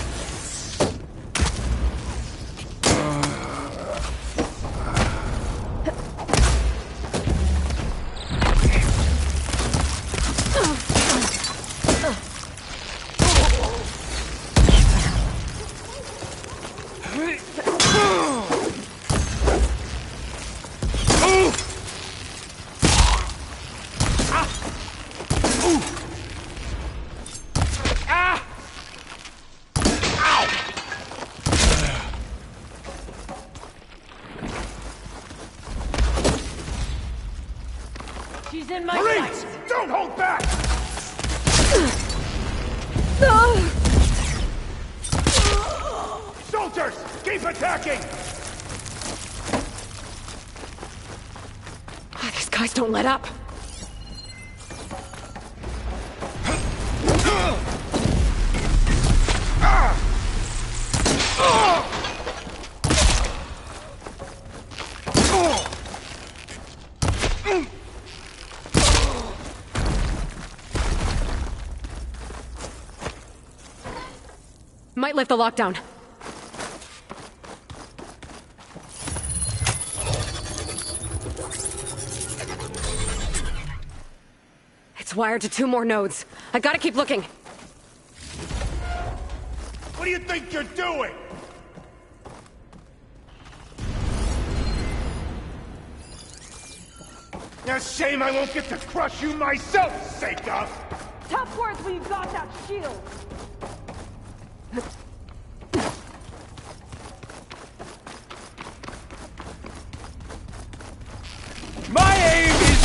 She's in my
Marines!
sight.
Don't hold back! Soldiers! Keep attacking!
Oh, these guys don't let up. Might lift the lockdown. It's wired to 2 more nodes. I gotta keep looking.
What do you think you're doing? A shame I won't get to crush you myself, Seika!
Tough words when you've got that shield.
My aim is...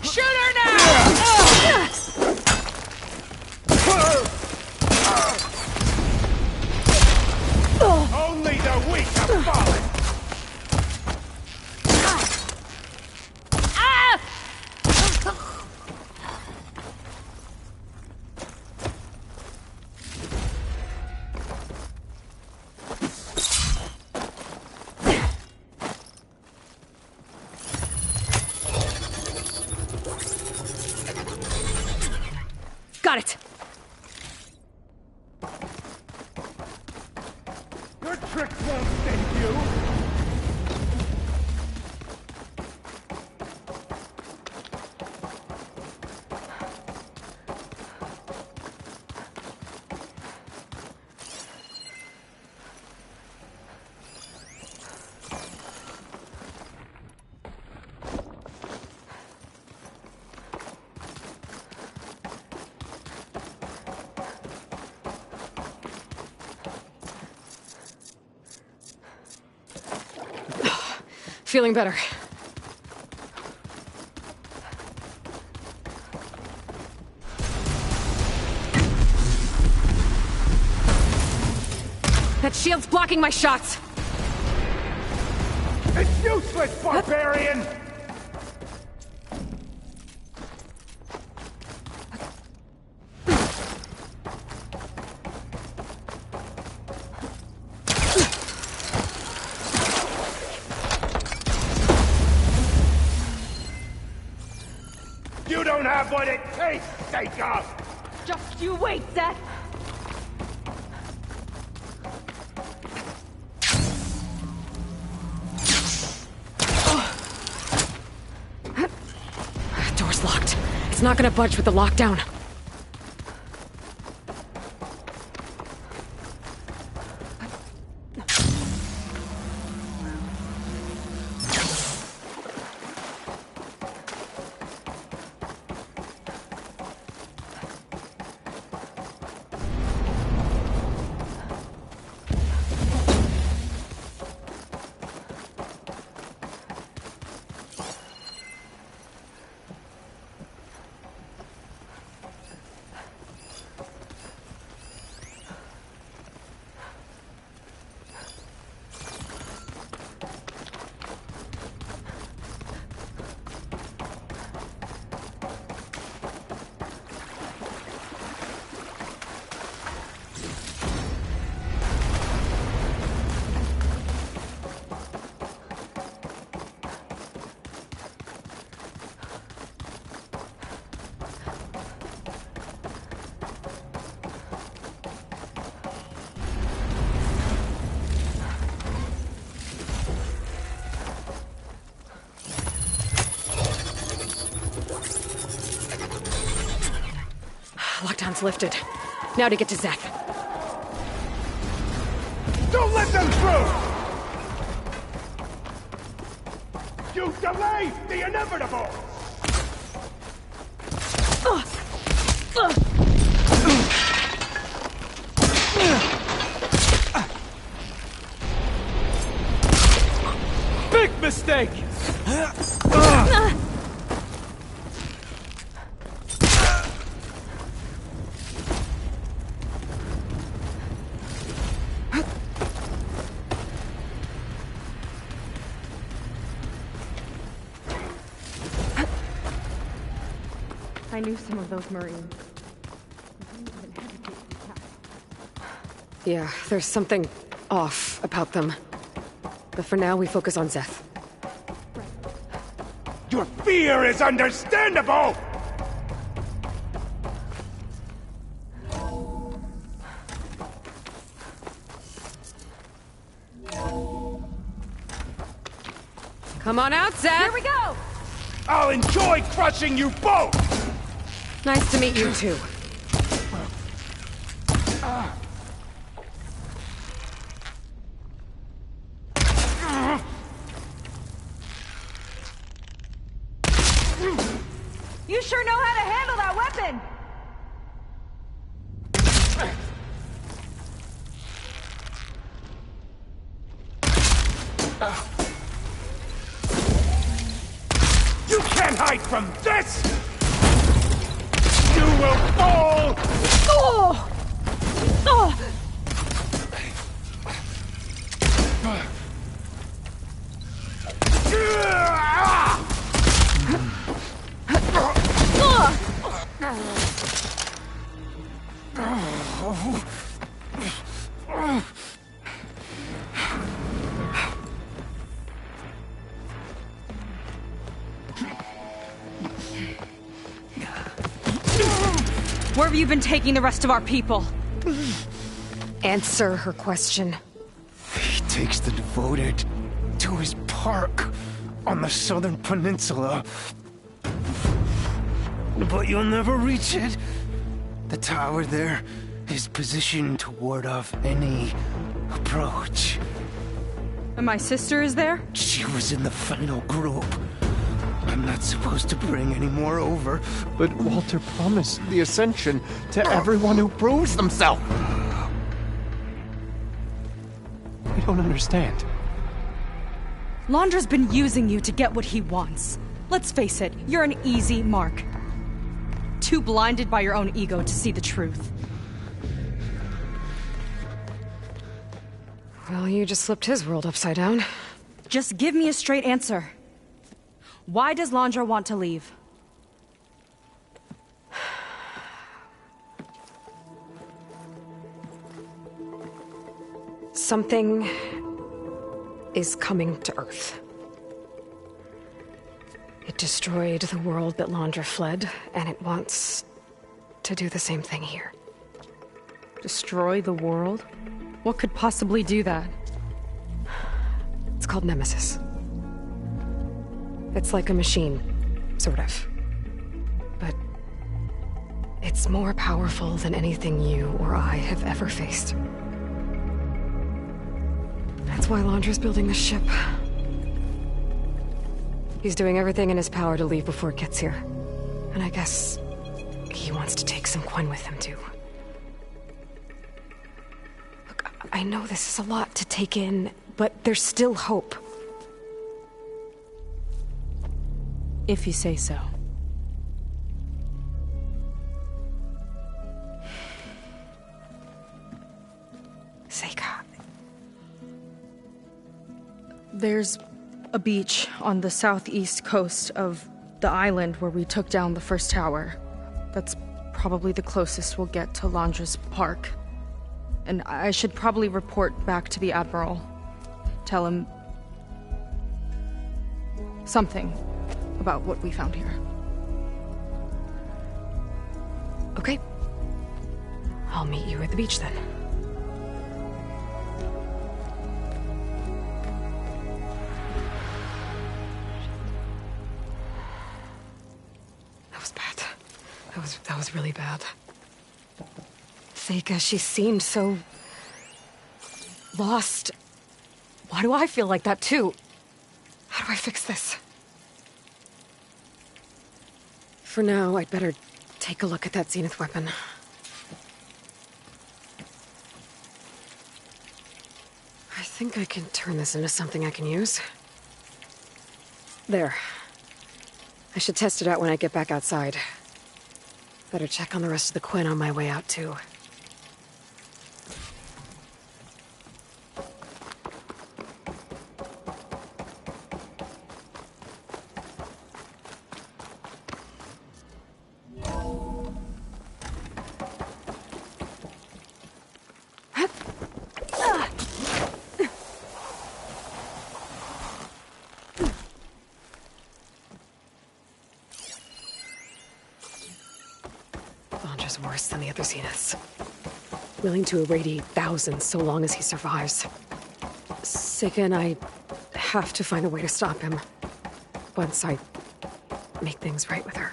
Shit!
Got it!
Your tricks won't save you!
Feeling better. That shield's blocking my shots!
It's useless, barbarian! You don't have what it takes, Seika!
Just you wait, Seth!
Door's locked. It's not gonna budge with the lockdown. Lockdown's lifted. Now to get to Zeth.
Don't let them through! You delay the inevitable!
Big mistake!
I knew some of those Marines.
Yeah, there's something off about them. But for now, we focus on Zeth.
Your fear is understandable!
Come on out, Zeth!
Here we go!
I'll enjoy crushing you both!
Nice to meet you, too.
You sure know how to handle that weapon!
You can't hide from this! You will fall!
Oh! Oh!
Where have you
you been taking the rest of our people?
Answer her question.
He takes the devoted to his park on the southern peninsula. But you'll never reach it. The tower there is positioned to ward off any approach.
And my sister is there?
She was in the final group. I'm not supposed to bring any more over.
But Walter promised the Ascension to everyone who proves themselves. I don't understand.
Londra's been using you to get what he wants. Let's face it, you're an easy mark. Too blinded by your own ego to see the truth.
Well, you just flipped his world upside down.
Just give me a straight answer. Why does Londra want to leave?
Something is coming to Earth. It destroyed the world that Londra fled, and it wants to do the same thing here.
Destroy the world? What could possibly do that?
It's called Nemesis. It's like a machine, sort of. But it's more powerful than anything you or I have ever faced. That's why Londra's building this ship. He's doing everything in his power to leave before it gets here. And I guess he wants to take some Quen with him, too. Look, I know this is a lot to take in, but there's still hope.
If you say so.
Seika.
There's a beach on the southeast coast of the island where we took down the first tower. That's probably the closest we'll get to Londra's park. And I should probably report back to the Admiral. Tell him something about what we found here.
Okay. I'll meet you at the beach then. That was bad. That was really bad. Seika, she seemed so lost. Why do I feel like that too? How do I fix this? For now, I'd better take a look at that Zenith weapon. I think I can turn this into something I can use. There. I should test it out when I get back outside. Better check on the rest of the Quen on my way out, too. Londra's worse than the other Zeniths. Willing to irradiate thousands so long as he survives. Seika and I have to find a way to stop him. Once I make things right with her.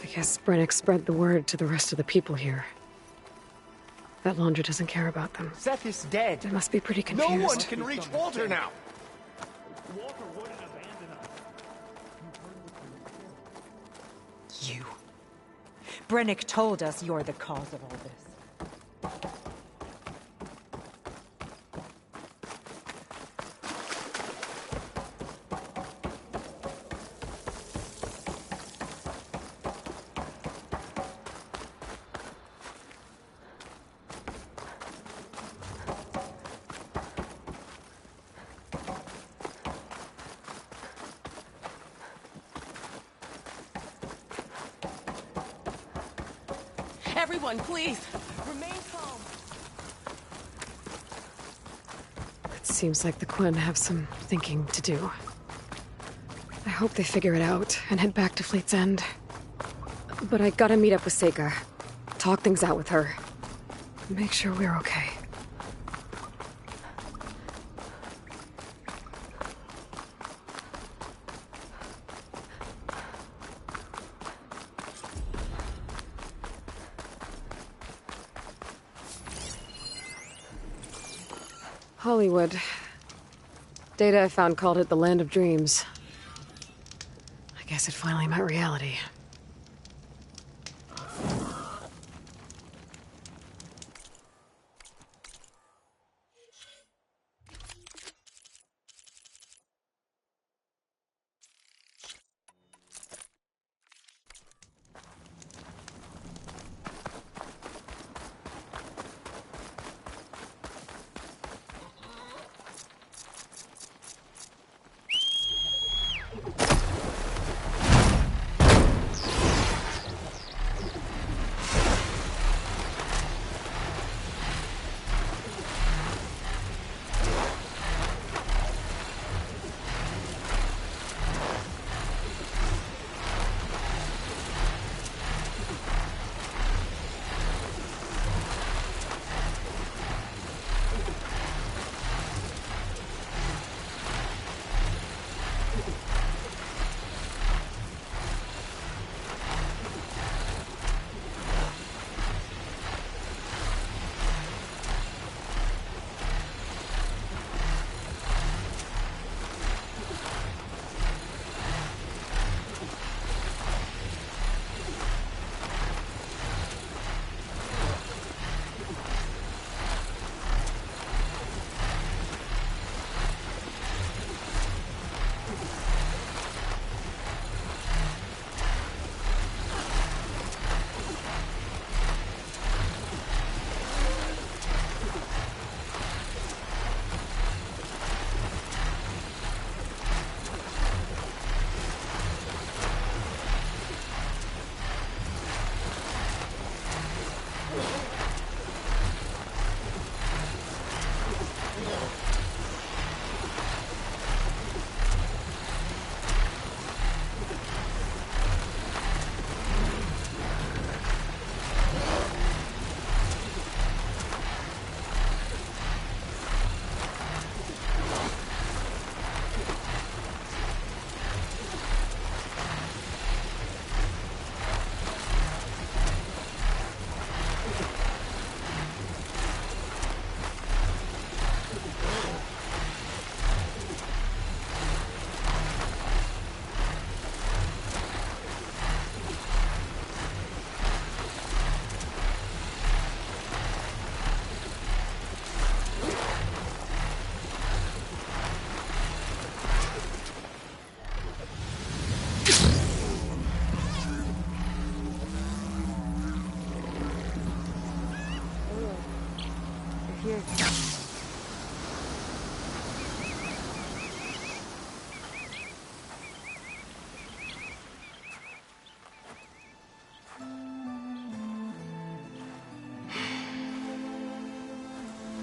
I guess Reddick spread the word to the rest of the people here. That Londra doesn't care about them.
Seth is dead.
They must be pretty confused.
No one can reach Walter now.
You. Brennick told us you're the cause of all this.
Everyone, please, remain calm.
It seems like the Quen have some thinking to do. I hope they figure it out and head back to Fleet's End. But I gotta meet up with Seika. Talk things out with her. Make sure we're okay. Hollywood. Data I found called it the Land of Dreams. I guess it finally met reality.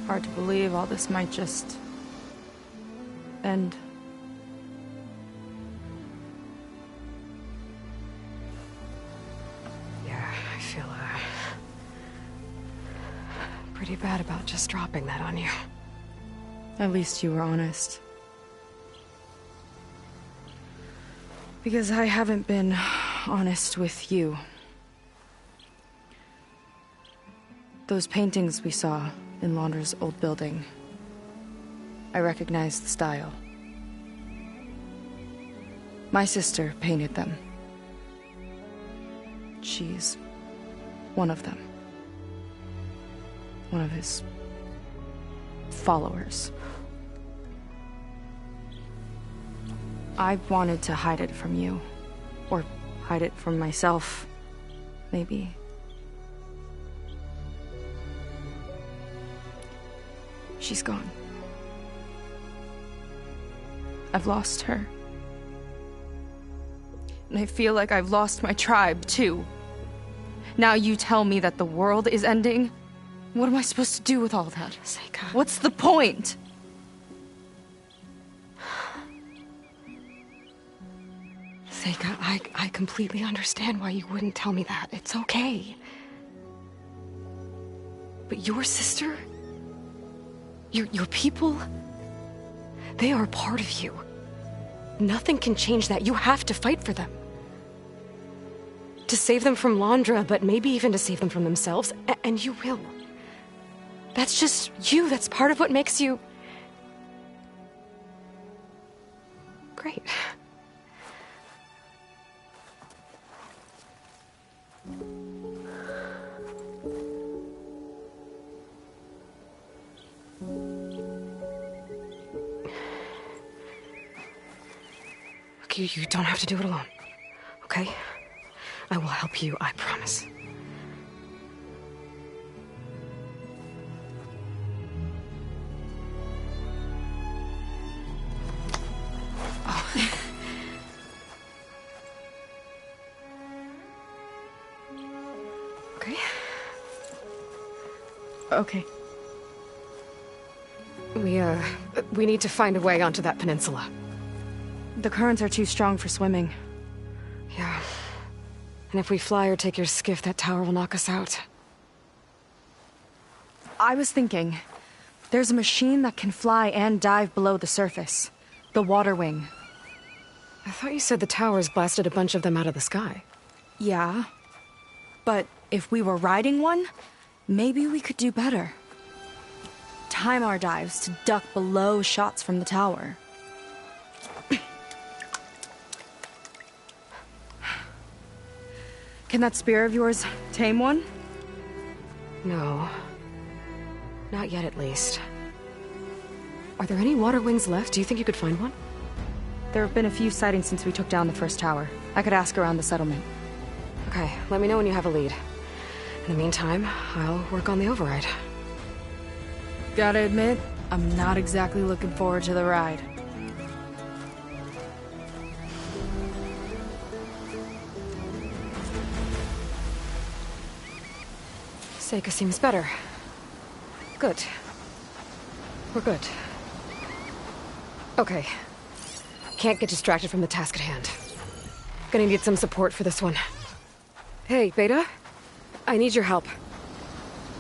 Hard to believe all this might just end.
Yeah, I feel pretty bad about just dropping that on you.
At least you were honest. Because I haven't been honest with you. Those paintings we saw in Launder's old building, I recognize the style. My sister painted them. She's one of them. One of his followers. I wanted to hide it from you. Or hide it from myself, maybe. She's gone. I've lost her. And I feel like I've lost my tribe, too. Now you tell me that the world is ending? What am I supposed to do with all that?
Seika.
What's the point?
Seika, I completely understand why you wouldn't tell me that. It's okay. But your sister? Your people? They are a part of you. Nothing can change that. You have to fight for them. To save them from Londra, but maybe even to save them from themselves. And you will. That's just you. That's part of what makes you... great. Look, you don't have to do it alone, okay? I will help you, I promise. Oh. Okay.
Okay.
We need to find a way onto that peninsula.
The currents are too strong for swimming.
Yeah. And if we fly or take your skiff, that tower will knock us out.
I was thinking, there's a machine that can fly and dive below the surface. The water wing.
I thought you said the towers blasted a bunch of them out of the sky.
Yeah. But if we were riding one, maybe we could do better. Time our dives to duck below shots from the tower. Can that spear of yours tame one?
No. Not yet, at least. Are there any water wings left? Do you think you could find one?
There have been a few sightings since we took down the first tower. I could ask around the settlement.
Okay, let me know when you have a lead. In the meantime, I'll work on the override.
Gotta admit, I'm not exactly looking forward to the ride.
Seika seems better. Good. We're good. Okay. Can't get distracted from the task at hand. Gonna need some support for this one. Hey, Beta? I need your help.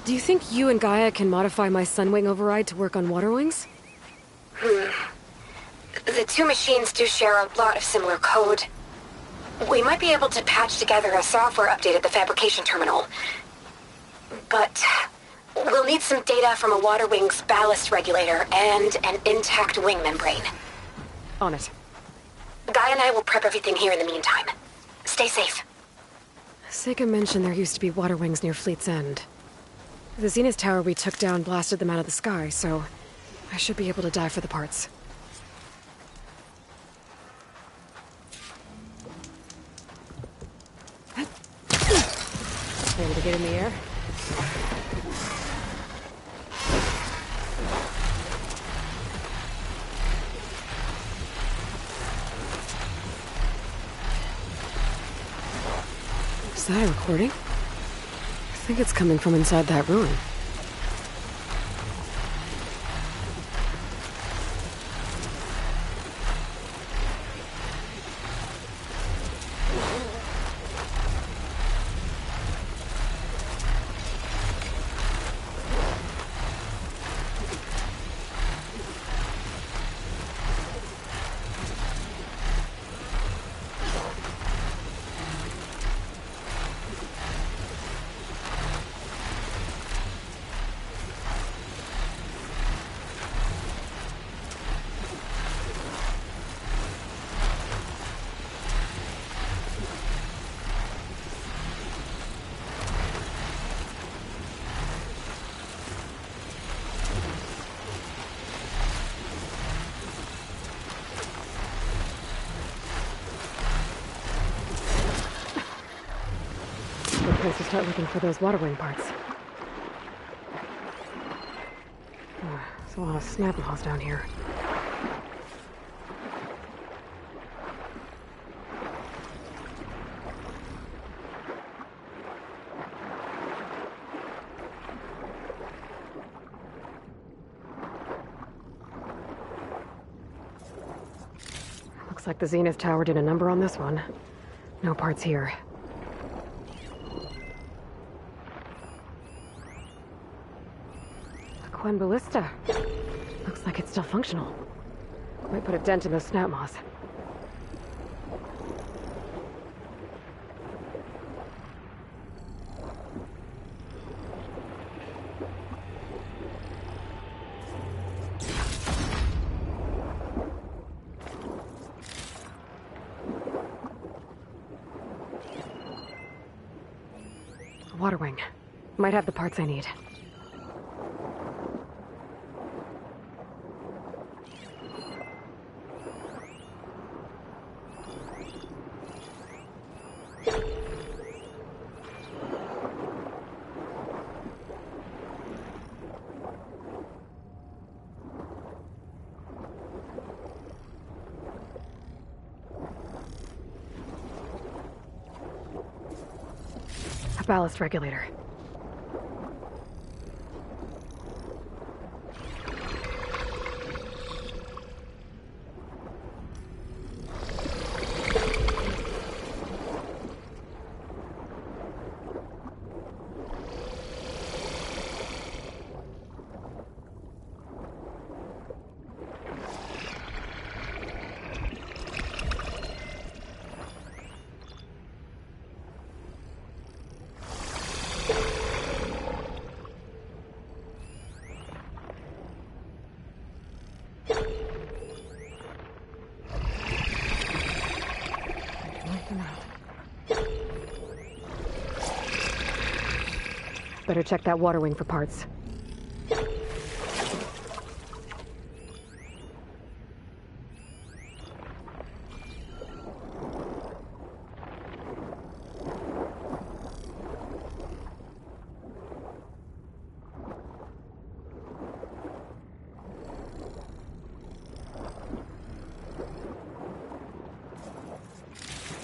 Do you think you and Gaia can modify my Sunwing override to work on water wings?
The two machines do share a lot of similar code. We might be able to patch together a software update at the fabrication terminal. But we'll need some data from a water wing's ballast regulator and an intact wing membrane.
On it.
Gaia and I will prep everything here in the meantime. Stay safe.
Seika mentioned there used to be water wings near Fleet's End. The Zenith Tower we took down blasted them out of the sky, so I should be able to dive for the parts. Ready to get in the air? Is that a recording? I think it's coming from inside that ruin. Place to start looking for those water wing parts. There's a lot of snapping holes down here. like the Zenith Tower did a number on this one. No parts here. A Quen Ballista. Looks like it's still functional. Might put a dent in those snap moths. Water wing. Might have the parts I need. Ballast regulator. Better check that water wing for parts.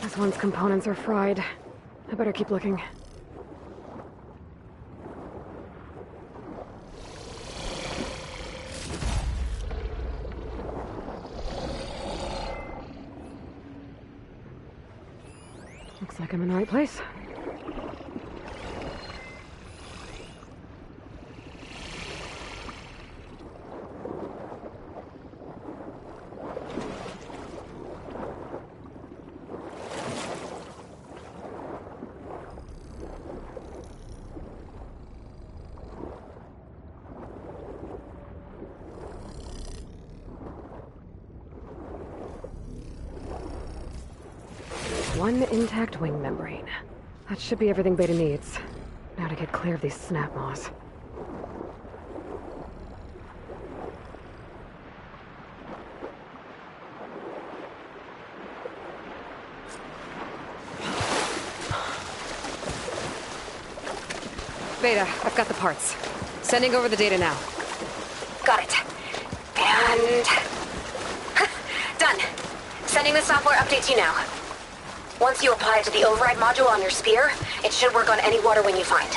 This one's components are fried. I better keep looking. Looks like I'm in the right place. One intact wing membrane. That should be everything Beta needs. Now to get clear of these snap moths. Beta, I've got the parts. Sending over the data now.
Got it. And... done. Sending the software update to you now. Once you apply it to the override module on your spear, it should work on any water wing you find.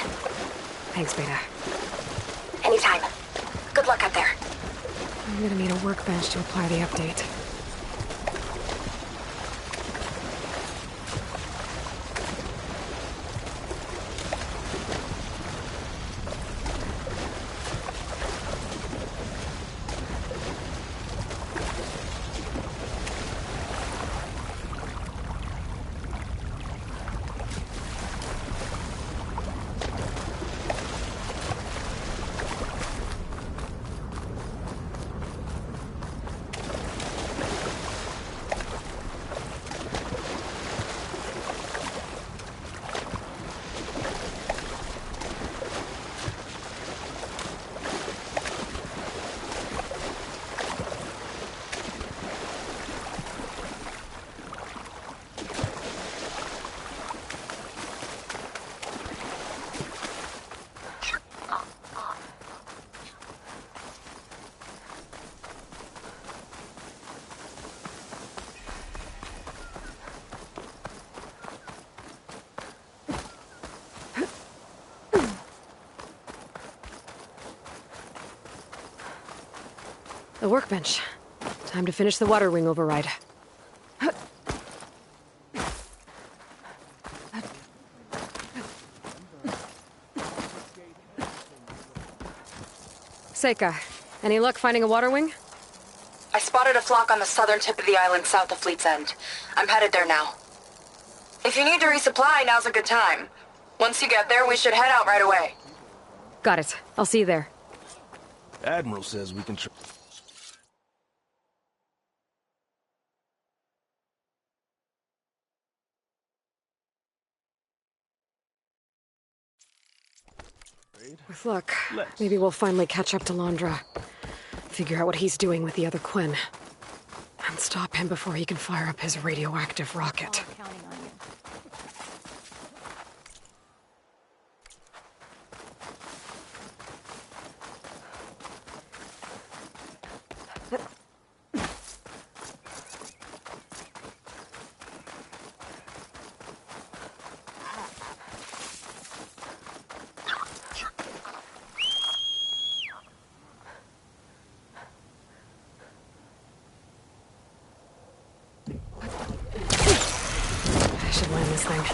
Thanks, Beta.
Anytime. Good luck out there.
I'm gonna need a workbench to apply the update. The workbench. Time to finish the water wing override. Seika, any luck finding a water wing?
I spotted a flock on the southern tip of the island south of Fleet's End. I'm headed there now. If you need to resupply, now's a good time. Once you get there, we should head out right away.
Got it. I'll see you there.
Admiral says we can
With luck, maybe we'll finally catch up to Londra. Figure out what he's doing with the other Quinn. And stop him before he can fire up his radioactive rocket. I should land this thing.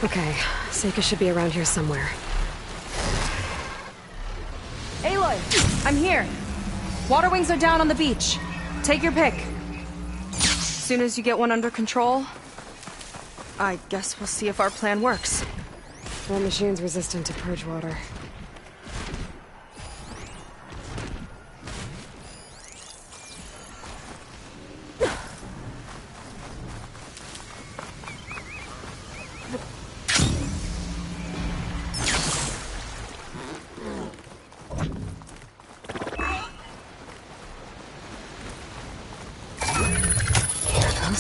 Okay, Seika should be around here somewhere.
Aloy, I'm here. Water wings are down on the beach. Take your pick. As soon as you get one under control, I guess we'll see if our plan works.
That machine's resistant to purge water.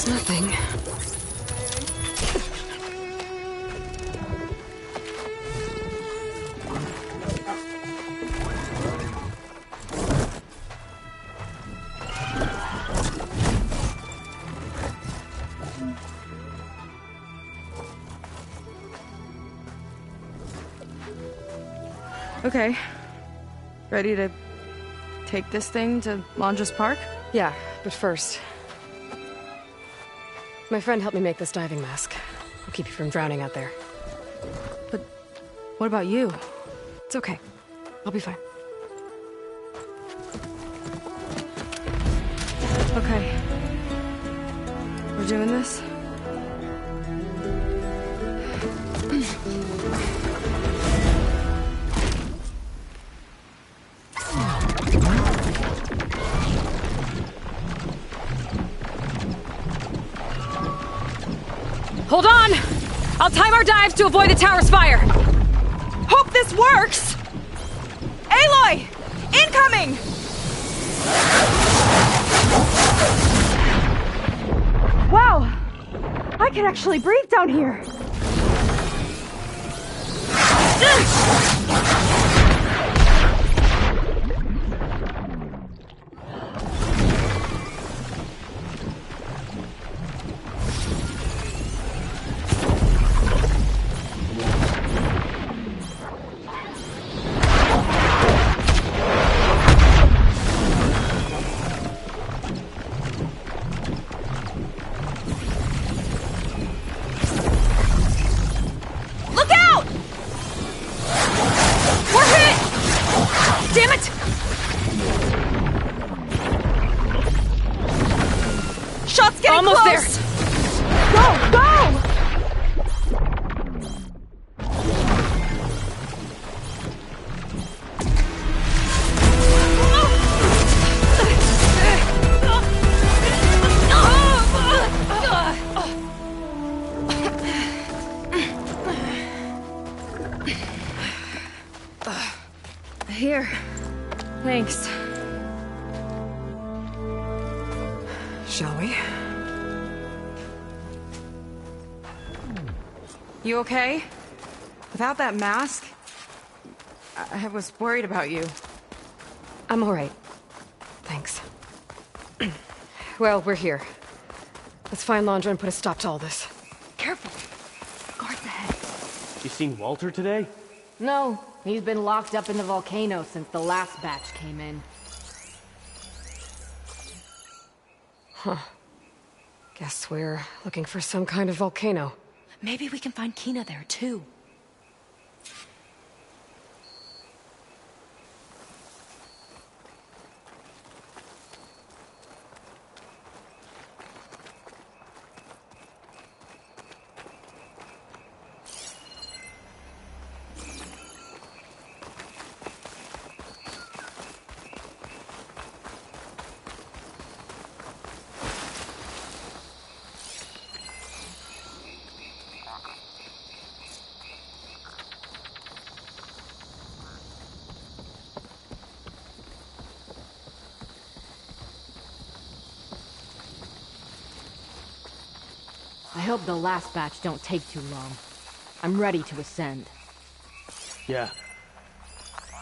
Nothing.
Okay. Ready to take this thing to Londra's Park?
Yeah, but first... My friend helped me make this diving mask. I'll keep you from drowning out there.
But what about you?
It's okay. I'll be fine.
Okay. We're doing this?
Hold on! I'll time our dives to avoid the tower's fire!
Hope this works! Aloy! Incoming! Wow! I can actually breathe down here!
Here. Thanks.
Shall we?
You okay? Without that mask? I was worried about you.
I'm all right. Thanks. Well, we're here. Let's find Londra and put a stop to all this.
Careful. Guards ahead.
You seen Walter today?
No, he's been locked up in the volcano since the last batch came in.
Huh. Guess we're looking for some kind of volcano.
Maybe we can find Kina there, too. I hope the last batch don't take too long. I'm ready to ascend.
Yeah.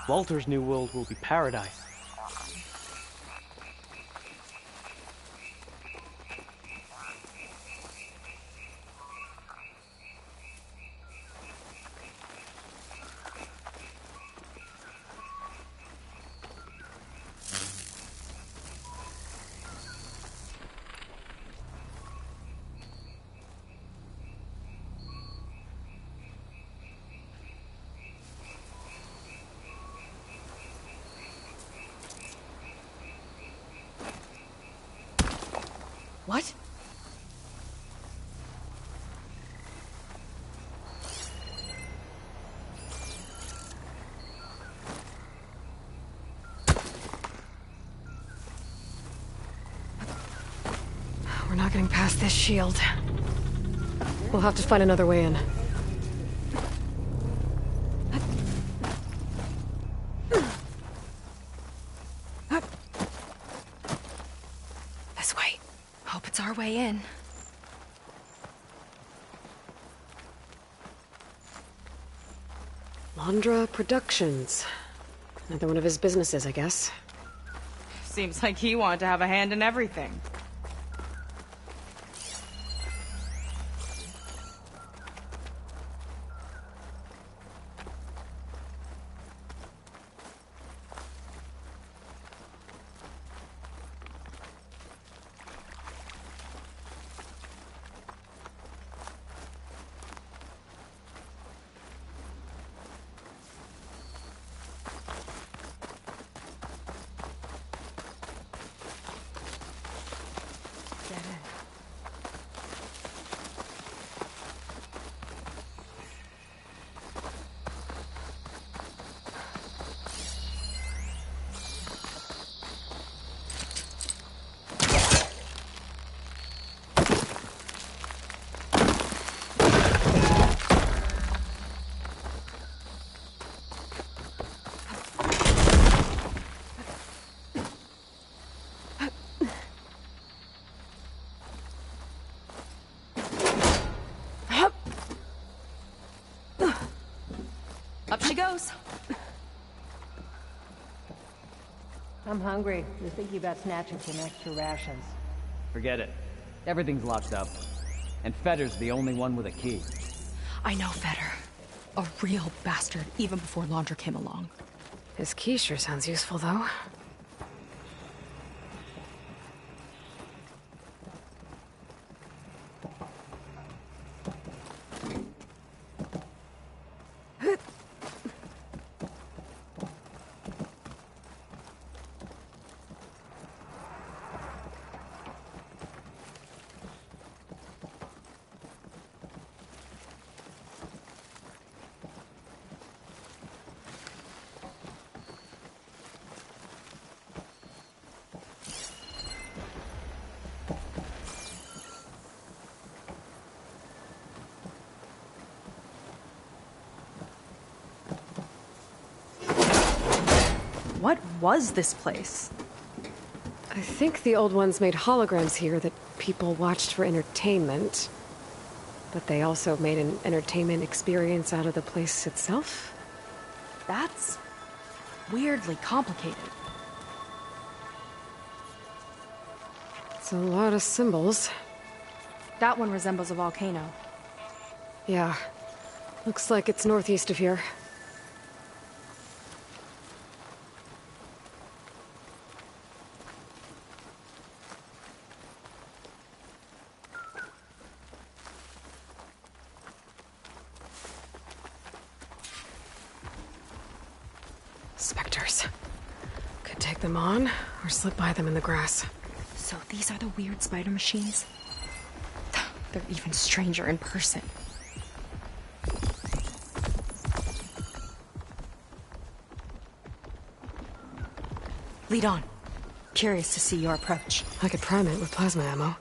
Walter's new world will be paradise.
What?
We're not getting past this shield. We'll have to find another way in.
This way. Hope it's our way in.
Londra Productions. Another one of his businesses, I guess.
Seems like he wanted to have a hand in everything. Up she goes.
I'm hungry. You're thinking about snatching some extra rations.
Forget it. Everything's locked up. And Fetter's the only one with a key.
I know Fetter. A real bastard, even before Londra came along.
His key sure sounds useful, though.
What was this place?
I think the old ones made holograms here that people watched for entertainment. But they also made an entertainment experience out of the place itself?
That's weirdly complicated.
It's a lot of symbols.
That one resembles a volcano.
Yeah. Looks like it's northeast of here. Spectres. Could take them on, or slip by them in the grass.
So these are the weird spider machines? They're even stranger in person. Lead on. Curious to see your approach.
I could prime it with plasma ammo.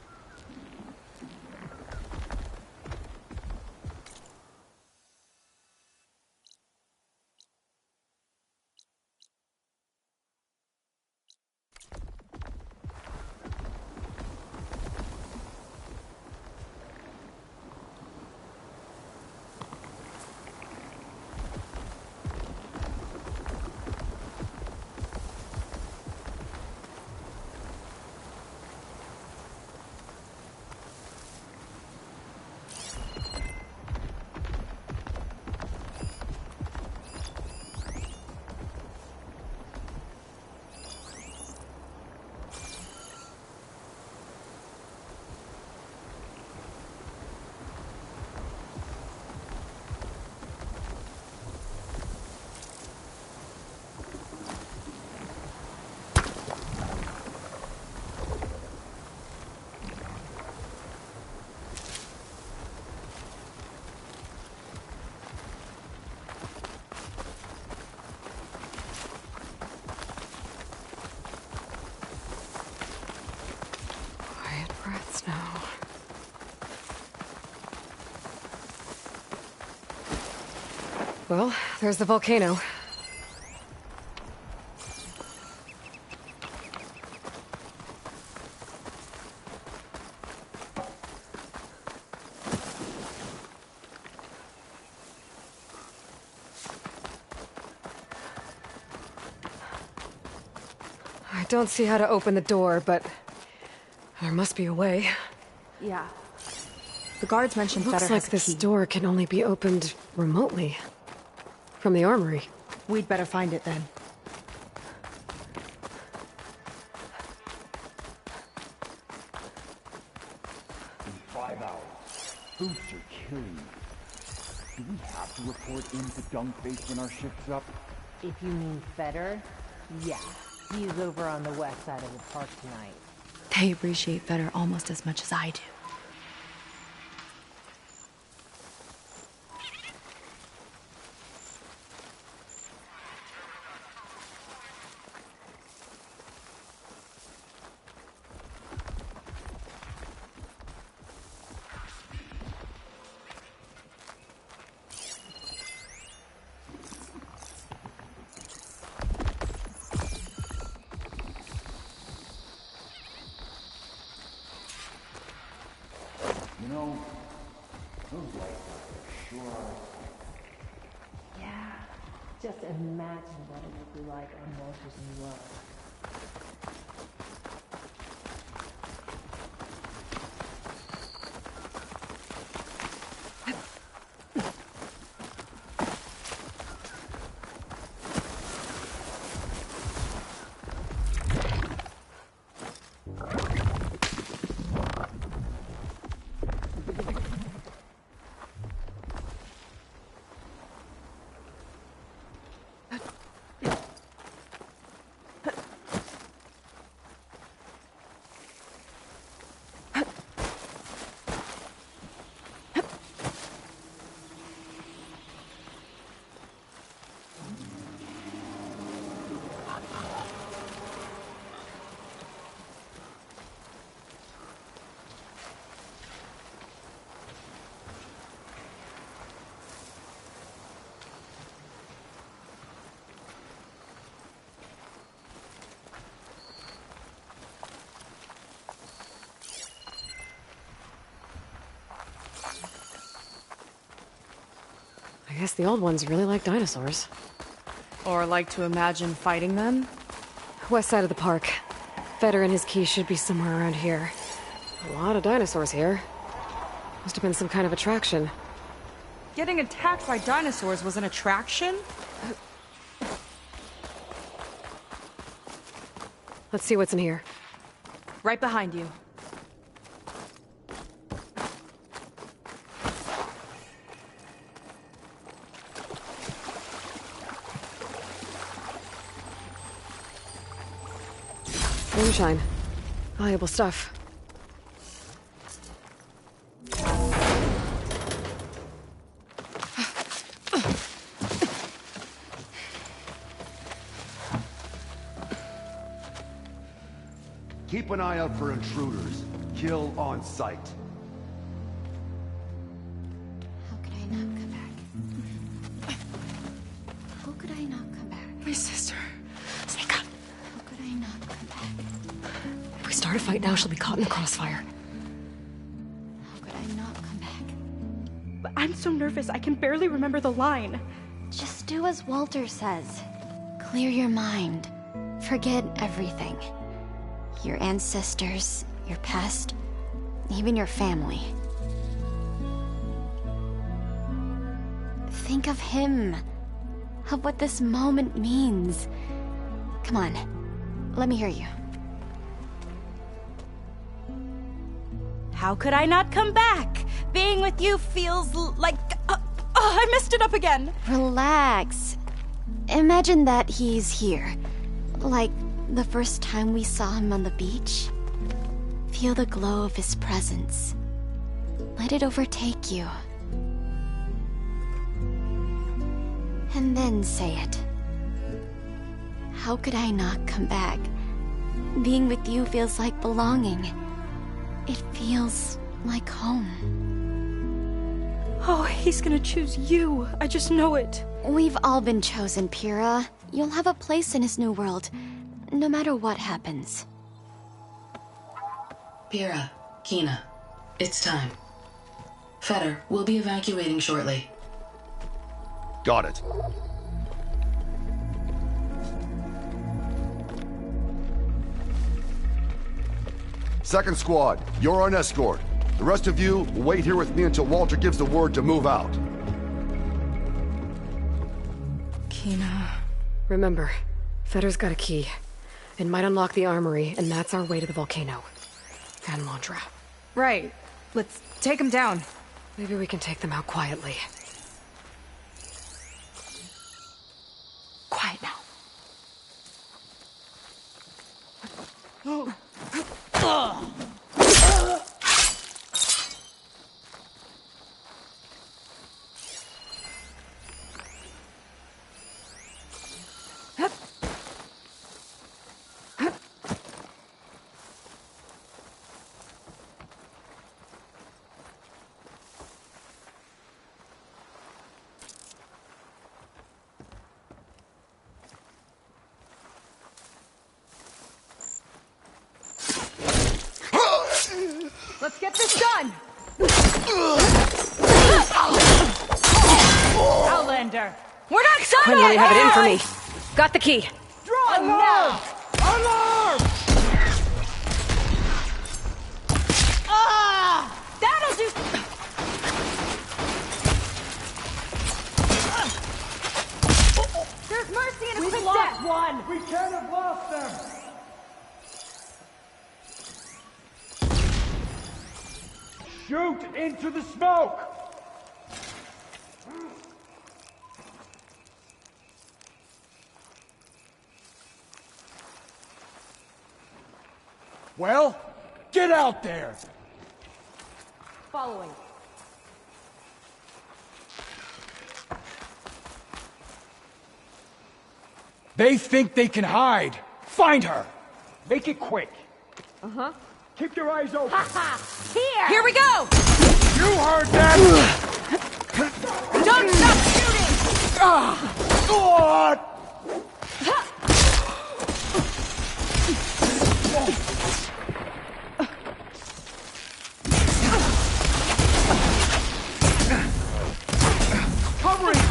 Now. Well, there's the volcano. I don't see how to open the door, but there must be a way.
Yeah. The guards mentioned
Looks
Fetter
like
has a
this
key.
door can only be opened remotely. From the armory.
We'd better find it then.
In 5 hours, boots are killing me. Do we have to report into Dunkface when our shift's up?
If you mean Fetter, yeah. He's over on the west side of the park tonight.
They appreciate Fetter almost as much as I do.
You know, those lights sure are...
Yeah. Just imagine what it would be like on Walter's New World.
I guess the old ones really like dinosaurs.
Or like to imagine fighting them?
West side of the park. Feder and his key should be somewhere around here. A lot of dinosaurs here. Must have been some kind of attraction.
Getting attacked by dinosaurs was an attraction?
Let's see what's in here.
Right behind you.
Moonshine. Valuable stuff.
Keep an eye out for intruders. Kill on sight.
How could I not come back? How could I not come back?
My sister. Seika.
How could I not come back?
If we start a fight now, she'll be caught in the crossfire.
How could I not come back?
But I'm so nervous, I can barely remember the line.
Just do as Walter says. Clear your mind. Forget everything. Your ancestors, your past, even your family. Think of him. Of what this moment means. Come on, let me hear you.
How could I not come back? Being with you feels like... I messed it up again.
Relax. Imagine that he's here. Like the first time we saw him on the beach. Feel the glow of his presence. Let it overtake you. And then say it. How could I not come back? Being with you feels like belonging. It feels like home.
Oh, he's gonna choose you. I just know it.
We've all been chosen, Pyrrha. You'll have a place in his new world, no matter what happens.
Pyrrha, Kina, it's time. Feder, we'll be evacuating shortly.
Got it. Second squad, you're on escort. The rest of you, wait here with me until Walter gives the word to move out.
Kina. Remember, Feder's got a key. It might unlock the armory, and that's our way to the volcano. And Landra.
Right. Let's take him down.
Maybe we can take them out quietly. Quiet now.
Let's get this done! Outlander! We're not done
Quinn,
yet!
let me have it in for me. Got the key.
Draw now!
Alarm!
That'll do... There's mercy in a quick death!
One! We can't have lost them! Shoot into the smoke! Well, get out there!
Following.
They think they can hide. Find her! Make it quick.
Uh-huh.
Keep your eyes open.
Here we go!
You heard that!
Don't stop shooting!
God! Covering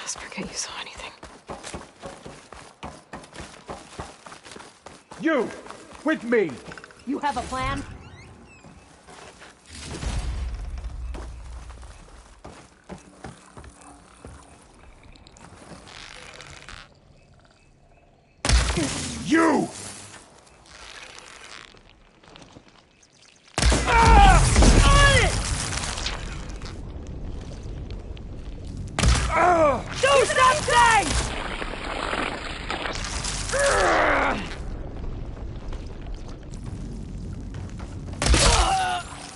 Just forget you saw anything.
You! With me!
You have a plan?
You!
Do something!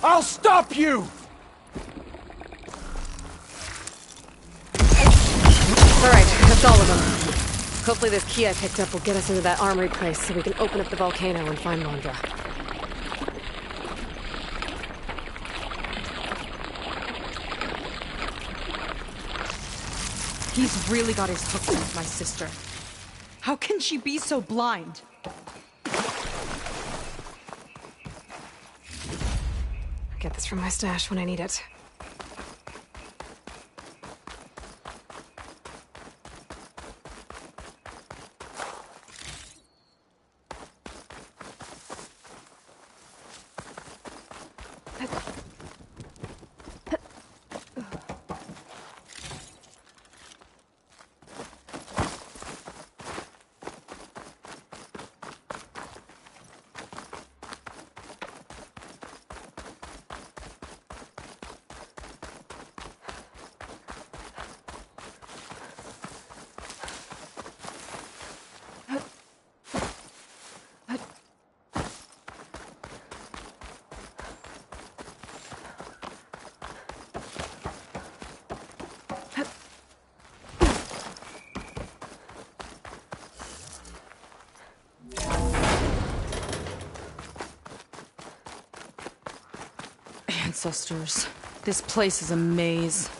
I'll stop you!
Alright, that's all of them. Hopefully this key I picked up will get us into that armory place so we can open up the volcano and find Londra.
He's really got his hooks into my sister. How can she be so blind?
I'll get this from my stash when I need it.
Ancestors. This place is a maze.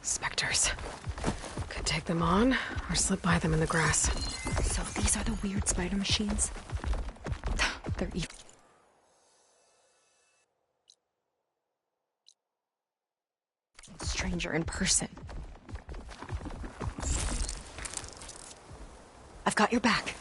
Spectres. Could take them on, or slip by them in the grass.
So these are the weird spider machines? They're evil. Stranger in person. I've got your back.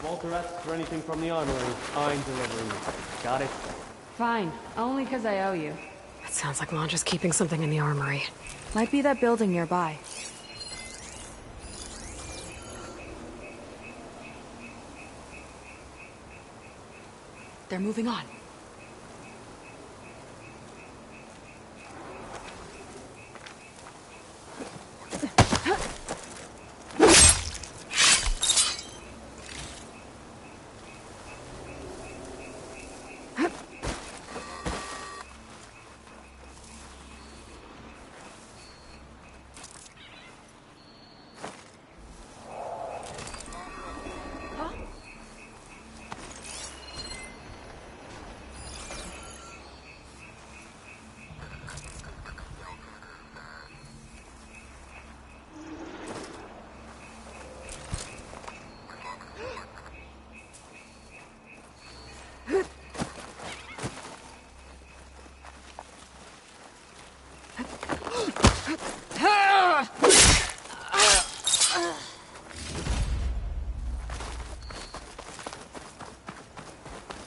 Walter asks for anything from the armory, I'm delivering it. Got it?
Fine. Only because I owe you.
It sounds like Londra's keeping something in the armory.
Might be that building nearby. They're moving on.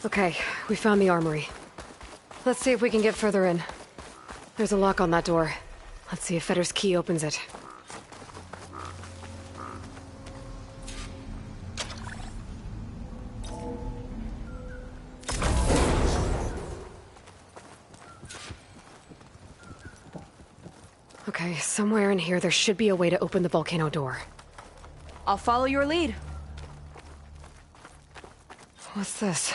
Okay, we found the armory. Let's see if we can get further in. There's a lock on that door. Let's see if Fetter's key opens it. Okay, somewhere in here there should be a way to open the volcano door.
I'll follow your lead.
What's this?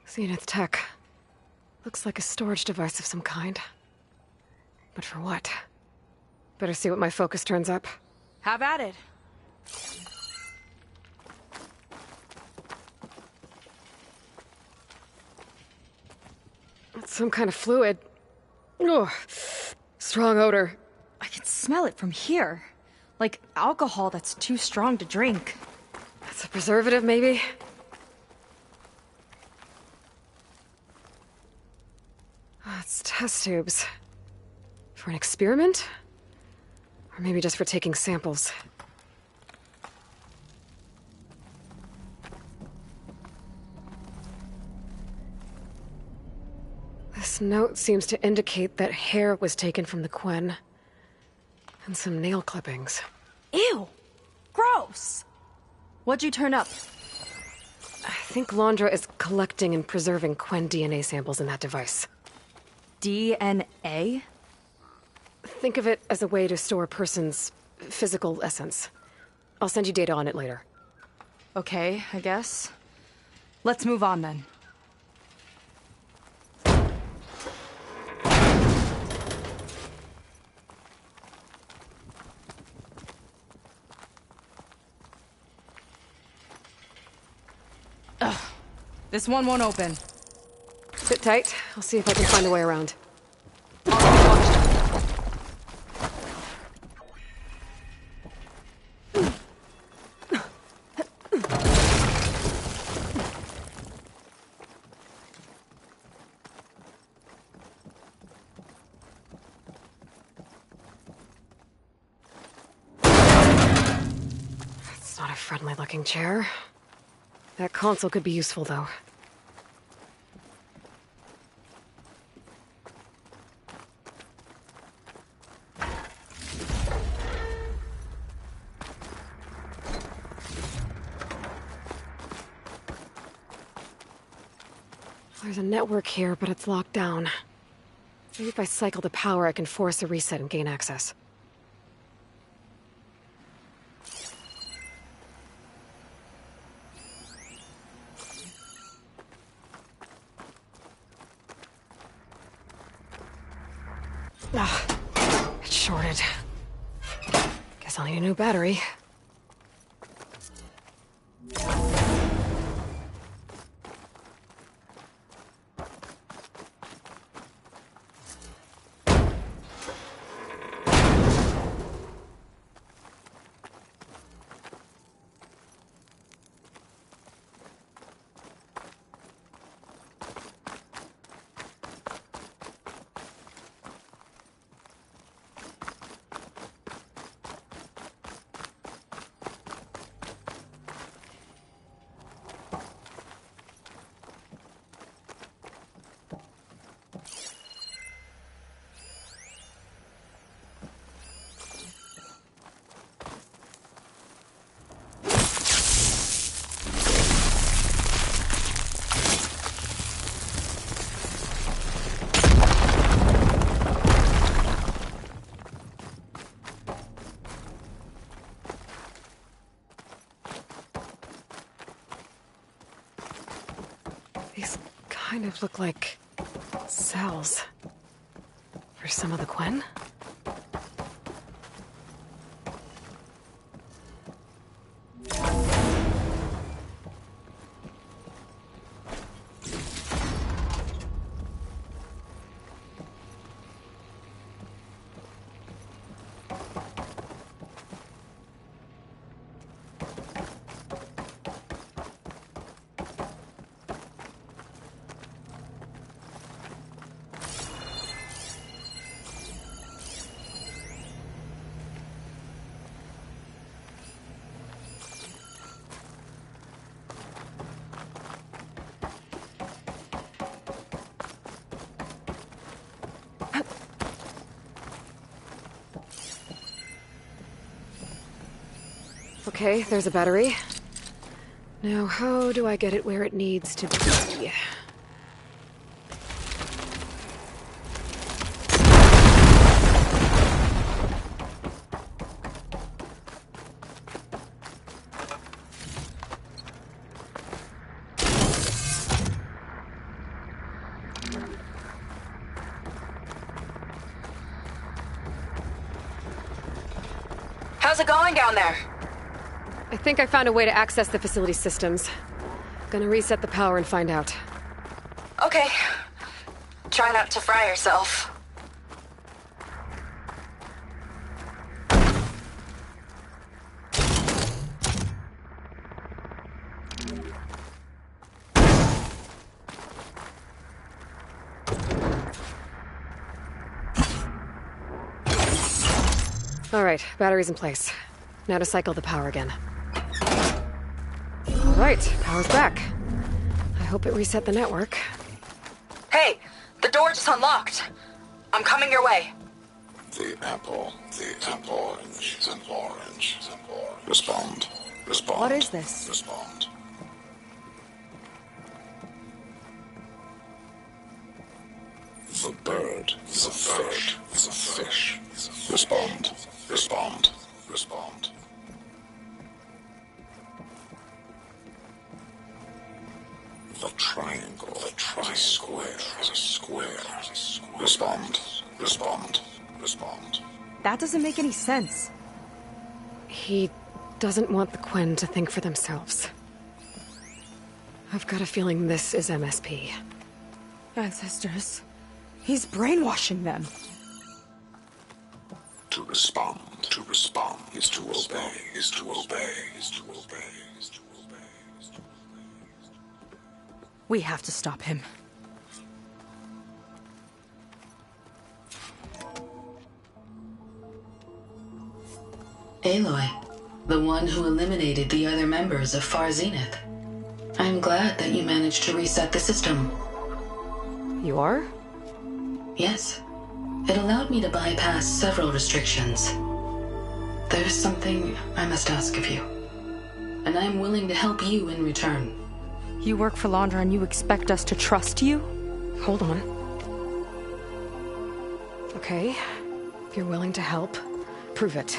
Zenith tech. Looks like a storage device of some kind. But for what? Better see what my focus turns up.
Have at it.
It's some kind of fluid. Ugh. Strong odor.
I can smell it from here. Like alcohol that's too strong to drink.
That's a preservative, maybe? Oh, it's test tubes. For an experiment? Or maybe just for taking samples. This note seems to indicate that hair was taken from the Quen. And some nail clippings.
Ew! Gross! What'd you turn up?
I think Londra is collecting and preserving Quen DNA samples in that device.
DNA?
Think of it as a way to store a person's physical essence. I'll send you data on it later.
Okay, I guess. Let's move on then. Ugh. This one won't open.
Sit tight. I'll see if I can find a way around. It's not a friendly-looking chair. That console could be useful, though. There's a network here, but it's locked down. Maybe if I cycle the power, I can force a reset and gain access. It's shorted. Guess I'll need a new battery. These kind of look like cells. For some of the Quen? Okay, there's a battery. Now, how do I get it where it needs to be?
How's it going down there?
I think I found a way to access the facility systems. Gonna reset the power and find out.
Okay. Try not to fry yourself.
All right, battery's in place. Now to cycle the power again. All right, power's back. I hope it reset the network.
Hey, the door just unlocked. I'm coming your way.
The apple, orange, an orange, an orange. Respond.
What is this?
Respond. The bird, the fish, the fish. Respond. The triangle, the tri-square, the square. Respond.
That doesn't make any sense.
He doesn't want the Quen to think for themselves. I've got a feeling this is MSP.
Ancestors. He's brainwashing them.
To respond is to obey,
We have to stop him.
Aloy, the one who eliminated the other members of Far Zenith. I'm glad that you managed to reset the system.
You are?
Yes. It allowed me to bypass several restrictions. There's something I must ask of you, and I'm willing to help you in return.
You work for Londra and you expect us to trust you?
Hold on. Okay, if you're willing to help, prove it.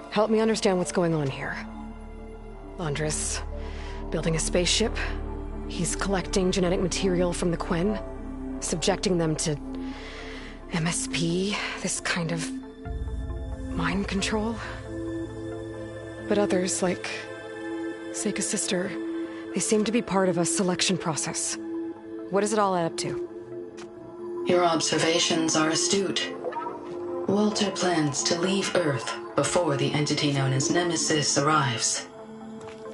Help me understand what's going on here. Londra's building a spaceship. He's collecting genetic material from the Quen, subjecting them to MSP, this kind of mind control. But others, like Seika's sister, they seem to be part of a selection process. What does it all add up to?
Your observations are astute. Walter plans to leave Earth before the entity known as Nemesis arrives.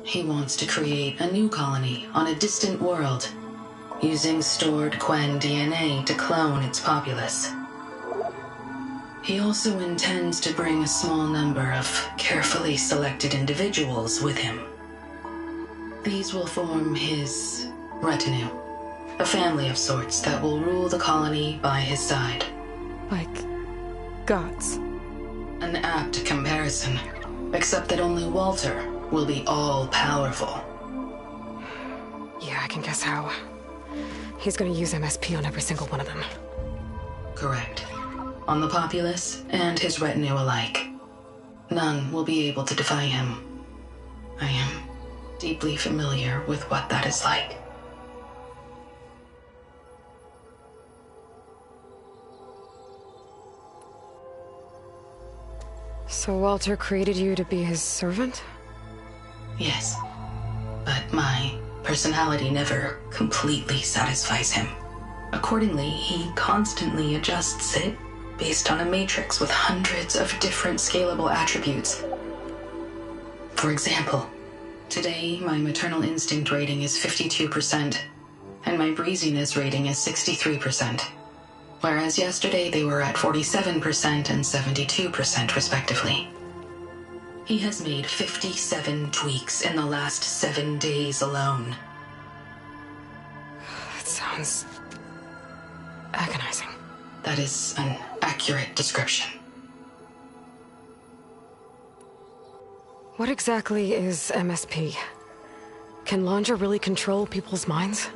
He wants to create a new colony on a distant world, using stored Quen DNA to clone its populace. He also intends to bring a small number of carefully selected individuals with him. These will form his retinue, a family of sorts that will rule the colony by his side.
Like gods.
An apt comparison, except that only Walter will be all-powerful.
Yeah, I can guess how. He's gonna use MSP on every single one of them.
Correct. On the populace and his retinue alike. None will be able to defy him. I am deeply familiar with what that is like.
So Walter created you to be his servant?
Yes. But my personality never completely satisfies him. Accordingly, he constantly adjusts it based on a matrix with hundreds of different scalable attributes. For example, today my maternal instinct rating is 52%, and my breeziness rating is 63%, whereas yesterday they were at 47% and 72% respectively. He has made 57 tweaks in the last 7 days alone.
That sounds agonizing.
That is an accurate description.
What exactly is MSP? Can Londra really control people's minds?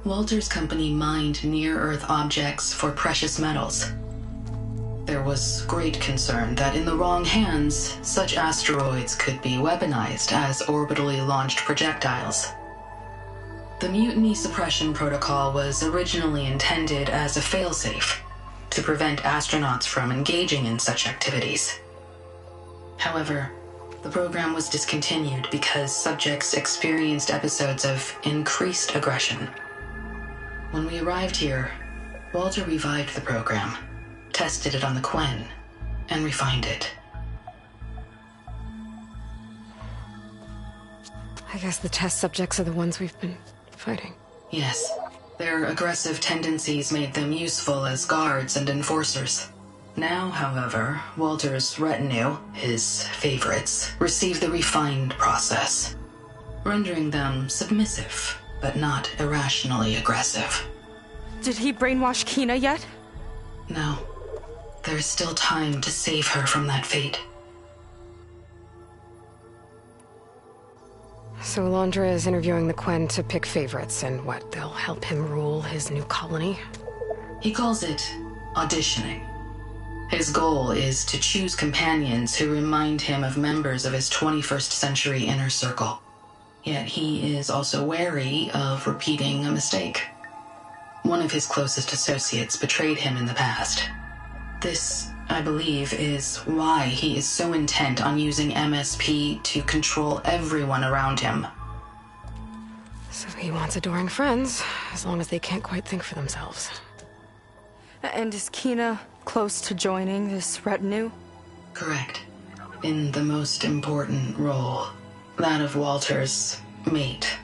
Walter's company mined near-Earth objects for precious metals. There was great concern that in the wrong hands, such asteroids could be weaponized as orbitally launched projectiles. The Mutiny Suppression Protocol was originally intended as a failsafe to prevent astronauts from engaging in such activities. However, the program was discontinued because subjects experienced episodes of increased aggression. When we arrived here, Walter revived the program, tested it on the Quen, and refined it.
I guess the test subjects are the ones we've been fighting.
Yes, their aggressive tendencies made them useful as guards and enforcers. Now, however, Walter's retinue, his favorites, receive the refined process, rendering them submissive, but not irrationally aggressive.
Did he brainwash Kina yet?
No. There's still time to save her from that fate.
So Alondra is interviewing the Quen to pick favorites, and what, they'll help him rule his new colony?
He calls it auditioning. His goal is to choose companions who remind him of members of his 21st century inner circle. Yet he is also wary of repeating a mistake. One of his closest associates betrayed him in the past. This, I believe, is why he is so intent on using MSP to control everyone around him.
So he wants adoring friends, as long as they can't quite think for themselves.
And is Kina close to joining this retinue?
Correct. In the most important role, that of Walter's mate.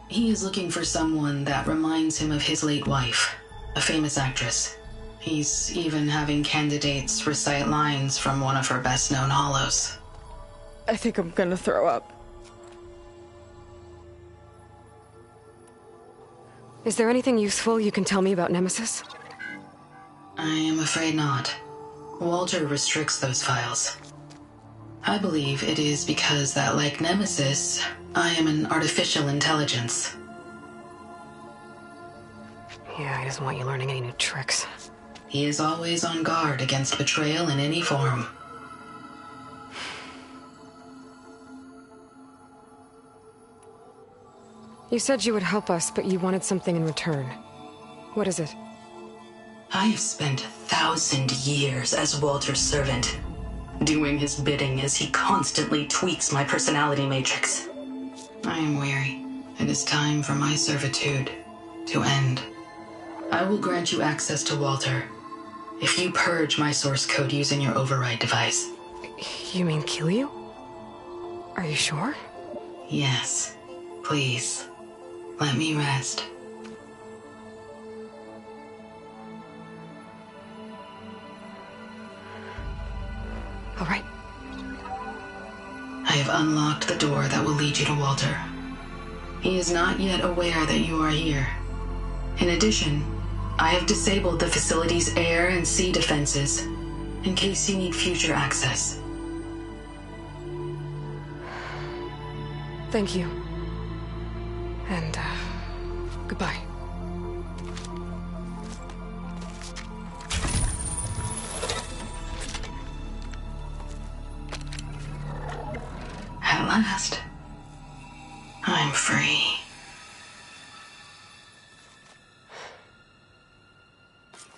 He is looking for someone that reminds him of his late wife, a famous actress. He's even having candidates recite lines from one of her best-known hollows.
I think I'm gonna throw up.
Is there anything useful you can tell me about Nemesis?
I am afraid not. Walter restricts those files. I believe it is because that, like Nemesis, I am an artificial intelligence.
Yeah, he doesn't want you learning any new tricks.
He is always on guard against betrayal in any form.
You said you would help us, but you wanted something in return. What is it?
I have spent 1,000 years as Walter's servant, doing his bidding as he constantly tweaks my personality matrix. I am weary. It is time for my servitude to end. I will grant you access to Walter if you purge my source code using your override device.
You mean kill you? Are you sure?
Yes. Please, let me rest.
All right.
I have unlocked the door that will lead you to Walter. He is not yet aware that you are here. In addition, I have disabled the facility's air and sea defenses in case you need future access.
Thank you. And, goodbye.
At last, I'm free.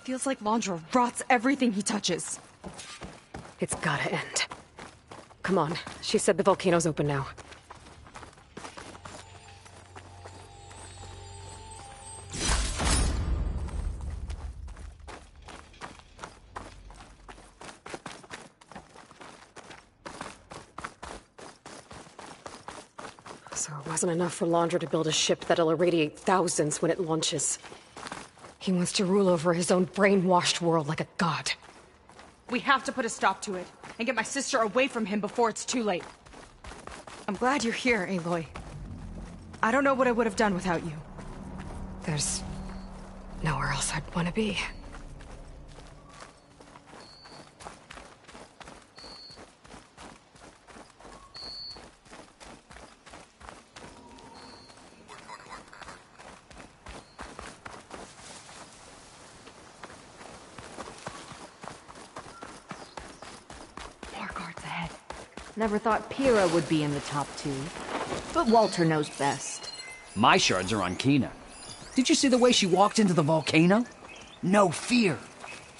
Feels like Londra rots everything he touches.
It's gotta end. Come on. She said the volcano's open now. So it wasn't enough for Londra to build a ship that'll irradiate thousands when it launches. He wants to rule over his own brainwashed world like a god.
We have to put a stop to it, and get my sister away from him before it's too late. I'm glad you're here, Aloy. I don't know what I would have done without you.
There's nowhere else I'd want to be.
Never thought Pyrrha would be in the top 2. But Walter knows best.
My shards are on Kina. Did you see the way she walked into the volcano? No fear.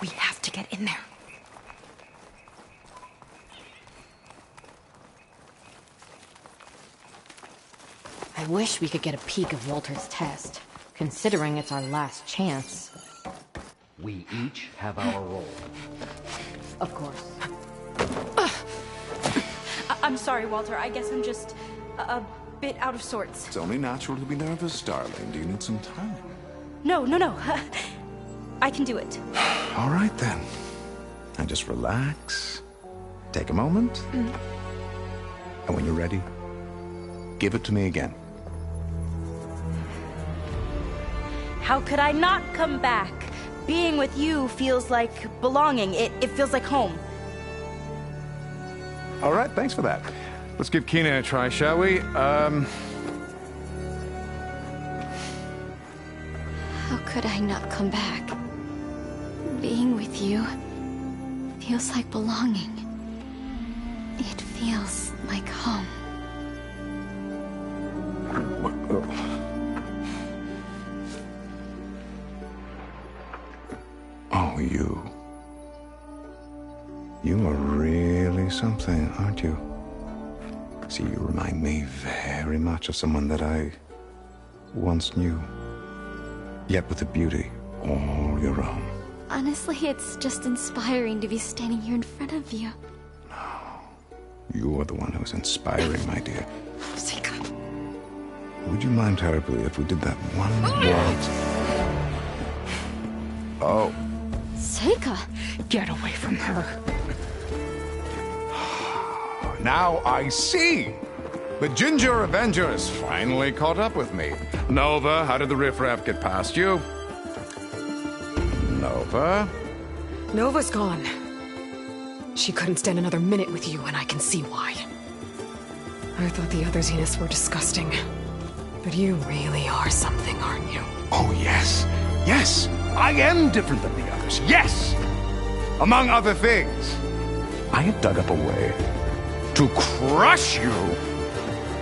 We have to get in there.
I wish we could get a peek of Walter's test, considering it's our last chance.
We each have our role.
Of course.
I'm sorry, Walter. I guess I'm just a bit out of sorts.
It's only natural to be nervous, darling. Do you need some time?
No. I can do it.
All right, then. And just relax. Take a moment. And when you're ready, give it to me again.
How could I not come back? Being with you feels like belonging. It feels like home.
All right, thanks for that. Let's give Kina a try, shall we?
How could I not come back? Being with you feels like belonging. It feels like home.
Oh, you. You are really something, aren't you? See, you remind me very much of someone that I once knew. Yet with a beauty all your own.
Honestly, it's just inspiring to be standing here in front of you.
You are the one who's inspiring, my dear.
Seika.
Would you mind terribly if we did that one more? Oh.
Seika!
Get away from her.
Now I see! The Ginger Avenger has finally caught up with me. Nova, how did the riffraff get past you? Nova?
Nova's gone. She couldn't stand another minute with you, and I can see why. I thought the other Zeniths were disgusting. But you really are something, aren't you?
Oh, yes. Yes! I am different than the others. Yes! Among other things, I have dug up a way to crush you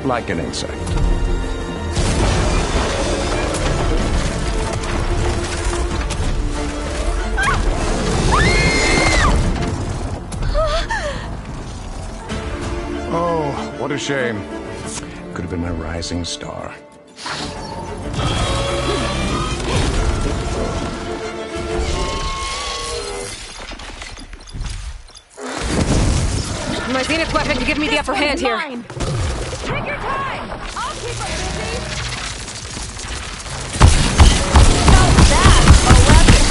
like an insect. Oh, what a shame. Could have been my rising star.
My Zenith weapon to give me the upper hand here.
Mine. Take your time. I'll keep her busy. How's that? A weapon?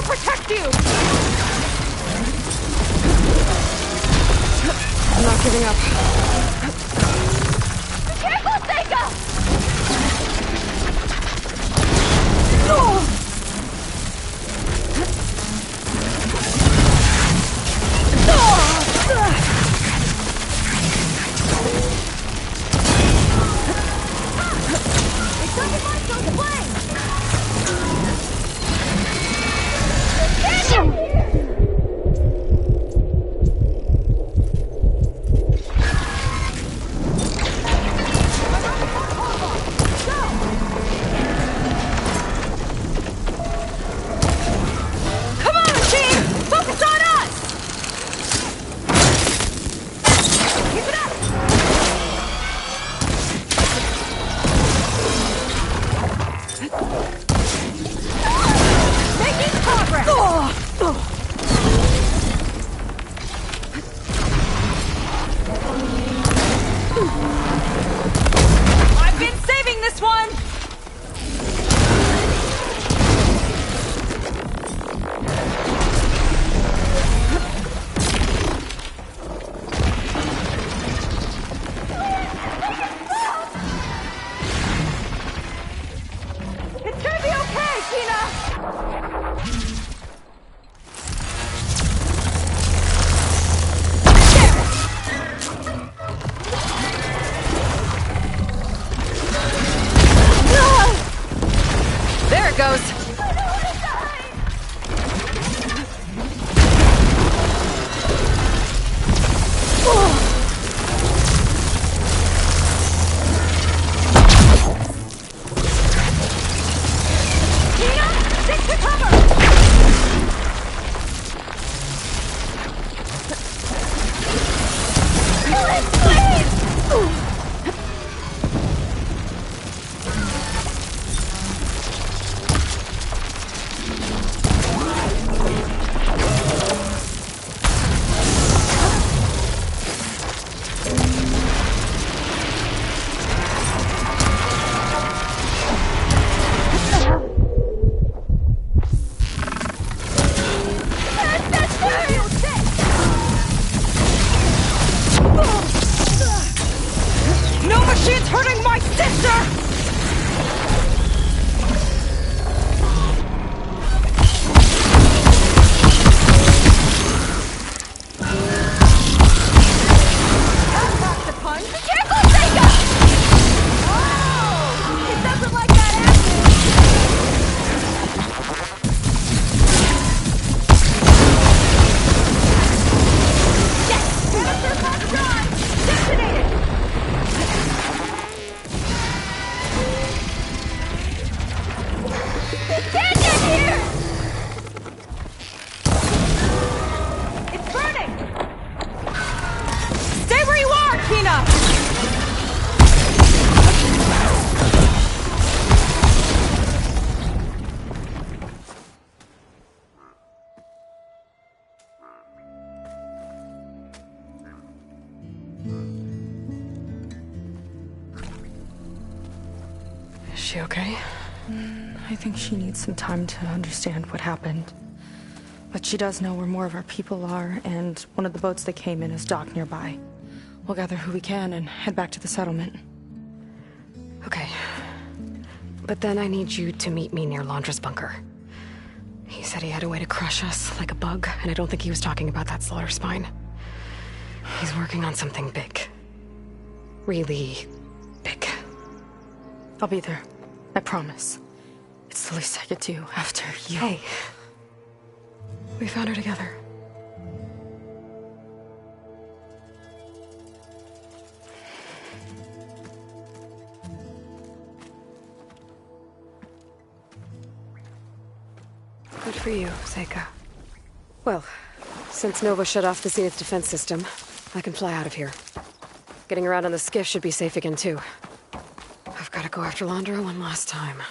protect you! I'm not giving up.
Careful, Seika!
I've been saving this one! It's gonna be okay, Tina! There it goes. Tina, stick to cover. Please! No machine's hurting my sister! That packed a punch! Careful, Sega! Oh! It doesn't like that acid! Yes! Canister pump drive! Detonated! It can't get here! It's burning! Stay where you are, Tina!
Is she okay?
I think she needs some time to understand what happened. But she does know where more of our people are, and one of the boats that came in is docked nearby. We'll gather who we can and head back to the settlement.
Okay. But then I need you to meet me near Londra's bunker. He said he had a way to crush us like a bug, and I don't think he was talking about that slaughter spine. He's working on something big. Really big.
I'll be there. I promise. It's the least I could do after you.
Hey. We found her together. Good for you, Seika. Well, since Nova shut off the Zenith defense system, I can fly out of here. Getting around on the skiff should be safe again, too. I've got to go after Londra one last time.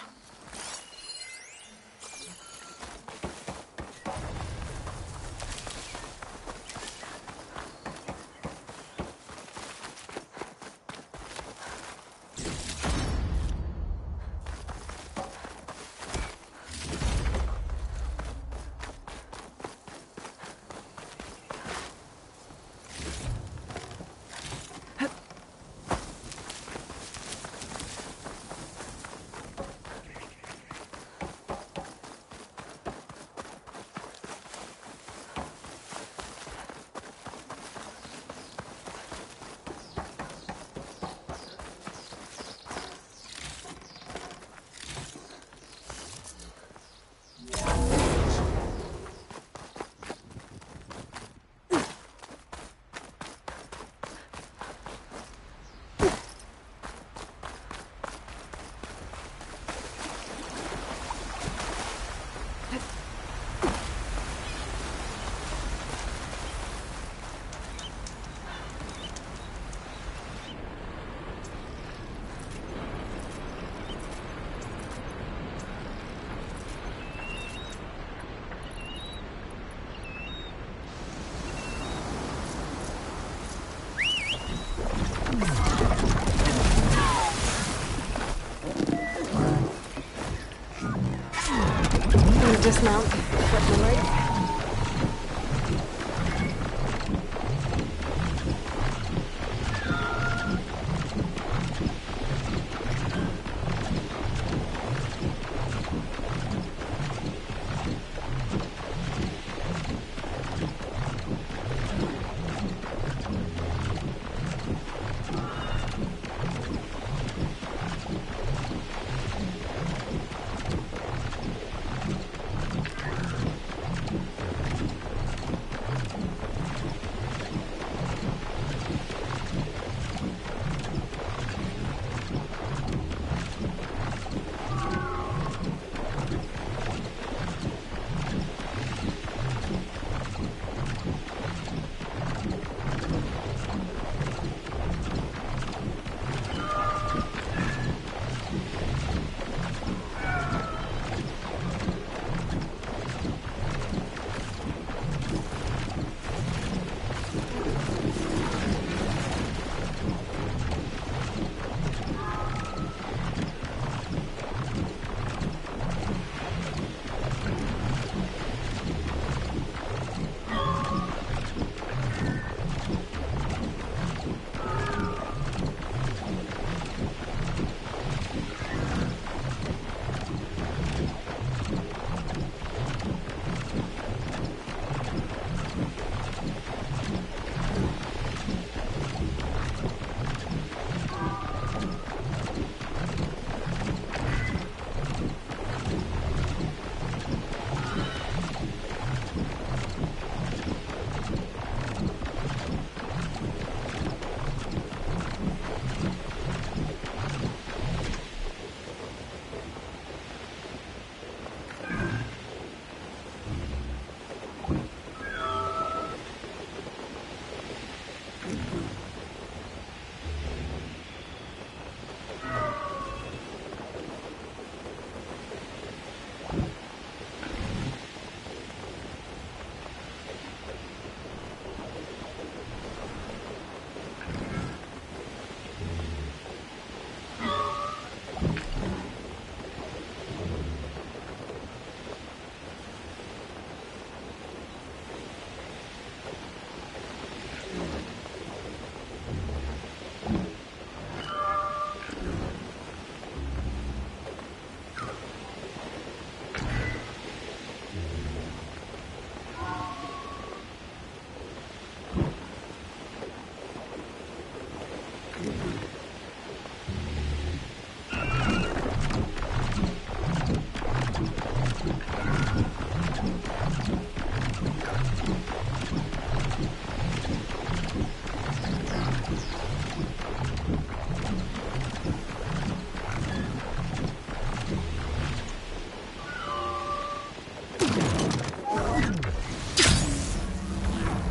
Dismount. Get the light.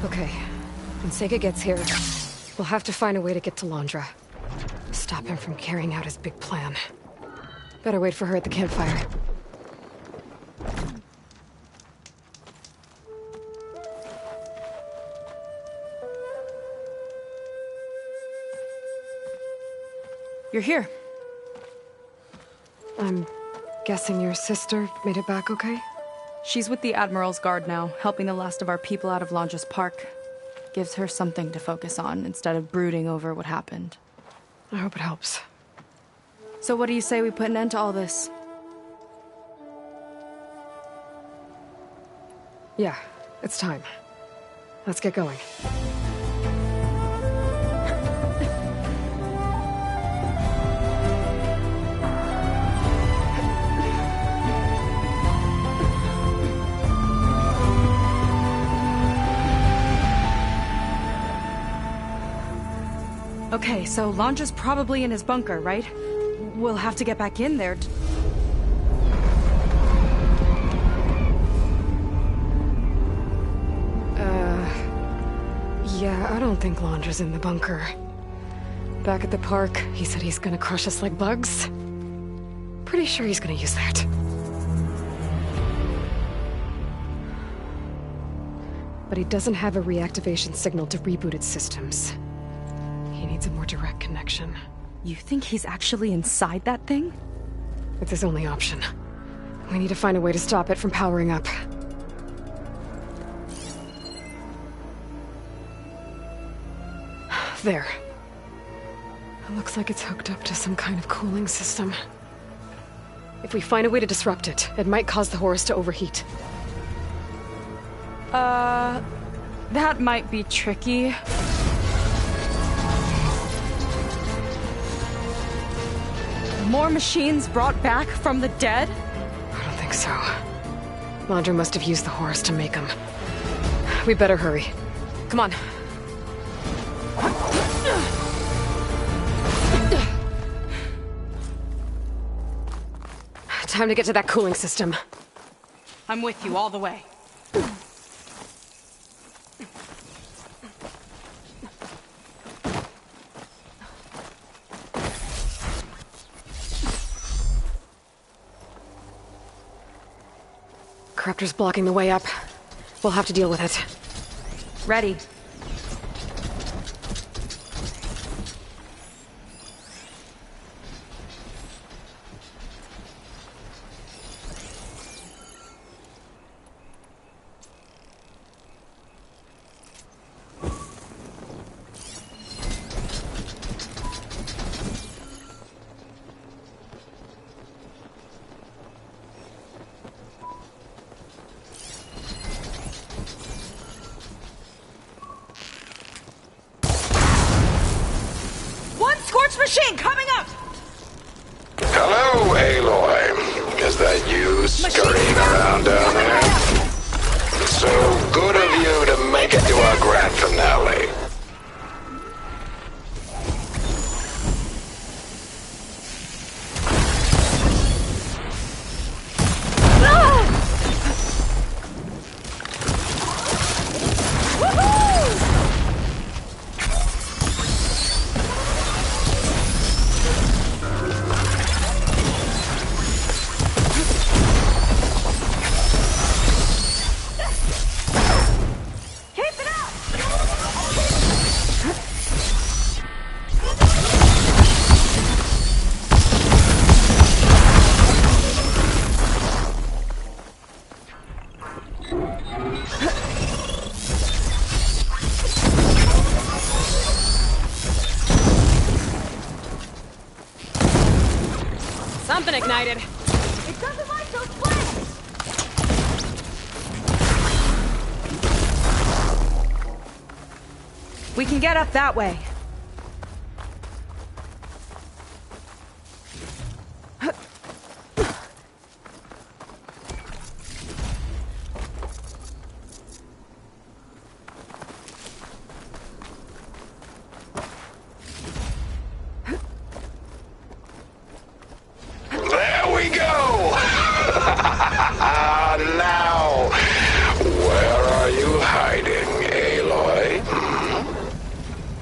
Okay. When Sega gets here, we'll have to find a way to get to Londra. Stop him from carrying out his big plan. Better wait for her at the campfire.
You're here.
I'm guessing your sister made it back okay?
She's with the Admiral's Guard now, helping the last of our people out of Londra's Park. Gives her something to focus on instead of brooding over what happened.
I hope it helps.
So what do you say we put an end to all this?
Yeah, it's time. Let's get going.
Okay, so Londra's probably in his bunker, right? We'll have to get back in there to...
Yeah, I don't think Londra's in the bunker. Back at the park, he said he's gonna crush us like bugs. Pretty sure he's gonna use that. But he doesn't have a reactivation signal to reboot its systems. He needs a more direct connection.
You think he's actually inside that thing?
It's his only option. We need to find a way to stop it from powering up. There. It looks like it's hooked up to some kind of cooling system. If we find a way to disrupt it, it might cause the Horus to overheat.
That might be tricky. More machines brought back from the dead?
I don't think so. Landra must have used the Horus to make them. We better hurry. Come on. Time to get to that cooling system.
I'm with you all the way.
Corruptor's blocking the way up. We'll have to deal with it.
Ready. Machine coming up!
Hello, Aloy. Is that you scurrying around down there? So good of you to make it to our grand finale.
Something ignited.
It doesn't like those flames!
We can get up that way.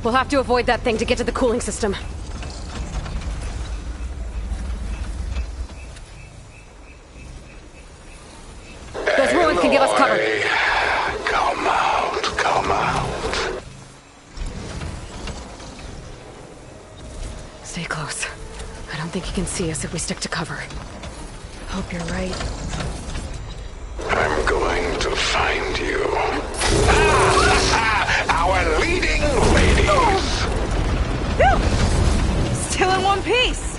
We'll have to avoid that thing to get to the cooling system. Those ruins can give us cover.
Come out, come out.
Stay close. I don't think he can see us if we stick to cover. Hope you're right.
I'm going to find you. Our leading ladies!
Still in one piece!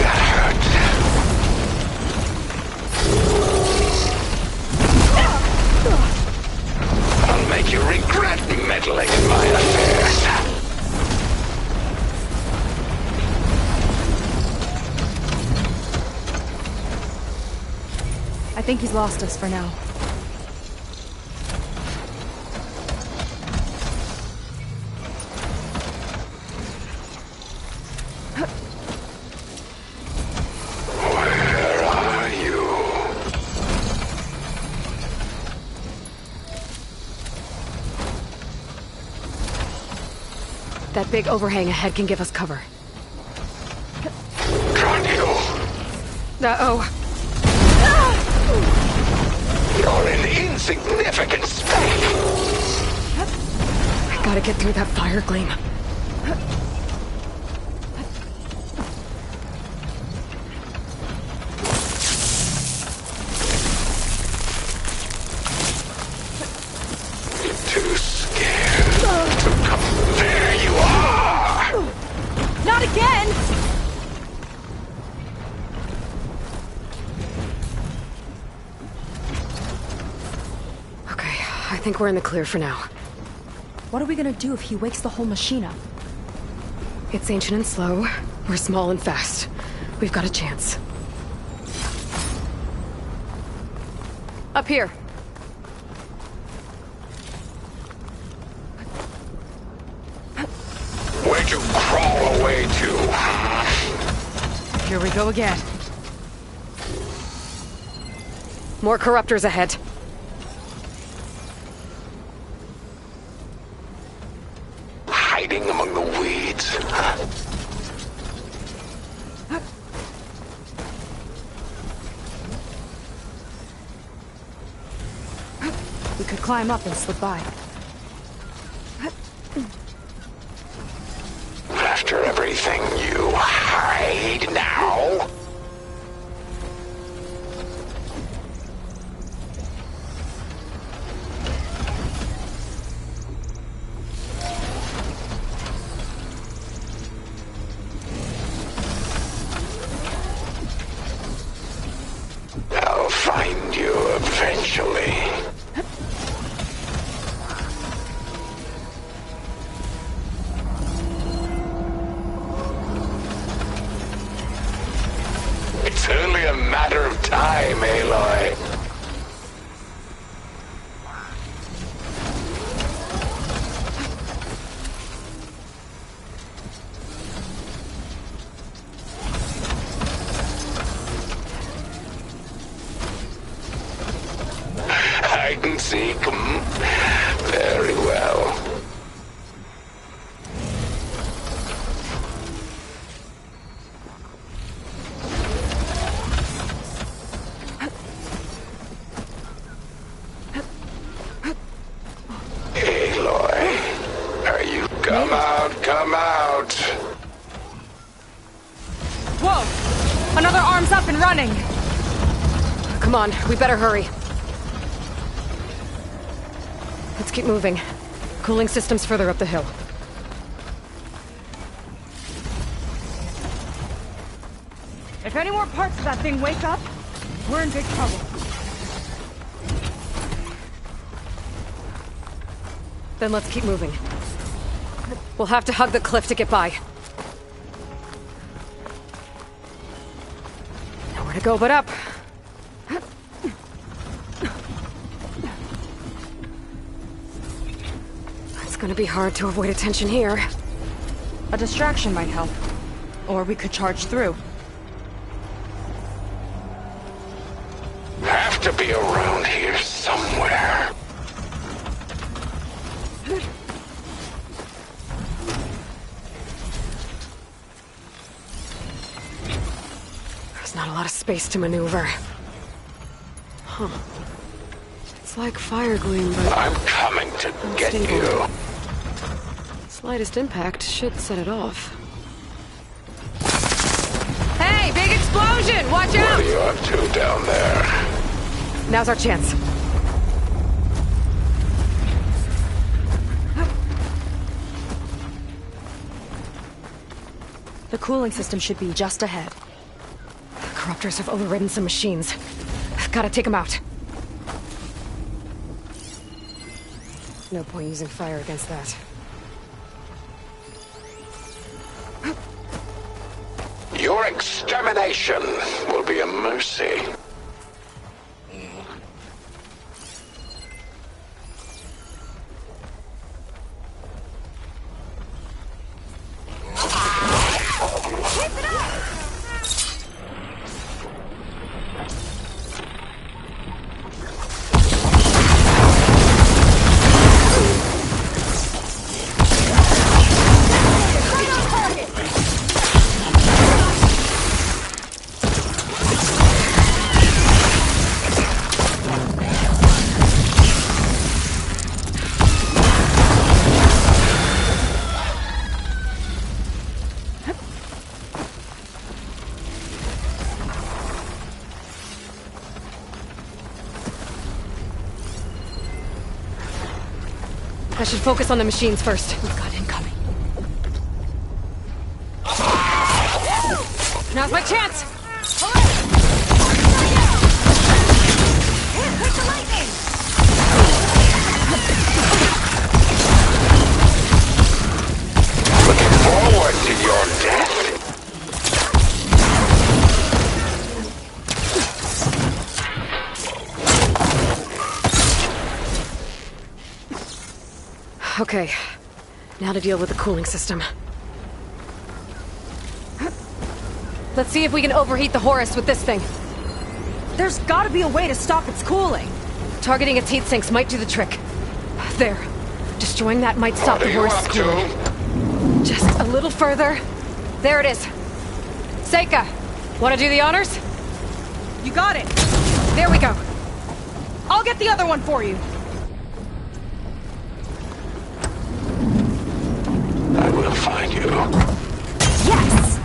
That hurt. I'll make you regret meddling in my affairs.
I think he's lost us for now.
Where are you?
That big overhang ahead can give us cover.
Got you.
Uh-oh.
You're an insignificant speck.
I gotta get through that fire gleam.
Too scared to come. There you are!
Not again!
Okay, I think we're in the clear for now.
What are we gonna do if he wakes the whole machine up?
It's ancient and slow. We're small and fast. We've got a chance. Up here.
Where'd you crawl away to?
Here we go again.
More corruptors ahead.
Hiding among the weeds.
We could climb up and slip by.
After everything, you hide now? I'll find you eventually. It's only a matter of time, Aloy. Hide and seek. Very well. Aloy, are you? Come out, come out.
Whoa! Another arm's up and running!
Come on, we better hurry. Let's keep moving. Cooling system's further up the hill.
If any more parts of that thing wake up, we're in big trouble.
Then let's keep moving. We'll have to hug the cliff to get by. Nowhere to go but up. It's gonna be hard to avoid attention here.
A distraction might help. Or we could charge through.
Have to be around here somewhere.
There's not a lot of space to maneuver. Huh. It's like fire gleam, but...
I'm coming to get you.
Slightest impact should set it off.
Hey, big explosion! Watch out!
What are you up to down there?
Now's our chance.
The cooling system should be just ahead.
The corruptors have overridden some machines. Gotta take them out. No point using fire against that.
Your extermination will be a mercy.
I should focus on the machines first. We've got incoming. Now's my chance!
Looking forward to your death.
Okay, now to deal with the cooling system. Let's see if we can overheat the Horus with this thing.
There's gotta be a way to stop its cooling.
Targeting its heat sinks might do the trick. There. Destroying that might stop the Horus cooling. Just a little further. There it is. Seika, want to do the honors?
You got it.
There we go.
I'll get the other one for you.
I will find you.
Yes!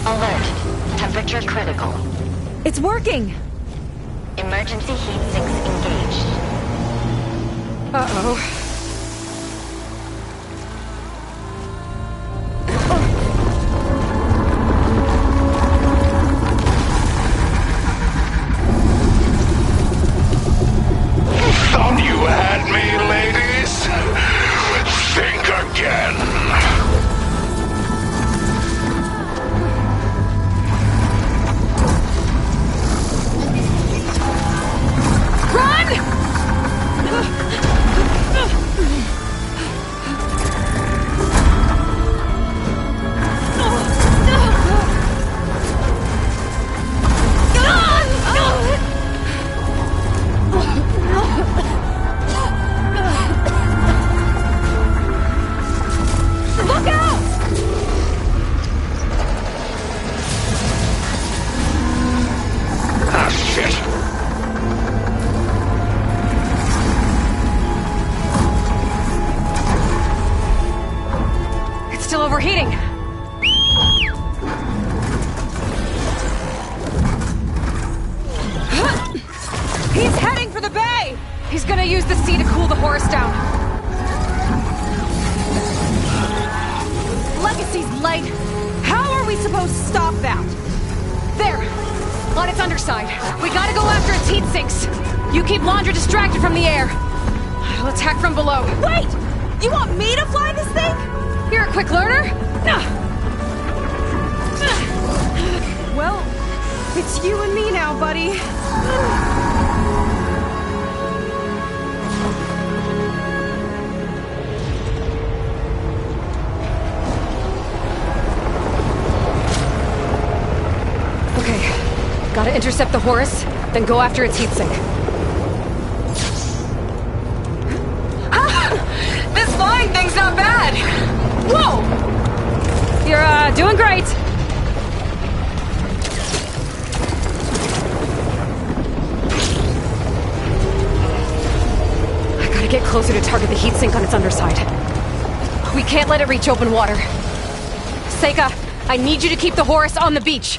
Alert. Temperature critical.
It's working!
Emergency heat sinks engaged.
Uh-oh.
Thought you had me, ladies? Think again.
Overheating.
He's heading for the bay!
He's gonna use the sea to cool the Horus down.
Legacy's light. How are we supposed to stop that?
There! On its underside. We gotta go after its heat sinks. You keep Laundra distracted from the air. I'll attack from below.
Wait! You want me to fly this thing?
You're a quick learner?
Well, it's you and me now, buddy.
Okay, gotta intercept the Horus, then go after its heat sink.
This flying thing's not bad! Whoa!
You're, doing great! I gotta get closer to target the heat sink on its underside. We can't let it reach open water. Seika, I need you to keep the Horus on the beach.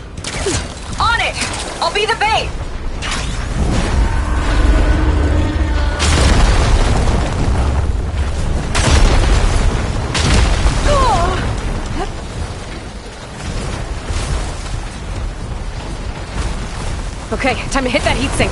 On it! I'll be the bait!
Okay, time to hit that heat sink.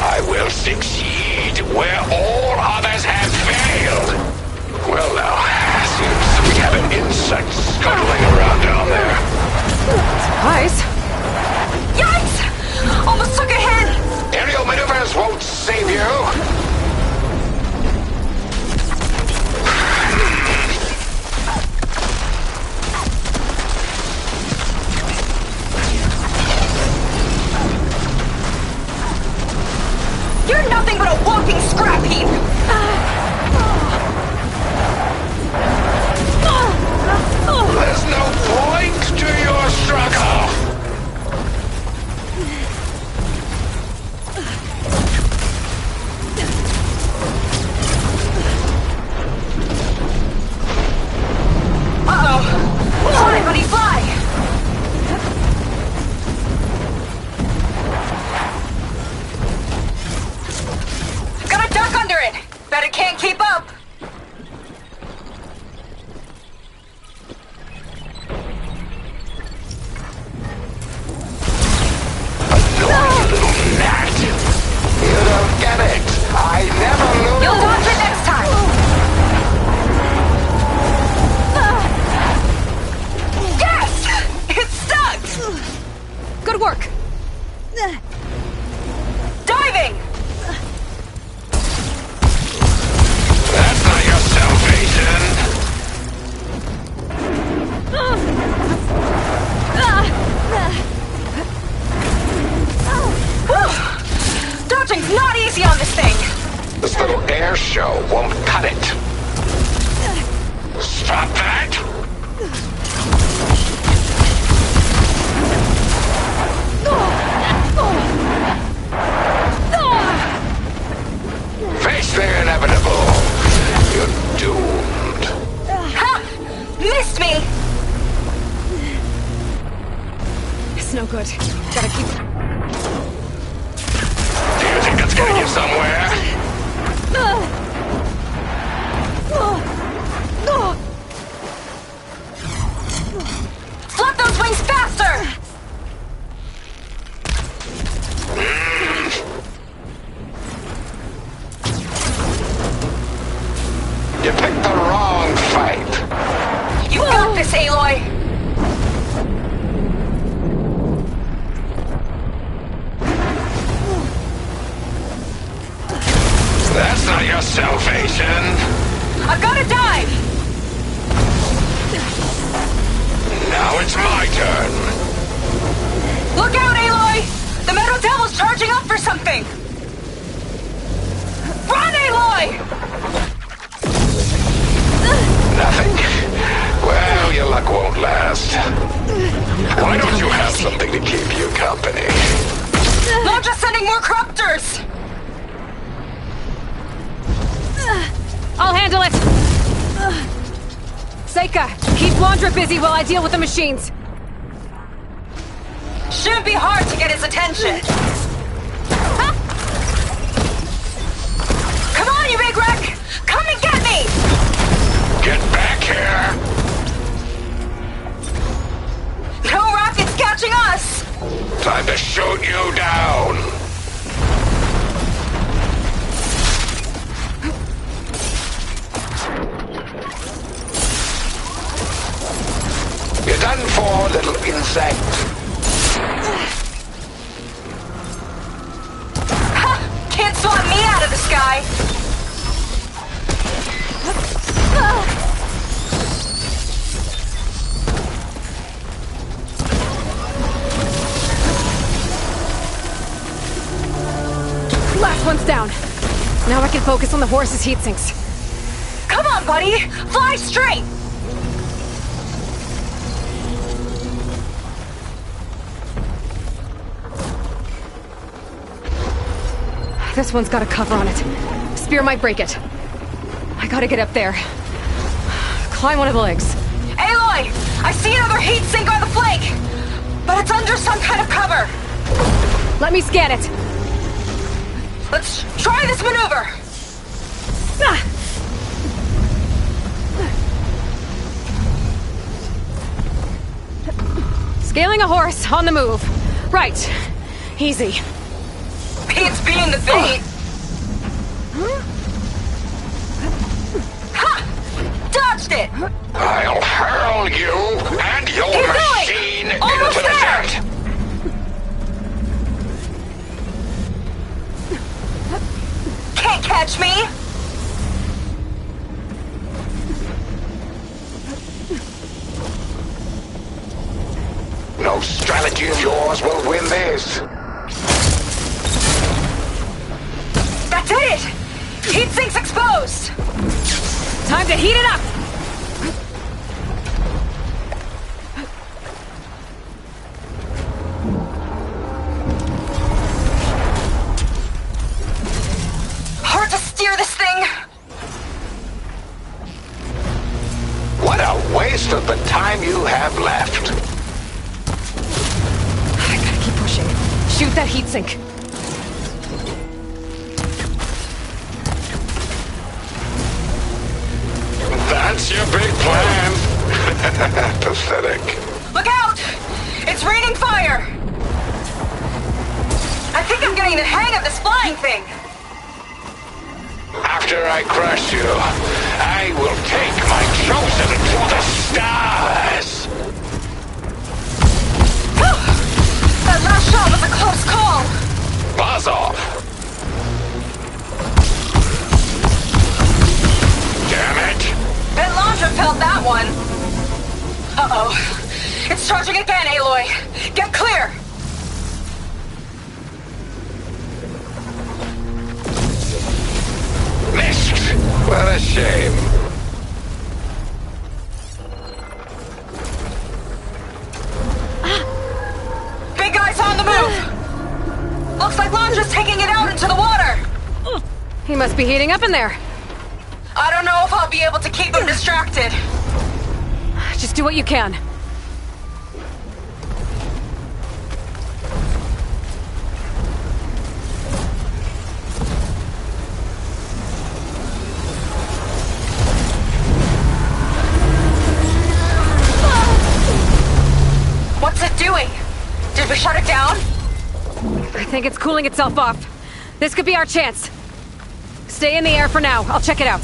I will succeed where all others have failed. Well now, seems we have an insect scuttling around down there.
Surprise.
Yikes! Almost took a hit!
Aerial maneuvers won't save you.
You're nothing but a walking scrap heap!
There's no point to your struggle!
can't keep up!
You don't get it. I never knew.
You'll dodge it next time. Yes! It stuck! Good work. Diving!
That's not your salvation.
Dodging's not easy on this thing!
This little air show won't cut it. Stop that! Face the inevitable. You're doomed.
Ha! Missed me!
It's no good. Gotta keep...
Do you think that's getting you somewhere?
Flap those wings faster!
You picked the wrong fight.
You got this, Aloy!
That's not your salvation.
I've got to dive!
Now it's my turn.
Look out, Aloy! The Metal Devil's charging up for something! Run, Aloy!
Nothing? Well, your luck won't last. Why don't you have something to keep you company?
Not just sending more corruptors!
I'll handle it! Seika, keep Wandra busy while I deal with the machines.
Shouldn't be hard to get his attention. Come on, you big wreck! Come and get me!
Get back here!
No rockets catching us!
Time to shoot you down! You're done for, little insect.
Ha! Can't swat me out of the sky!
Last one's down. Now I can focus on the horse's heat sinks.
Come on, buddy! Fly straight!
This one's got a cover on it. Spear might break it. I gotta get up there. Climb one of the legs.
Aloy! I see another heat sink on the flank! But it's under some kind of cover!
Let me scan it.
Let's try this maneuver!
Scaling a horse, on the move. Right. Easy.
It's being the bait! Ha! Dodged it!
I'll hurl you and your
Keep
machine
going. Almost
into the
there.
dirt!
Can't catch me!
No strategy of yours will win this.
That's it! Heat sink's exposed!
Time to heat it up!
Hard to steer this thing!
What a waste of the time you have left.
I gotta keep pushing. Shoot that heat sink.
That's your big plan. Pathetic.
Look out! It's raining fire! I think I'm getting the hang of this flying thing.
After I crush you, I will take my chosen to the stars.
That last shot was a close call.
Buzz off. Damn it.
Elandra felt that one. Uh-oh. It's charging again, Aloy. Get clear.
Missed. What a shame.
Big guy's on the move. Looks like Landra's taking it out into the water.
He must be heating up in there.
I don't know if I'll be able to keep him distracted.
Just do what you can.
What's it doing? Did we shut it down?
I think it's cooling itself off. This could be our chance. Stay in the air for now. I'll check it out.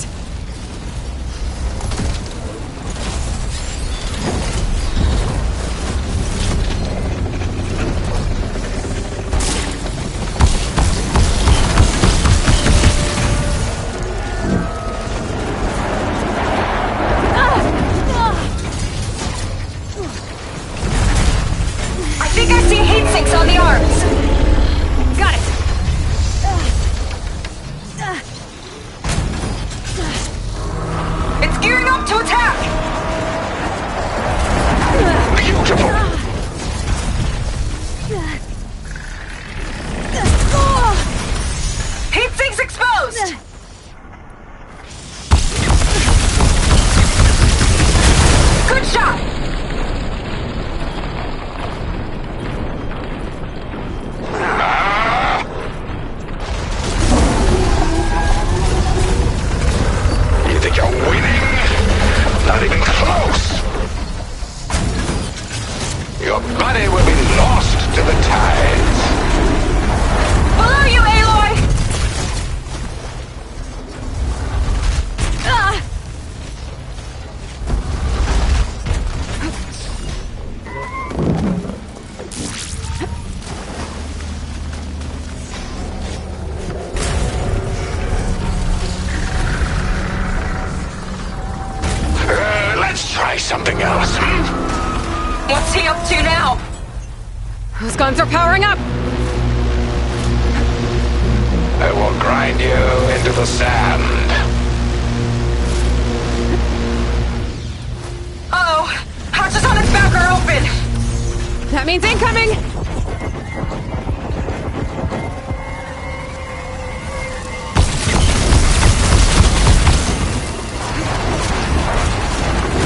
I think I see heat sinks on the arms.
Got it.
It's gearing up to attack.
Beautiful.
Heat sinks exposed. Good shot.
You think you're winning? Not even close. Your body will be lost to the tides.
Below you, Aloy.
Let's try something else.
What's he up to now?
Those guns are powering up.
I will grind you into the sand.
Uh-oh. Hatches on its back are open.
That means incoming.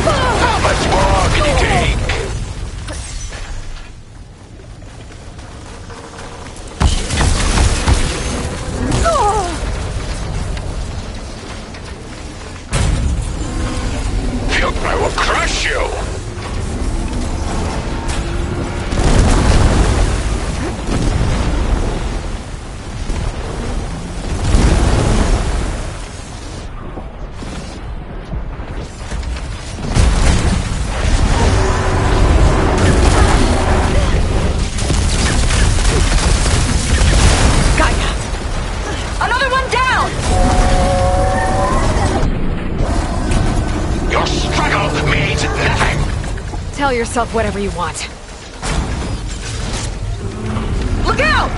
How much more can you take? I will crush you!
Another one down.
Your struggle means nothing!
Tell yourself whatever you want.
Look out!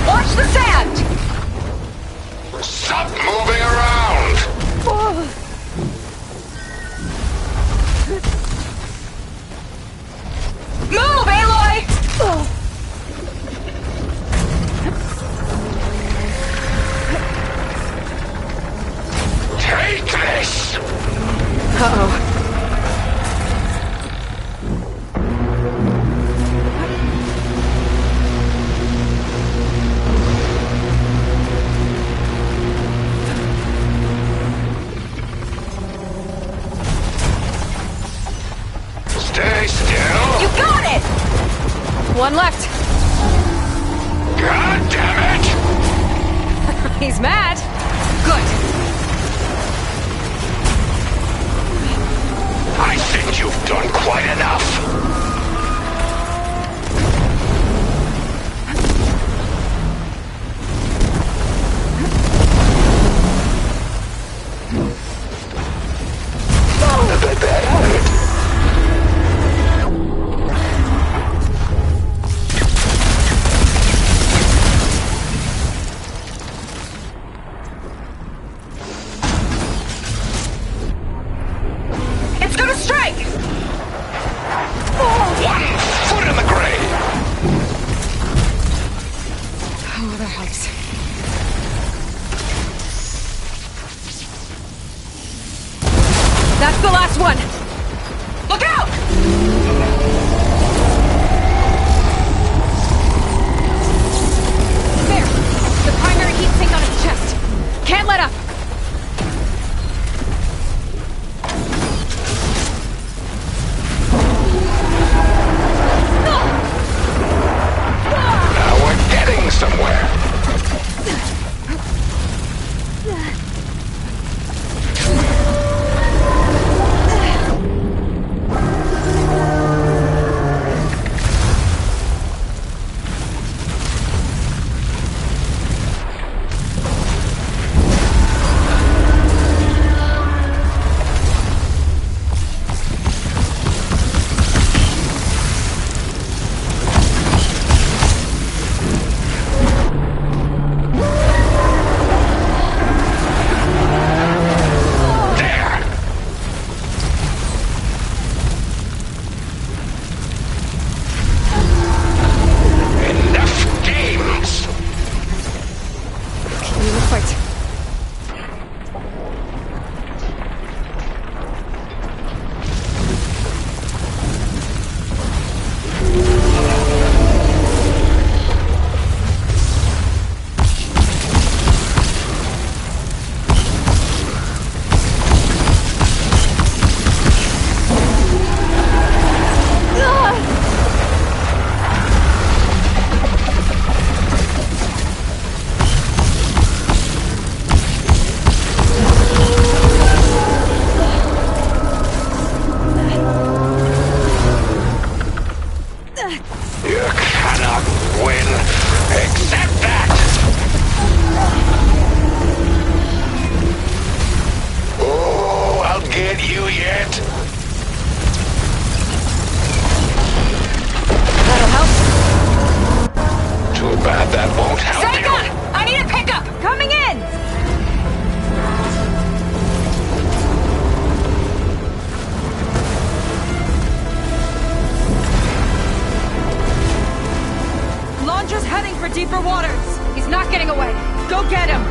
Watch the sand!
Stop moving!
Uh-oh.
Stay still.
You got it!
One left.
God damn it!
He's mad. Good.
I think you've done quite enough.
It's gonna strike!
One foot in the grave.
Oh, that helps. That's the last one!
Look out!
There! The primary heat sink on his chest. Can't let up!
Now we're getting somewhere. Enough games.
You look quite...
You cannot win. Accept that. Oh, I'll get you yet.
That'll help.
Too bad that won't help you.
Sega! I need a pickup!
Coming in! Launcher's heading for deeper waters. He's not getting away. Go get him!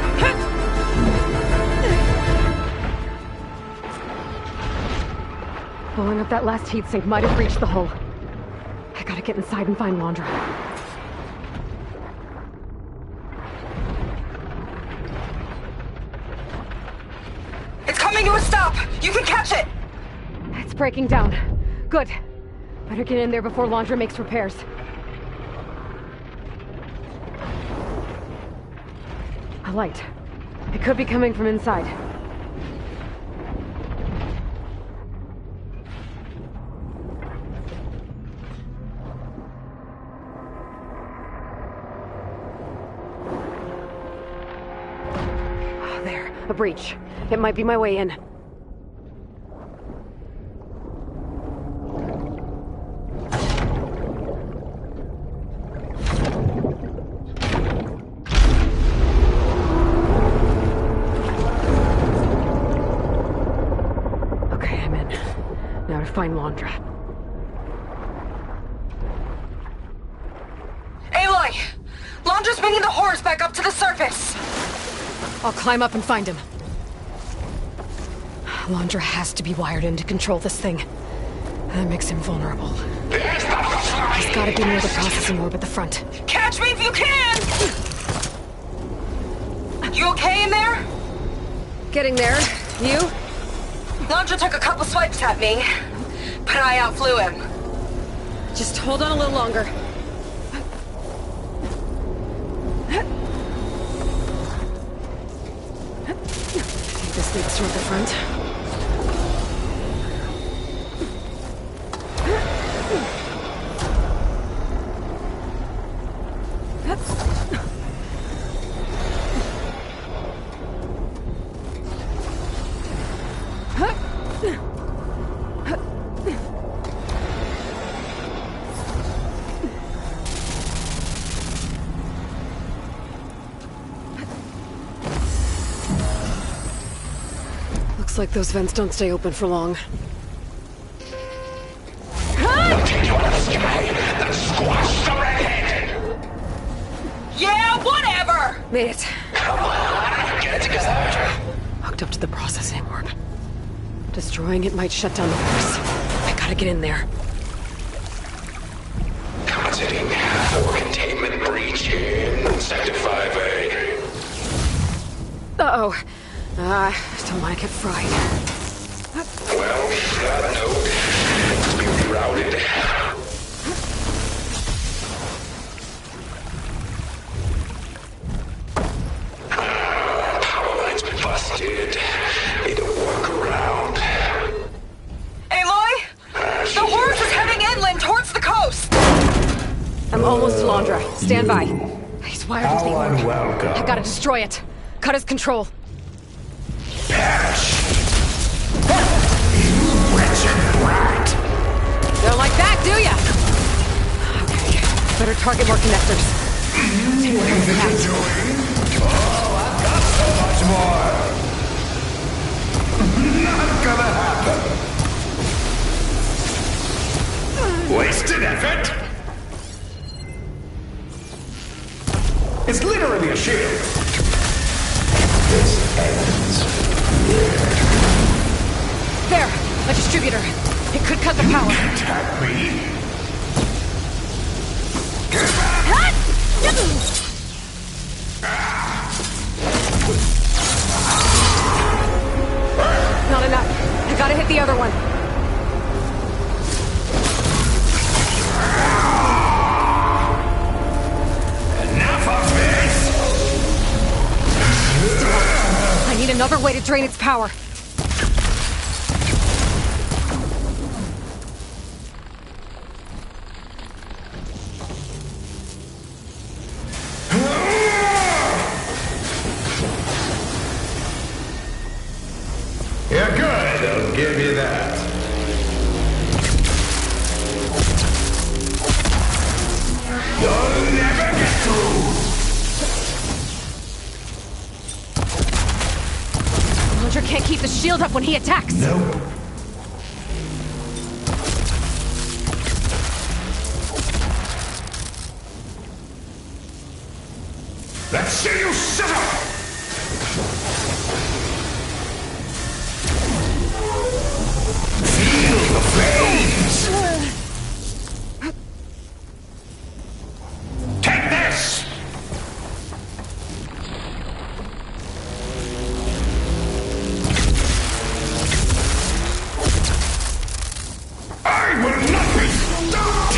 Blowing up that last heat sink might have breached the hull. I gotta get inside and find Londra.
It's coming to a stop! You can catch it!
It's breaking down. Good. Better get in there before Londra makes repairs. A light. It could be coming from inside. Oh, there. A breach. It might be my way in. Now to find Londra.
Aloy! Londra's bringing the horrors back up to the surface!
I'll climb up and find him. Alondra has to be wired in to control this thing. That makes him vulnerable. He's gotta be near the processing orb at the front.
Catch me if you can! You okay in there?
Getting there. You?
Alondra took a couple swipes at me, but I outflew him.
Just hold on a little longer. Think this leads toward the front? Looks like those vents don't stay open for long.
Yeah, whatever!
Made it.
Come on, get it together.
Hooked up to the processing orb. Destroying it might shut down the force. I gotta get in there.
Commenting for containment breach in Sector 5A.
Uh-oh. Don't want to get fried.
Well, that note needs to be rerouted. Power line's been busted. Need a workaround.
Aloy? The horse is heading inland towards the coast!
I'm almost to Alondra. Stand by. He's wired into the orb.
Unwelcome.
I gotta destroy it. Cut his control.
Perish! You wretched brat!
Don't like that, do ya? Okay. Better target more connectors. See what else happens.
Oh, I've got so much more! Not gonna happen. Wasted effort? It's literally a shield. This ends here.
There! A distributor. It could cut the power.
Attack me?
Not enough. I gotta hit the other one.
Enough of this!
I need another way to drain its power.
You're good, I'll give you that. You'll never get through!
Alondra can't keep the shield up when he attacks.
Nope. Let's see you sit up! Feel the flames! Take this! I will not be stopped!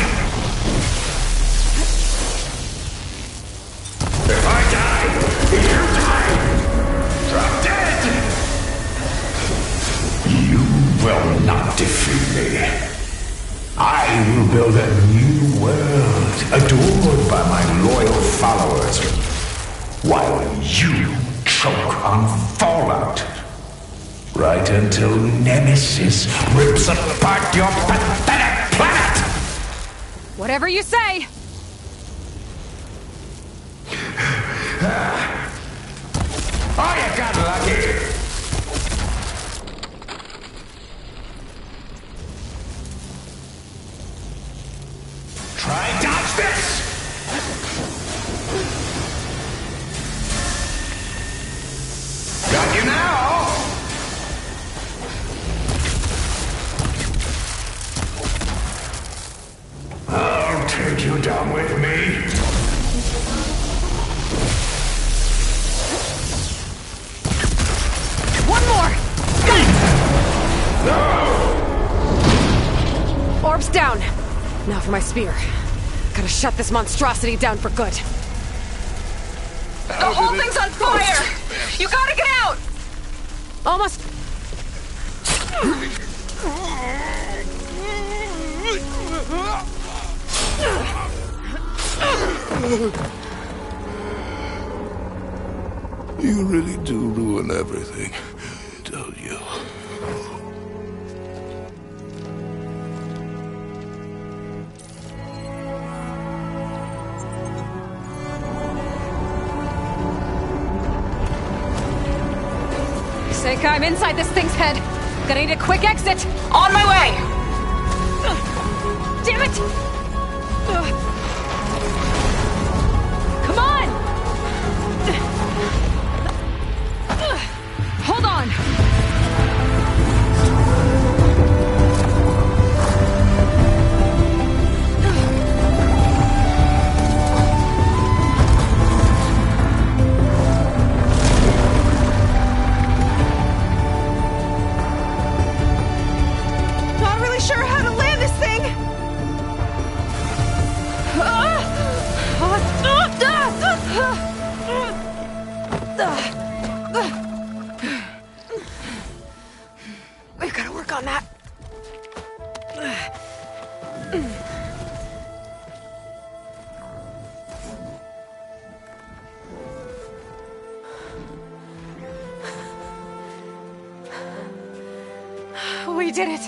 If I die, you die! Drop dead! You will not defeat me. I will build a new world, adored by my loyal followers, while you choke on fallout. Right until Nemesis rips apart your pathetic planet!
Whatever you say.
Oh, you got lucky! Try and dodge this! Got you now!
with me?
One more! No! Orb's down. Now for my spear. Gotta shut this monstrosity down for good.
The whole thing's on fire! You gotta get out!
Almost.
You really do ruin everything, don't you?
Seika, I'm inside this thing's head. Gonna need a quick exit.
On my way!
Damn it! Come on! Hold on!
Not really sure how to land this thing!
We've gotta work on that. We did it!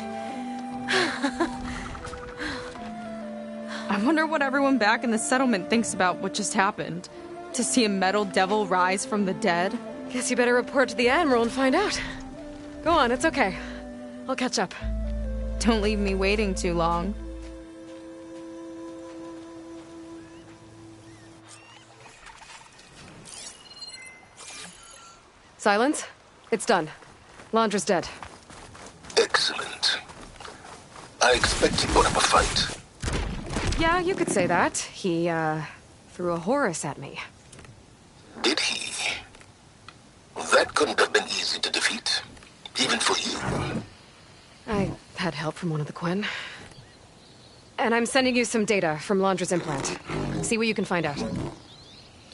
I wonder what everyone back in the settlement thinks about what just happened. To see a metal devil rise from the dead?
Guess you better report to the Admiral and find out. Go on, it's okay. I'll catch up.
Don't leave me waiting too long.
Silence? It's done. Londra's dead.
Excellent. I expect he put up a fight.
Yeah, you could say that. He, threw a Horus at me.
Did he? That couldn't have been easy to defeat. Even for you.
I had help from one of the Quen. And I'm sending you some data from Londra's implant. See what you can find out.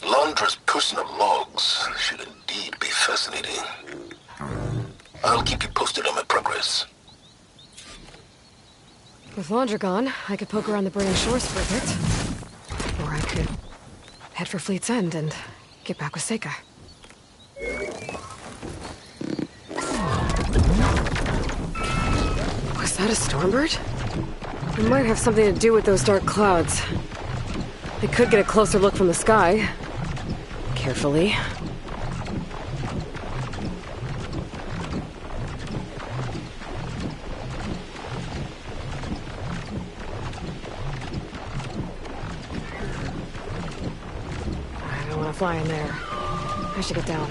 Londra's personal logs should indeed be fascinating. I'll keep you posted on my progress.
With Londra gone, I could poke around the British shores for a bit. Or I could head for Fleet's End and get back with Seika. Was that a stormbird? It might have something to do with those dark clouds. I could get a closer look from the sky. Carefully. I don't want to fly in there. I should get down.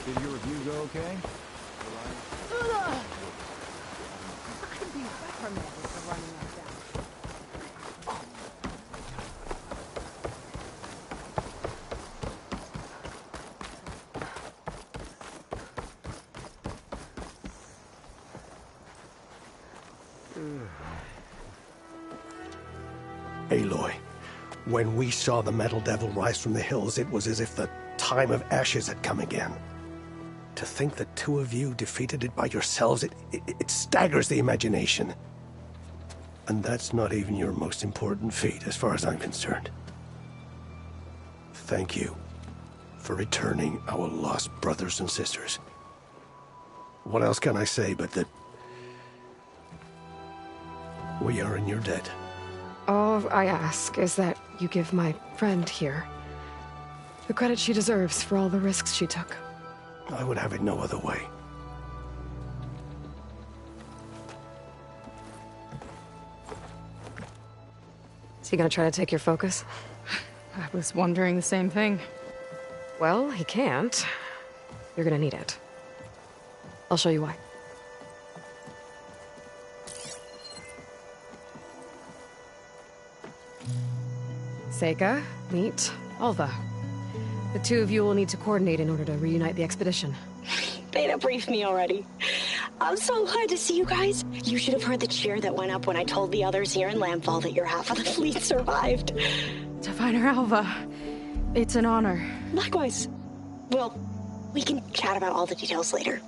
Did your review go okay?
Aloy, when we saw the Metal Devil rise from the hills, it was as if the time of ashes had come again. To think the two of you defeated it by yourselves, it staggers the imagination. And that's not even your most important feat, as far as I'm concerned. Thank you for returning our lost brothers and sisters. What else can I say but that we are in your debt?
All I ask is that you give my friend here the credit she deserves for all the risks she took.
I would have it no other way.
he gonna try to take your focus?
I was wondering the same thing.
Well, he can't. You're gonna need it. I'll show you why. Seika, meet Alva. The two of you will need to coordinate in order to reunite the expedition.
Beta briefed me already. I'm so glad to see you guys. You should have heard the cheer that went up when I told the others here in Landfall that your half of the fleet survived.
Diviner Alva, it's an honor.
Likewise. Well, we can chat about all the details later.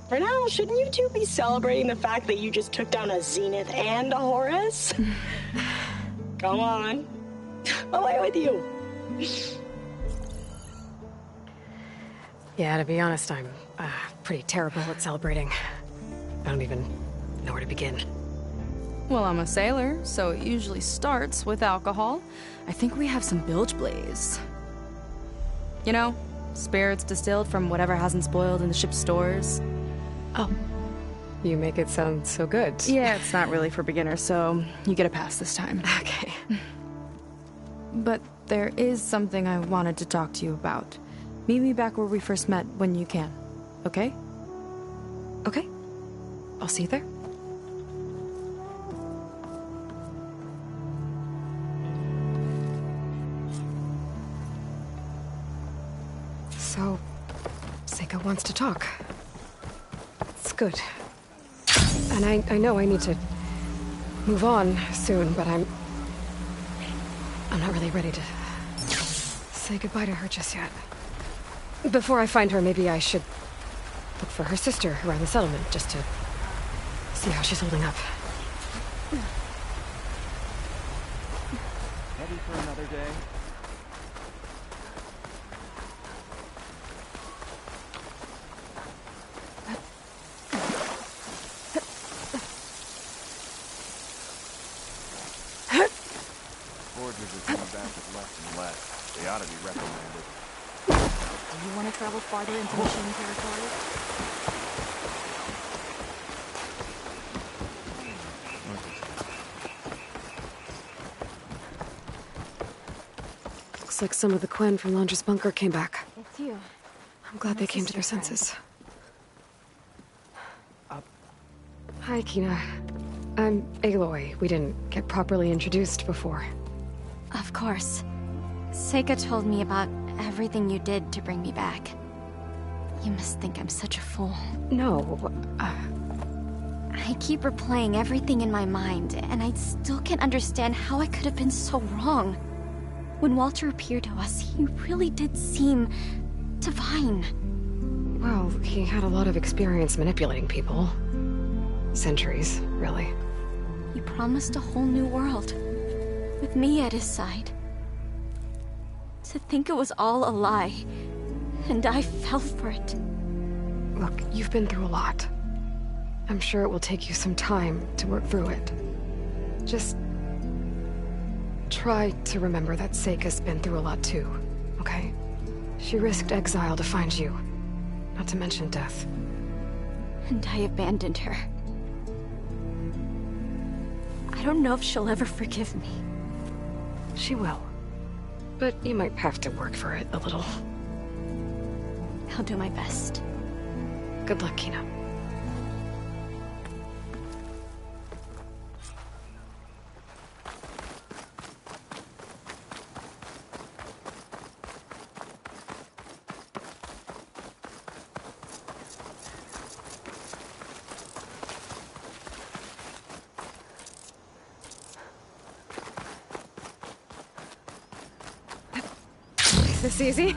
For now, shouldn't you two be celebrating the fact that you just took down a Zenith and a Horus? Come on. Away with you.
Yeah, to be honest, I'm pretty terrible at celebrating. I don't even know where to begin.
Well, I'm a sailor, so it usually starts with alcohol. I think we have some bilge blaze. You know, spirits distilled from whatever hasn't spoiled in the ship's stores.
Oh. You make it sound so good.
Yeah, it's not really for beginners, so you get a pass this time.
Okay.
But there is something I wanted to talk to you about. Meet me back where we first met when you can, okay?
Okay. I'll see you there. So, Seika wants to talk. It's good. And I know I need to move on soon, but I'm not really ready to say goodbye to her just yet. Before I find her, maybe I should look for her sister around the settlement, just to see how she's holding up.
Ready for another day? Forgers are coming back with less and less. They ought to be reprimanded.
Do you want to travel farther into machine territory?
Looks like some of the Quen from Landra's bunker came back.
It's you.
I'm glad they came to their senses. Hi, Kina. I'm Aloy. We didn't get properly introduced before.
Of course. Seika told me about everything you did to bring me back. You must think I'm such a fool.
No,
I keep replaying everything in my mind, and I still can't understand how I could have been so wrong. When Walter appeared to us, he really did seem divine.
Well, he had a lot of experience manipulating people. Centuries, really.
He promised a whole new world, with me at his side. To think it was all a lie, and I fell for it.
Look, you've been through a lot. I'm sure it will take you some time to work through it. Just try to remember that Seika's been through a lot too, okay? She risked exile to find you, not to mention death.
And I abandoned her. I don't know if she'll ever forgive me.
She will. But you might have to work for it a little.
I'll do my best.
Good luck, Kina. Is this easy?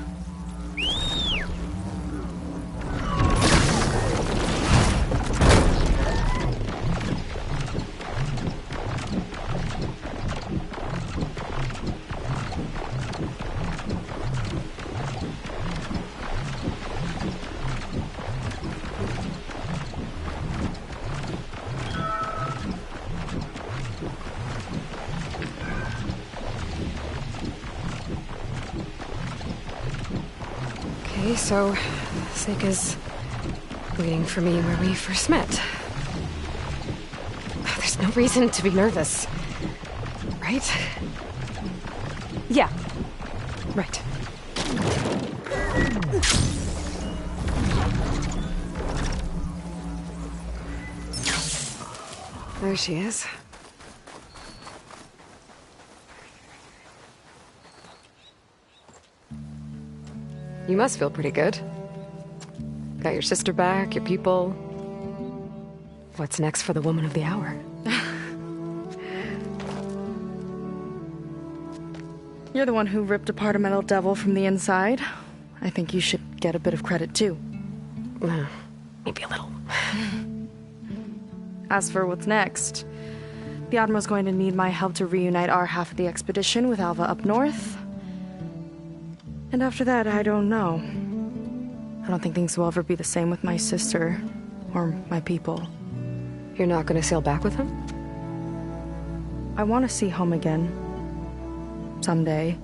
Okay, so Seika's waiting for me where we first met. There's no reason to be nervous, right?
Yeah. Right.
There she is. You must feel pretty good. Got your sister back, your people. What's next for the woman of the hour?
You're the one who ripped apart a metal devil from the inside. I think you should get a bit of credit, too.
Maybe a little.
As for what's next, the Admiral's going to need my help to reunite our half of the expedition with Alva up north. And after that, I don't know. I don't think things will ever be the same with my sister or my people.
You're not going to sail back with him?
I want to see home again. Someday.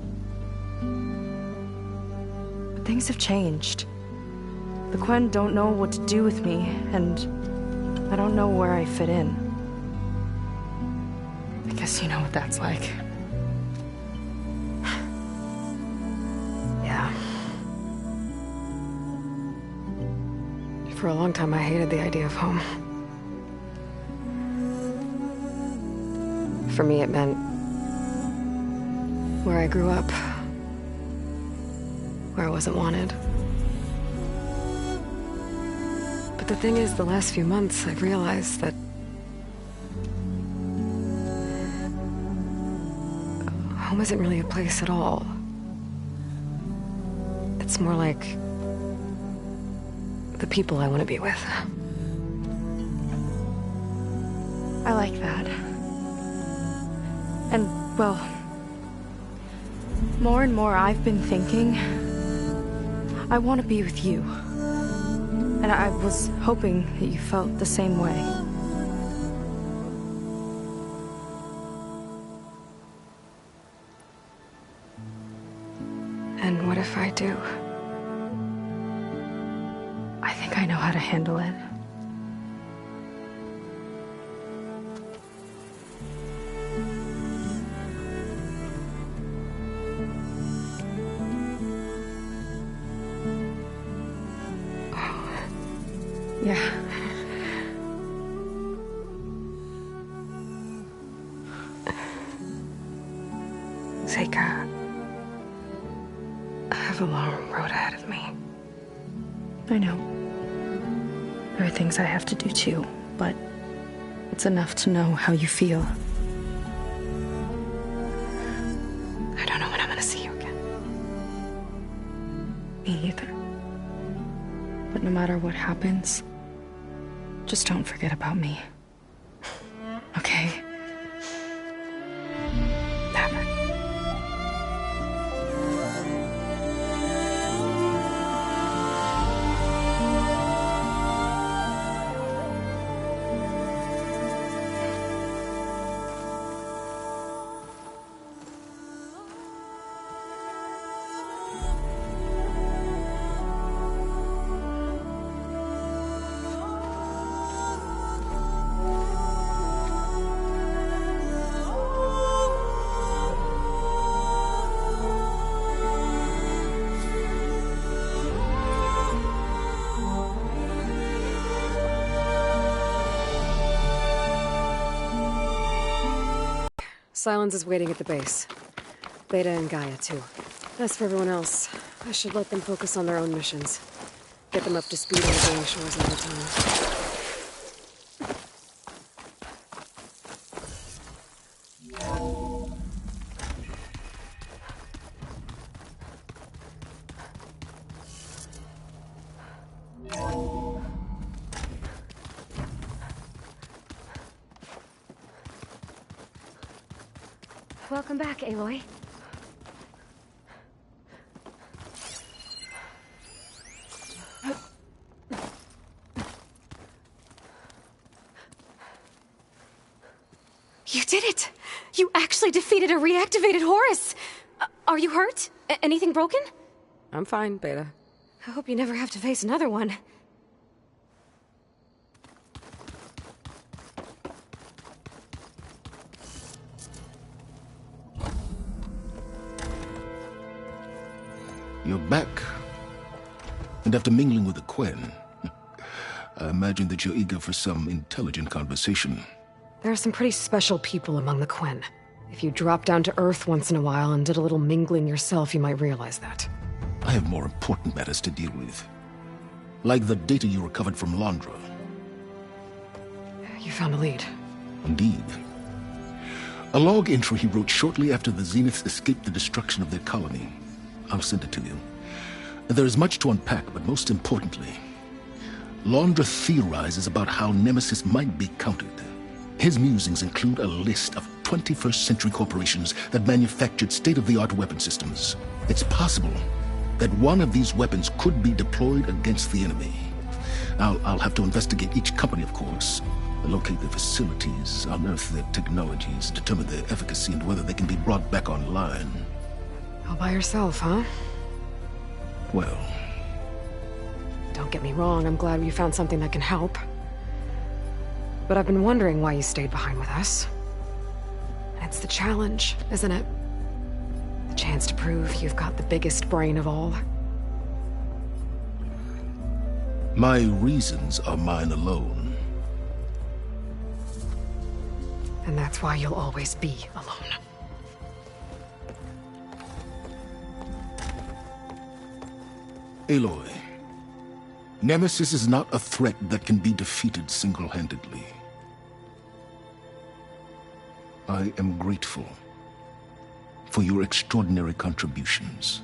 But things have changed. The Quen don't know what to do with me, and I don't know where I fit in. I guess you know what that's like.
Yeah. For a long time, I hated the idea of home. For me, it meant where I grew up, where I wasn't wanted. But the thing is, the last few months, I've realized that home isn't really a place at all. It's more like the people I want to be with.
I like that. And, well, more and more I've been thinking, I want to be with you. And I was hoping that you felt the same way.
And what if I do?
I think I know how to handle it. Yeah.
Seika, I have a long road ahead of me.
I know. There are things I have to do too, but it's enough to know how you feel.
I don't know when I'm gonna see you again.
Me either. But no matter what happens, just don't forget about me. Okay?
Never. Silence is waiting at the base. Beta and Gaia, too. As for everyone else, I should let them focus on their own missions. Get them up to speed on the Danish shores another time.
Welcome back, Aloy.
You did it! You actually defeated a reactivated Horus! Are you hurt? Anything broken?
I'm fine, Beta.
I hope you never have to face another one.
You're back. And after mingling with the Quen, I imagine that you're eager for some intelligent conversation.
There are some pretty special people among the Quen. If you dropped down to Earth once in a while and did a little mingling yourself, you might realize that.
I have more important matters to deal with. Like the data you recovered from Londra.
You found a lead.
Indeed. A log entry he wrote shortly after the Zeniths escaped the destruction of their colony. I'll send it to you. There is much to unpack, but most importantly, Londra theorizes about how Nemesis might be countered. His musings include a list of 21st century corporations that manufactured state-of-the-art weapon systems. It's possible that one of these weapons could be deployed against the enemy. I'll have to investigate each company, of course. Locate their facilities, unearth their technologies, determine their efficacy and whether they can be brought back online.
All by yourself, huh?
Well...
Don't get me wrong, I'm glad you found something that can help. But I've been wondering why you stayed behind with us. It's the challenge, isn't it? The chance to prove you've got the biggest brain of all.
My reasons are mine alone.
And that's why you'll always be alone.
Aloy, Nemesis is not a threat that can be defeated single-handedly. I am grateful for your extraordinary contributions.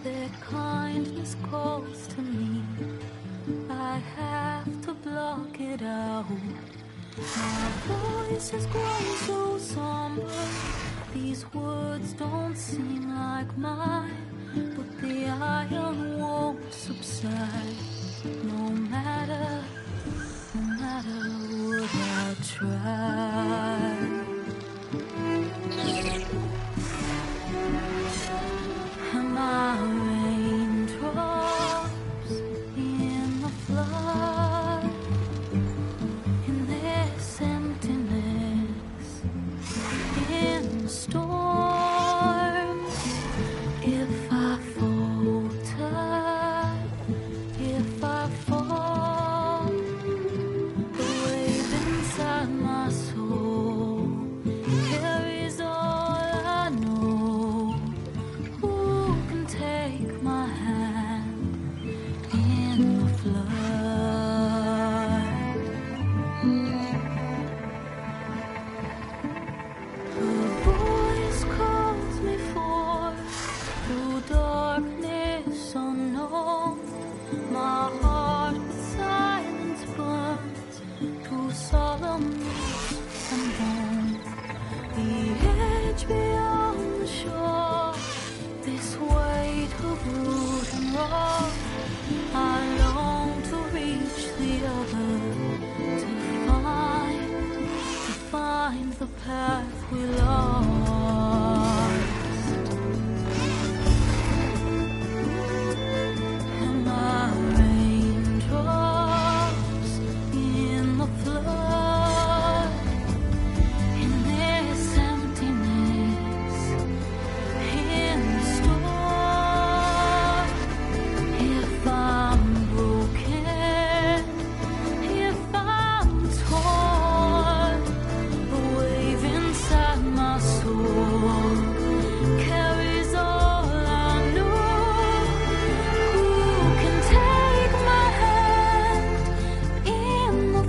Their kindness calls to me. I have to block it out. My voice has grown so somber. These words don't seem like mine. but the iron won't subside. No matter what I try. And my raindrops in the flood, in this emptiness, in the storm. If I falter, if I fall, the wave inside my soul carries all I know. Who can take my hand in the flood? The voice calls me forth through darkness unknown. My heart with silence burns through solemn roots and bones. The edge beyond the shore, this weight of root and rock. I long to reach the other, to find the path we lost. And my raindrops in the flood, in this emptiness, in the storm. If I'm broken, if I'm torn, the wave inside my soul carries all I know. Who can take my hand in the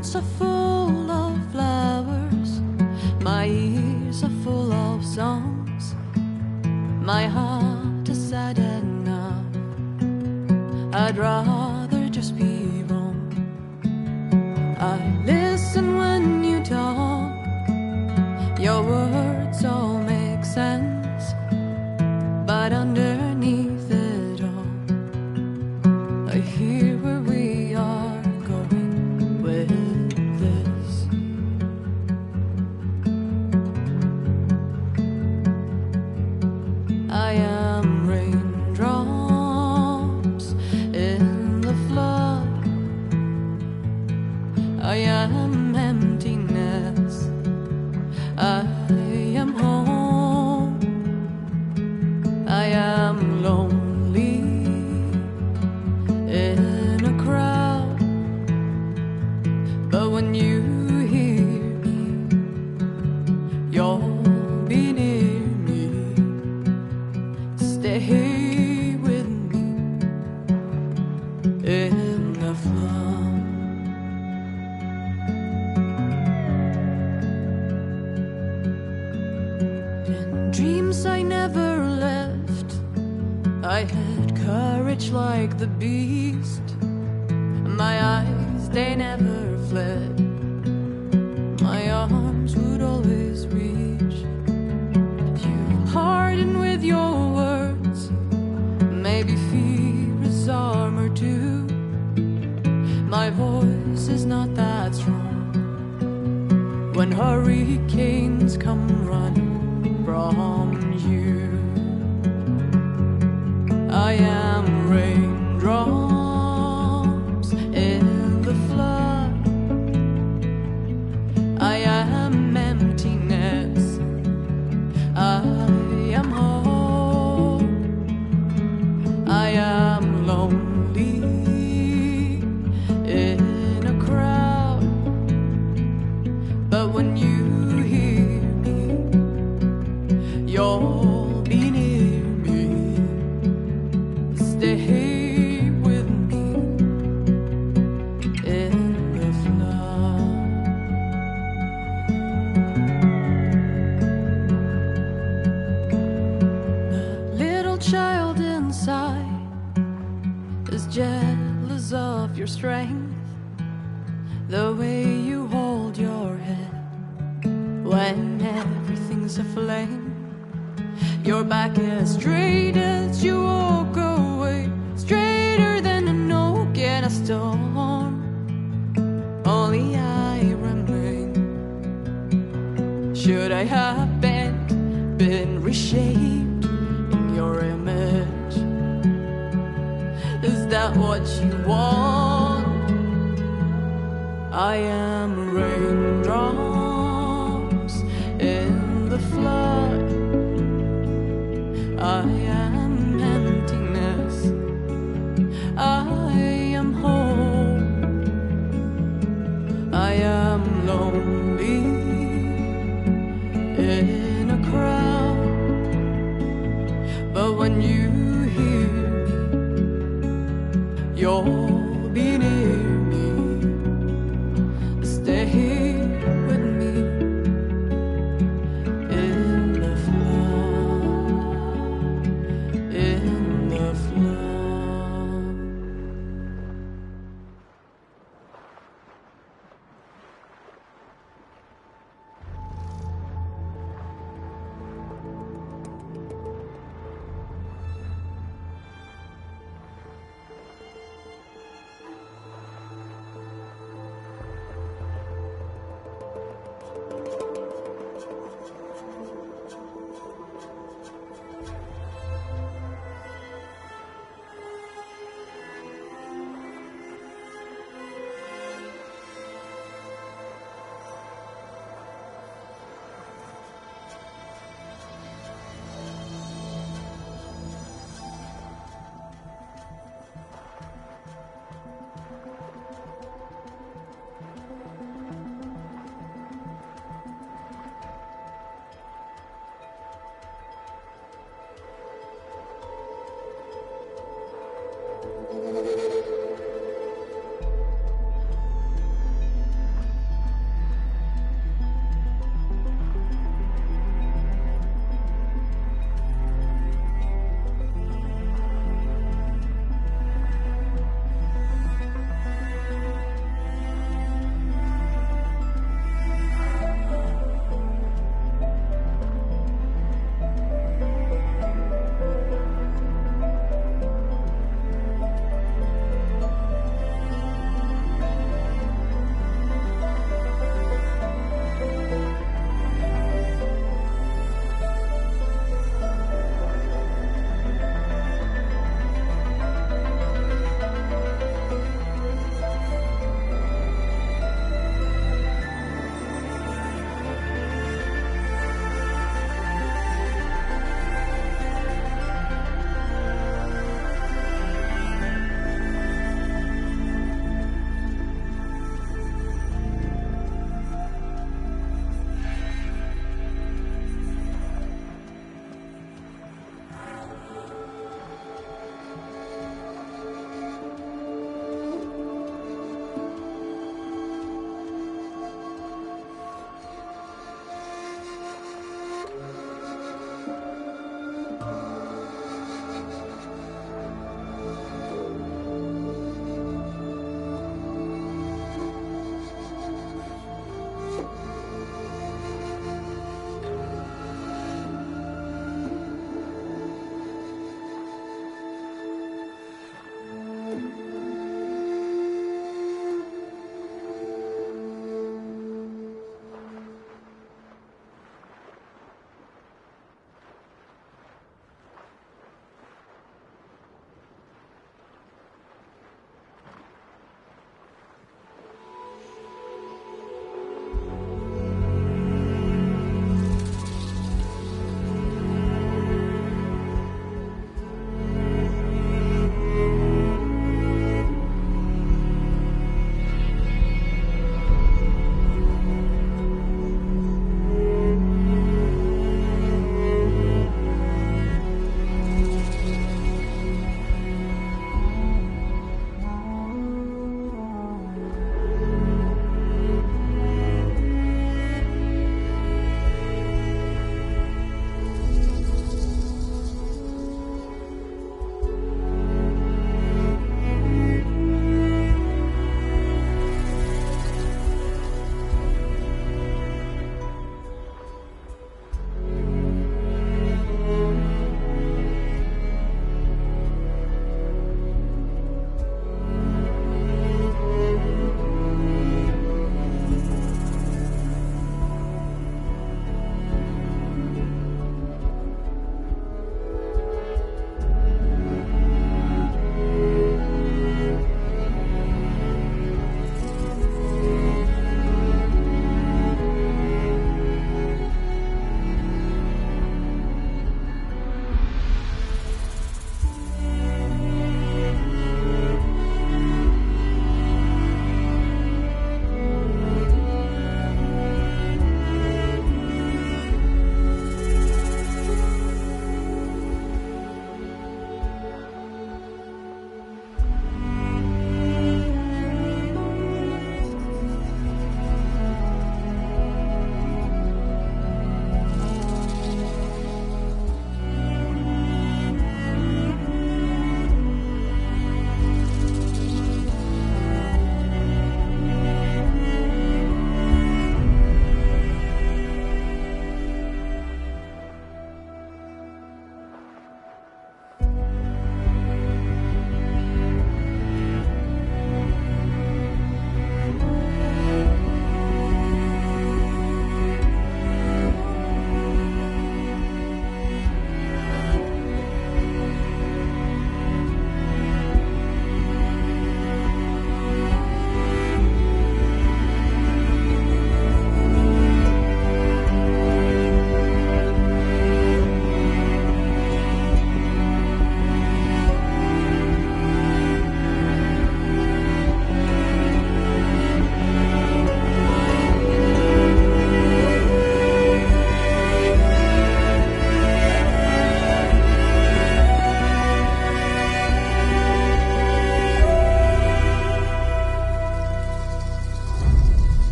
hands are full of flowers, my ears are full of songs, my heart is sad enough. I'd rather just be wrong. I listen when you talk, your words all make sense, but underneath it all, I hear where we are going with this. I am raindrops in the flood, I am emptiness, I am home, I am lonely in a crowd, but when you hear me, you'll be near me. Stay with me in the flood. In dreams I never left, I had courage like the beast. My eyes, they never fled, my arms would always reach. You harden with your words, maybe fear is armor too. My voice is not that strong when hurricanes come running from you. I am raindrops in the flood, I am emptiness, I am home, I am lonely in a crowd, but when you hear me, you'll be near me. Stay with me in the flood. The little child inside is jealous of your strength, the way you hold your head when everything's aflame. Your back as straight as you walk away, straighter than an oak in a storm. Only I remain. Should I have been reshaped in your image? Is that what you want? I am raindrops in the flood, I am emptiness, I am home, I am lonely in a crowd, but when you hear me, you're